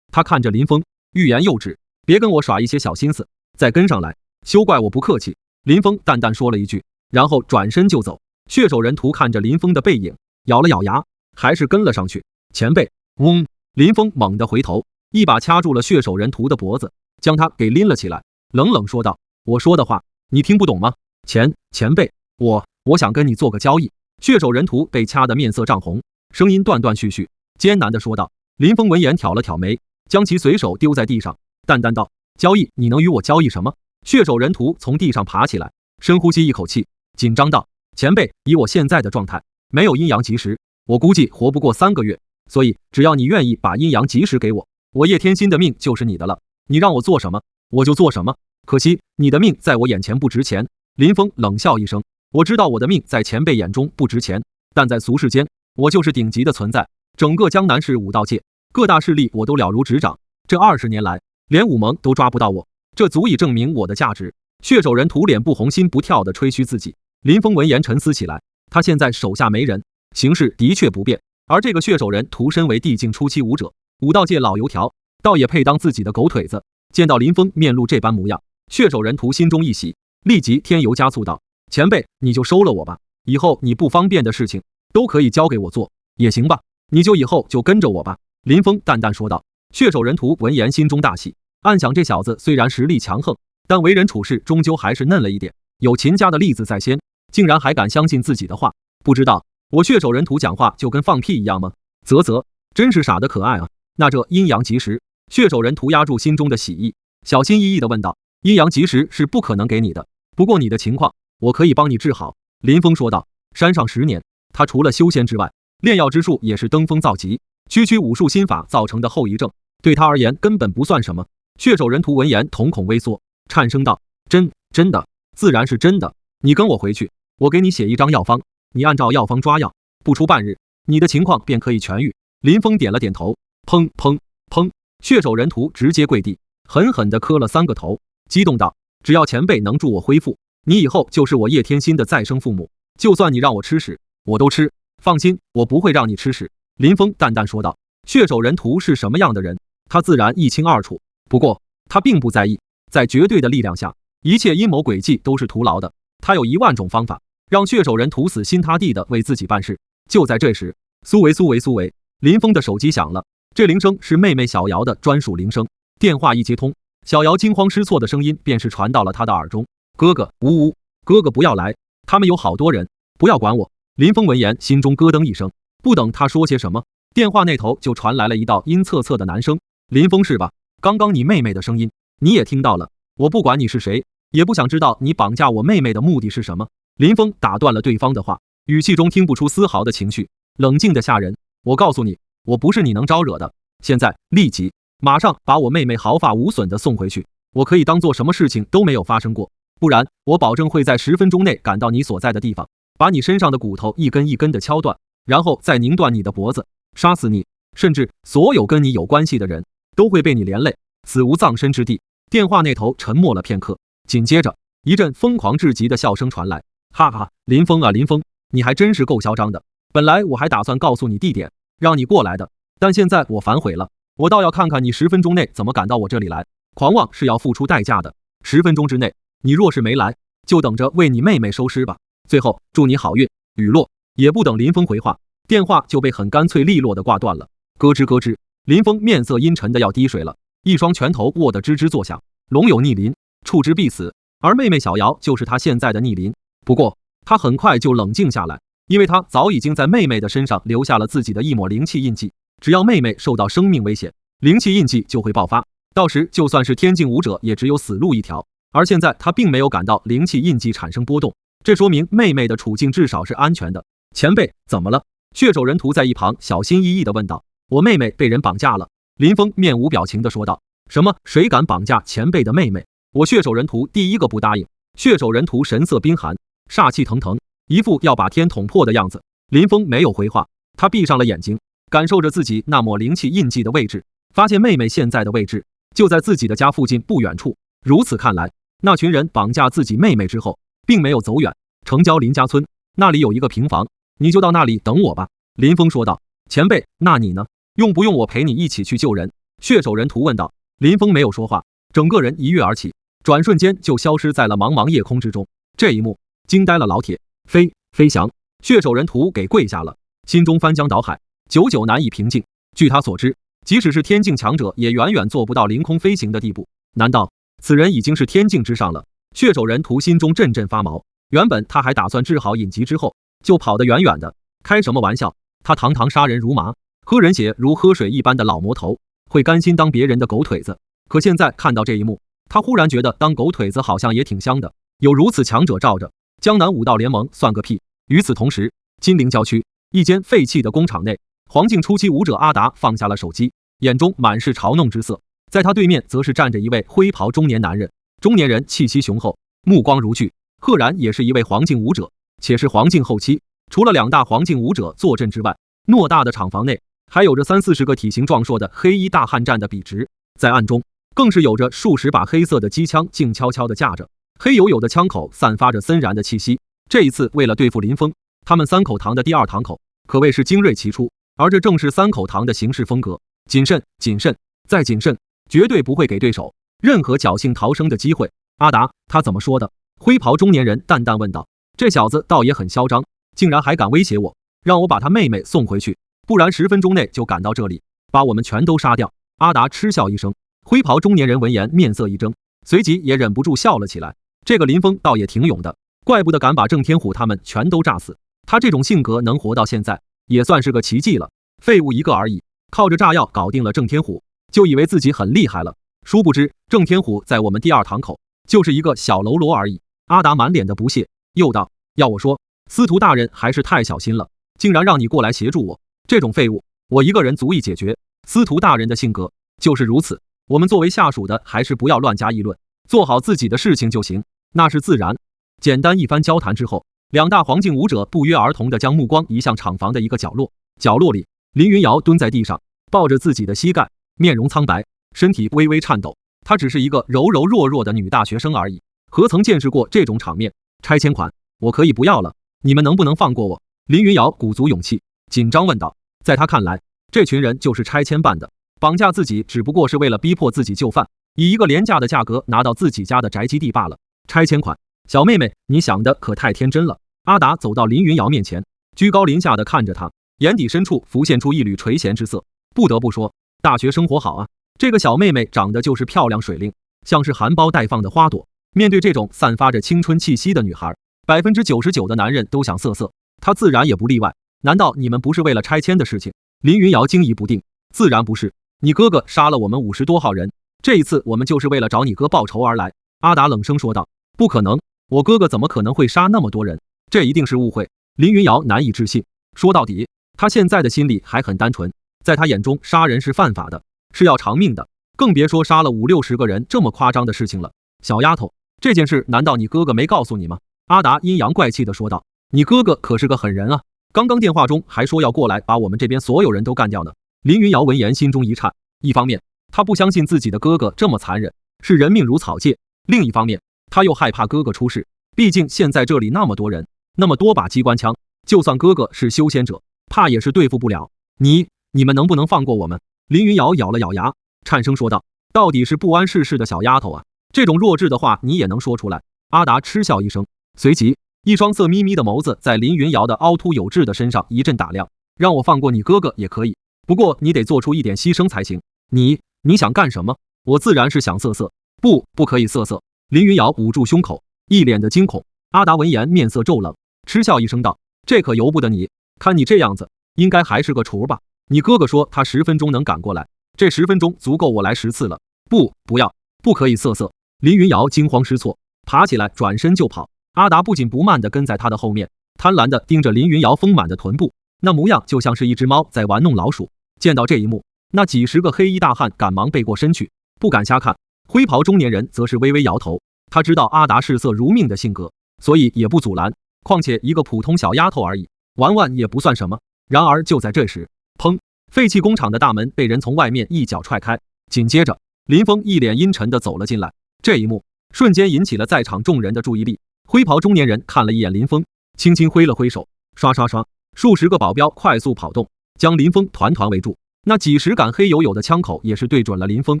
他看着林峰，欲言又止，别跟我耍一些小心思，再跟上来，休怪我不客气。林峰淡淡说了一句，然后转身就走。血手人屠看着林峰的背影，咬了咬牙，还是跟了上去。前辈，嗡！林峰猛地回头，一把掐住了血手人屠的脖子，将他给拎了起来，冷冷说道：“我说的话，你听不懂吗？前辈，我想跟你做个交易。”血手人屠被掐得面色涨红，声音断断续续，艰难地说道。林峰闻言挑了挑眉，将其随手丢在地上，淡淡道：“交易？你能与我交易什么？”血手人屠从地上爬起来，深呼吸一口气，紧张道：“前辈，以我现在的状态，没有阴阳极石，我估计活不过3个月，所以只要你愿意把阴阳极石给我，我叶天心的命就是你的了。你让我做什么，我就做什么。可惜你的命在我眼前不值钱。”林峰冷笑一声：“我知道我的命在前辈眼中不值钱，但在俗世间，我就是顶级的存在。整个江南市武道界，各大势力我都了如指掌。这20年来，连武盟都抓不到我，这足以证明我的价值。”血手人屠脸不红心不跳地吹嘘自己。林峰闻言沉思起来，他现在手下没人，形势的确不便，而这个血手人屠身为地境初期武者，武道界老油条，倒也配当自己的狗腿子。见到林峰面露这般模样，血手人屠心中一喜，立即添油加醋道：“前辈，你就收了我吧，以后你不方便的事情都可以交给我做，也行吧，你就以后就跟着我吧。”林峰淡淡说道。血手人屠闻言心中大喜，暗想这小子虽然实力强横，但为人处事终究还是嫩了一点，有秦家的例子在先，竟然还敢相信自己的话，不知道我血手人屠讲话就跟放屁一样吗？啧，真是傻得可爱啊。那这阴阳极石？血手人屠压住心中的喜意，小心翼翼地问道：“阴阳极石是不可能给你的，不过你的情况，我可以帮你治好。”林峰说道。山上10年，他除了修仙之外，炼药之术也是登峰造极，区武术心法造成的后遗症，对他而言根本不算什么。血手人屠闻言瞳孔微缩，颤声道：“真的？自然是真的。你跟我回去，我给你写一张药方，你按照药方抓药，不出半日，你的情况便可以痊愈。”林峰点了点头，砰砰砰，血手人屠直接跪地，狠狠地磕了3个头，激动道：“只要前辈能助我恢复，你以后就是我叶天心的再生父母，就算你让我吃屎，我都吃。放心，我不会让你吃屎。”林峰淡淡说道。血手人屠是什么样的人，他自然一清二楚，不过他并不在意，在绝对的力量下，一切阴谋诡计都是徒劳的。他有10000种方法，让血手人屠死心塌地的为自己办事。就在这时，苏维，林峰的手机响了，这铃声是妹妹小瑶的专属铃声。电话一接通，小瑶惊慌失措的声音便是传到了他的耳中：“哥哥，呜，哥哥不要来，他们有好多人，不要管我。”林峰闻言心中咯噔一声，不等他说些什么，电话那头就传来了一道阴恻恻的男声：“林峰是吧？刚刚你妹妹的声音你也听到了，我不管你是谁，也不想知道你绑架我妹妹的目的是什么。”林峰打断了对方的话，语气中听不出丝毫的情绪，冷静的吓人：“我告诉你，我不是你能招惹的，现在立即马上把我妹妹毫发无损的送回去，我可以当做什么事情都没有发生过，不然我保证会在10分钟内赶到你所在的地方，把你身上的骨头一根一根的敲断，然后再拧断你的脖子，杀死你，甚至所有跟你有关系的人都会被你连累，死无葬身之地。”电话那头沉默了片刻，紧接着一阵疯狂至极的笑声传来：“哈哈，林峰啊林峰，你还真是够嚣张的，本来我还打算告诉你地点让你过来的，但现在我反悔了，我倒要看看你10分钟内怎么赶到我这里来。”狂妄是要付出代价的。10分钟之内，你若是没来，就等着为你妹妹收尸吧。最后祝你好运。雨落。也不等林峰回话，电话就被很干脆利落的挂断了。咯吱咯吱，林峰面色阴沉的要滴水了，一双拳头握得吱吱作响。龙有逆鳞，触之必死，而妹妹小瑶就是他现在的逆鳞。不过他很快就冷静下来，因为他早已经在妹妹的身上留下了自己的一抹灵气印记。只要妹妹受到生命危险，灵气印记就会爆发，到时就算是天境武者也只有死路一条。而现在他并没有感到灵气印记产生波动，这说明妹妹的处境至少是安全的。前辈，怎么了？血手人屠在一旁小心翼翼地问道。我妹妹被人绑架了。林峰面无表情地说道。什么？谁敢绑架前辈的妹妹？我血手人屠第一个不答应。血手人屠神色冰寒，煞气腾腾，一副要把天捅破的样子。林峰没有回话，他闭上了眼睛，感受着自己那抹灵气印记的位置，发现妹妹现在的位置就在自己的家附近不远处。如此看来，那群人绑架自己妹妹之后并没有走远，城郊林家村那里有一个平房，你就到那里等我吧。林峰说道。前辈，那你呢？用不用我陪你一起去救人？血手人屠问道。林峰没有说话，整个人一跃而起，转瞬间就消失在了茫茫夜空之中。这一幕惊呆了老铁。飞翔！血手人屠给跪下了，心中翻江倒海，久久难以平静。据他所知，即使是天境强者也远远做不到凌空飞行的地步，难道此人已经是天境之上了？血手人屠心中阵阵发毛，原本他还打算治好隐疾之后就跑得远远的，开什么玩笑？他堂堂杀人如麻，喝人血如喝水一般的老魔头，会甘心当别人的狗腿子？可现在看到这一幕，他忽然觉得当狗腿子好像也挺香的。有如此强者罩着，江南武道联盟算个屁。与此同时，金陵郊区一间废弃的工厂内，黄境初期武者阿达放下了手机，眼中满是嘲弄之色。在他对面则是站着一位灰袍中年男人，中年人气息雄厚，目光如炬，赫然也是一位黄境武者，且是黄境后期。除了2大黄境武者坐镇之外，偌大的厂房内还有着30-40个体型壮硕的黑衣大汉站的笔直，在暗中更是有着数十把黑色的机枪静悄悄地架着，黑黝黝的枪口散发着森然的气息。这一次为了对付林峰，他们3口堂的第2堂口可谓是精锐齐出，而这正是3口堂的行事风格，谨慎谨慎再谨慎，绝对不会给对手任何侥幸逃生的机会。阿达，他怎么说的？灰袍中年人淡淡问道。这小子倒也很嚣张，竟然还敢威胁我，让我把他妹妹送回去，不然10分钟内就赶到这里，把我们全都杀掉。阿达嗤笑一声。灰袍中年人闻言面色一怔，随即也忍不住笑了起来。这个林峰倒也挺勇的，怪不得敢把郑天虎他们全都炸死，他这种性格能活到现在也算是个奇迹了。废物一个而已，靠着炸药搞定了郑天虎，就以为自己很厉害了，殊不知郑天虎在我们第2堂口就是一个小喽啰而已。阿达满脸的不屑，又道：要我说，司徒大人还是太小心了，竟然让你过来协助我，这种废物我一个人足以解决。司徒大人的性格就是如此，我们作为下属的还是不要乱加议论，做好自己的事情就行，那是自然。简单一番交谈之后，2大黄境武者不约而同地将目光移向厂房的一个角落。角落里，林云瑶蹲在地上，抱着自己的膝盖，面容苍白，身体微微颤抖。她只是一个柔柔弱弱的女大学生而已，何曾见识过这种场面？拆迁款我可以不要了，你们能不能放过我？林云瑶鼓足勇气，紧张问道。在他看来，这群人就是拆迁办的，绑架自己只不过是为了逼迫自己就范，以一个廉价的价格拿到自己家的宅基地罢了。拆迁款，小妹妹，你想的可太天真了。阿达走到林云瑶面前，居高临下的看着她，眼底深处浮现出一缕垂涎之色。不得不说，大学生活好啊，这个小妹妹长得就是漂亮水灵，像是含苞待放的花朵。面对这种散发着青春气息的女孩，99%的男人都想色色，她自然也不例外。难道你们不是为了拆迁的事情？林云瑶惊疑不定。自然不是，你哥哥杀了我们50多号人，这一次我们就是为了找你哥报仇而来。阿达冷声说道。不可能，我哥哥怎么可能会杀那么多人？这一定是误会。林云瑶难以置信。说到底，他现在的心里还很单纯，在他眼中杀人是犯法的，是要偿命的，更别说杀了50-60个人这么夸张的事情了。小丫头，这件事难道你哥哥没告诉你吗？阿达阴阳怪气地说道。你哥哥可是个狠人啊，刚刚电话中还说要过来把我们这边所有人都干掉呢。林云瑶闻言心中一颤，一方面他不相信自己的哥哥这么残忍，视人命如草芥，另一方面他又害怕哥哥出事，毕竟现在这里那么多人，那么多把机关枪，就算哥哥是修仙者，怕也是对付不了。你们能不能放过我们？林云瑶咬了咬牙，颤声说道。到底是不谙世事的小丫头啊！这种弱智的话你也能说出来？阿达嗤笑一声，随即一双色眯眯的眸子在林云瑶的凹凸有致的身上一阵打量。让我放过你哥哥也可以，不过你得做出一点牺牲才行。你想干什么？我自然是想色色。不可以色色。林云瑶捂住胸口，一脸的惊恐。阿达闻言面色骤冷，嗤笑一声道：这可由不得你，看你这样子，应该还是个雏吧？你哥哥说他10分钟能赶过来，这10分钟足够我来10次了。不要，不可以色色。林云瑶惊慌失措，爬起来转身就跑。阿达不紧不慢地跟在他的后面，贪婪地盯着林云瑶丰满的臀部，那模样就像是一只猫在玩弄老鼠。见到这一幕，那几十个黑衣大汉赶忙背过身去，不敢瞎看。灰袍中年人则是微微摇头，他知道阿达视色如命的性格，所以也不阻拦。况且一个普通小丫头而已，玩玩也不算什么。然而就在这时，砰！废弃工厂的大门被人从外面一脚踹开，紧接着林峰一脸阴沉地走了进来。这一幕瞬间引起了在场众人的注意力。灰袍中年人看了一眼林峰，轻轻挥了挥手，刷刷刷，数十个保镖快速跑动，将林峰团团围住。那几十杆黑黝黝的枪口也是对准了林峰，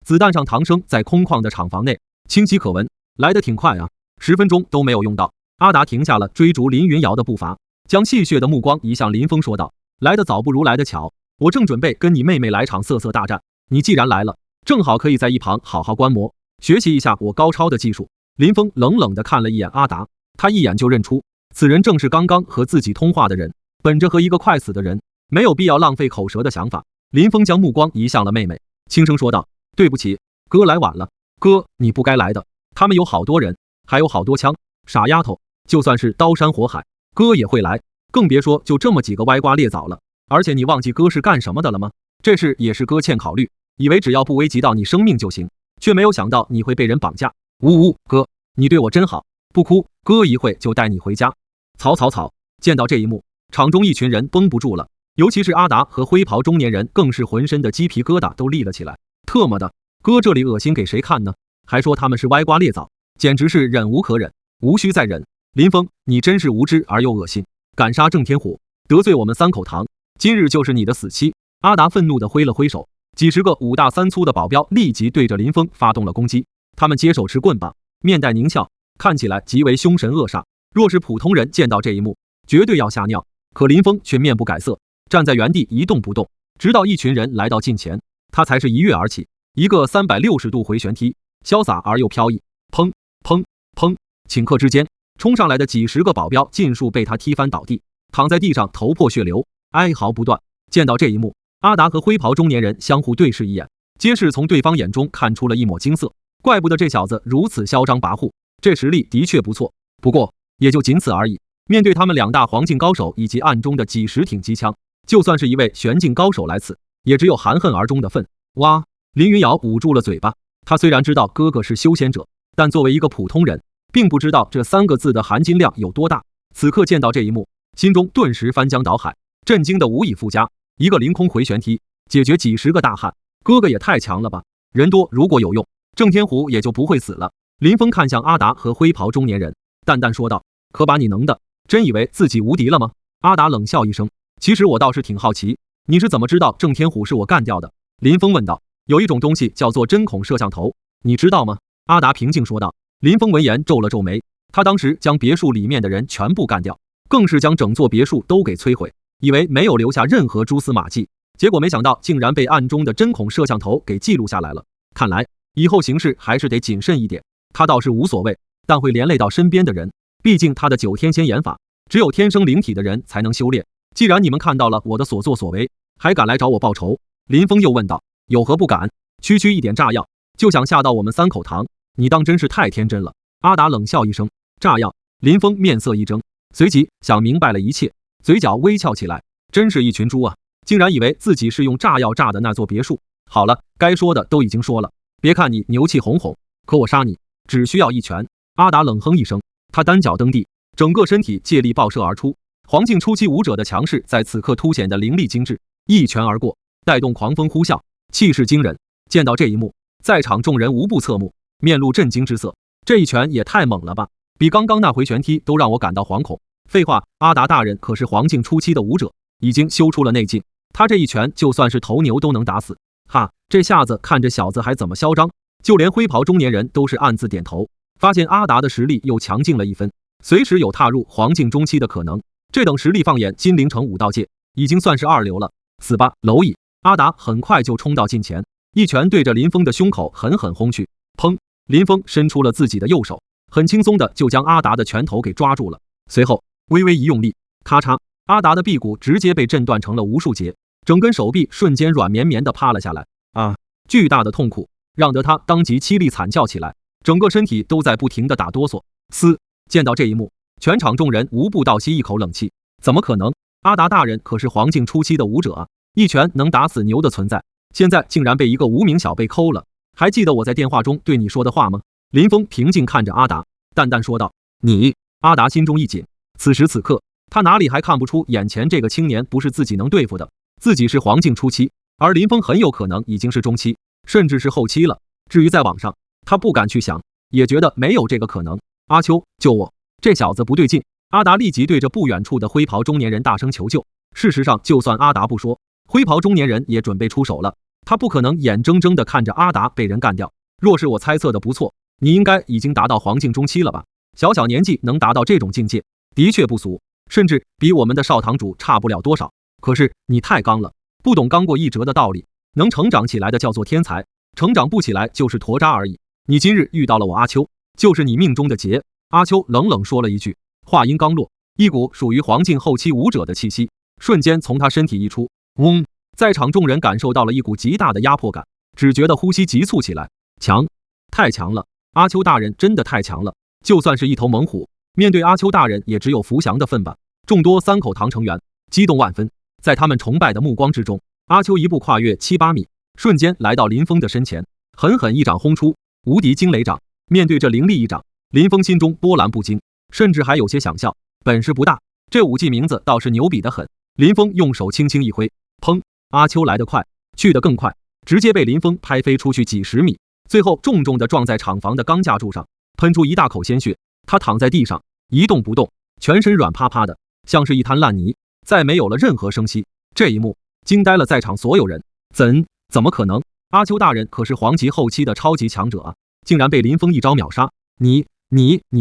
子弹上唐声在空旷的厂房内清晰可闻，来得挺快啊，10分钟都没有用到。阿达停下了追逐林云瑶的步伐，将戏谑的目光移向林峰，说道：来得早不如来得巧，我正准备跟你妹妹来场色色大战，你既然来了，正好可以在一旁好好观摩，学习一下我高超的技术。林峰冷冷地看了一眼阿达，他一眼就认出此人正是刚刚和自己通话的人。本着和一个快死的人没有必要浪费口舌的想法，林峰将目光移向了妹妹，轻声说道：对不起，哥来晚了。哥，你不该来的，他们有好多人，还有好多枪。傻丫头，就算是刀山火海，哥也会来，更别说就这么几个歪瓜裂枣了。而且你忘记哥是干什么的了吗？这事也是哥欠考虑，以为只要不危及到你生命就行，却没有想到你会被人绑架。呜，哥，你对我真好，不哭，哥一会就带你回家。草。见到这一幕，场中一群人绷不住了，尤其是阿达和灰袍中年人更是浑身的鸡皮疙瘩都立了起来。特么的，哥这里恶心给谁看呢？还说他们是歪瓜裂枣，简直是忍无可忍，无需再忍。林峰，你真是无知而又恶心，敢杀郑天虎，得罪我们三口堂，今日就是你的死期。阿达愤怒地挥了挥手，几十个5大3粗的保镖立即对着林峰发动了攻击。他们接手持棍棒，面带狞笑，看起来极为凶神恶煞。若是普通人见到这一幕，绝对要吓尿。可林峰却面不改色，站在原地一动不动，直到一群人来到近前，他才是一跃而起，一个360度回旋踢，潇洒而又飘逸。砰砰砰！顷刻之间，冲上来的几十个保镖尽数被他踢翻倒地，躺在地上头破血流，哀嚎不断。见到这一幕，阿达和灰袍中年人相互对视一眼，皆是从对方眼中看出了一抹惊色。怪不得这小子如此嚣张跋扈，这实力的确不错，不过也就仅此而已。面对他们2大黄境高手以及暗中的几十挺机枪，就算是一位玄境高手来此，也只有含恨而终的份。哇！林云瑶捂住了嘴巴，他虽然知道哥哥是修仙者，但作为一个普通人，并不知道这3个字的含金量有多大。此刻见到这一幕，心中顿时翻江倒海，震惊的无以复加。一个凌空回旋踢解决几十个大汉，哥哥也太强了吧！人多如果有用，郑天虎也就不会死了。林峰看向阿达和灰袍中年人，淡淡说道：可把你能的，真以为自己无敌了吗？阿达冷笑一声，其实我倒是挺好奇，你是怎么知道郑天虎是我干掉的？林峰问道。有一种东西叫做针孔摄像头，你知道吗？阿达平静说道。林峰闻言皱了皱眉，他当时将别墅里面的人全部干掉，更是将整座别墅都给摧毁，以为没有留下任何蛛丝马迹，结果没想到竟然被暗中的针孔摄像头给记录下来了。看来以后行事还是得谨慎一点。他倒是无所谓，但会连累到身边的人，毕竟他的9天仙眼法，只有天生灵体的人才能修炼。既然你们看到了我的所作所为，还敢来找我报仇？林峰又问道。有何不敢？区区一点炸药就想吓到我们3口堂，你当真是太天真了。阿达冷笑一声。炸药？林峰面色一怔，随即想明白了一切，嘴角微翘起来。真是一群猪啊，竟然以为自己是用炸药炸的那座别墅。好了，该说的都已经说了，别看你牛气哄哄，可我杀你只需要一拳。阿达冷哼一声，他单脚蹬地，整个身体借力爆射而出，黄境初期武者的强势在此刻凸显的凌厉精致，一拳而过，带动狂风呼啸，气势惊人。见到这一幕，在场众人无不侧目，面露震惊之色。这一拳也太猛了吧，比刚刚那回旋踢都让我感到惶恐。废话，阿达大人可是黄境初期的武者，已经修出了内劲，他这一拳就算是头牛都能打死。哈，这下子看这小子还怎么嚣张，就连灰袍中年人都是暗自点头，发现阿达的实力又强劲了一分，随时有踏入黄境中期的可能。这等实力放眼金陵城武道界，已经算是二流了。死吧，蝼蚁！阿达很快就冲到近前，一拳对着林峰的胸口狠狠轰去。砰！林峰伸出了自己的右手，很轻松的就将阿达的拳头给抓住了。随后微微一用力，咔嚓，阿达的臂骨直接被震断成了无数节，整根手臂瞬间软绵绵的趴了下来。啊！巨大的痛苦让得他当即凄厉惨叫起来，整个身体都在不停的打哆嗦。嘶！见到这一幕，全场众人无不倒吸一口冷气。怎么可能？阿达大人可是黄境初期的武者啊，一拳能打死牛的存在，现在竟然被一个无名小辈抠了。还记得我在电话中对你说的话吗？林峰平静看着阿达，淡淡说道。你……阿达心中一紧，此时此刻他哪里还看不出眼前这个青年不是自己能对付的，自己是黄境初期，而林峰很有可能已经是中期，甚至是后期了。至于在网上，他不敢去想，也觉得没有这个可能。阿秋，救我！这小子不对劲！阿达立即对着不远处的灰袍中年人大声求救。事实上，就算阿达不说，灰袍中年人也准备出手了。他不可能眼睁睁地看着阿达被人干掉。若是我猜测的不错，你应该已经达到黄境中期了吧？小小年纪能达到这种境界，的确不俗，甚至比我们的少堂主差不了多少。可是你太刚了，不懂刚过一折的道理。能成长起来的叫做天才，成长不起来就是驼渣而已。你今日遇到了我阿秋，就是你命中的劫。阿秋冷冷说了一句，话音刚落，一股属于黄境后期武者的气息瞬间从他身体溢出。嗡！在场众人感受到了一股极大的压迫感，只觉得呼吸急促起来。强，太强了！阿秋大人真的太强了，就算是一头猛虎，面对阿秋大人也只有伏降的份吧。众多三口堂成员激动万分，在他们崇拜的目光之中，阿秋一步跨越7、8米，瞬间来到林峰的身前，狠狠一掌轰出，无敌惊雷掌。面对这凌厉一掌，林峰心中波澜不惊，甚至还有些想笑。本事不大，这武技名字倒是牛逼得很。林峰用手轻轻一挥，砰！阿秋来得快，去得更快，直接被林峰拍飞出去几十米，最后重重地撞在厂房的钢架柱上，喷出一大口鲜血。他躺在地上一动不动，全身软趴趴的，像是一滩烂泥，再没有了任何声息。这一幕惊呆了在场所有人。怎么可能？阿秋大人可是黄级后期的超级强者啊，竟然被林峰一招秒杀！你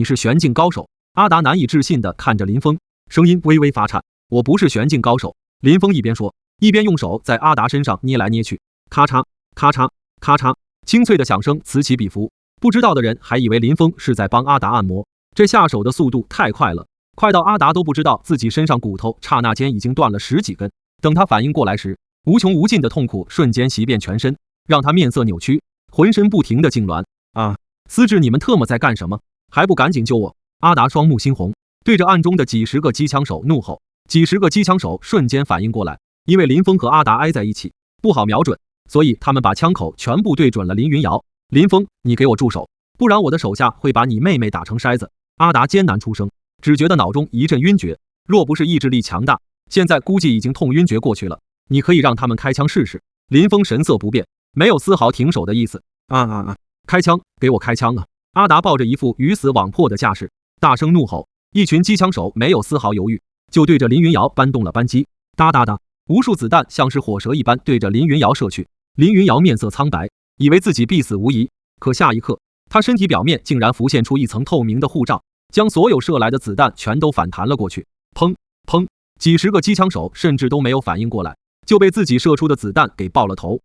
是玄境高手？阿达难以置信地看着林峰，声音微微发颤。我不是玄境高手。林峰一边说，一边用手在阿达身上捏来捏去，咔嚓咔嚓咔嚓，清脆的响声此起彼伏。不知道的人还以为林峰是在帮阿达按摩，这下手的速度太快了，快到阿达都不知道自己身上骨头刹那间已经断了10几根。等他反应过来时，无穷无尽的痛苦瞬间袭遍全身，让他面色扭曲，浑身不停的痉挛。啊！司志，你们特么在干什么？还不赶紧救我！阿达双目猩红，对着暗中的几十个机枪手怒吼。几十个机枪手瞬间反应过来，因为林峰和阿达挨在一起，不好瞄准，所以他们把枪口全部对准了林云瑶。林峰，你给我住手，不然我的手下会把你妹妹打成筛子。阿达艰难出声，只觉得脑中一阵晕厥，若不是意志力强大，现在估计已经痛晕厥过去了。你可以让他们开枪试试。林峰神色不变，没有丝毫停手的意思。开枪，给我开枪啊！阿达抱着一副鱼死网破的架势，大声怒吼。一群机枪手没有丝毫犹豫，就对着林云瑶搬动了扳机。哒哒哒，无数子弹像是火蛇一般对着林云瑶射去。林云瑶面色苍白，以为自己必死无疑，可下一刻，他身体表面竟然浮现出一层透明的护罩，将所有射来的子弹全都反弹了过去。砰砰，几十个机枪手甚至都没有反应过来，就被自己射出的子弹给爆了头。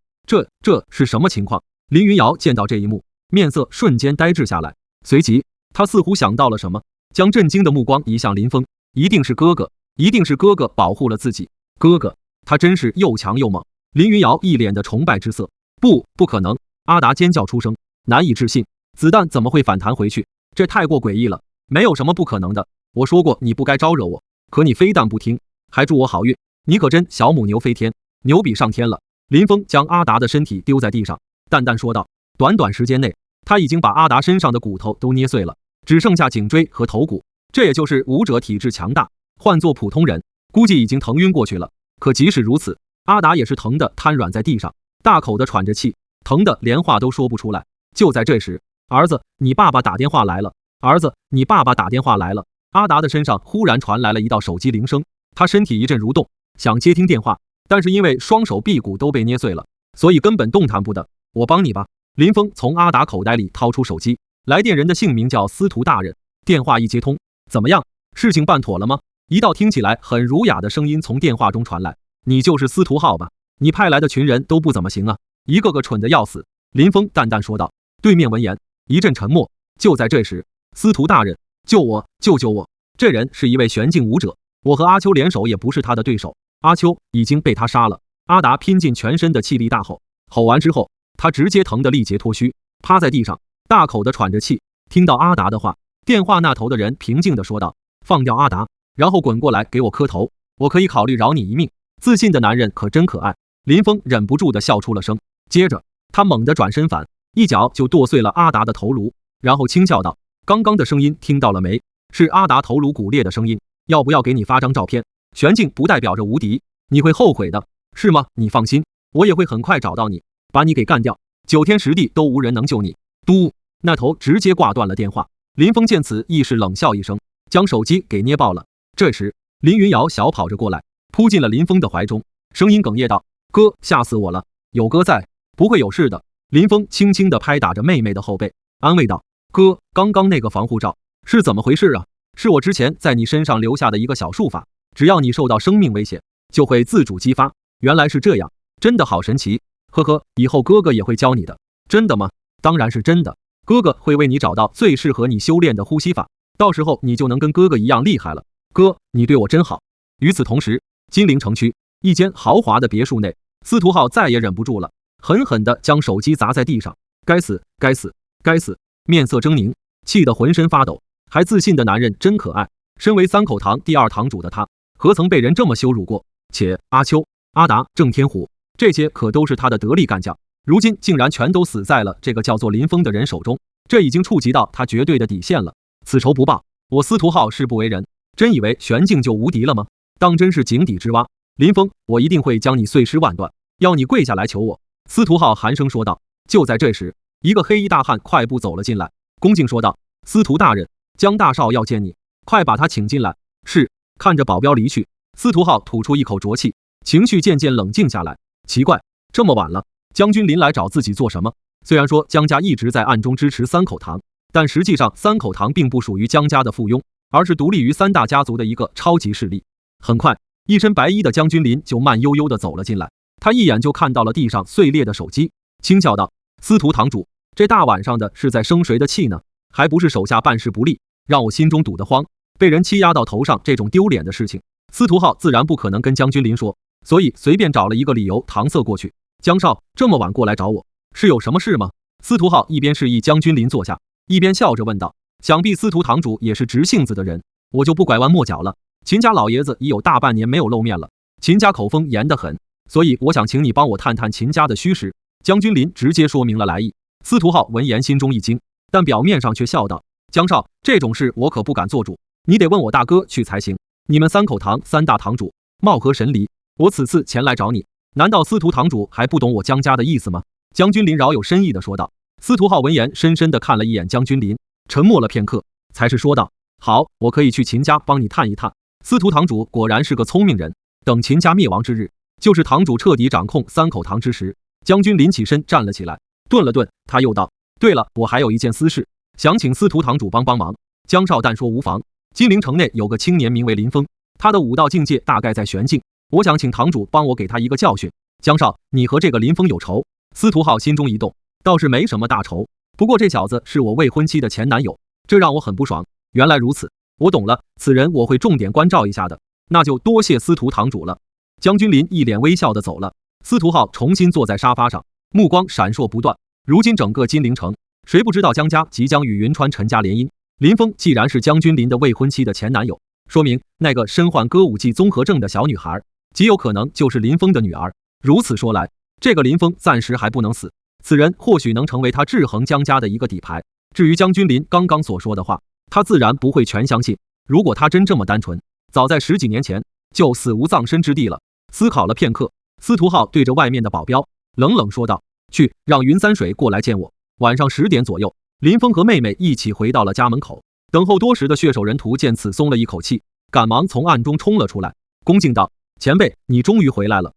这是什么情况？林云瑶见到这一幕，面色瞬间呆滞下来，随即他似乎想到了什么，将震惊的目光移向林峰。一定是哥哥，一定是哥哥保护了自己。哥哥，他真是又强又猛。林云瑶一脸的崇拜之色。不可能！阿达尖叫出声，难以置信，子弹怎么会反弹回去？这太过诡异了，没有什么不可能的。我说过你不该招惹我，可你非但不听，还祝我好运。你可真小母牛飞天，牛比上天了。林峰将阿达的身体丢在地上，淡淡说道。短短时间内，他已经把阿达身上的骨头都捏碎了，只剩下颈椎和头骨。这也就是武者体质强大，换做普通人估计已经疼晕过去了。可即使如此，阿达也是疼得瘫软在地上，大口的喘着气，疼得连话都说不出来。就在这时，儿子，你爸爸打电话来了。儿子，你爸爸打电话来了。阿达的身上忽然传来了一道手机铃声，他身体一阵蠕动，想接听电话，但是因为双手臂骨都被捏碎了，所以根本动弹不得。我帮你吧。林峰从阿达口袋里掏出手机，来电人的姓名叫司徒大人。电话一接通，怎么样？事情办妥了吗？一道听起来很儒雅的声音从电话中传来。你就是司徒浩吧？你派来的群人都不怎么行啊，一个个蠢得要死。林峰淡淡说道。对面闻言一阵沉默。就在这时，司徒大人，救我，救我！这人是一位玄境武者，我和阿秋联手也不是他的对手。阿秋已经被他杀了。阿达拼尽全身的气力大吼，吼完之后，他直接疼得力竭脱虚，趴在地上，大口的喘着气。听到阿达的话，电话那头的人平静地说道：“放掉阿达，然后滚过来给我磕头，我可以考虑饶你一命。”自信的男人可真可爱。林峰忍不住地笑出了声，接着他猛地转身反，一脚就剁碎了阿达的头颅，然后轻笑道：“刚刚的声音听到了没？是阿达头颅骨裂的声音。要不要给你发张照片？玄境不代表着无敌，你会后悔的，是吗？你放心，我也会很快找到你，把你给干掉，9天10地都无人能救你。”嘟，那头直接挂断了电话。林峰见此亦是冷笑一声，将手机给捏爆了。这时林云瑶小跑着过来，扑进了林峰的怀中，声音哽咽道：“哥，吓死我了，有哥在，不会有事的。”林峰轻轻地拍打着妹妹的后背，安慰道：“哥，刚刚那个防护罩是怎么回事啊？是我之前在你身上留下的一个小术法，只要你受到生命威胁，就会自主激发。原来是这样，真的好神奇，呵呵，以后哥哥也会教你的。”“真的吗？”“当然是真的，哥哥会为你找到最适合你修炼的呼吸法，到时候你就能跟哥哥一样厉害了。哥，你对我真好。”与此同时，金陵城区一间豪华的别墅内，司徒浩再也忍不住了，狠狠地将手机砸在地上。该死，该死，该死！面色狰狞，气得浑身发抖，还自信的男人真可爱。身为三口堂第2堂主的他，何曾被人这么羞辱过？且阿秋、阿达、郑天虎，这些可都是他的得力干将，如今竟然全都死在了这个叫做林峰的人手中，这已经触及到他绝对的底线了。此仇不报，我司徒浩誓不为人。真以为玄境就无敌了吗？当真是井底之蛙。林峰，我一定会将你碎尸万段，要你跪下来求我。”司徒浩寒声说道。就在这时，一个黑衣大汉快步走了进来，恭敬说道：“司徒大人，江大少要见你，快把他请进来。”是。看着保镖离去，司徒浩吐出一口浊气，情绪渐渐冷静下来。奇怪，这么晚了，将军临来找自己做什么？虽然说江家一直在暗中支持三口堂，但实际上三口堂并不属于江家的附庸，而是独立于3大家族的一个超级势力。很快，一身白衣的将军林就慢悠悠地走了进来，他一眼就看到了地上碎裂的手机，轻笑道：“司徒堂主，这大晚上的是在生谁的气呢？还不是手下办事不力，让我心中堵得慌。被人欺压到头上这种丢脸的事情，司徒浩自然不可能跟将军林说，所以随便找了一个理由搪塞过去。江少这么晚过来找我，是有什么事吗？”司徒浩一边示意将军林坐下，一边笑着问道：“想必司徒堂主也是直性子的人，我就不拐弯抹角了。秦家老爷子已有大半年没有露面了，秦家口风严得很，所以我想请你帮我探探秦家的虚实。”将军林直接说明了来意。司徒浩闻言心中一惊，但表面上却笑道：“江少，这种事我可不敢做主，你得问我大哥去才行。你们三口堂3大堂主貌合神离，我此次前来找你，难道司徒堂主还不懂我江家的意思吗？”将军林饶有深意地说道。司徒浩闻言深深地看了一眼将军林，沉默了片刻，才是说道：“好，我可以去秦家帮你探一探。司徒堂主果然是个聪明人，等秦家灭亡之日，就是堂主彻底掌控三口堂之时。”将军林起身站了起来，顿了顿，他又道：“对了，我还有一件私事，想请司徒堂主帮忙。”江少但说无妨。金陵城内有个青年名为林峰，他的武道境界大概在玄境，我想请堂主帮我给他一个教训。江少，你和这个林峰有仇？司徒浩心中一动，倒是没什么大仇，不过这小子是我未婚妻的前男友，这让我很不爽。原来如此，我懂了，此人我会重点关照一下的，那就多谢司徒堂主了。将军林一脸微笑的走了。司徒浩重新坐在沙发上，目光闪烁不断。如今整个金陵城，谁不知道江家即将与云川陈家联姻？林峰既然是将军林的未婚妻的前男友，说明那个身患歌舞伎综合症的小女孩，极有可能就是林峰的女儿。如此说来，这个林峰暂时还不能死，此人或许能成为他制衡江家的一个底牌。至于将军林刚刚所说的话，他自然不会全相信。如果他真这么单纯，早在10几年前就死无葬身之地了。思考了片刻，司徒浩对着外面的保镖冷冷说道：“去，让云三水过来见我。”晚上10点左右，林峰和妹妹一起回到了家门口。等候多时的血手人屠见此松了一口气，赶忙从暗中冲了出来，恭敬道：“前辈，你终于回来了。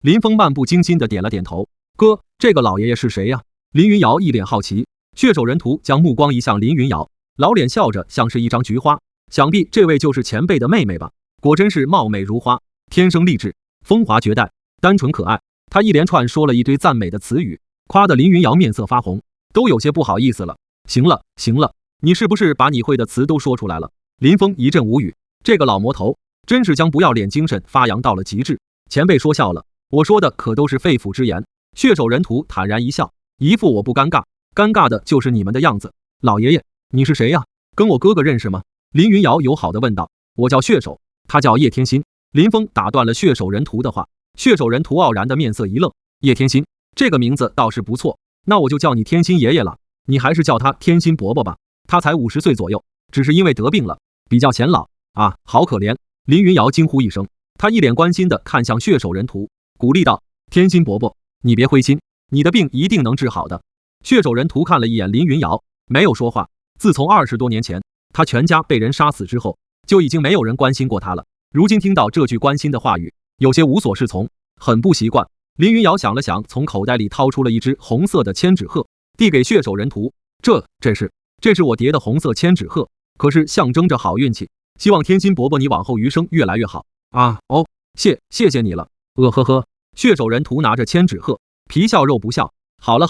林峰漫不经心地点了点头。哥，这个老爷爷是谁呀？林云瑶一脸好奇。血手人屠将目光移向林云瑶，老脸笑着，像是一张菊花。想必这位就是前辈的妹妹吧？果真是貌美如花，天生丽质，风华绝代，单纯可爱。他一连串说了一堆赞美的词语，夸得林云瑶面色发红，都有些不好意思了。行了，行了，你是不是把你会的词都说出来了？林峰一阵无语，这个老魔头真是将不要脸精神发扬到了极致。前辈说笑了，我说的可都是肺腑之言。血手人屠坦然一笑，一副我不尴尬，尴尬的就是你们的样子。老爷爷，你是谁呀？跟我哥哥认识吗？林云瑶友好地问道。我叫血手，他叫叶天心。林峰打断了血手人屠的话。血手人屠傲然的面色一愣，叶天心这个名字倒是不错，那我就叫你天心爷爷了。你还是叫他天心伯伯吧。他才50岁左右，只是因为得病了，比较显老啊，好可怜。林云瑶惊呼一声，他一脸关心地看向血手人屠，鼓励道：天心伯伯，你别灰心，你的病一定能治好的。血手人屠看了一眼林云瑶，没有说话。自从20多年前他全家被人杀死之后，就已经没有人关心过他了。如今听到这句关心的话语，有些无所适从，很不习惯。林云瑶想了想，从口袋里掏出了一只红色的千纸鹤，递给血手人屠。这是我叠的红色千纸鹤，可是象征着好运气，希望天心伯伯你往后余生越来越好啊！哦，谢谢你了。呵呵。血手人屠拿着千纸鹤，皮笑肉不笑。好了，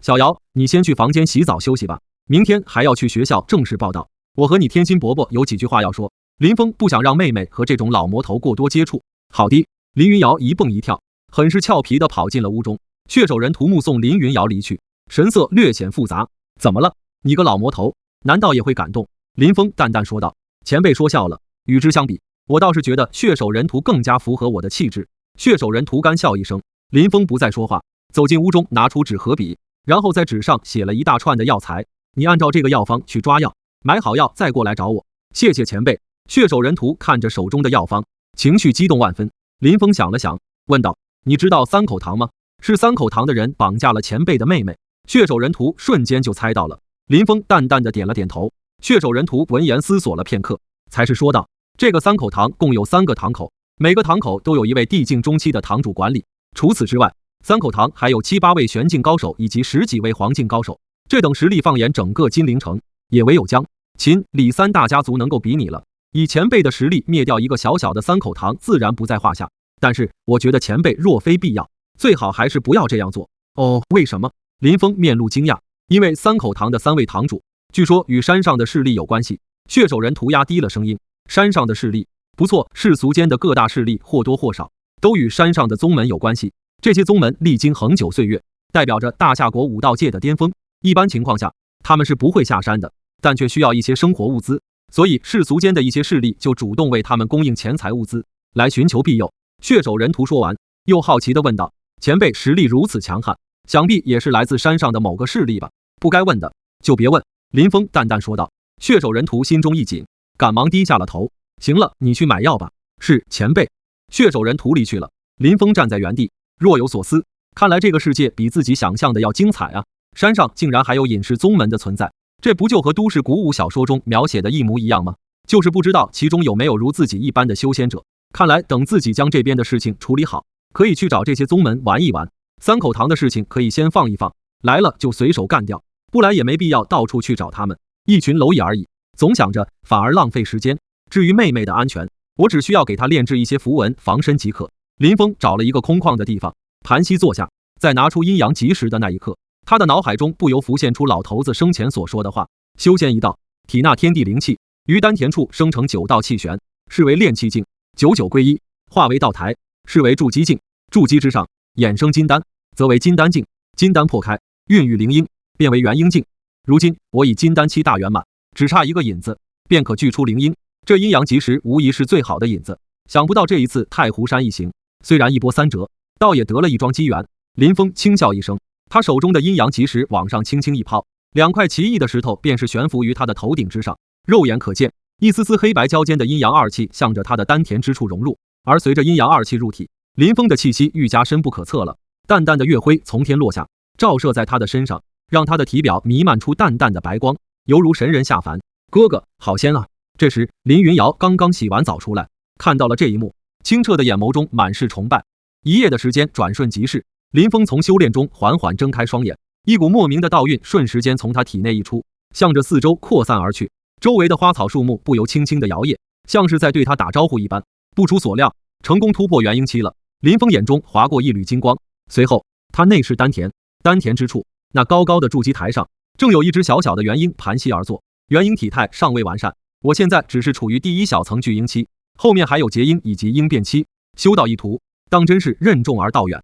小瑶，你先去房间洗澡休息吧，明天还要去学校正式报道。我和你天心伯伯有几句话要说。林峰不想让妹妹和这种老魔头过多接触。好的。林云瑶一蹦一跳，很是俏皮地跑进了屋中。血手人屠目送林云瑶离去，神色略显复杂。怎么了？你个老魔头，难道也会感动？林峰淡淡说道。前辈说笑了，与之相比，我倒是觉得血手人屠更加符合我的气质。血手人屠干笑一声。林峰不再说话，走进屋中，拿出纸和笔，然后在纸上写了一大串的药材。你按照这个药方去抓药，买好药再过来找我。谢谢前辈。血手人屠看着手中的药方，情绪激动万分。林峰想了想，问道：你知道三口堂吗？是三口堂的人绑架了前辈的妹妹。血手人屠瞬间就猜到了。林峰淡淡的点了点头。血手人屠闻言思索了片刻，才是说道：这个三口堂共有3个堂口，每个堂口都有一位地境中期的堂主管理。除此之外，三口堂还有7、8位玄境高手以及10几位黄境高手。这等实力放眼整个金陵城，也唯有江、秦、李3大家族能够比拟了。以前辈的实力灭掉一个小小的三口堂自然不在话下，但是我觉得前辈若非必要，最好还是不要这样做。哦，为什么？林峰面露惊讶。因为三口堂的3位堂主据说与山上的势力有关系。血手人屠压低了声音。山上的势力？不错，世俗间的各大势力或多或少都与山上的宗门有关系。这些宗门历经恒久岁月，代表着大夏国武道界的巅峰。一般情况下他们是不会下山的，但却需要一些生活物资，所以世俗间的一些势力就主动为他们供应钱财物资，来寻求庇佑。血手人屠说完，又好奇地问道：前辈实力如此强悍，想必也是来自山上的某个势力吧？不该问的就别问。林峰淡淡说道。血手人屠心中一紧，赶忙低下了头。行了，你去买药吧。是，前辈。血手人屠离去了。林峰站在原地，若有所思。看来这个世界比自己想象的要精彩啊！山上竟然还有隐世宗门的存在，这不就和都市古武小说中描写的一模一样吗？就是不知道其中有没有如自己一般的修仙者。看来等自己将这边的事情处理好，可以去找这些宗门玩一玩。三口堂的事情可以先放一放，来了就随手干掉，不来也没必要到处去找他们，一群蝼蚁而已。总想着反而浪费时间。至于妹妹的安全，我只需要给她炼制一些符文防身即可。林峰找了一个空旷的地方，盘膝坐下，在拿出阴阳极石的那一刻，他的脑海中不由浮现出老头子生前所说的话：修仙一道，体纳天地灵气，于丹田处生成9道气旋，是为炼气境；99归一，化为道台，是为筑基境；筑基之上衍生金丹，则为金丹境；金丹破开，孕育灵婴，变为元婴境。如今我已金丹期大圆满，只差一个引子，便可聚出灵婴。这阴阳极石无疑是最好的引子。想不到这一次太湖山一行，虽然一波三折，倒也得了一桩机缘。林峰轻笑一声，他手中的阴阳极石往上轻轻一抛，2块奇异的石头便是悬浮于他的头顶之上。肉眼可见，一丝丝黑白交间的阴阳二气向着他的丹田之处融入，而随着阴阳二气入体，林峰的气息愈加深不可测了。淡淡的月辉从天落下，照射在他的身上，让他的体表弥漫出淡淡的白光，犹如神人下凡。哥哥，好仙啊！这时林云瑶刚刚洗完澡出来，看到了这一幕，清澈的眼眸中满是崇拜。一夜的时间转瞬即逝，林峰从修炼中缓缓睁开双眼，一股莫名的道韵瞬时间从他体内溢出，向着四周扩散而去。周围的花草树木不由轻轻的摇曳，像是在对他打招呼一般。不出所料，成功突破元婴期了。林峰眼中划过一缕金光，随后他内视丹田，丹田之处，那高高的筑基台上，正有一只小小的元婴盘膝而坐。元婴体态尚未完善，我现在只是处于第一小层巨婴期，后面还有结婴以及婴变期，修道一途，当真是任重而道远。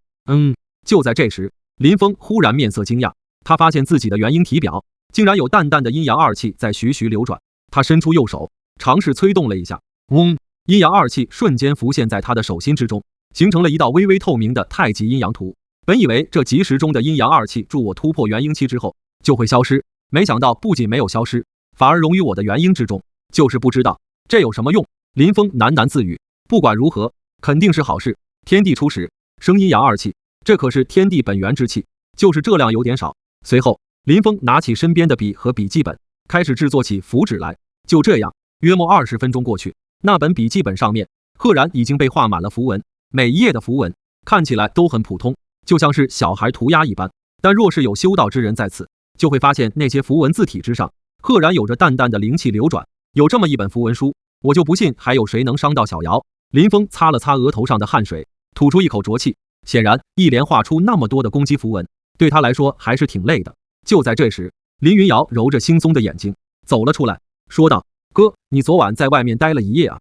就在这时，林峰忽然面色惊讶，他发现自己的元婴体表竟然有淡淡的阴阳二气在徐徐流转。他伸出右手，尝试催动了一下，嗡，阴阳二气瞬间浮现在他的手心之中，形成了一道微微透明的太极阴阳图。本以为这即时中的阴阳二气助我突破元婴期之后就会消失，没想到不仅没有消失，反而融于我的元婴之中。就是不知道这有什么用。林峰喃喃自语，不管如何，肯定是好事。天地初始，生阴阳二气，这可是天地本源之气，就是这量有点少。随后，林峰拿起身边的笔和笔记本，开始制作起符纸来。就这样，约莫20分钟过去，那本笔记本上面赫然已经被画满了符文，每一页的符文看起来都很普通，就像是小孩涂鸦一般。但若是有修道之人在此，就会发现那些符文字体之上赫然有着淡淡的灵气流转。有这么一本符文书，我就不信还有谁能伤到小瑶。林峰擦了擦额头上的汗水，吐出一口浊气。显然一连画出那么多的攻击符文，对他来说还是挺累的。就在这时，林云瑶揉着惺忪的眼睛走了出来，说道：哥，你昨晚在外面待了一夜啊？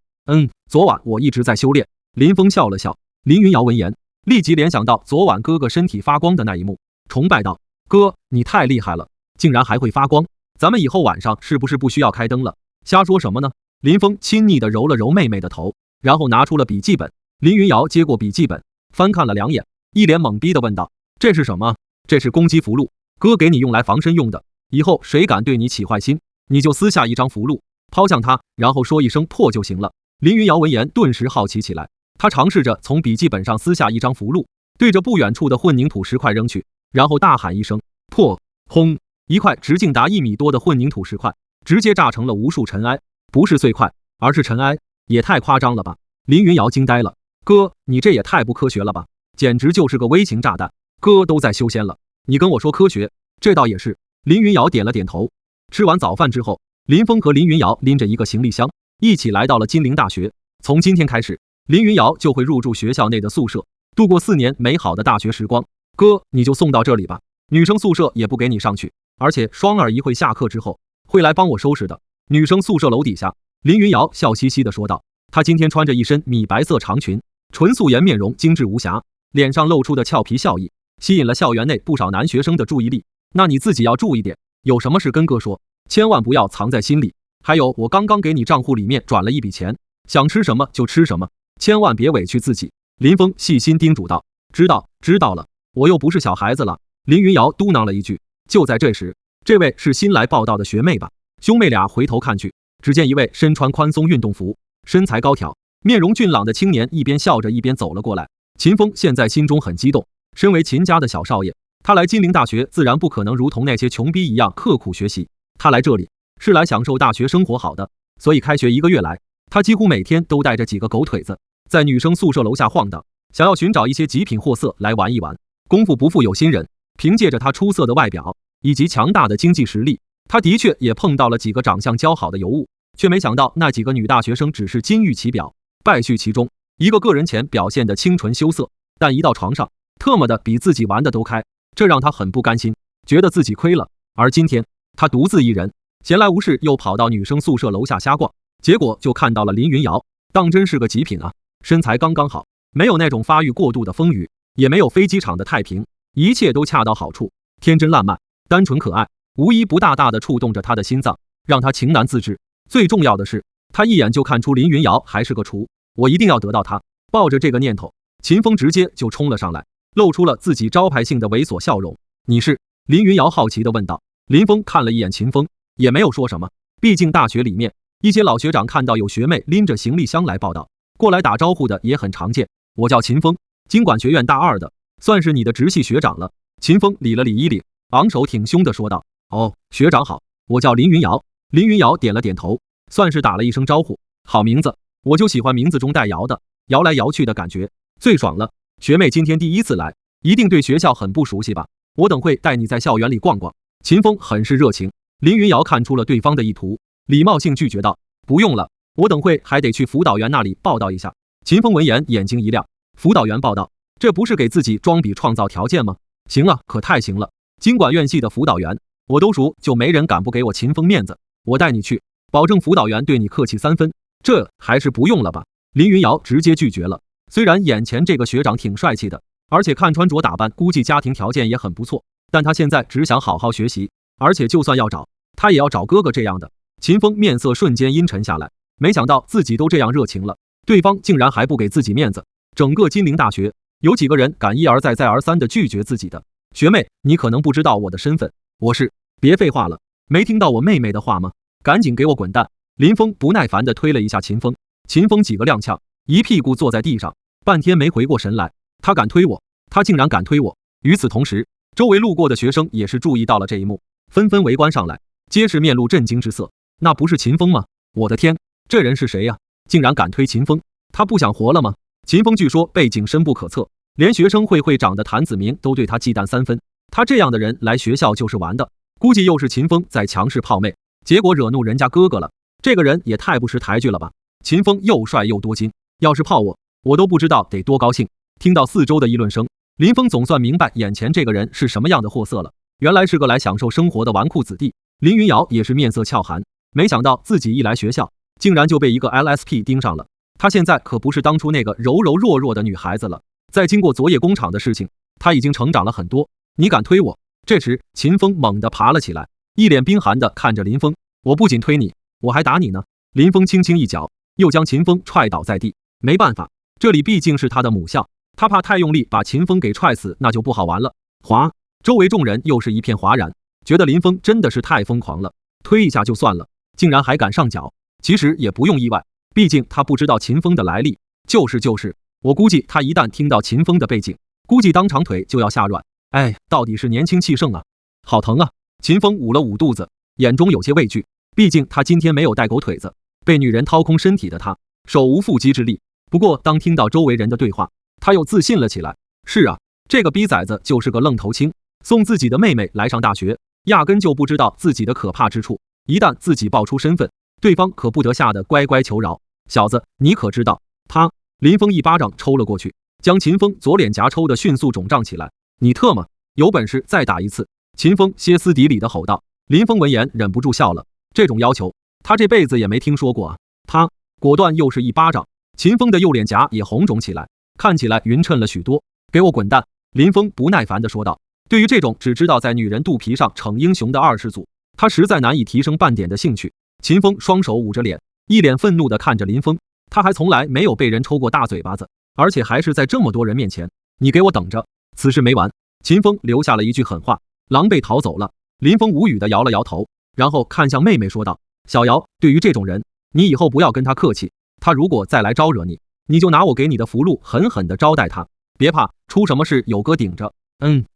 昨晚我一直在修炼。林峰笑了笑。林云瑶闻言立即联想到昨晚哥哥身体发光的那一幕，崇拜道：哥，你太厉害了，竟然还会发光，咱们以后晚上是不是不需要开灯了？瞎说什么呢？林峰亲昵地揉了揉妹妹的头，然后拿出了笔记本。林云瑶接过笔记本，翻看了2眼，一脸懵逼地问道：这是什么？这是攻击符箓，哥给你用来防身用的，以后谁敢对你起坏心，你就撕下一张符箓抛向他，然后说一声破就行了。林云瑶闻言顿时好奇起来，他尝试着从笔记本上撕下一张符箓，对着不远处的混凝土石块扔去，然后大喊一声破！轰！一块直径达1米多的混凝土石块直接炸成了无数尘埃，不是碎块，而是尘埃，也太夸张了吧！林云瑶惊呆了，哥，你这也太不科学了吧，简直就是个微型炸弹。哥都在修仙了，你跟我说科学，这倒也是。林云瑶点了点头。吃完早饭之后，林峰和林云瑶拎着一个行李箱，一起来到了金陵大学。从今天开始，林云瑶就会入住学校内的宿舍，度过4年美好的大学时光。哥，你就送到这里吧，女生宿舍也不给你上去，而且双儿姨会下课之后会来帮我收拾的。女生宿舍楼底下，林云瑶笑嘻嘻地说道。她今天穿着一身米白色长裙，纯素颜面容精致无瑕，脸上露出的俏皮笑意吸引了校园内不少男学生的注意力。那你自己要注意点，有什么事跟哥说，千万不要藏在心里。还有，我刚刚给你账户里面转了一笔钱，想吃什么就吃什么，千万别委屈自己。林峰细心叮嘱道。知道了，我又不是小孩子了。林云瑶嘟囔了一句。就在这时，这位是新来报道的学妹吧？兄妹俩回头看去，只见一位身穿宽松运动服、身材高挑、面容俊朗的青年一边笑着一边走了过来。秦风现在心中很激动，身为秦家的小少爷，他来金陵大学自然不可能如同那些穷逼一样刻苦学习，他来这里是来享受大学生活好的。所以开学1个月来，他几乎每天都带着几个狗腿子在女生宿舍楼下晃荡，想要寻找一些极品货色来玩一玩。功夫不负有心人，凭借着他出色的外表以及强大的经济实力，他的确也碰到了几个长相姣好的尤物，却没想到那几个女大学生只是金玉其表，败絮其中。一个人前表现得清纯羞涩，但一到床上，特么的比自己玩的都开，这让他很不甘心，觉得自己亏了。而今天，他独自一人，闲来无事又跑到女生宿舍楼下瞎逛，结果就看到了林云瑶，当真是个极品啊！身材刚刚好，没有那种发育过度的丰腴，也没有飞机场的太平，一切都恰到好处，天真烂漫，单纯可爱，无一不大大的触动着他的心脏，让他情难自制。最重要的是，他一眼就看出林云瑶还是个厨，我一定要得到她。抱着这个念头，秦风直接就冲了上来，露出了自己招牌性的猥琐笑容。你是？林云瑶好奇地问道。林峰看了一眼秦风，也没有说什么，毕竟大学里面一些老学长看到有学妹拎着行李箱来报道，过来打招呼的也很常见。我叫秦风，经管学院大2的，算是你的直系学长了。秦风理了理衣领，昂首挺胸地说道。哦，学长好，我叫林云瑶。林云瑶点了点头，算是打了一声招呼。好名字，我就喜欢名字中带摇的，摇来摇去的感觉最爽了。学妹今天第一次来，一定对学校很不熟悉吧？我等会带你在校园里逛逛。秦风很是热情，林云瑶看出了对方的意图，礼貌性拒绝道：“不用了，我等会还得去辅导员那里报道一下。”秦风闻言眼睛一亮，辅导员报道，这不是给自己装逼创造条件吗？行啊，可太行了！经管院系的辅导员我都熟，就没人敢不给我秦风面子。我带你去，保证辅导员对你客气3分。这还是不用了吧？林云瑶直接拒绝了。虽然眼前这个学长挺帅气的，而且看穿着打扮，估计家庭条件也很不错，但他现在只想好好学习，而且就算要找，他也要找哥哥这样的。秦风面色瞬间阴沉下来，没想到自己都这样热情了，对方竟然还不给自己面子。整个金陵大学有几个人敢一而再再而三地拒绝自己的？学妹，你可能不知道我的身份，我是……别废话了，没听到我妹妹的话吗？赶紧给我滚蛋！林峰不耐烦地推了一下秦风，秦风几个踉跄，一屁股坐在地上，半天没回过神来。他敢推我，他竟然敢推我！与此同时，周围路过的学生也是注意到了这一幕，纷纷围观上来，皆是面露震惊之色。那不是秦风吗？我的天，这人是谁呀？竟然敢推秦风，他不想活了吗？秦风据说背景深不可测，连学生会会长的谭子明都对他忌惮3分。他这样的人来学校就是玩的，估计又是秦风在强势泡妹，结果惹怒人家哥哥了。这个人也太不识抬举了吧！秦风又帅又多金，要是泡我都不知道得多高兴。听到四周的议论声，林峰总算明白眼前这个人是什么样的货色了，原来是个来享受生活的纨绔子弟。林云瑶也是面色俏寒，没想到自己一来学校，竟然就被一个 LSP 盯上了。她现在可不是当初那个柔柔弱弱的女孩子了，在经过昨夜工厂的事情，她已经成长了很多。你敢推我？这时秦风猛地爬了起来，一脸冰寒地看着林峰，我不仅推你，我还打你呢。林峰轻轻一脚，又将秦风踹倒在地。没办法，这里毕竟是他的母校，他怕太用力把秦风给踹死，那就不好玩了。哗！周围众人又是一片哗然，觉得林峰真的是太疯狂了，推一下就算了，竟然还敢上脚。其实也不用意外，毕竟他不知道秦风的来历。就是，我估计他一旦听到秦风的背景，估计当场腿就要下软。哎，到底是年轻气盛啊，好疼啊！秦风捂了捂肚子，眼中有些畏惧，毕竟他今天没有带狗腿子，被女人掏空身体的他手无缚鸡之力。不过当听到周围人的对话，他又自信了起来。是啊，这个逼崽子就是个愣头青，送自己的妹妹来上大学，压根就不知道自己的可怕之处。一旦自己报出身份，对方可不得吓得乖乖求饶。小子，你可知道？啪！林峰一巴掌抽了过去，将秦风左脸颊抽得迅速肿胀起来。你特么，有本事再打一次！秦风歇斯底里的吼道。林峰闻言忍不住笑了，这种要求他这辈子也没听说过啊。啪！果断又是一巴掌，秦风的右脸颊也红肿起来，看起来匀称了许多。给我滚蛋！林峰不耐烦地说道。对于这种只知道在女人肚皮上逞英雄的二世祖，他实在难以提升半点的兴趣。秦风双手捂着脸，一脸愤怒地看着林峰，他还从来没有被人抽过大嘴巴子，而且还是在这么多人面前。你给我等着！此事没完，秦风留下了一句狠话，狼狈逃走了。林峰无语地摇了摇头，然后看向妹妹说道：小瑶，对于这种人，你以后不要跟他客气，他如果再来招惹你，你就拿我给你的符箓狠狠地招待他，别怕，出什么事有哥顶着。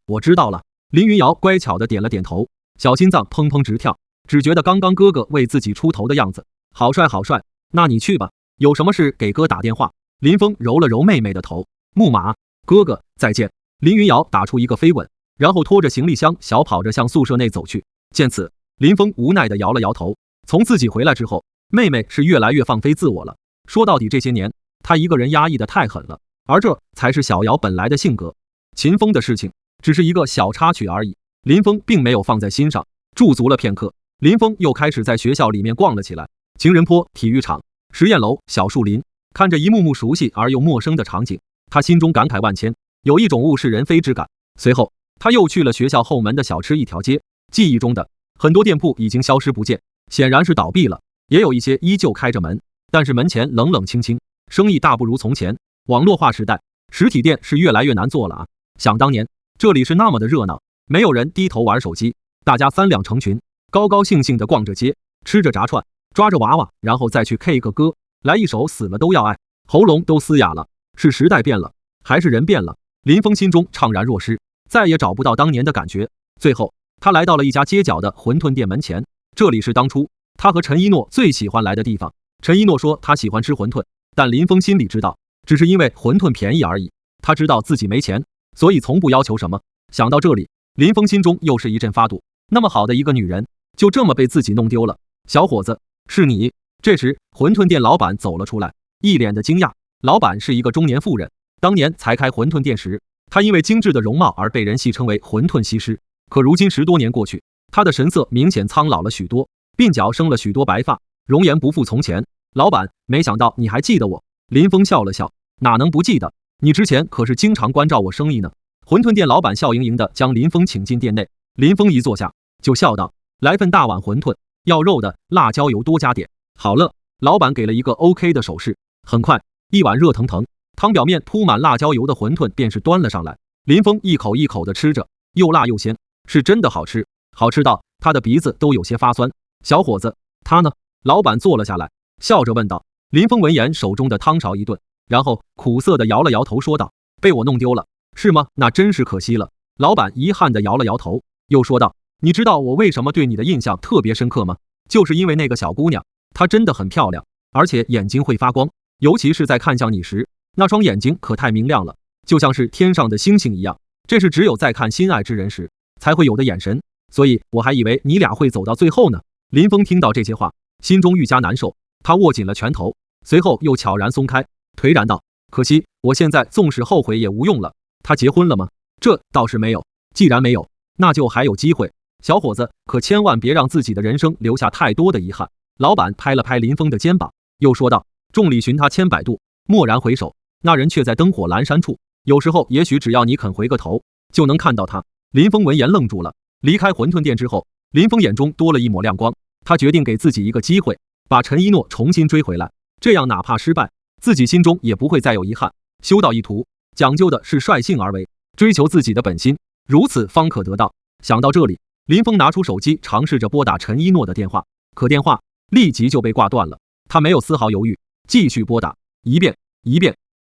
我知道了。林云瑶乖巧地点了点头，小心脏砰砰直跳，只觉得刚刚哥哥为自己出头的样子好帅好帅。那你去吧，有什么事给哥打电话。林峰揉了揉妹妹的头，木马，哥哥再见。林云瑶打出一个飞吻，然后拖着行李箱小跑着向宿舍内走去。见此，林峰无奈地摇了摇头。从自己回来之后，妹妹是越来越放飞自我了。说到底这些年，她一个人压抑得太狠了，而这才是小瑶本来的性格。秦风的事情只是一个小插曲而已，林峰并没有放在心上。驻足了片刻，林峰又开始在学校里面逛了起来。情人坡、体育场、实验楼、小树林，看着一幕幕熟悉而又陌生的场景，他心中感慨万千，有一种物是人非之感。随后他又去了学校后门的小吃一条街，记忆中的很多店铺已经消失不见，显然是倒闭了，也有一些依旧开着门，但是门前冷冷清清，生意大不如从前。网络化时代，实体店是越来越难做了啊。想当年这里是那么的热闹，没有人低头玩手机，大家3两成群，高高兴兴地逛着街，吃着炸串，抓着娃娃，然后再去 K 个歌，来一首死了都要爱，喉咙都嘶哑了。是时代变了，还是人变了？林峰心中怅然若失，再也找不到当年的感觉。最后他来到了一家街角的馄饨店门前，这里是当初他和陈一诺最喜欢来的地方。陈一诺说他喜欢吃馄饨，但林峰心里知道，只是因为馄饨便宜而已。他知道自己没钱，所以从不要求什么。想到这里，林峰心中又是一阵发堵。那么好的一个女人，就这么被自己弄丢了。小伙子，是你？这时，馄饨店老板走了出来，一脸的惊讶。老板是一个中年妇人，当年才开馄饨店时，她因为精致的容貌而被人戏称为馄饨西施。可如今10多年过去，她的神色明显苍老了许多，鬓角生了许多白发，容颜不复从前。老板，没想到你还记得我。林峰笑了笑，哪能不记得？你之前可是经常关照我生意呢。馄饨店老板笑盈盈地将林峰请进店内。林峰一坐下就笑道：来份大碗馄饨，要肉的辣椒油多加点。好了，老板给了一个 OK 的手势。很快，一碗热腾腾、汤表面铺满辣椒油的馄饨便是端了上来。林峰一口一口地吃着，又辣又鲜，是真的好吃，好吃到他的鼻子都有些发酸。小伙子，他呢？老板坐了下来，笑着问道。林峰闻言，手中的汤勺一顿，然后苦涩地摇了摇头，说道：被我弄丢了，是吗？那真是可惜了。老板遗憾地摇了摇头，又说道：你知道我为什么对你的印象特别深刻吗？就是因为那个小姑娘，她真的很漂亮，而且眼睛会发光，尤其是在看向你时，那双眼睛可太明亮了，就像是天上的星星一样。这是只有在看心爱之人时才会有的眼神，所以我还以为你俩会走到最后呢。林峰听到这些话，心中愈加难受，他握紧了拳头，随后又悄然松开，颓然道：可惜我现在纵使后悔也无用了。他结婚了吗？这倒是没有。既然没有，那就还有机会。小伙子，可千万别让自己的人生留下太多的遗憾。老板拍了拍林峰的肩膀，又说道：众里寻他千百度，蓦然回首，那人却在灯火阑珊处。有时候也许只要你肯回个头，就能看到他。林峰闻言愣住了。离开馄饨店之后，林峰眼中多了一抹亮光，他决定给自己一个机会，把陈一诺重新追回来，这样哪怕失败，自己心中也不会再有遗憾。修道一途，讲究的是率性而为，追求自己的本心，如此方可得到。想到这里，林峰拿出手机尝试着拨打陈一诺的电话，可电话立即就被挂断了。他没有丝毫犹豫，继续拨打，一遍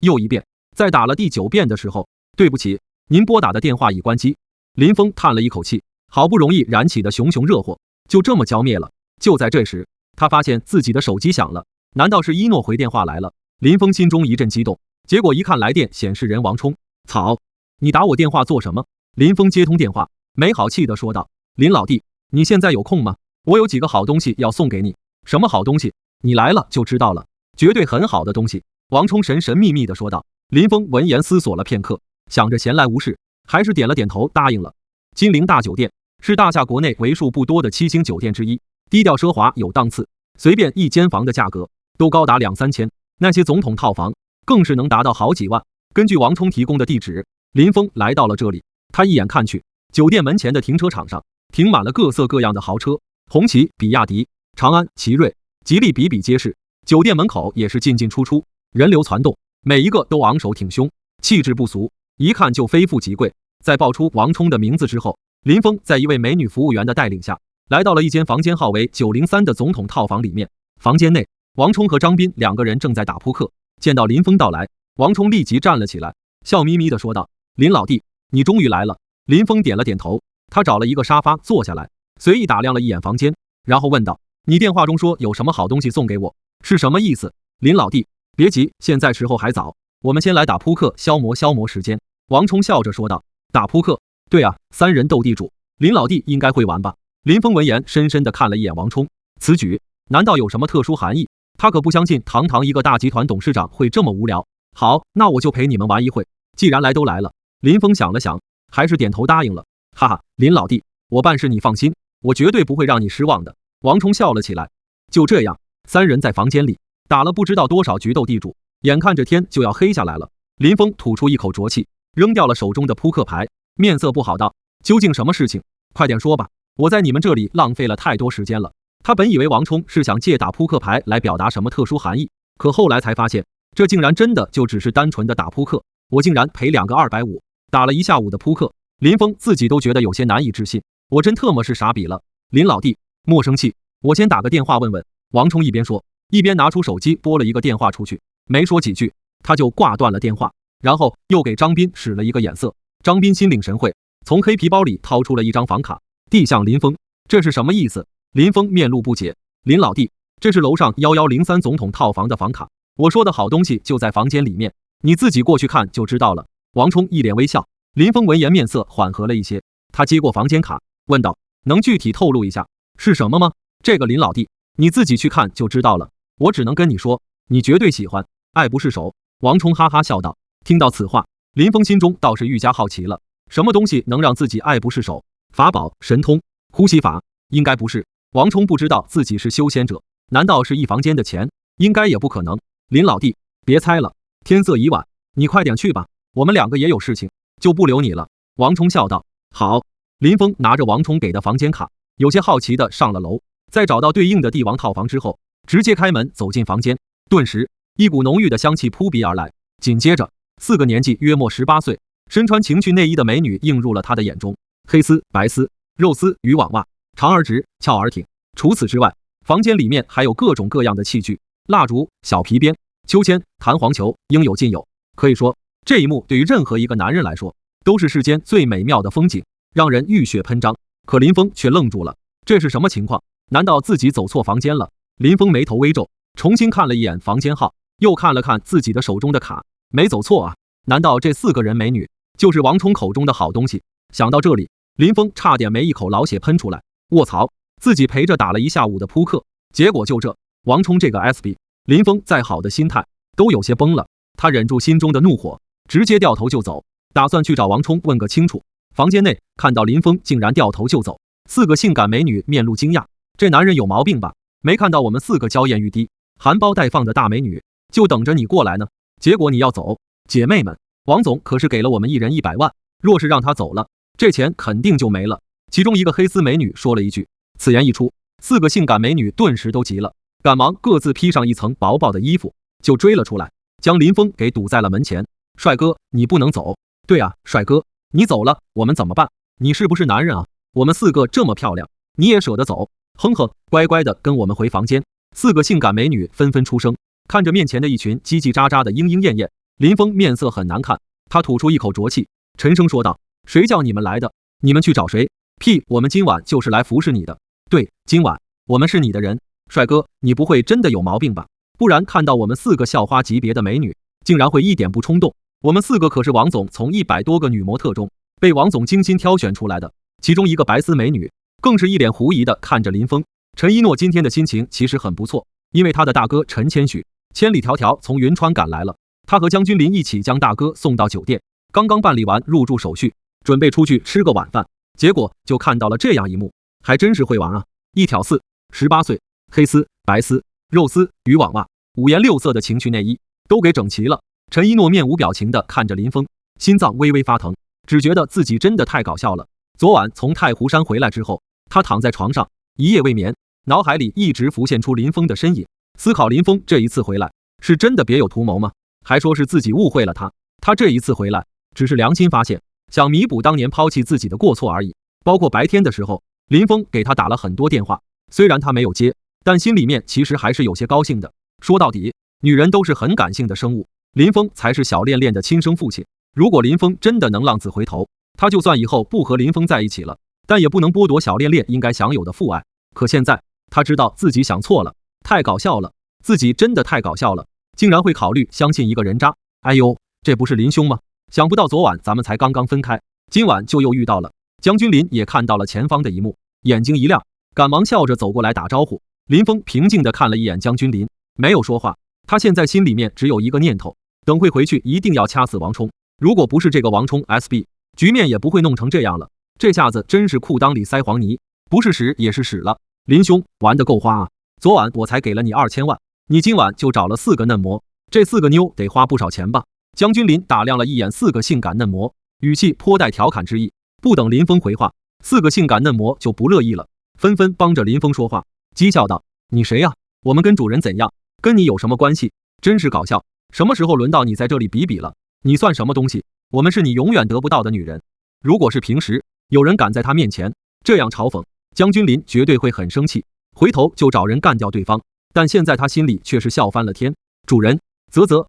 又一遍，在打了第9遍的时候，对不起，您拨打的电话已关机。林峰叹了一口气，好不容易燃起的熊熊热火就这么浇灭了。就在这时，他发现自己的手机响了，难道是一诺回电话来了？林峰心中一阵激动，结果一看来电显示人王冲。草，你打我电话做什么？林峰接通电话，没好气地说道：林老弟，你现在有空吗？我有几个好东西要送给你。什么好东西？你来了就知道了，绝对很好的东西。王冲神神秘秘地说道。林峰闻言思索了片刻，想着闲来无事，还是点了点头答应了。金陵大酒店是大夏国内为数不多的7星酒店之一，低调奢华有档次，随便一间房的价格都高达2、3千，那些总统套房更是能达到好几万。根据王冲提供的地址，林峰来到了这里。他一眼看去，酒店门前的停车场上停满了各色各样的豪车，红旗、比亚迪、长安、奇瑞、吉利比比皆是。酒店门口也是进进出出，人流攒动，每一个都昂首挺胸，气质不俗，一看就非富即贵。在报出王冲的名字之后，林峰在一位美女服务员的带领下，来到了一间房间号为903的总统套房里面。房间内，王冲和张斌2个人正在打扑克。见到林峰到来，王冲立即站了起来，笑眯眯地说道：林老弟，你终于来了。林峰点了点头，他找了一个沙发坐下来，随意打量了一眼房间，然后问道：你电话中说有什么好东西送给我，是什么意思？林老弟，别急，现在时候还早，我们先来打扑克消磨时间。王冲笑着说道。打扑克？对啊，3人斗地主，林老弟应该会玩吧？林峰闻言深深地看了一眼王冲，此举难道有什么特殊含义？他可不相信堂堂一个大集团董事长会这么无聊。好，那我就陪你们玩一会，既然来都来了。林峰想了想，还是点头答应了。哈哈，林老弟，我办事你放心，我绝对不会让你失望的。王冲笑了起来。就这样，3人在房间里打了不知道多少局斗地主，眼看着天就要黑下来了。林峰吐出一口浊气，扔掉了手中的扑克牌，面色不好道：究竟什么事情？快点说吧，我在你们这里浪费了太多时间了。他本以为王冲是想借打扑克牌来表达什么特殊含义，可后来才发现，这竟然真的就只是单纯的打扑克。我竟然赔2个250，打了一下午的扑克，林峰自己都觉得有些难以置信。我真特么是傻逼了。林老弟，莫生气，我先打个电话问问。王冲一边说，一边拿出手机拨了一个电话出去。没说几句，他就挂断了电话，然后又给张斌使了一个眼色。张斌心领神会，从黑皮包里掏出了一张房卡，递向林峰。这是什么意思？林峰面露不解。林老弟，这是楼上1103总统套房的房卡，我说的好东西就在房间里面，你自己过去看就知道了。王冲一脸微笑。林峰闻言面色缓和了一些，他接过房间卡，问道：“能具体透露一下是什么吗？”这个林老弟，你自己去看就知道了。我只能跟你说，你绝对喜欢，爱不释手。王冲哈哈笑道。听到此话，林峰心中倒是愈加好奇了，什么东西能让自己爱不释手？法宝、神通、呼吸法？应该不是。王冲不知道自己是修仙者，难道是一房间的钱？应该也不可能。林老弟，别猜了，天色已晚，你快点去吧，我们两个也有事情，就不留你了。王冲笑道。好。林峰拿着王冲给的房间卡，有些好奇的上了楼，在找到对应的帝王套房之后，直接开门走进房间。顿时，一股浓郁的香气扑鼻而来，紧接着4个年纪约莫18岁，身穿情趣内衣的美女映入了他的眼中。黑丝、白丝、肉丝、渔网袜，长而直，翘而挺。除此之外，房间里面还有各种各样的器具，蜡烛、小皮鞭、秋千、弹簧球，应有尽有。可以说，这一幕对于任何一个男人来说，都是世间最美妙的风景，让人浴血喷张。可林峰却愣住了，这是什么情况？难道自己走错房间了？林峰眉头微皱，重新看了一眼房间号，又看了看自己的手中的卡，没走错啊。难道这4个人美女就是王冲口中的好东西？想到这里，林峰差点没一口老血喷出来。卧槽，自己陪着打了一下午的扑克，结果就这。王冲这个 SB， 林峰再好的心态都有些崩了。他忍住心中的怒火，直接掉头就走，打算去找王冲问个清楚。房间内看到林峰竟然掉头就走，4个性感美女面露惊讶，这男人有毛病吧？没看到我们4个娇艳欲滴、含苞待放的大美女就等着你过来呢，结果你要走。姐妹们，王总可是给了我们1人100万，若是让他走了，这钱肯定就没了。其中一个黑丝美女说了一句。此言一出，4个性感美女顿时都急了，赶忙各自披上一层薄薄的衣服就追了出来，将林峰给堵在了门前。帅哥，你不能走。对啊，帅哥，你走了我们怎么办？你是不是男人啊？我们4个这么漂亮，你也舍得走？哼哼，乖乖的跟我们回房间。4个性感美女纷纷出声，看着面前的一群叽叽喳喳的莺莺燕燕，林峰面色很难看，他吐出一口浊气，沉声说道：谁叫你们来的？你们去找谁？屁，我们今晚就是来服侍你的。对，今晚我们是你的人。帅哥，你不会真的有毛病吧？不然看到我们4个校花级别的美女，竟然会一点不冲动？我们4个可是王总从100多个女模特中被王总精心挑选出来的。其中一个白丝美女更是一脸狐疑的看着林峰。陈一诺今天的心情其实很不错，因为他的大哥陈千许千里迢迢从云川赶来了，他和将军林一起将大哥送到酒店，刚刚办理完入住手续，准备出去吃个晚饭，结果就看到了这样一幕，还真是会玩啊！一挑4、18岁，黑丝、白丝、肉丝、渔网袜，5颜6色的情趣内衣都给整齐了。陈一诺面无表情的看着林峰，心脏微微发疼，只觉得自己真的太搞笑了。昨晚从太湖山回来之后，他躺在床上一夜未眠，脑海里一直浮现出林峰的身影，思考林峰这一次回来是真的别有图谋吗？还说是自己误会了他，他这一次回来只是良心发现，想弥补当年抛弃自己的过错而已。包括白天的时候，林峰给他打了很多电话，虽然他没有接，但心里面其实还是有些高兴的。说到底，女人都是很感性的生物，林峰才是小恋恋的亲生父亲。如果林峰真的能浪子回头，他就算以后不和林峰在一起了，但也不能剥夺小恋恋应该享有的父爱。可现在他知道自己想错了，太搞笑了，自己真的太搞笑了，竟然会考虑相信一个人渣。哎呦，这不是林兄吗？想不到昨晚咱们才刚刚分开，今晚就又遇到了。将军林也看到了前方的一幕，眼睛一亮，赶忙笑着走过来打招呼。林峰平静地看了一眼将军林，没有说话。他现在心里面只有一个念头，等会回去一定要掐死王冲。如果不是这个王冲 SB， 局面也不会弄成这样了。这下子真是裤裆里塞黄泥，不是屎也是屎了。林兄玩得够花啊！昨晚我才给了你2000万，你今晚就找了4个嫩模，这4个妞得花不少钱吧？将军林打量了一眼4个性感嫩模，语气颇带调侃之意。不等林峰回话，4个性感嫩模就不乐意了，纷纷帮着林峰说话，讥笑道：你谁呀？我们跟主人怎样？跟你有什么关系？真是搞笑，什么时候轮到你在这里比比了？你算什么东西？我们是你永远得不到的女人。如果是平时，有人敢在他面前这样嘲讽，将军林绝对会很生气，回头就找人干掉对方。但现在他心里却是笑翻了天。主人，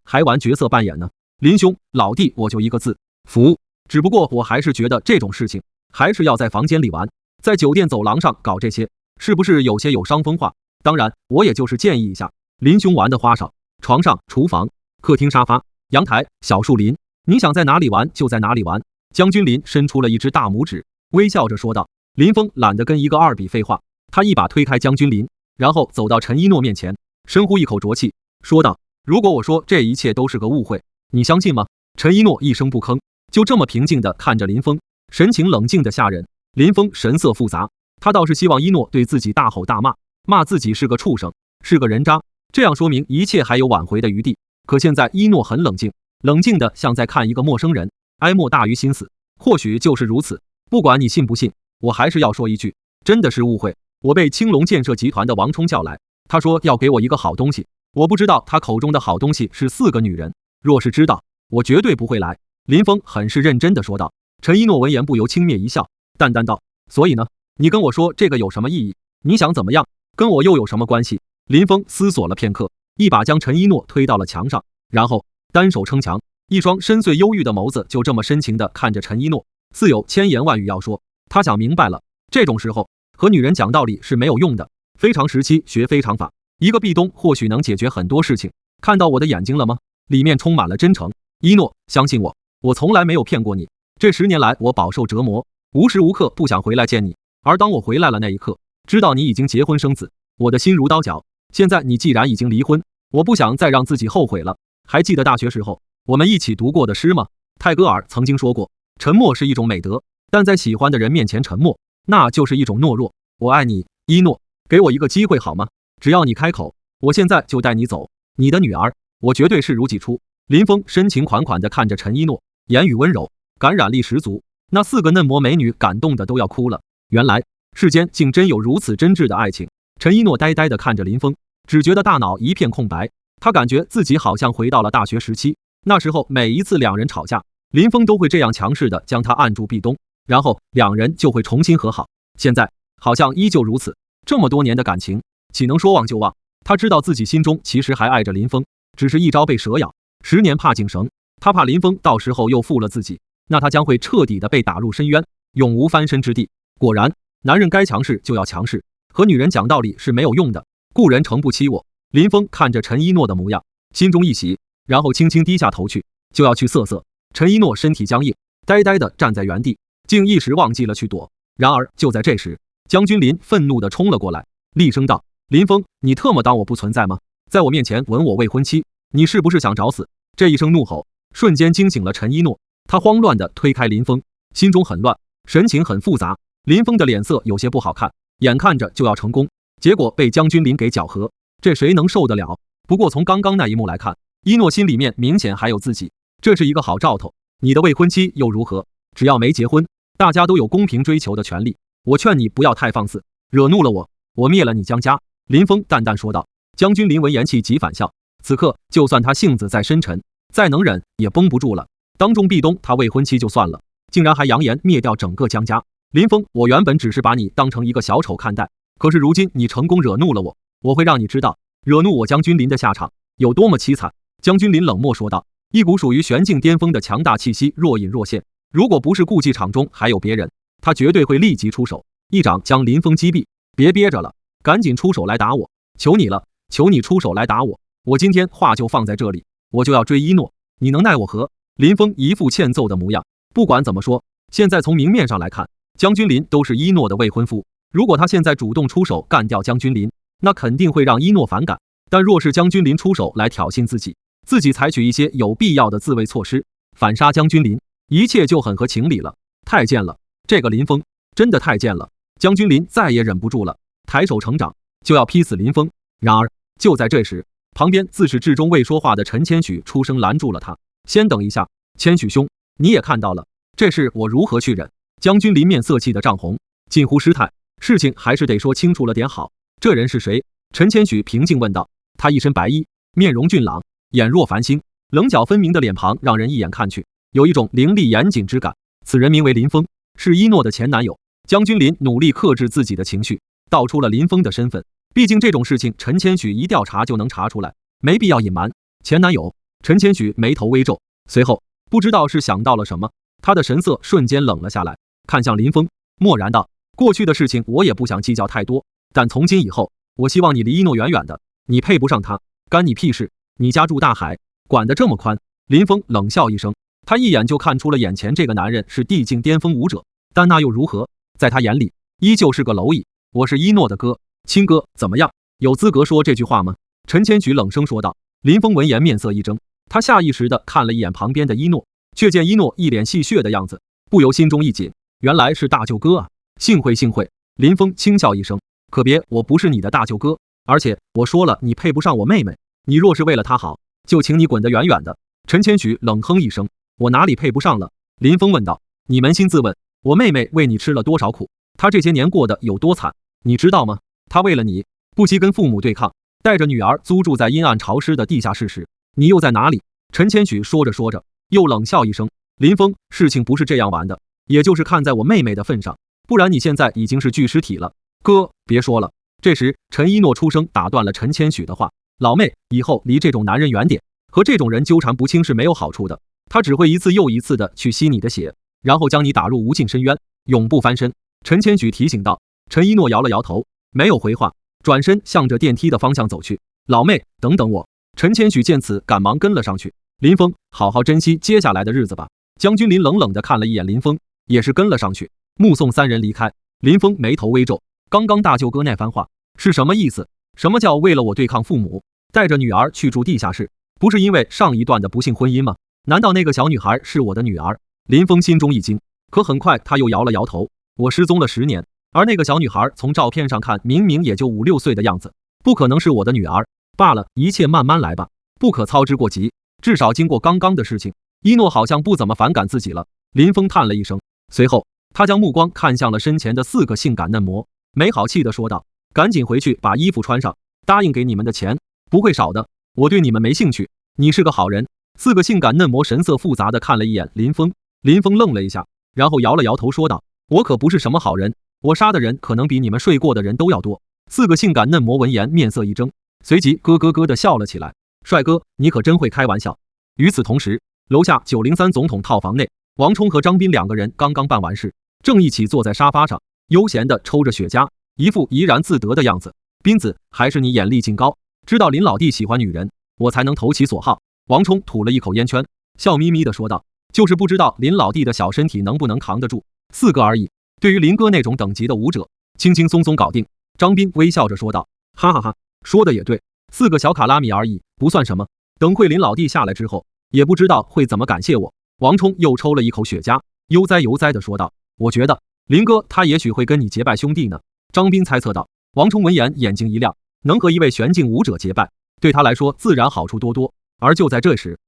还玩角色扮演呢。林兄，老弟我就一个字，服。只不过我还是觉得这种事情还是要在房间里玩，在酒店走廊上搞这些，是不是有些有伤风化？当然，我也就是建议一下，林兄玩的花哨，床上、厨房、客厅沙发、阳台、小树林，你想在哪里玩就在哪里玩。江君临伸出了一只大拇指，微笑着说道。林峰懒得跟一个二比废话，他一把推开江君临，然后走到陈一诺面前，深呼一口浊气，说道：如果我说这一切都是个误会，你相信吗？陈一诺一声不吭，就这么平静地看着林峰，神情冷静的吓人。林峰神色复杂，他倒是希望一诺对自己大吼大骂，骂自己是个畜生，是个人渣，这样说明一切还有挽回的余地。可现在一诺很冷静，冷静的像在看一个陌生人，哀莫大于心死。或许就是如此，不管你信不信，我还是要说一句，真的是误会。我被青龙建设集团的王冲叫来，他说要给我一个好东西，我不知道他口中的好东西是4个女人，若是知道，我绝对不会来。林峰很是认真的说道。陈一诺闻言不由轻蔑一笑，淡淡道：所以呢，你跟我说这个有什么意义？你想怎么样？跟我又有什么关系？林峰思索了片刻，一把将陈一诺推到了墙上，然后单手撑墙，一双深邃忧郁的眸子就这么深情地看着陈一诺，似有千言万语要说。他想明白了，这种时候和女人讲道理是没有用的，非常时期学非常法，一个壁咚或许能解决很多事情。看到我的眼睛了吗？里面充满了真诚。一诺，相信我，我从来没有骗过你。这10年来我饱受折磨，无时无刻不想回来见你，而当我回来了那一刻，知道你已经结婚生子，我的心如刀绞。现在你既然已经离婚，我不想再让自己后悔了。还记得大学时候我们一起读过的诗吗？泰戈尔曾经说过，沉默是一种美德，但在喜欢的人面前沉默，那就是一种懦弱。我爱你，一诺，给我一个机会好吗？只要你开口，我现在就带你走。你的女儿，我绝对视如己出。林峰深情款款地看着陈一诺，言语温柔，感染力十足。那4个嫩模美女感动的都要哭了。原来世间竟真有如此真挚的爱情。陈一诺呆呆地看着林峰，只觉得大脑一片空白。他感觉自己好像回到了大学时期，那时候每一次2人吵架，林峰都会这样强势地将他按住壁咚，然后2人就会重新和好。现在好像依旧如此，这么多年的感情，岂能说忘就忘？他知道自己心中其实还爱着林峰，只是一朝被蛇咬，10年怕井绳。他怕林峰到时候又负了自己，那他将会彻底的被打入深渊，永无翻身之地。果然，男人该强势就要强势，和女人讲道理是没有用的。故人诚不欺我。林峰看着陈一诺的模样，心中一喜，然后轻轻低下头去，就要去瑟瑟。陈一诺身体僵硬，呆呆地站在原地，竟一时忘记了去躲。然而就在这时，江君临愤怒地冲了过来，厉声道：林峰，你特么当我不存在吗？在我面前吻我未婚妻，你是不是想找死？这一声怒吼瞬间惊醒了陈一诺，他慌乱地推开林峰，心中很乱，神情很复杂。林峰的脸色有些不好看，眼看着就要成功，结果被江君临给搅和，这谁能受得了？不过从刚刚那一幕来看，一诺心里面明显还有自己，这是一个好兆头。你的未婚妻又如何？只要没结婚，大家都有公平追求的权利。我劝你不要太放肆，惹怒了我灭了你江家。林峰淡淡说道。江君临闻言气急反笑，此刻就算他性子再深沉，再能忍也绷不住了，当众壁咚他未婚妻就算了，竟然还扬言灭掉整个江家。林峰，我原本只是把你当成一个小丑看待，可是如今你成功惹怒了我会让你知道惹怒我江君临的下场有多么凄惨。江君临冷漠说道，一股属于玄境巅峰的强大气息若隐若现，如果不是顾忌场中还有别人，他绝对会立即出手，一掌将林峰击毙。别憋着了，赶紧出手来打我，求你了，求你出手来打我，我今天话就放在这里，我就要追一诺，你能奈我何？林峰一副欠揍的模样。不管怎么说，现在从明面上来看，江君临都是一诺的未婚夫，如果他现在主动出手干掉江君临，那肯定会让一诺反感。但若是江君临出手来挑衅自己，自己采取一些有必要的自卫措施，反杀江君临，一切就很合情理了。太贱了，这个林峰真的太贱了。江君临再也忍不住了，抬手成掌就要劈死林峰。然而就在这时，旁边自始至终未说话的陈千许出声拦住了他。先等一下，千许兄，你也看到了，这事我如何去忍？江君临面色气得涨红，近乎失态，事情还是得说清楚了点好。这人是谁？陈千许平静问道。他一身白衣，面容俊朗，眼若繁星，棱角分明的脸庞让人一眼看去有一种凌厉严谨之感。此人名为林峰，是一诺的前男友。江君临努力克制自己的情绪，道出了林峰的身份，毕竟这种事情陈千许一调查就能查出来，没必要隐瞒。前男友？陈千许眉头微皱，随后不知道是想到了什么，他的神色瞬间冷了下来，看向林峰，默然道：过去的事情我也不想计较太多，但从今以后，我希望你离一诺远远的，你配不上他，干你屁事？你家住大海，管得这么宽？林峰冷笑一声，他一眼就看出了眼前这个男人是地境巅峰武者，但那又如何？在他眼里，依旧是个蝼蚁。我是一诺的哥，亲哥，怎么样？有资格说这句话吗？陈千举冷声说道。林峰闻言面色一怔，他下意识地看了一眼旁边的一诺，却见一诺一脸戏谑的样子，不由心中一紧，原来是大舅哥啊！幸会幸会。林峰轻笑一声，可别，我不是你的大舅哥，而且我说了，你配不上我妹妹，你若是为了她好，就请你滚得远远的。陈千许冷哼一声，我哪里配不上了？林峰问道。你扪心自问，我妹妹为你吃了多少苦？她这些年过得有多惨，你知道吗？她为了你，不惜跟父母对抗，带着女儿租住在阴暗潮湿的地下室时，你又在哪里？陈千许说着说着，又冷笑一声。林峰，事情不是这样玩的，也就是看在我妹妹的份上，不然你现在已经是具尸体了。哥，别说了。这时，陈一诺出声打断了陈千许的话。老妹，以后离这种男人远点，和这种人纠缠不清是没有好处的，他只会一次又一次的去吸你的血，然后将你打入无尽深渊，永不翻身。陈千许提醒道。陈一诺摇了摇头，没有回话，转身向着电梯的方向走去。老妹，等等我。陈千许见此，赶忙跟了上去。林峰，好好珍惜接下来的日子吧。将军林冷冷地看了一眼林峰，也是跟了上去，目送三人离开。林峰眉头微皱，刚刚大舅哥那番话是什么意思？什么叫为了我对抗父母，带着女儿去住地下室？不是因为上一段的不幸婚姻吗？难道那个小女孩是我的女儿？林峰心中一惊，可很快他又摇了摇头。我失踪了10年，而那个小女孩从照片上看明明也就5、6岁的样子，不可能是我的女儿。罢了，一切慢慢来吧，不可操之过急。至少经过刚刚的事情，一诺好像不怎么反感自己了。林峰叹了一声，随后他将目光看向了身前的4个性感嫩模，没好气地说道：赶紧回去把衣服穿上，答应给你们的钱不会少的，我对你们没兴趣，你是个好人。4个性感嫩模神色复杂地看了一眼林峰，林峰愣了一下，然后摇了摇头说道：我可不是什么好人，我杀的人可能比你们睡过的人都要多。4个性感嫩模闻言面色一怔，随即咯咯咯地笑了起来。帅哥，你可真会开玩笑。与此同时，楼下903总统套房内，王冲和张斌2个人刚刚办完事，正一起坐在沙发上，悠闲地抽着雪茄，一副怡然自得的样子。斌子，还是你眼力劲高，知道林老弟喜欢女人，我才能投其所好。王冲吐了一口烟圈，笑眯眯地说道：就是不知道林老弟的小身体能不能扛得住，4个而已，对于林哥那种等级的武者，轻轻松松搞定。张斌微笑着说道：哈哈哈，说的也对，4个小卡拉米而已，不算什么，等会林老弟下来之后，也不知道会怎么感谢我。王冲又抽了一口雪茄，悠哉悠哉地说道：我觉得林哥他也许会跟你结拜兄弟呢。张斌猜测道。王冲闻言眼睛一亮，能和一位玄境武者结拜，对他来说自然好处多多。而就在这时，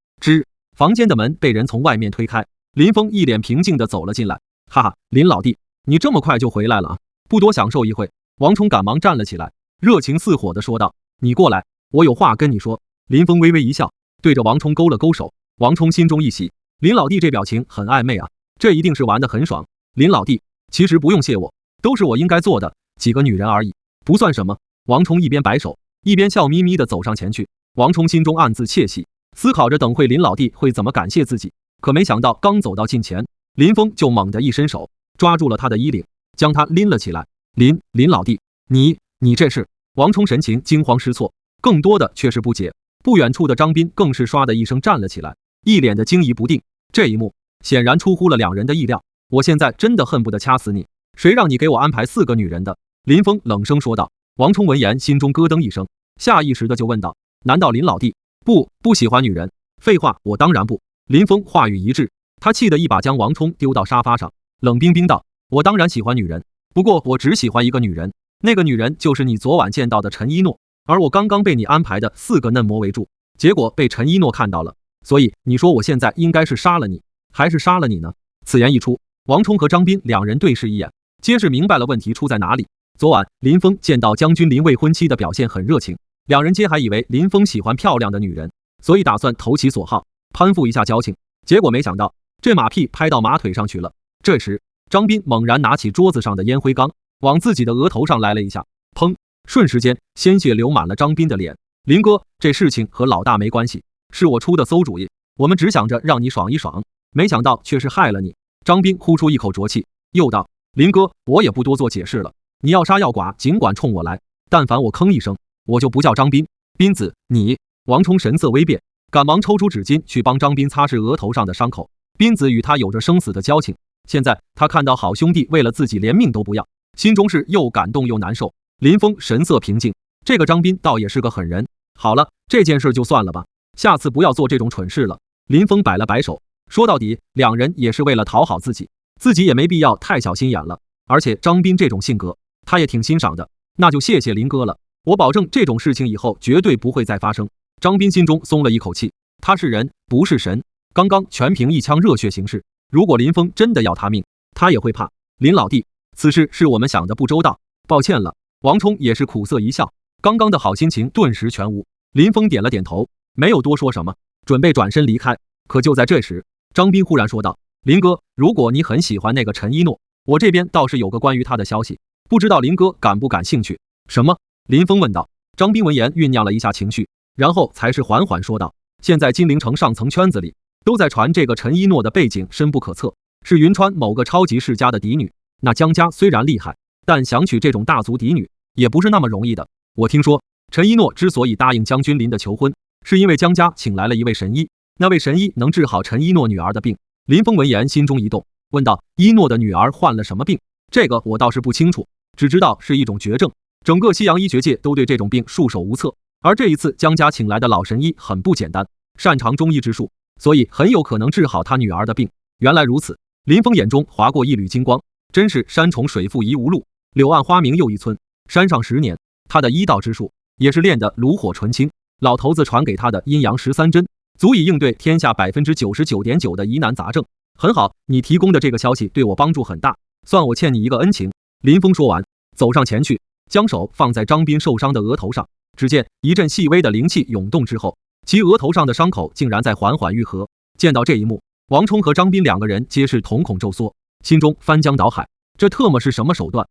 房间的门被人从外面推开，林峰一脸平静地走了进来。哈哈，林老弟，你这么快就回来了啊？不多享受一会。王冲赶忙站了起来，热情似火地说道：你过来，我有话跟你说。林峰微微一笑，对着王冲勾了勾手。王冲心中一喜，林老弟这表情很暧昧啊，这一定是玩得很爽。林老弟，其实不用谢我，都是我应该做的，几个女人而已，不算什么。王冲一边摆手，一边笑眯眯地走上前去。王冲心中暗自窃喜，思考着等会林老弟会怎么感谢自己。可没想到刚走到近前，林峰就猛地一伸手抓住了他的衣领，将他拎了起来。林老弟，你这是？王冲神情惊慌失措，更多的却是不解。不远处的张斌更是唰的一声站了起来，一脸的惊疑不定。这一幕显然出乎了2人的意料。我现在真的恨不得掐死你，谁让你给我安排4个女人的？林峰冷声说道。王冲闻言心中咯噔一声，下意识的就问道：难道林老弟不喜欢女人？废话，我当然不。林峰话语一致，他气得一把将王冲丢到沙发上，冷冰冰道：我当然喜欢女人，不过我只喜欢一个女人，那个女人就是你昨晚见到的陈一诺，而我刚刚被你安排的4个嫩模围住，结果被陈一诺看到了，所以你说我现在应该是杀了你，还是杀了你呢？此言一出，王冲和张斌2人对视一眼，皆是明白了问题出在哪里。昨晚林峰见到将军林未婚妻的表现很热情，2人皆还以为林峰喜欢漂亮的女人，所以打算投其所好，攀附一下交情，结果没想到这马屁拍到马腿上去了。这时张斌猛然拿起桌子上的烟灰缸，往自己的额头上来了一下，砰，瞬时间鲜血流满了张斌的脸。林哥，这事情和老大没关系，是我出的馊主意，我们只想着让你爽一爽，没想到却是害了你。张斌呼出一口浊气，又道：林哥，我也不多做解释了，你要杀要剐尽管冲我来，但凡我吭一声，我就不叫张斌。斌子，你……王冲神色微变，赶忙抽出纸巾去帮张斌擦拭额头上的伤口，斌子与他有着生死的交情，现在他看到好兄弟为了自己连命都不要，心中是又感动又难受。林峰神色平静，这个张斌倒也是个狠人。好了，这件事就算了吧，下次不要做这种蠢事了。林峰摆了摆手，说到底两人也是为了讨好自己，自己也没必要太小心眼了。而且张斌这种性格他也挺欣赏的，那就谢谢林哥了，我保证这种事情以后绝对不会再发生。张斌心中松了一口气，他是人不是神，刚刚全凭一腔热血行事，如果林峰真的要他命，他也会怕。林老弟，此事是我们想的不周到，抱歉了。王冲也是苦涩一笑，刚刚的好心情顿时全无。林峰点了点头，没有多说什么，准备转身离开。可就在这时，张斌忽然说道：林哥，如果你很喜欢那个陈一诺，我这边倒是有个关于他的消息，不知道林哥感不感兴趣？什么？林峰问道。张斌闻言酝酿了一下情绪，然后才是缓缓说道：现在金陵城上层圈子里都在传这个陈一诺的背景深不可测，是云川某个超级世家的嫡女。那江家虽然厉害，但想娶这种大族嫡女也不是那么容易的。我听说陈一诺之所以答应江君临的求婚，是因为江家请来了一位神医，那位神医能治好陈一诺女儿的病。林峰闻言心中一动，问道：一诺的女儿患了什么病？这个我倒是不清楚，只知道是一种绝症，整个西洋医学界都对这种病束手无策。而这一次江家请来的老神医很不简单，擅长中医之术，所以很有可能治好他女儿的病。原来如此，林峰眼中划过一缕金光，真是山重水复疑无路，柳暗花明又一村。山上10年，他的医道之术也是练得炉火纯青，老头子传给他的阴阳13针，足以应对天下99.9%的疑难杂症。很好，你提供的这个消息对我帮助很大，算我欠你一个恩情。林峰说完，走上前去，将手放在张斌受伤的额头上，只见一阵细微的灵气涌动之后，其额头上的伤口竟然在缓缓愈合。见到这一幕，王冲和张斌两个人皆是瞳孔骤缩，心中翻江倒海，这特么是什么手段？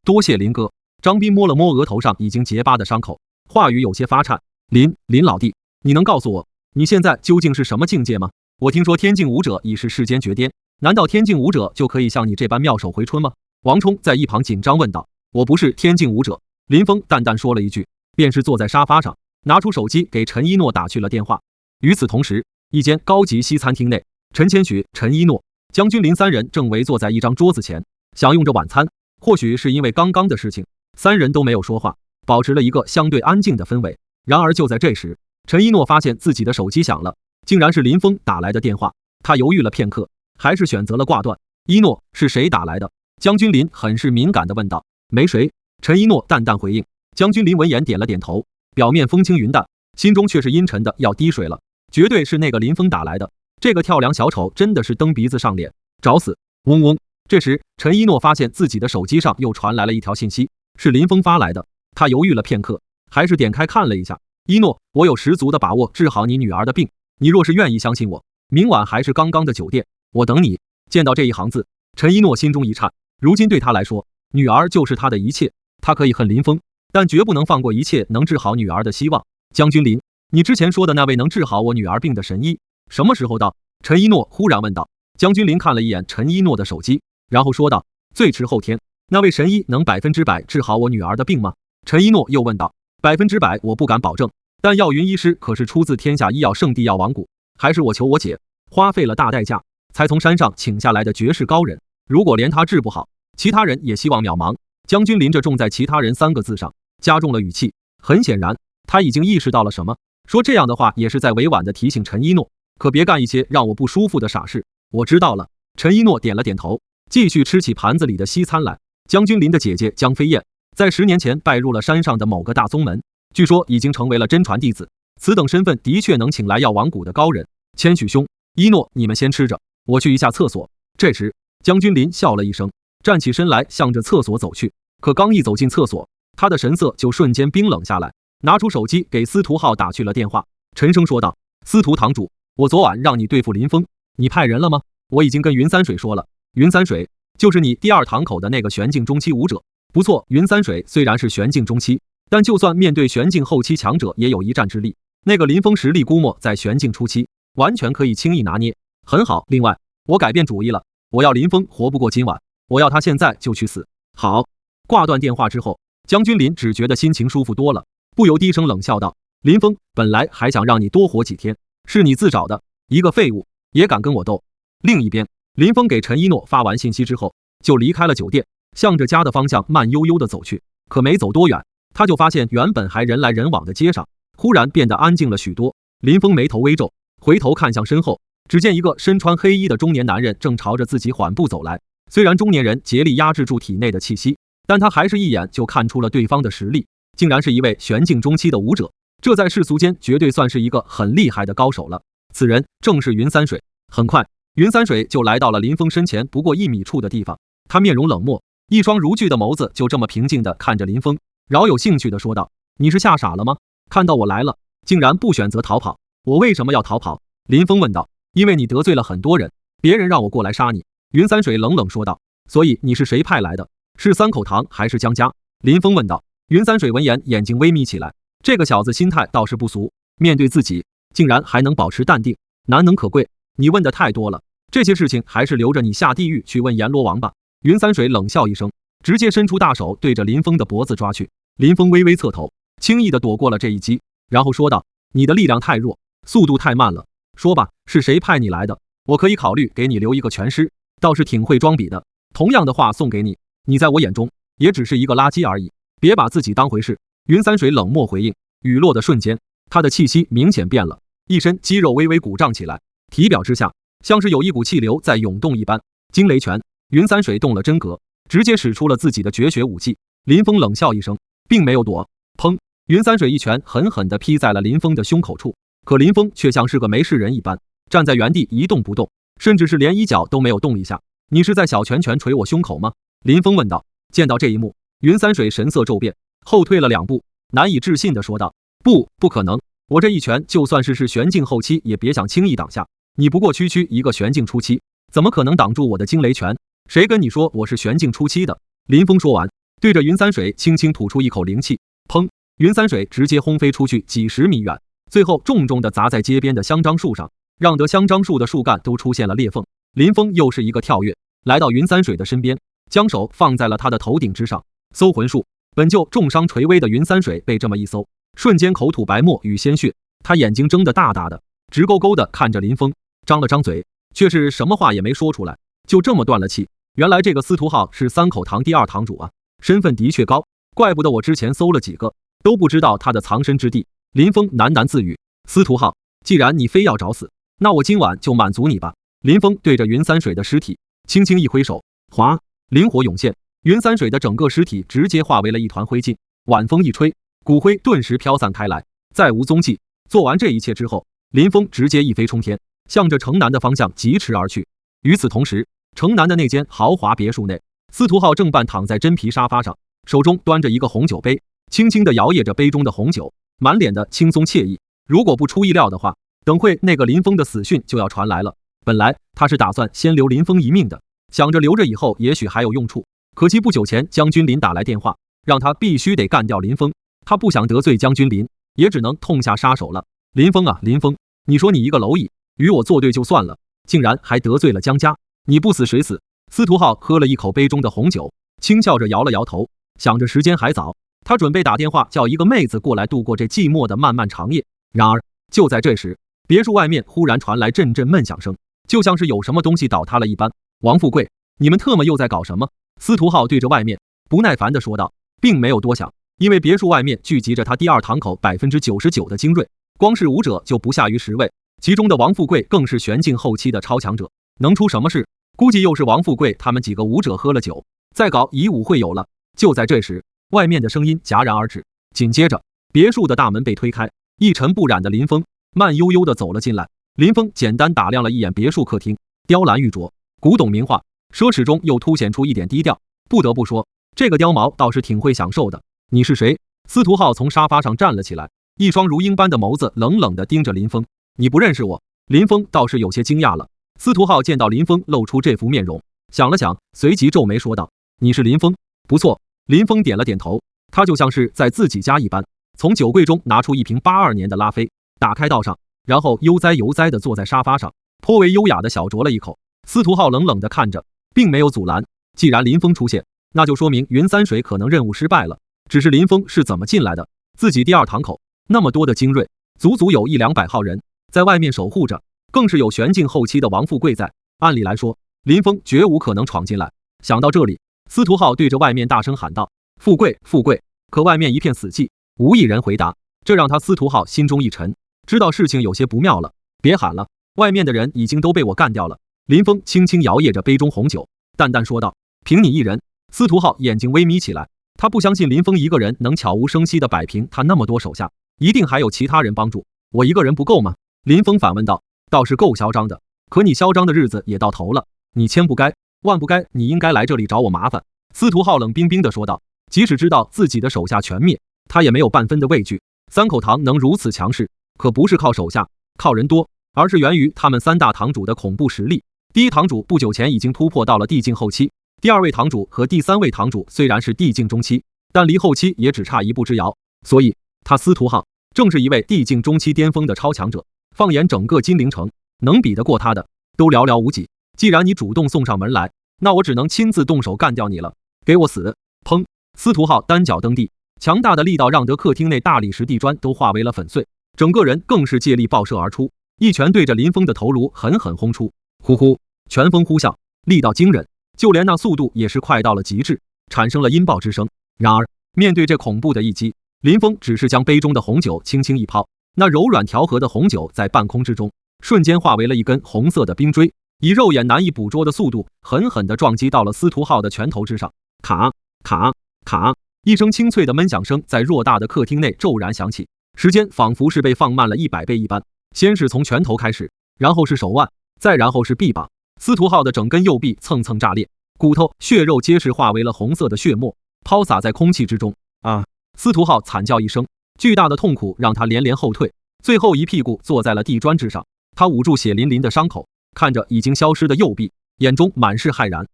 多谢林哥。张斌摸了摸额头上已经结疤的伤口，话语有些发颤：林老弟，你能告诉我你现在究竟是什么境界吗？我听说天境武者已是世间绝巅，难道天境武者就可以像你这般妙手回春吗？王冲在一旁紧张问道。我不是天境武者，林峰淡淡说了一句，便是坐在沙发上，拿出手机给陈一诺打去了电话。与此同时，一间高级西餐厅内，陈千许、陈一诺、江君临三人正围坐在一张桌子前，享用着晚餐。或许是因为刚刚的事情，三人都没有说话，保持了一个相对安静的氛围。然而就在这时，陈一诺发现自己的手机响了，竟然是林峰打来的电话。他犹豫了片刻，还是选择了挂断。一诺，是谁打来的？江君临很是敏感地问道。没谁。陈一诺淡淡回应。江君临闻言点了点头，表面风轻云淡，心中却是阴沉的要滴水了。绝对是那个林峰打来的，这个跳梁小丑真的是蹬鼻子上脸，找死！嗡嗡。这时陈一诺发现自己的手机上又传来了一条信息，是林峰发来的。他犹豫了片刻，还是点开看了一下。一诺，我有十足的把握治好你女儿的病，你若是愿意相信我，明晚还是刚刚的酒店，我等你。见到这一行字，陈一诺心中一颤。如今对他来说，女儿就是他的一切，他可以恨林峰，但绝不能放过一切能治好女儿的希望。江君临，你之前说的那位能治好我女儿病的神医，什么时候到？陈一诺忽然问道。江君临看了一眼陈一诺的手机，然后说道，最迟后天。那位神医能100%治好我女儿的病吗？陈一诺又问道。100%我不敢保证，但耀云医师可是出自天下医药圣地药王谷，还是我求我姐花费了大代价才从山上请下来的绝世高人，如果连他治不好，其他人也希望渺茫。江君临这重在其他人3个字上加重了语气，很显然他已经意识到了什么，说这样的话也是在委婉地提醒陈一诺，可别干一些让我不舒服的傻事。我知道了。陈一诺点了点头，继续吃起盘子里的西餐来。江君临的姐姐江飞燕在10年前拜入了山上的某个大宗门，据说已经成为了真传弟子，此等身份的确能请来药王谷的高人。千许兄，一诺，你们先吃着，我去一下厕所。这时江君临笑了一声，站起身来向着厕所走去。可刚一走进厕所，他的神色就瞬间冰冷下来，拿出手机给司徒浩打去了电话，沉声说道，司徒堂主，我昨晚让你对付林峰，你派人了吗？我已经跟云三水说了。云三水就是你第2堂口的那个玄境中期武者。不错，云三水虽然是玄境中期，但就算面对玄境后期强者也有一战之力。那个林峰实力估摸在玄境初期，完全可以轻易拿捏。很好，另外我改变主意了，我要林峰活不过今晚，我要他现在就去死。好。挂断电话之后，江君临只觉得心情舒服多了，不由低声冷笑道，林峰本来还想让你多活几天，是你自找的，一个废物也敢跟我斗。另一边，林峰给陈一诺发完信息之后，就离开了酒店，向着家的方向慢悠悠地走去。可没走多远，他就发现原本还人来人往的街上，忽然变得安静了许多。林峰眉头微皱，回头看向身后，只见一个身穿黑衣的中年男人正朝着自己缓步走来。虽然中年人竭力压制住体内的气息，但他还是一眼就看出了对方的实力，竟然是一位玄境中期的武者，这在世俗间绝对算是一个很厉害的高手了。此人正是云三水。很快，云三水就来到了林峰身前不过1米处的地方，他面容冷漠，一双如炬的眸子就这么平静地看着林峰，饶有兴趣地说道：“你是吓傻了吗？看到我来了，竟然不选择逃跑。我为什么要逃跑？”林峰问道：“因为你得罪了很多人，别人让我过来杀你。”云三水冷冷说道：“所以你是谁派来的？是三口堂还是江家？”林峰问道。云三水闻言，眼睛微眯起来，这个小子心态倒是不俗，面对自己竟然还能保持淡定，难能可贵。你问的太多了，这些事情还是留着你下地狱去问阎罗王吧。云三水冷笑一声，直接伸出大手对着林峰的脖子抓去。林峰微微侧头，轻易地躲过了这一击，然后说道：“你的力量太弱，速度太慢了。说吧，是谁派你来的？我可以考虑给你留一个全尸，倒是挺会装逼的。同样的话送给你，你在我眼中也只是一个垃圾而已，别把自己当回事。”云三水冷漠回应。语落的瞬间，他的气息明显变了，一身肌肉微微鼓胀起来，体表之下像是有一股气流在涌动一般。惊雷拳，云三水动了真格，直接使出了自己的绝学武技。林峰冷笑一声，并没有躲。砰！云三水一拳狠狠地劈在了林峰的胸口处，可林峰却像是个没事人一般，站在原地一动不动，甚至是连衣角都没有动一下。你是在小拳拳捶我胸口吗？林峰问道。见到这一幕，云三水神色骤变，后退了2步，难以置信地说道：“不可能，我这一拳就算是玄境后期也别想轻易挡下，你不过区一个玄境初期，怎么可能挡住我的惊雷拳？谁跟你说我是玄境初期的？”林峰说完，对着云三水轻轻吐出一口灵气，砰！云三水直接轰飞出去几10米远，最后重重地砸在街边的香樟树上，让得香樟树的树干都出现了裂缝。林峰又是一个跳跃，来到云三水的身边，将手放在了他的头顶之上。搜魂术，本就重伤垂危的云三水被这么一搜，瞬间口吐白沫与鲜血，他眼睛睁得大大的，直勾勾地看着林峰，张了张嘴，却是什么话也没说出来，就这么断了气。原来这个司徒浩是三口堂第2堂主啊，身份的确高，怪不得我之前搜了几个都不知道他的藏身之地。林峰喃喃自语：“司徒浩，既然你非要找死，那我今晚就满足你吧。”林峰对着云三水的尸体轻轻一挥手，哗，灵火涌现，云三水的整个尸体直接化为了一团灰烬。晚风一吹，骨灰顿时飘散开来，再无踪迹。做完这一切之后，林峰直接一飞冲天，向着城南的方向疾驰而去。与此同时，城南的那间豪华别墅内，司徒浩正半躺在真皮沙发上，手中端着一个红酒杯，轻轻地摇曳着杯中的红酒，满脸的轻松惬意。如果不出意料的话，等会那个林峰的死讯就要传来了。本来他是打算先留林峰一命的，想着留着以后也许还有用处，可惜不久前将军林打来电话，让他必须得干掉林峰。他不想得罪将军林，也只能痛下杀手了。林峰啊林峰，你说你一个蝼蚁，与我作对就算了，竟然还得罪了江家，你不死谁死？司徒浩喝了一口杯中的红酒，轻笑着摇了摇头，想着时间还早，他准备打电话叫一个妹子过来度过这寂寞的漫漫长夜。然而就在这时，别墅外面忽然传来阵阵闷响声，就像是有什么东西倒塌了一般。王富贵，你们特么又在搞什么？司徒浩对着外面不耐烦地说道，并没有多想，因为别墅外面聚集着他第2堂口99%的精锐，光是武者就不下于10位，其中的王富贵更是玄境后期的超强者，能出什么事？估计又是王富贵他们几个武者喝了酒，再搞以武会友了。就在这时，外面的声音戛然而止，紧接着别墅的大门被推开，一尘不染的林峰慢悠悠地走了进来。林峰简单打量了一眼别墅客厅，雕栏玉琢，古董名画，奢侈中又凸显出一点低调。不得不说，这个貂毛倒是挺会享受的。你是谁？司徒浩从沙发上站了起来，一双如鹰般的眸子冷冷地盯着林峰。你不认识我？林峰倒是有些惊讶了。司徒浩见到林峰露出这副面容，想了想，随即皱眉说道：“你是林峰？不错。”林峰点了点头，他就像是在自己家一般，从酒柜中拿出一瓶82年的拉菲，打开倒上，然后悠哉悠哉地坐在沙发上，颇为优雅地小酌了一口。司徒浩冷冷地看着，并没有阻拦。既然林峰出现，那就说明云三水可能任务失败了。只是林峰是怎么进来的？自己第2堂口那么多的精锐，足足有100-200号人在外面守护着，更是有玄境后期的王富贵在，按理来说，林峰绝无可能闯进来。想到这里，司徒浩对着外面大声喊道：“富贵，富贵！”可外面一片死寂，无一人回答，这让他司徒浩心中一沉，知道事情有些不妙了。别喊了，外面的人已经都被我干掉了。林峰轻轻摇曳着杯中红酒，淡淡说道：“凭你一人。”司徒浩眼睛微眯起来，他不相信林峰一个人能悄无声息地摆平他那么多手下，一定还有其他人帮助。我一个人不够吗？林峰反问道。倒是够嚣张的，可你嚣张的日子也到头了，你千不该万不该，你应该来这里找我麻烦。司徒浩冷冰冰地说道。即使知道自己的手下全灭，他也没有半分的畏惧。三口堂能如此强势，可不是靠手下靠人多，而是源于他们三大堂主的恐怖实力。第一堂主不久前已经突破到了地境后期，第二位堂主和第三位堂主虽然是地境中期，但离后期也只差一步之遥，所以他司徒浩正是一位地境中期巅峰的超强者。放眼整个金陵城，能比得过他的都寥寥无几。既然你主动送上门来，那我只能亲自动手干掉你了，给我死！砰！司徒浩单脚蹬地，强大的力道让得客厅内大理石地砖都化为了粉碎，整个人更是借力爆射而出，一拳对着林峰的头颅狠狠轰出。呼呼，拳风呼啸，力道惊人，就连那速度也是快到了极致，产生了音爆之声。然而面对这恐怖的一击，林峰只是将杯中的红酒轻轻一抛，那柔软调和的红酒在半空之中瞬间化为了一根红色的冰锥，以肉眼难以捕捉的速度狠狠地撞击到了司徒浩的拳头之上。卡卡卡，一声清脆的闷响声在偌大的客厅内骤然响起，时间仿佛是被放慢了100倍一般。先是从拳头开始，然后是手腕，再然后是臂膀。司徒浩的整根右臂蹭蹭炸裂，骨头血肉皆是化为了红色的血沫，抛洒在空气之中。啊！司徒浩惨叫一声，巨大的痛苦让他连连后退，最后一屁股坐在了地砖之上。他捂住血淋淋的伤口，看着已经消失的右臂，眼中满是骇然。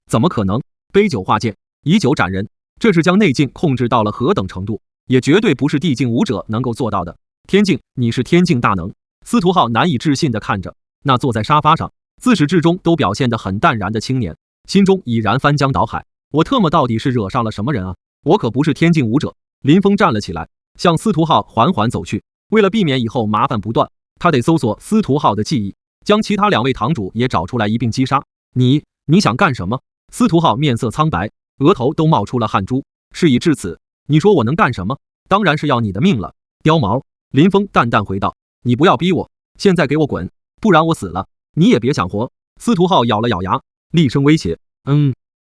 怎么可能？杯酒化剑，以酒斩人，这是将内劲控制到了何等程度，也绝对不是地境武者能够做到的。天境，你是天境大能？司徒浩难以置信地看着那坐在沙发上自始至终都表现得很淡然的青年，心中已然翻江倒海。我特么到底是惹上了什么人啊？我可不是天境武者。林峰站了起来，向司徒浩缓缓走去。为了避免以后麻烦不断，他得搜索司徒浩的记忆，将其他2位堂主也找出来一并击杀。你想干什么？司徒浩面色苍白，额头都冒出了汗珠。事已至此，你说我能干什么？当然是要你的命了。刁毛！林峰淡淡回道，你不要逼我，现在给我滚，不然我死了，你也别想活。司徒浩咬了咬牙，厉声威胁。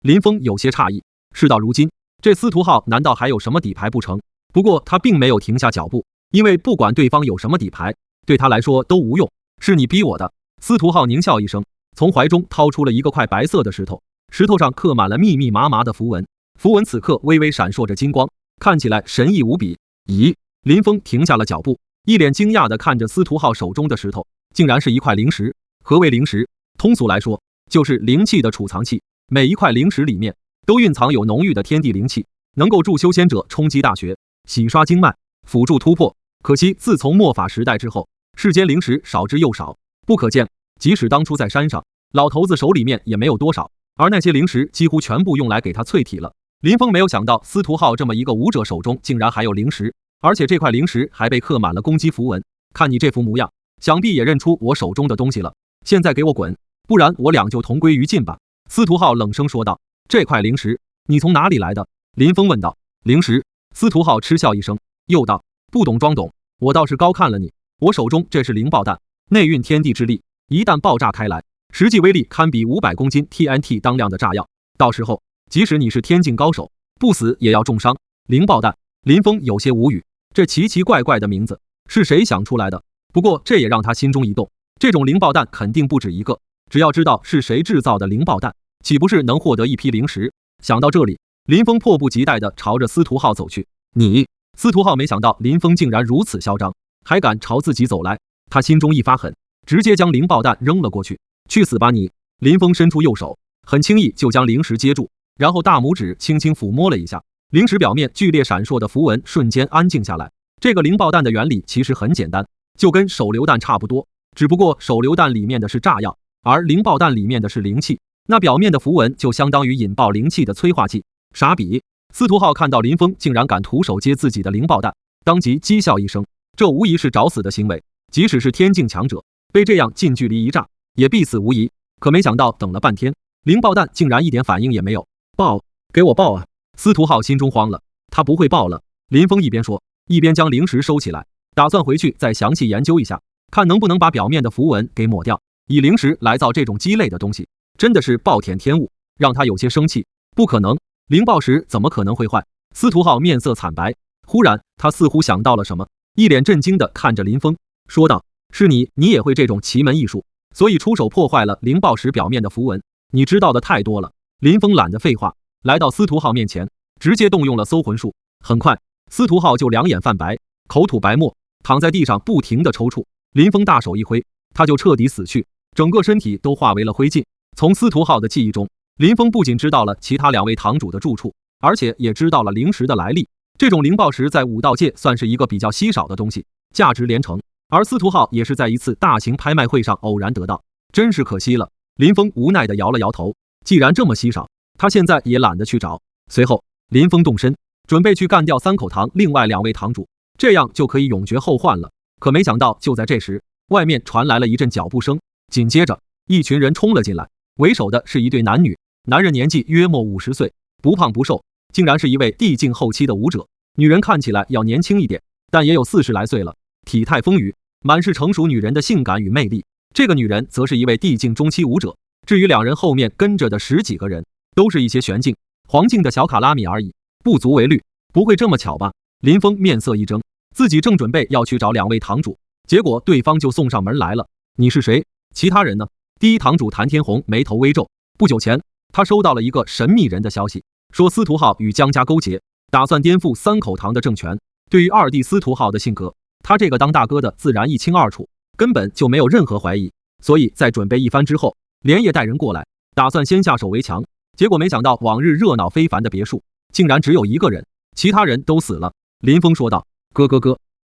林峰有些诧异，事到如今，这司徒浩难道还有什么底牌不成？不过他并没有停下脚步，因为不管对方有什么底牌，对他来说都无用。是你逼我的。司徒浩狞笑一声，从怀中掏出了一个块白色的石头，石头上刻满了密密麻麻的符文，符文此刻微微闪烁着金光，看起来神异无比。咦！林峰停下了脚步，一脸惊讶地看着司徒浩手中的石头，竟然是一块灵石。何为灵石？通俗来说，就是灵气的储藏器。每一块灵石里面都蕴藏有浓郁的天地灵气，能够助修仙者冲击大穴，洗刷经脉，辅助突破。可惜自从末法时代之后，世间灵石少之又少，不可见。即使当初在山上，老头子手里面也没有多少，而那些灵石几乎全部用来给他淬体了。林峰没有想到司徒浩这么一个武者手中竟然还有灵石，而且这块灵石还被刻满了攻击符文。看你这副模样，想必也认出我手中的东西了。现在给我滚，不然我俩就同归于尽吧。司徒浩冷声说道。这块灵石你从哪里来的？林峰问道。灵石？司徒浩嗤笑一声，又道，不懂装懂，我倒是高看了你。我手中这是灵爆弹，内蕴天地之力，一旦爆炸开来，实际威力堪比500公斤 TNT 当量的炸药，到时候即使你是天境高手，不死也要重伤。灵爆弹？林峰有些无语，这奇奇怪怪的名字是谁想出来的？不过这也让他心中一动，这种灵爆弹肯定不止一个，只要知道是谁制造的灵爆弹，岂不是能获得一批灵石？想到这里，林峰迫不及待地朝着司徒浩走去。你！司徒浩没想到林峰竟然如此嚣张，还敢朝自己走来，他心中一发狠，直接将灵爆弹扔了过去。去死吧你！林峰伸出右手，很轻易就将灵石接住，然后大拇指轻轻抚摸了一下，灵石表面剧烈闪烁的符文瞬间安静下来。这个灵爆弹的原理其实很简单，就跟手榴弹差不多，只不过手榴弹里面的是炸药，而灵爆弹里面的是灵气，那表面的符文就相当于引爆灵气的催化剂。傻逼！司徒浩看到林峰竟然敢徒手接自己的灵爆弹，当即讥笑一声，这无疑是找死的行为，即使是天境强者，被这样近距离一炸，也必死无疑。可没想到等了半天，灵爆弹竟然一点反应也没有。爆，给我爆啊！司徒浩心中慌了，他不会爆了。林峰一边说，一边将灵石收起来，打算回去再详细研究一下，看能不能把表面的符文给抹掉。以灵石来造这种鸡肋的东西，真的是暴殄天物，让他有些生气。不可能，灵爆石怎么可能会坏？司徒浩面色惨白，忽然他似乎想到了什么，一脸震惊地看着林峰，说道：“是你也会这种奇门异术，所以出手破坏了灵爆石表面的符文？你知道的太多了。”林峰懒得废话，来到司徒浩面前，直接动用了搜魂术。很快，司徒浩就两眼泛白，口吐白沫，躺在地上不停地抽搐。林峰大手一挥，他就彻底死去，整个身体都化为了灰烬。从司徒浩的记忆中，林峰不仅知道了其他2位堂主的住处，而且也知道了灵石的来历。这种灵爆石在武道界算是一个比较稀少的东西，价值连城。而司徒浩也是在一次大型拍卖会上偶然得到，真是可惜了。林峰无奈地摇了摇头，既然这么稀少，他现在也懒得去找。随后，林峰动身，准备去干掉3口堂另外2位堂主，这样就可以永绝后患了。可没想到，就在这时，外面传来了一阵脚步声，紧接着，一群人冲了进来，为首的是一对男女，男人年纪约莫50岁，不胖不瘦，竟然是一位地境后期的武者。女人看起来要年轻一点，但也有40来岁了，体态丰腴，满是成熟女人的性感与魅力。这个女人则是一位地境中期武者。至于2人后面跟着的10几个人，都是一些玄境、黄境的小卡拉米而已，不足为虑。不会这么巧吧？林峰面色一怔，自己正准备要去找2位堂主，结果对方就送上门来了。你是谁？其他人呢？第一堂主谭天红眉头微皱。不久前，他收到了一个神秘人的消息，说司徒浩与江家勾结，打算颠覆3口堂的政权。对于2弟司徒浩的性格，他这个当大哥的自然一清二楚，根本就没有任何怀疑。所以在准备一番之后，连夜带人过来，打算先下手为强。结果没想到往日热闹非凡的别墅，竟然只有1个人，其他人都死了。林峰说道：“哥。”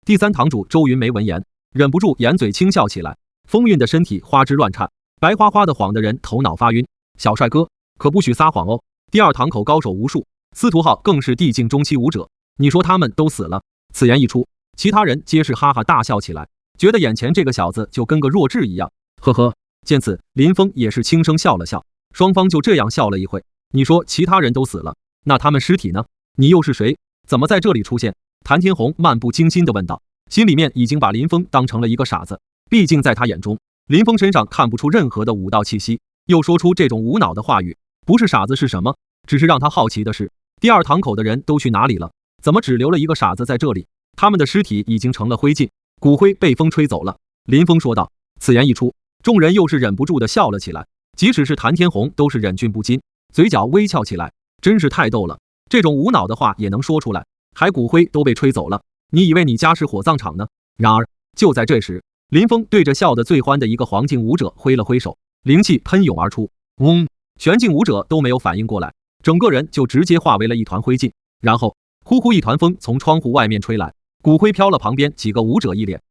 第3堂主周云梅闻言，忍不住掩嘴轻笑起来，风韵的身体花枝乱颤，白花花的，晃得人头脑发晕。小帅哥，可不许撒谎哦！第2堂口高手无数，司徒浩更是地境中期武者，你说他们都死了？此言一出，其他人皆是哈哈大笑起来，觉得眼前这个小子就跟个弱智一样。呵呵，见此，林峰也是轻声笑了笑。双方就这样笑了一会。你说其他人都死了，那他们尸体呢？你又是谁？怎么在这里出现？谭天红漫不经心地问道，心里面已经把林峰当成了一个傻子。毕竟在他眼中，林峰身上看不出任何的武道气息，又说出这种无脑的话语，不是傻子是什么？只是让他好奇的是，第2堂口的人都去哪里了？怎么只留了一个傻子在这里？他们的尸体已经成了灰烬，骨灰被风吹走了。林峰说道。此言一出，众人又是忍不住地笑了起来，即使是谭天红都是忍俊不禁，嘴角微翘起来，真是太逗了，这种无脑的话也能说出来，还骨灰都被吹走了，你以为你家是火葬场呢？然而就在这时，林峰对着笑得最欢的一个黄境武者挥了挥手，灵气喷涌而出，嗡！玄境武者都没有反应过来，整个人就直接化为了一团灰烬。然后呼呼一团风从窗户外面吹来，骨灰飘了旁边几个武者一脸。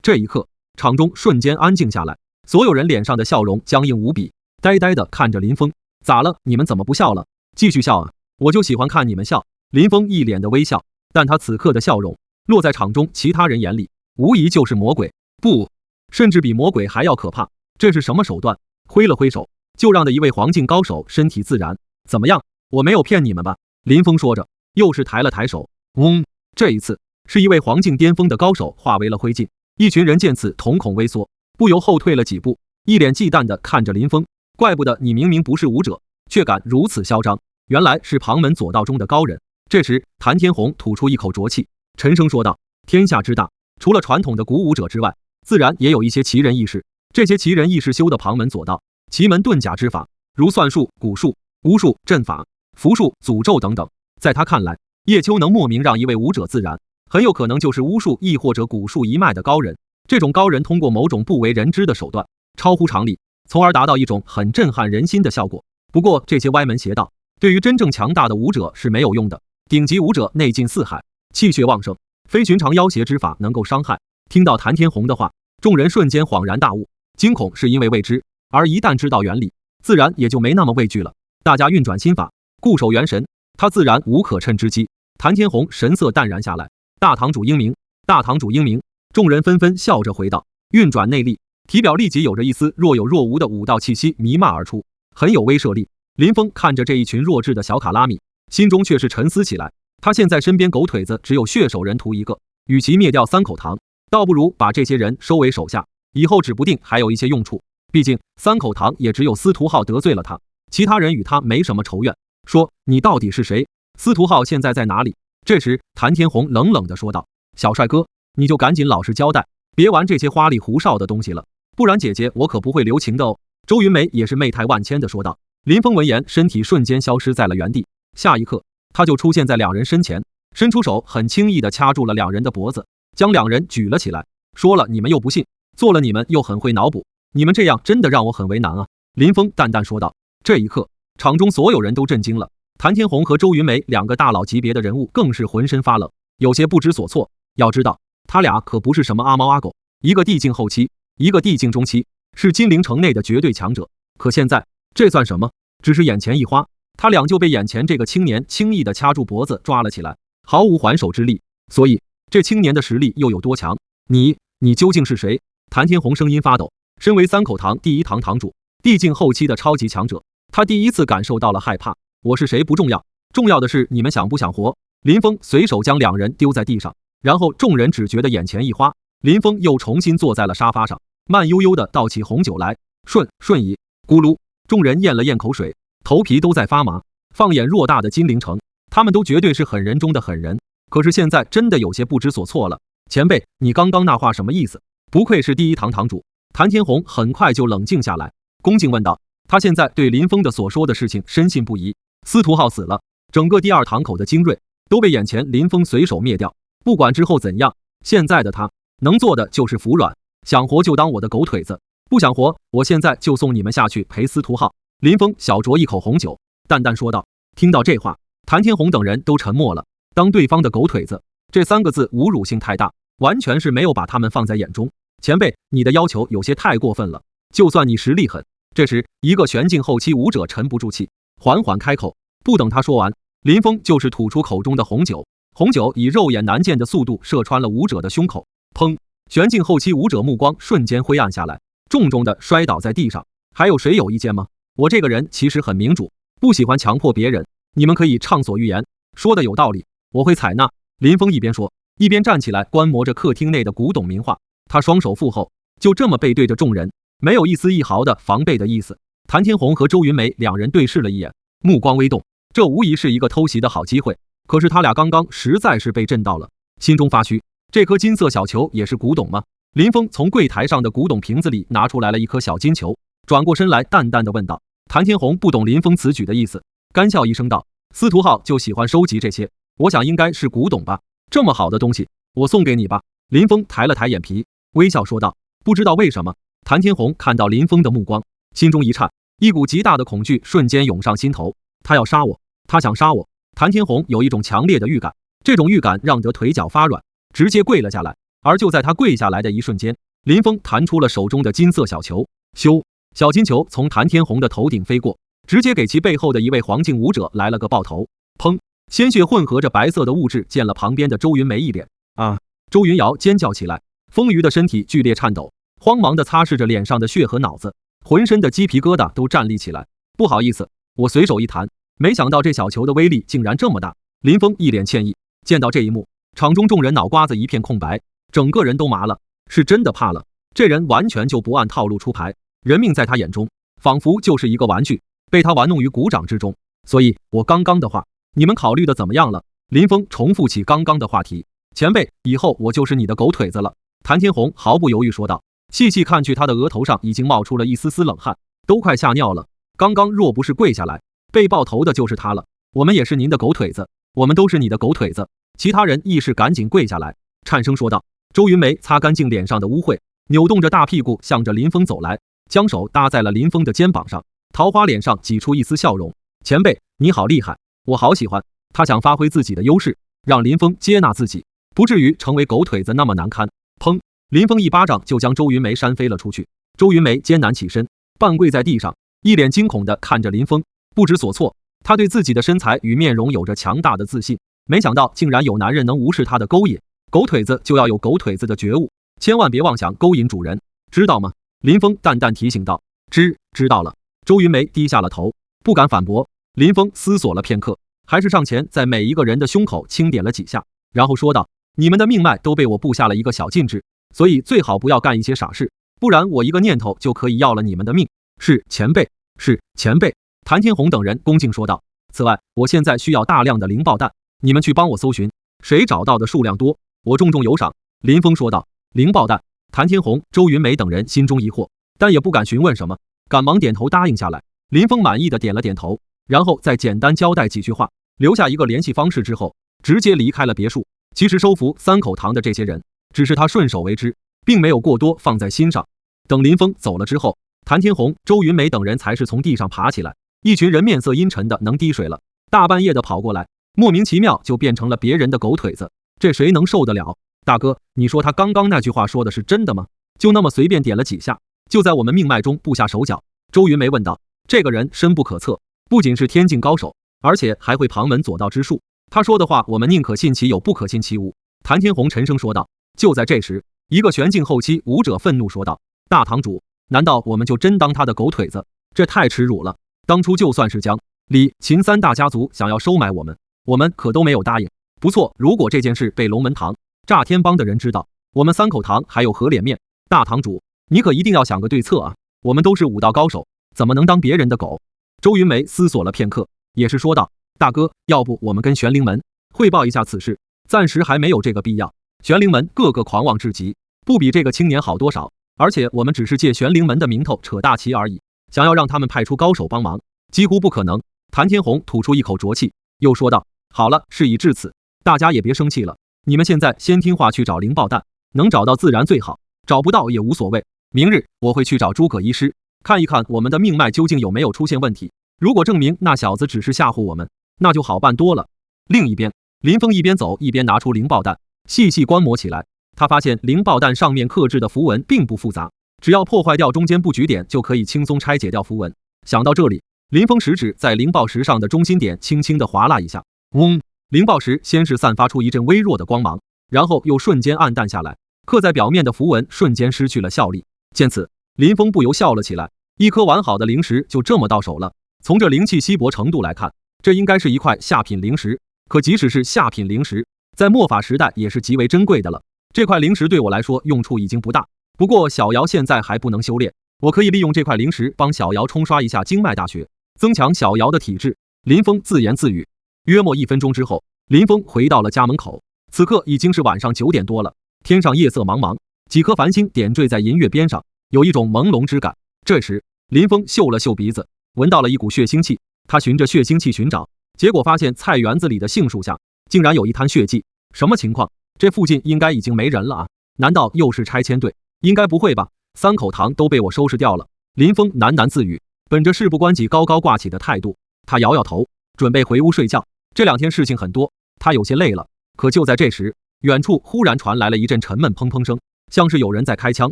这一刻，场中瞬间安静下来，所有人脸上的笑容僵硬无比，呆呆地看着林峰。咋了？你们怎么不笑了？继续笑啊！我就喜欢看你们笑。林峰一脸的微笑，但他此刻的笑容落在场中其他人眼里，无疑就是魔鬼，不，甚至比魔鬼还要可怕。这是什么手段？挥了挥手，就让的一位黄境高手身体自燃。怎么样？我没有骗你们吧？林峰说着，又是抬了抬手，嗡！这一次是一位黄境巅峰的高手化为了灰烬。一群人见此瞳孔微缩，不由后退了几步，一脸忌惮地看着林峰。怪不得你明明不是武者，却敢如此嚣张，原来是旁门左道中的高人。这时谭天红吐出一口浊气，沉声说道：天下之大，除了传统的古武者之外，自然也有一些奇人异士。这些奇人异士修的旁门左道，奇门遁甲之法，如算术、蛊术、巫术、阵法、符术、诅咒等等。在他看来，叶秋能莫名让一位武者自燃，很有可能就是巫术亦或者蛊术一脉的高人。这种高人通过某种不为人知的手段，超乎常理，从而达到一种很震撼人心的效果。不过这些歪门邪道对于真正强大的武者是没有用的。顶级武者内尽四海，气血旺盛，非寻常妖邪之法能够伤害。听到谭天红的话，众人瞬间恍然大悟，惊恐是因为未知，而一旦知道原理，自然也就没那么畏惧了。大家运转心法，固守元神，他自然无可趁之机。谭天红神色淡然下来，大堂主英明，大堂主英明。众人纷纷笑着回道，运转内力，体表立即有着一丝若有若无的武道气息弥漫而出，很有威慑力。林峰看着这一群弱智的小卡拉米，心中却是沉思起来。他现在身边狗腿子只有血手人屠一个，与其灭掉三口堂，倒不如把这些人收为手下，以后指不定还有一些用处。毕竟三口堂也只有司徒浩得罪了他，其他人与他没什么仇怨。说你到底是谁？司徒浩现在在哪里？这时谭天红冷冷地说道：小帅哥，你就赶紧老实交代，别玩这些花里胡哨的东西了，不然姐姐我可不会留情的哦。周云梅也是媚态万千地说道。林峰闻言，身体瞬间消失在了原地，下一刻他就出现在两人身前，伸出手很轻易地掐住了两人的脖子，将两人举了起来，说了你们又不信，做了你们又很会脑补，你们这样真的让我很为难啊。林峰淡淡说道。这一刻场中所有人都震惊了，谭天红和周云梅两个大佬级别的人物更是浑身发冷，有些不知所措。要知道他俩可不是什么阿猫阿狗，一个地境后期，一个地境中期，是金陵城内的绝对强者，可现在这算什么？只是眼前一花，他俩就被眼前这个青年轻易地掐住脖子抓了起来，毫无还手之力。所以这青年的实力又有多强？你究竟是谁？谭天红声音发抖，身为三口堂第一堂堂主，地境后期的超级强者，他第一次感受到了害怕。我是谁不重要，重要的是你们想不想活？林峰随手将两人丢在地上，然后众人只觉得眼前一花，林峰又重新坐在了沙发上，慢悠悠地倒起红酒来，瞬移，咕噜。众人咽了咽口水，头皮都在发麻。放眼偌大的金陵城，他们都绝对是狠人中的狠人，可是现在真的有些不知所措了。前辈，你刚刚那话什么意思？不愧是第一堂堂主。谭天红很快就冷静下来，恭敬问道。他现在对林峰的所说的事情深信不疑。司徒浩死了，整个第二堂口的精锐都被眼前林峰随手灭掉，不管之后怎样，现在的他能做的就是服软，想活就当我的狗腿子，不想活，我现在就送你们下去陪司徒浩。林峰小酌一口红酒，淡淡说道。听到这话，谭天红等人都沉默了。当对方的狗腿子这三个字侮辱性太大，完全是没有把他们放在眼中。前辈，你的要求有些太过分了，就算你实力狠。这时一个玄境后期武者沉不住气，缓缓开口。不等他说完，林峰就是吐出口中的红酒，红酒以肉眼难见的速度射穿了武者的胸口。砰！玄境后期武者目光瞬间灰暗下来，重重的摔倒在地上。还有谁有意见吗？我这个人其实很民主，不喜欢强迫别人，你们可以畅所欲言，说的有道理，我会采纳。林峰一边说，一边站起来观摩着客厅内的古董名画，他双手负后，就这么背对着众人，没有一丝一毫的防备的意思。谭天红和周云梅两人对视了一眼，目光微动，这无疑是一个偷袭的好机会。可是他俩刚刚实在是被震到了，心中发虚。这颗金色小球也是古董吗？林峰从柜台上的古董瓶子里拿出来了一颗小金球，转过身来淡淡的问道。谭天红不懂林峰此举的意思，干笑一声道，司徒浩就喜欢收集这些，我想应该是古董吧，这么好的东西我送给你吧。林峰抬了抬眼皮，微笑说道。不知道为什么，谭天红看到林峰的目光，心中一颤，一股极大的恐惧瞬间涌上心头。他要杀我，他想杀我。谭天红有一种强烈的预感，这种预感让得腿脚发软，直接跪了下来。而就在他跪下来的一瞬间，林峰弹出了手中的金色小球，咻，小金球从谭天红的头顶飞过，直接给其背后的一位黄境武者来了个爆头。砰！鲜血混合着白色的物质溅了旁边的周云梅一脸。啊！周云瑶尖叫起来，丰腴的身体剧烈颤抖，慌忙地擦拭着脸上的血和脑子，浑身的鸡皮疙瘩都站立起来。不好意思，我随手一弹，没想到这小球的威力竟然这么大。林峰一脸歉意。见到这一幕，场中众人脑瓜子一片空白，整个人都麻了，是真的怕了。这人完全就不按套路出牌，人命在他眼中仿佛就是一个玩具，被他玩弄于股掌之中。所以我刚刚的话，你们考虑的怎么样了？林峰重复起刚刚的话题。前辈，以后我就是你的狗腿子了。谭天红毫不犹豫说道，细细看去，他的额头上已经冒出了一丝丝冷汗，都快吓尿了。刚刚若不是跪下来，被爆头的就是他了。我们也是您的狗腿子，我们都是你的狗腿子。其他人亦是赶紧跪下来，颤声说道。周云梅擦干净脸上的污秽，扭动着大屁股向着林峰走来，将手搭在了林峰的肩膀上，桃花脸上挤出一丝笑容。前辈，你好厉害，我好喜欢。他想发挥自己的优势，让林峰接纳自己，不至于成为狗腿子那么难堪。砰！林峰一巴掌就将周云梅扇飞了出去。周云梅艰难起身，半跪在地上，一脸惊恐地看着林峰，不知所措。他对自己的身材与面容有着强大的自信，没想到竟然有男人能无视他的勾引。狗腿子就要有狗腿子的觉悟，千万别妄想勾引主人，知道吗？林峰淡淡提醒道：“知道了。”周云梅低下了头，不敢反驳。林峰思索了片刻，还是上前在每一个人的胸口轻点了几下，然后说道：“你们的命脉都被我布下了一个小禁制，所以最好不要干一些傻事，不然我一个念头就可以要了你们的命。”是前辈，是前辈。谭天红等人恭敬说道。此外，我现在需要大量的灵爆弹，你们去帮我搜寻，谁找到的数量多，我重重有赏。林峰说道。灵爆弹，谭天红、周云梅等人心中疑惑，但也不敢询问什么，赶忙点头答应下来。林峰满意的点了点头，然后再简单交代几句话，留下一个联系方式之后，直接离开了别墅。其实收服三口堂的这些人，只是他顺手为之，并没有过多放在心上。等林峰走了之后，谭天红、周云梅等人才是从地上爬起来，一群人面色阴沉的能滴水了，大半夜的跑过来，莫名其妙就变成了别人的狗腿子，这谁能受得了？大哥，你说他刚刚那句话说的是真的吗？就那么随便点了几下，就在我们命脉中布下手脚？周云梅问道。这个人深不可测，不仅是天境高手，而且还会旁门左道之术，他说的话我们宁可信其有，不可信其无。谭天红沉声说道。就在这时，一个玄境后期武者愤怒说道：大堂主，难道我们就真当他的狗腿子？这太耻辱了！当初就算是江、李、秦三大家族想要收买我们可都没有答应。不错，如果这件事被龙门堂、炸天帮的人知道，我们三口堂还有何脸面？大堂主，你可一定要想个对策啊！我们都是武道高手，怎么能当别人的狗？周云梅思索了片刻，也是说道：大哥，要不我们跟玄灵门汇报一下此事？暂时还没有这个必要。玄灵门个个狂妄至极，不比这个青年好多少，而且我们只是借玄灵门的名头扯大旗而已，想要让他们派出高手帮忙，几乎不可能。谭天红吐出一口浊气，又说道：好了，事已至此，大家也别生气了，你们现在先听话去找灵爆弹，能找到自然最好，找不到也无所谓。明日我会去找诸葛医师，看一看我们的命脉究竟有没有出现问题，如果证明那小子只是吓唬我们，那就好办多了。另一边，林峰一边走一边拿出灵爆弹，细细观摩起来。他发现灵爆弹上面刻制的符文并不复杂，只要破坏掉中间布局点，就可以轻松拆解掉符文。想到这里，林峰食指在灵爆石上的中心点轻轻地划拉一下，嗡！灵爆石先是散发出一阵微弱的光芒，然后又瞬间暗淡下来，刻在表面的符文瞬间失去了效力。见此，林峰不由笑了起来，一颗完好的灵石就这么到手了。从这灵气稀薄程度来看，这应该是一块下品灵石，可即使是下品灵石，在末法时代也是极为珍贵的了。这块灵石对我来说用处已经不大，不过小瑶现在还不能修炼，我可以利用这块灵石帮小瑶冲刷一下经脉大穴，增强小瑶的体质。林峰自言自语。约莫1分钟之后，林峰回到了家门口。此刻已经是晚上9点多了，天上夜色茫茫，几颗繁星点缀在银月边上，有一种朦胧之感。这时，林峰嗅了嗅鼻子，闻到了一股血腥气。他循着血腥气寻找，结果发现菜园子里的杏树下竟然有一滩血迹。什么情况？这附近应该已经没人了啊？难道又是拆迁队？应该不会吧，三口堂都被我收拾掉了。林峰喃喃自语，本着事不关己高高挂起的态度，他摇摇头，准备回屋睡觉。这2天事情很多，他有些累了。可就在这时，远处忽然传来了一阵沉闷砰砰声，像是有人在开枪，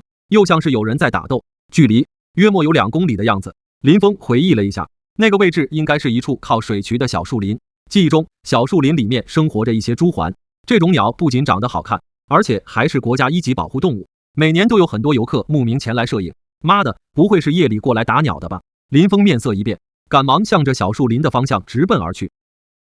又像是有人在打斗，距离约莫有2公里的样子。林峰回忆了一下，那个位置应该是一处靠水渠的小树林。记忆中，小树林里面生活着一些朱鹮，这种鸟不仅长得好看，而且还是国家1级保护动物，每年都有很多游客慕名前来摄影。妈的，不会是夜里过来打鸟的吧？林峰面色一变，赶忙向着小树林的方向直奔而去。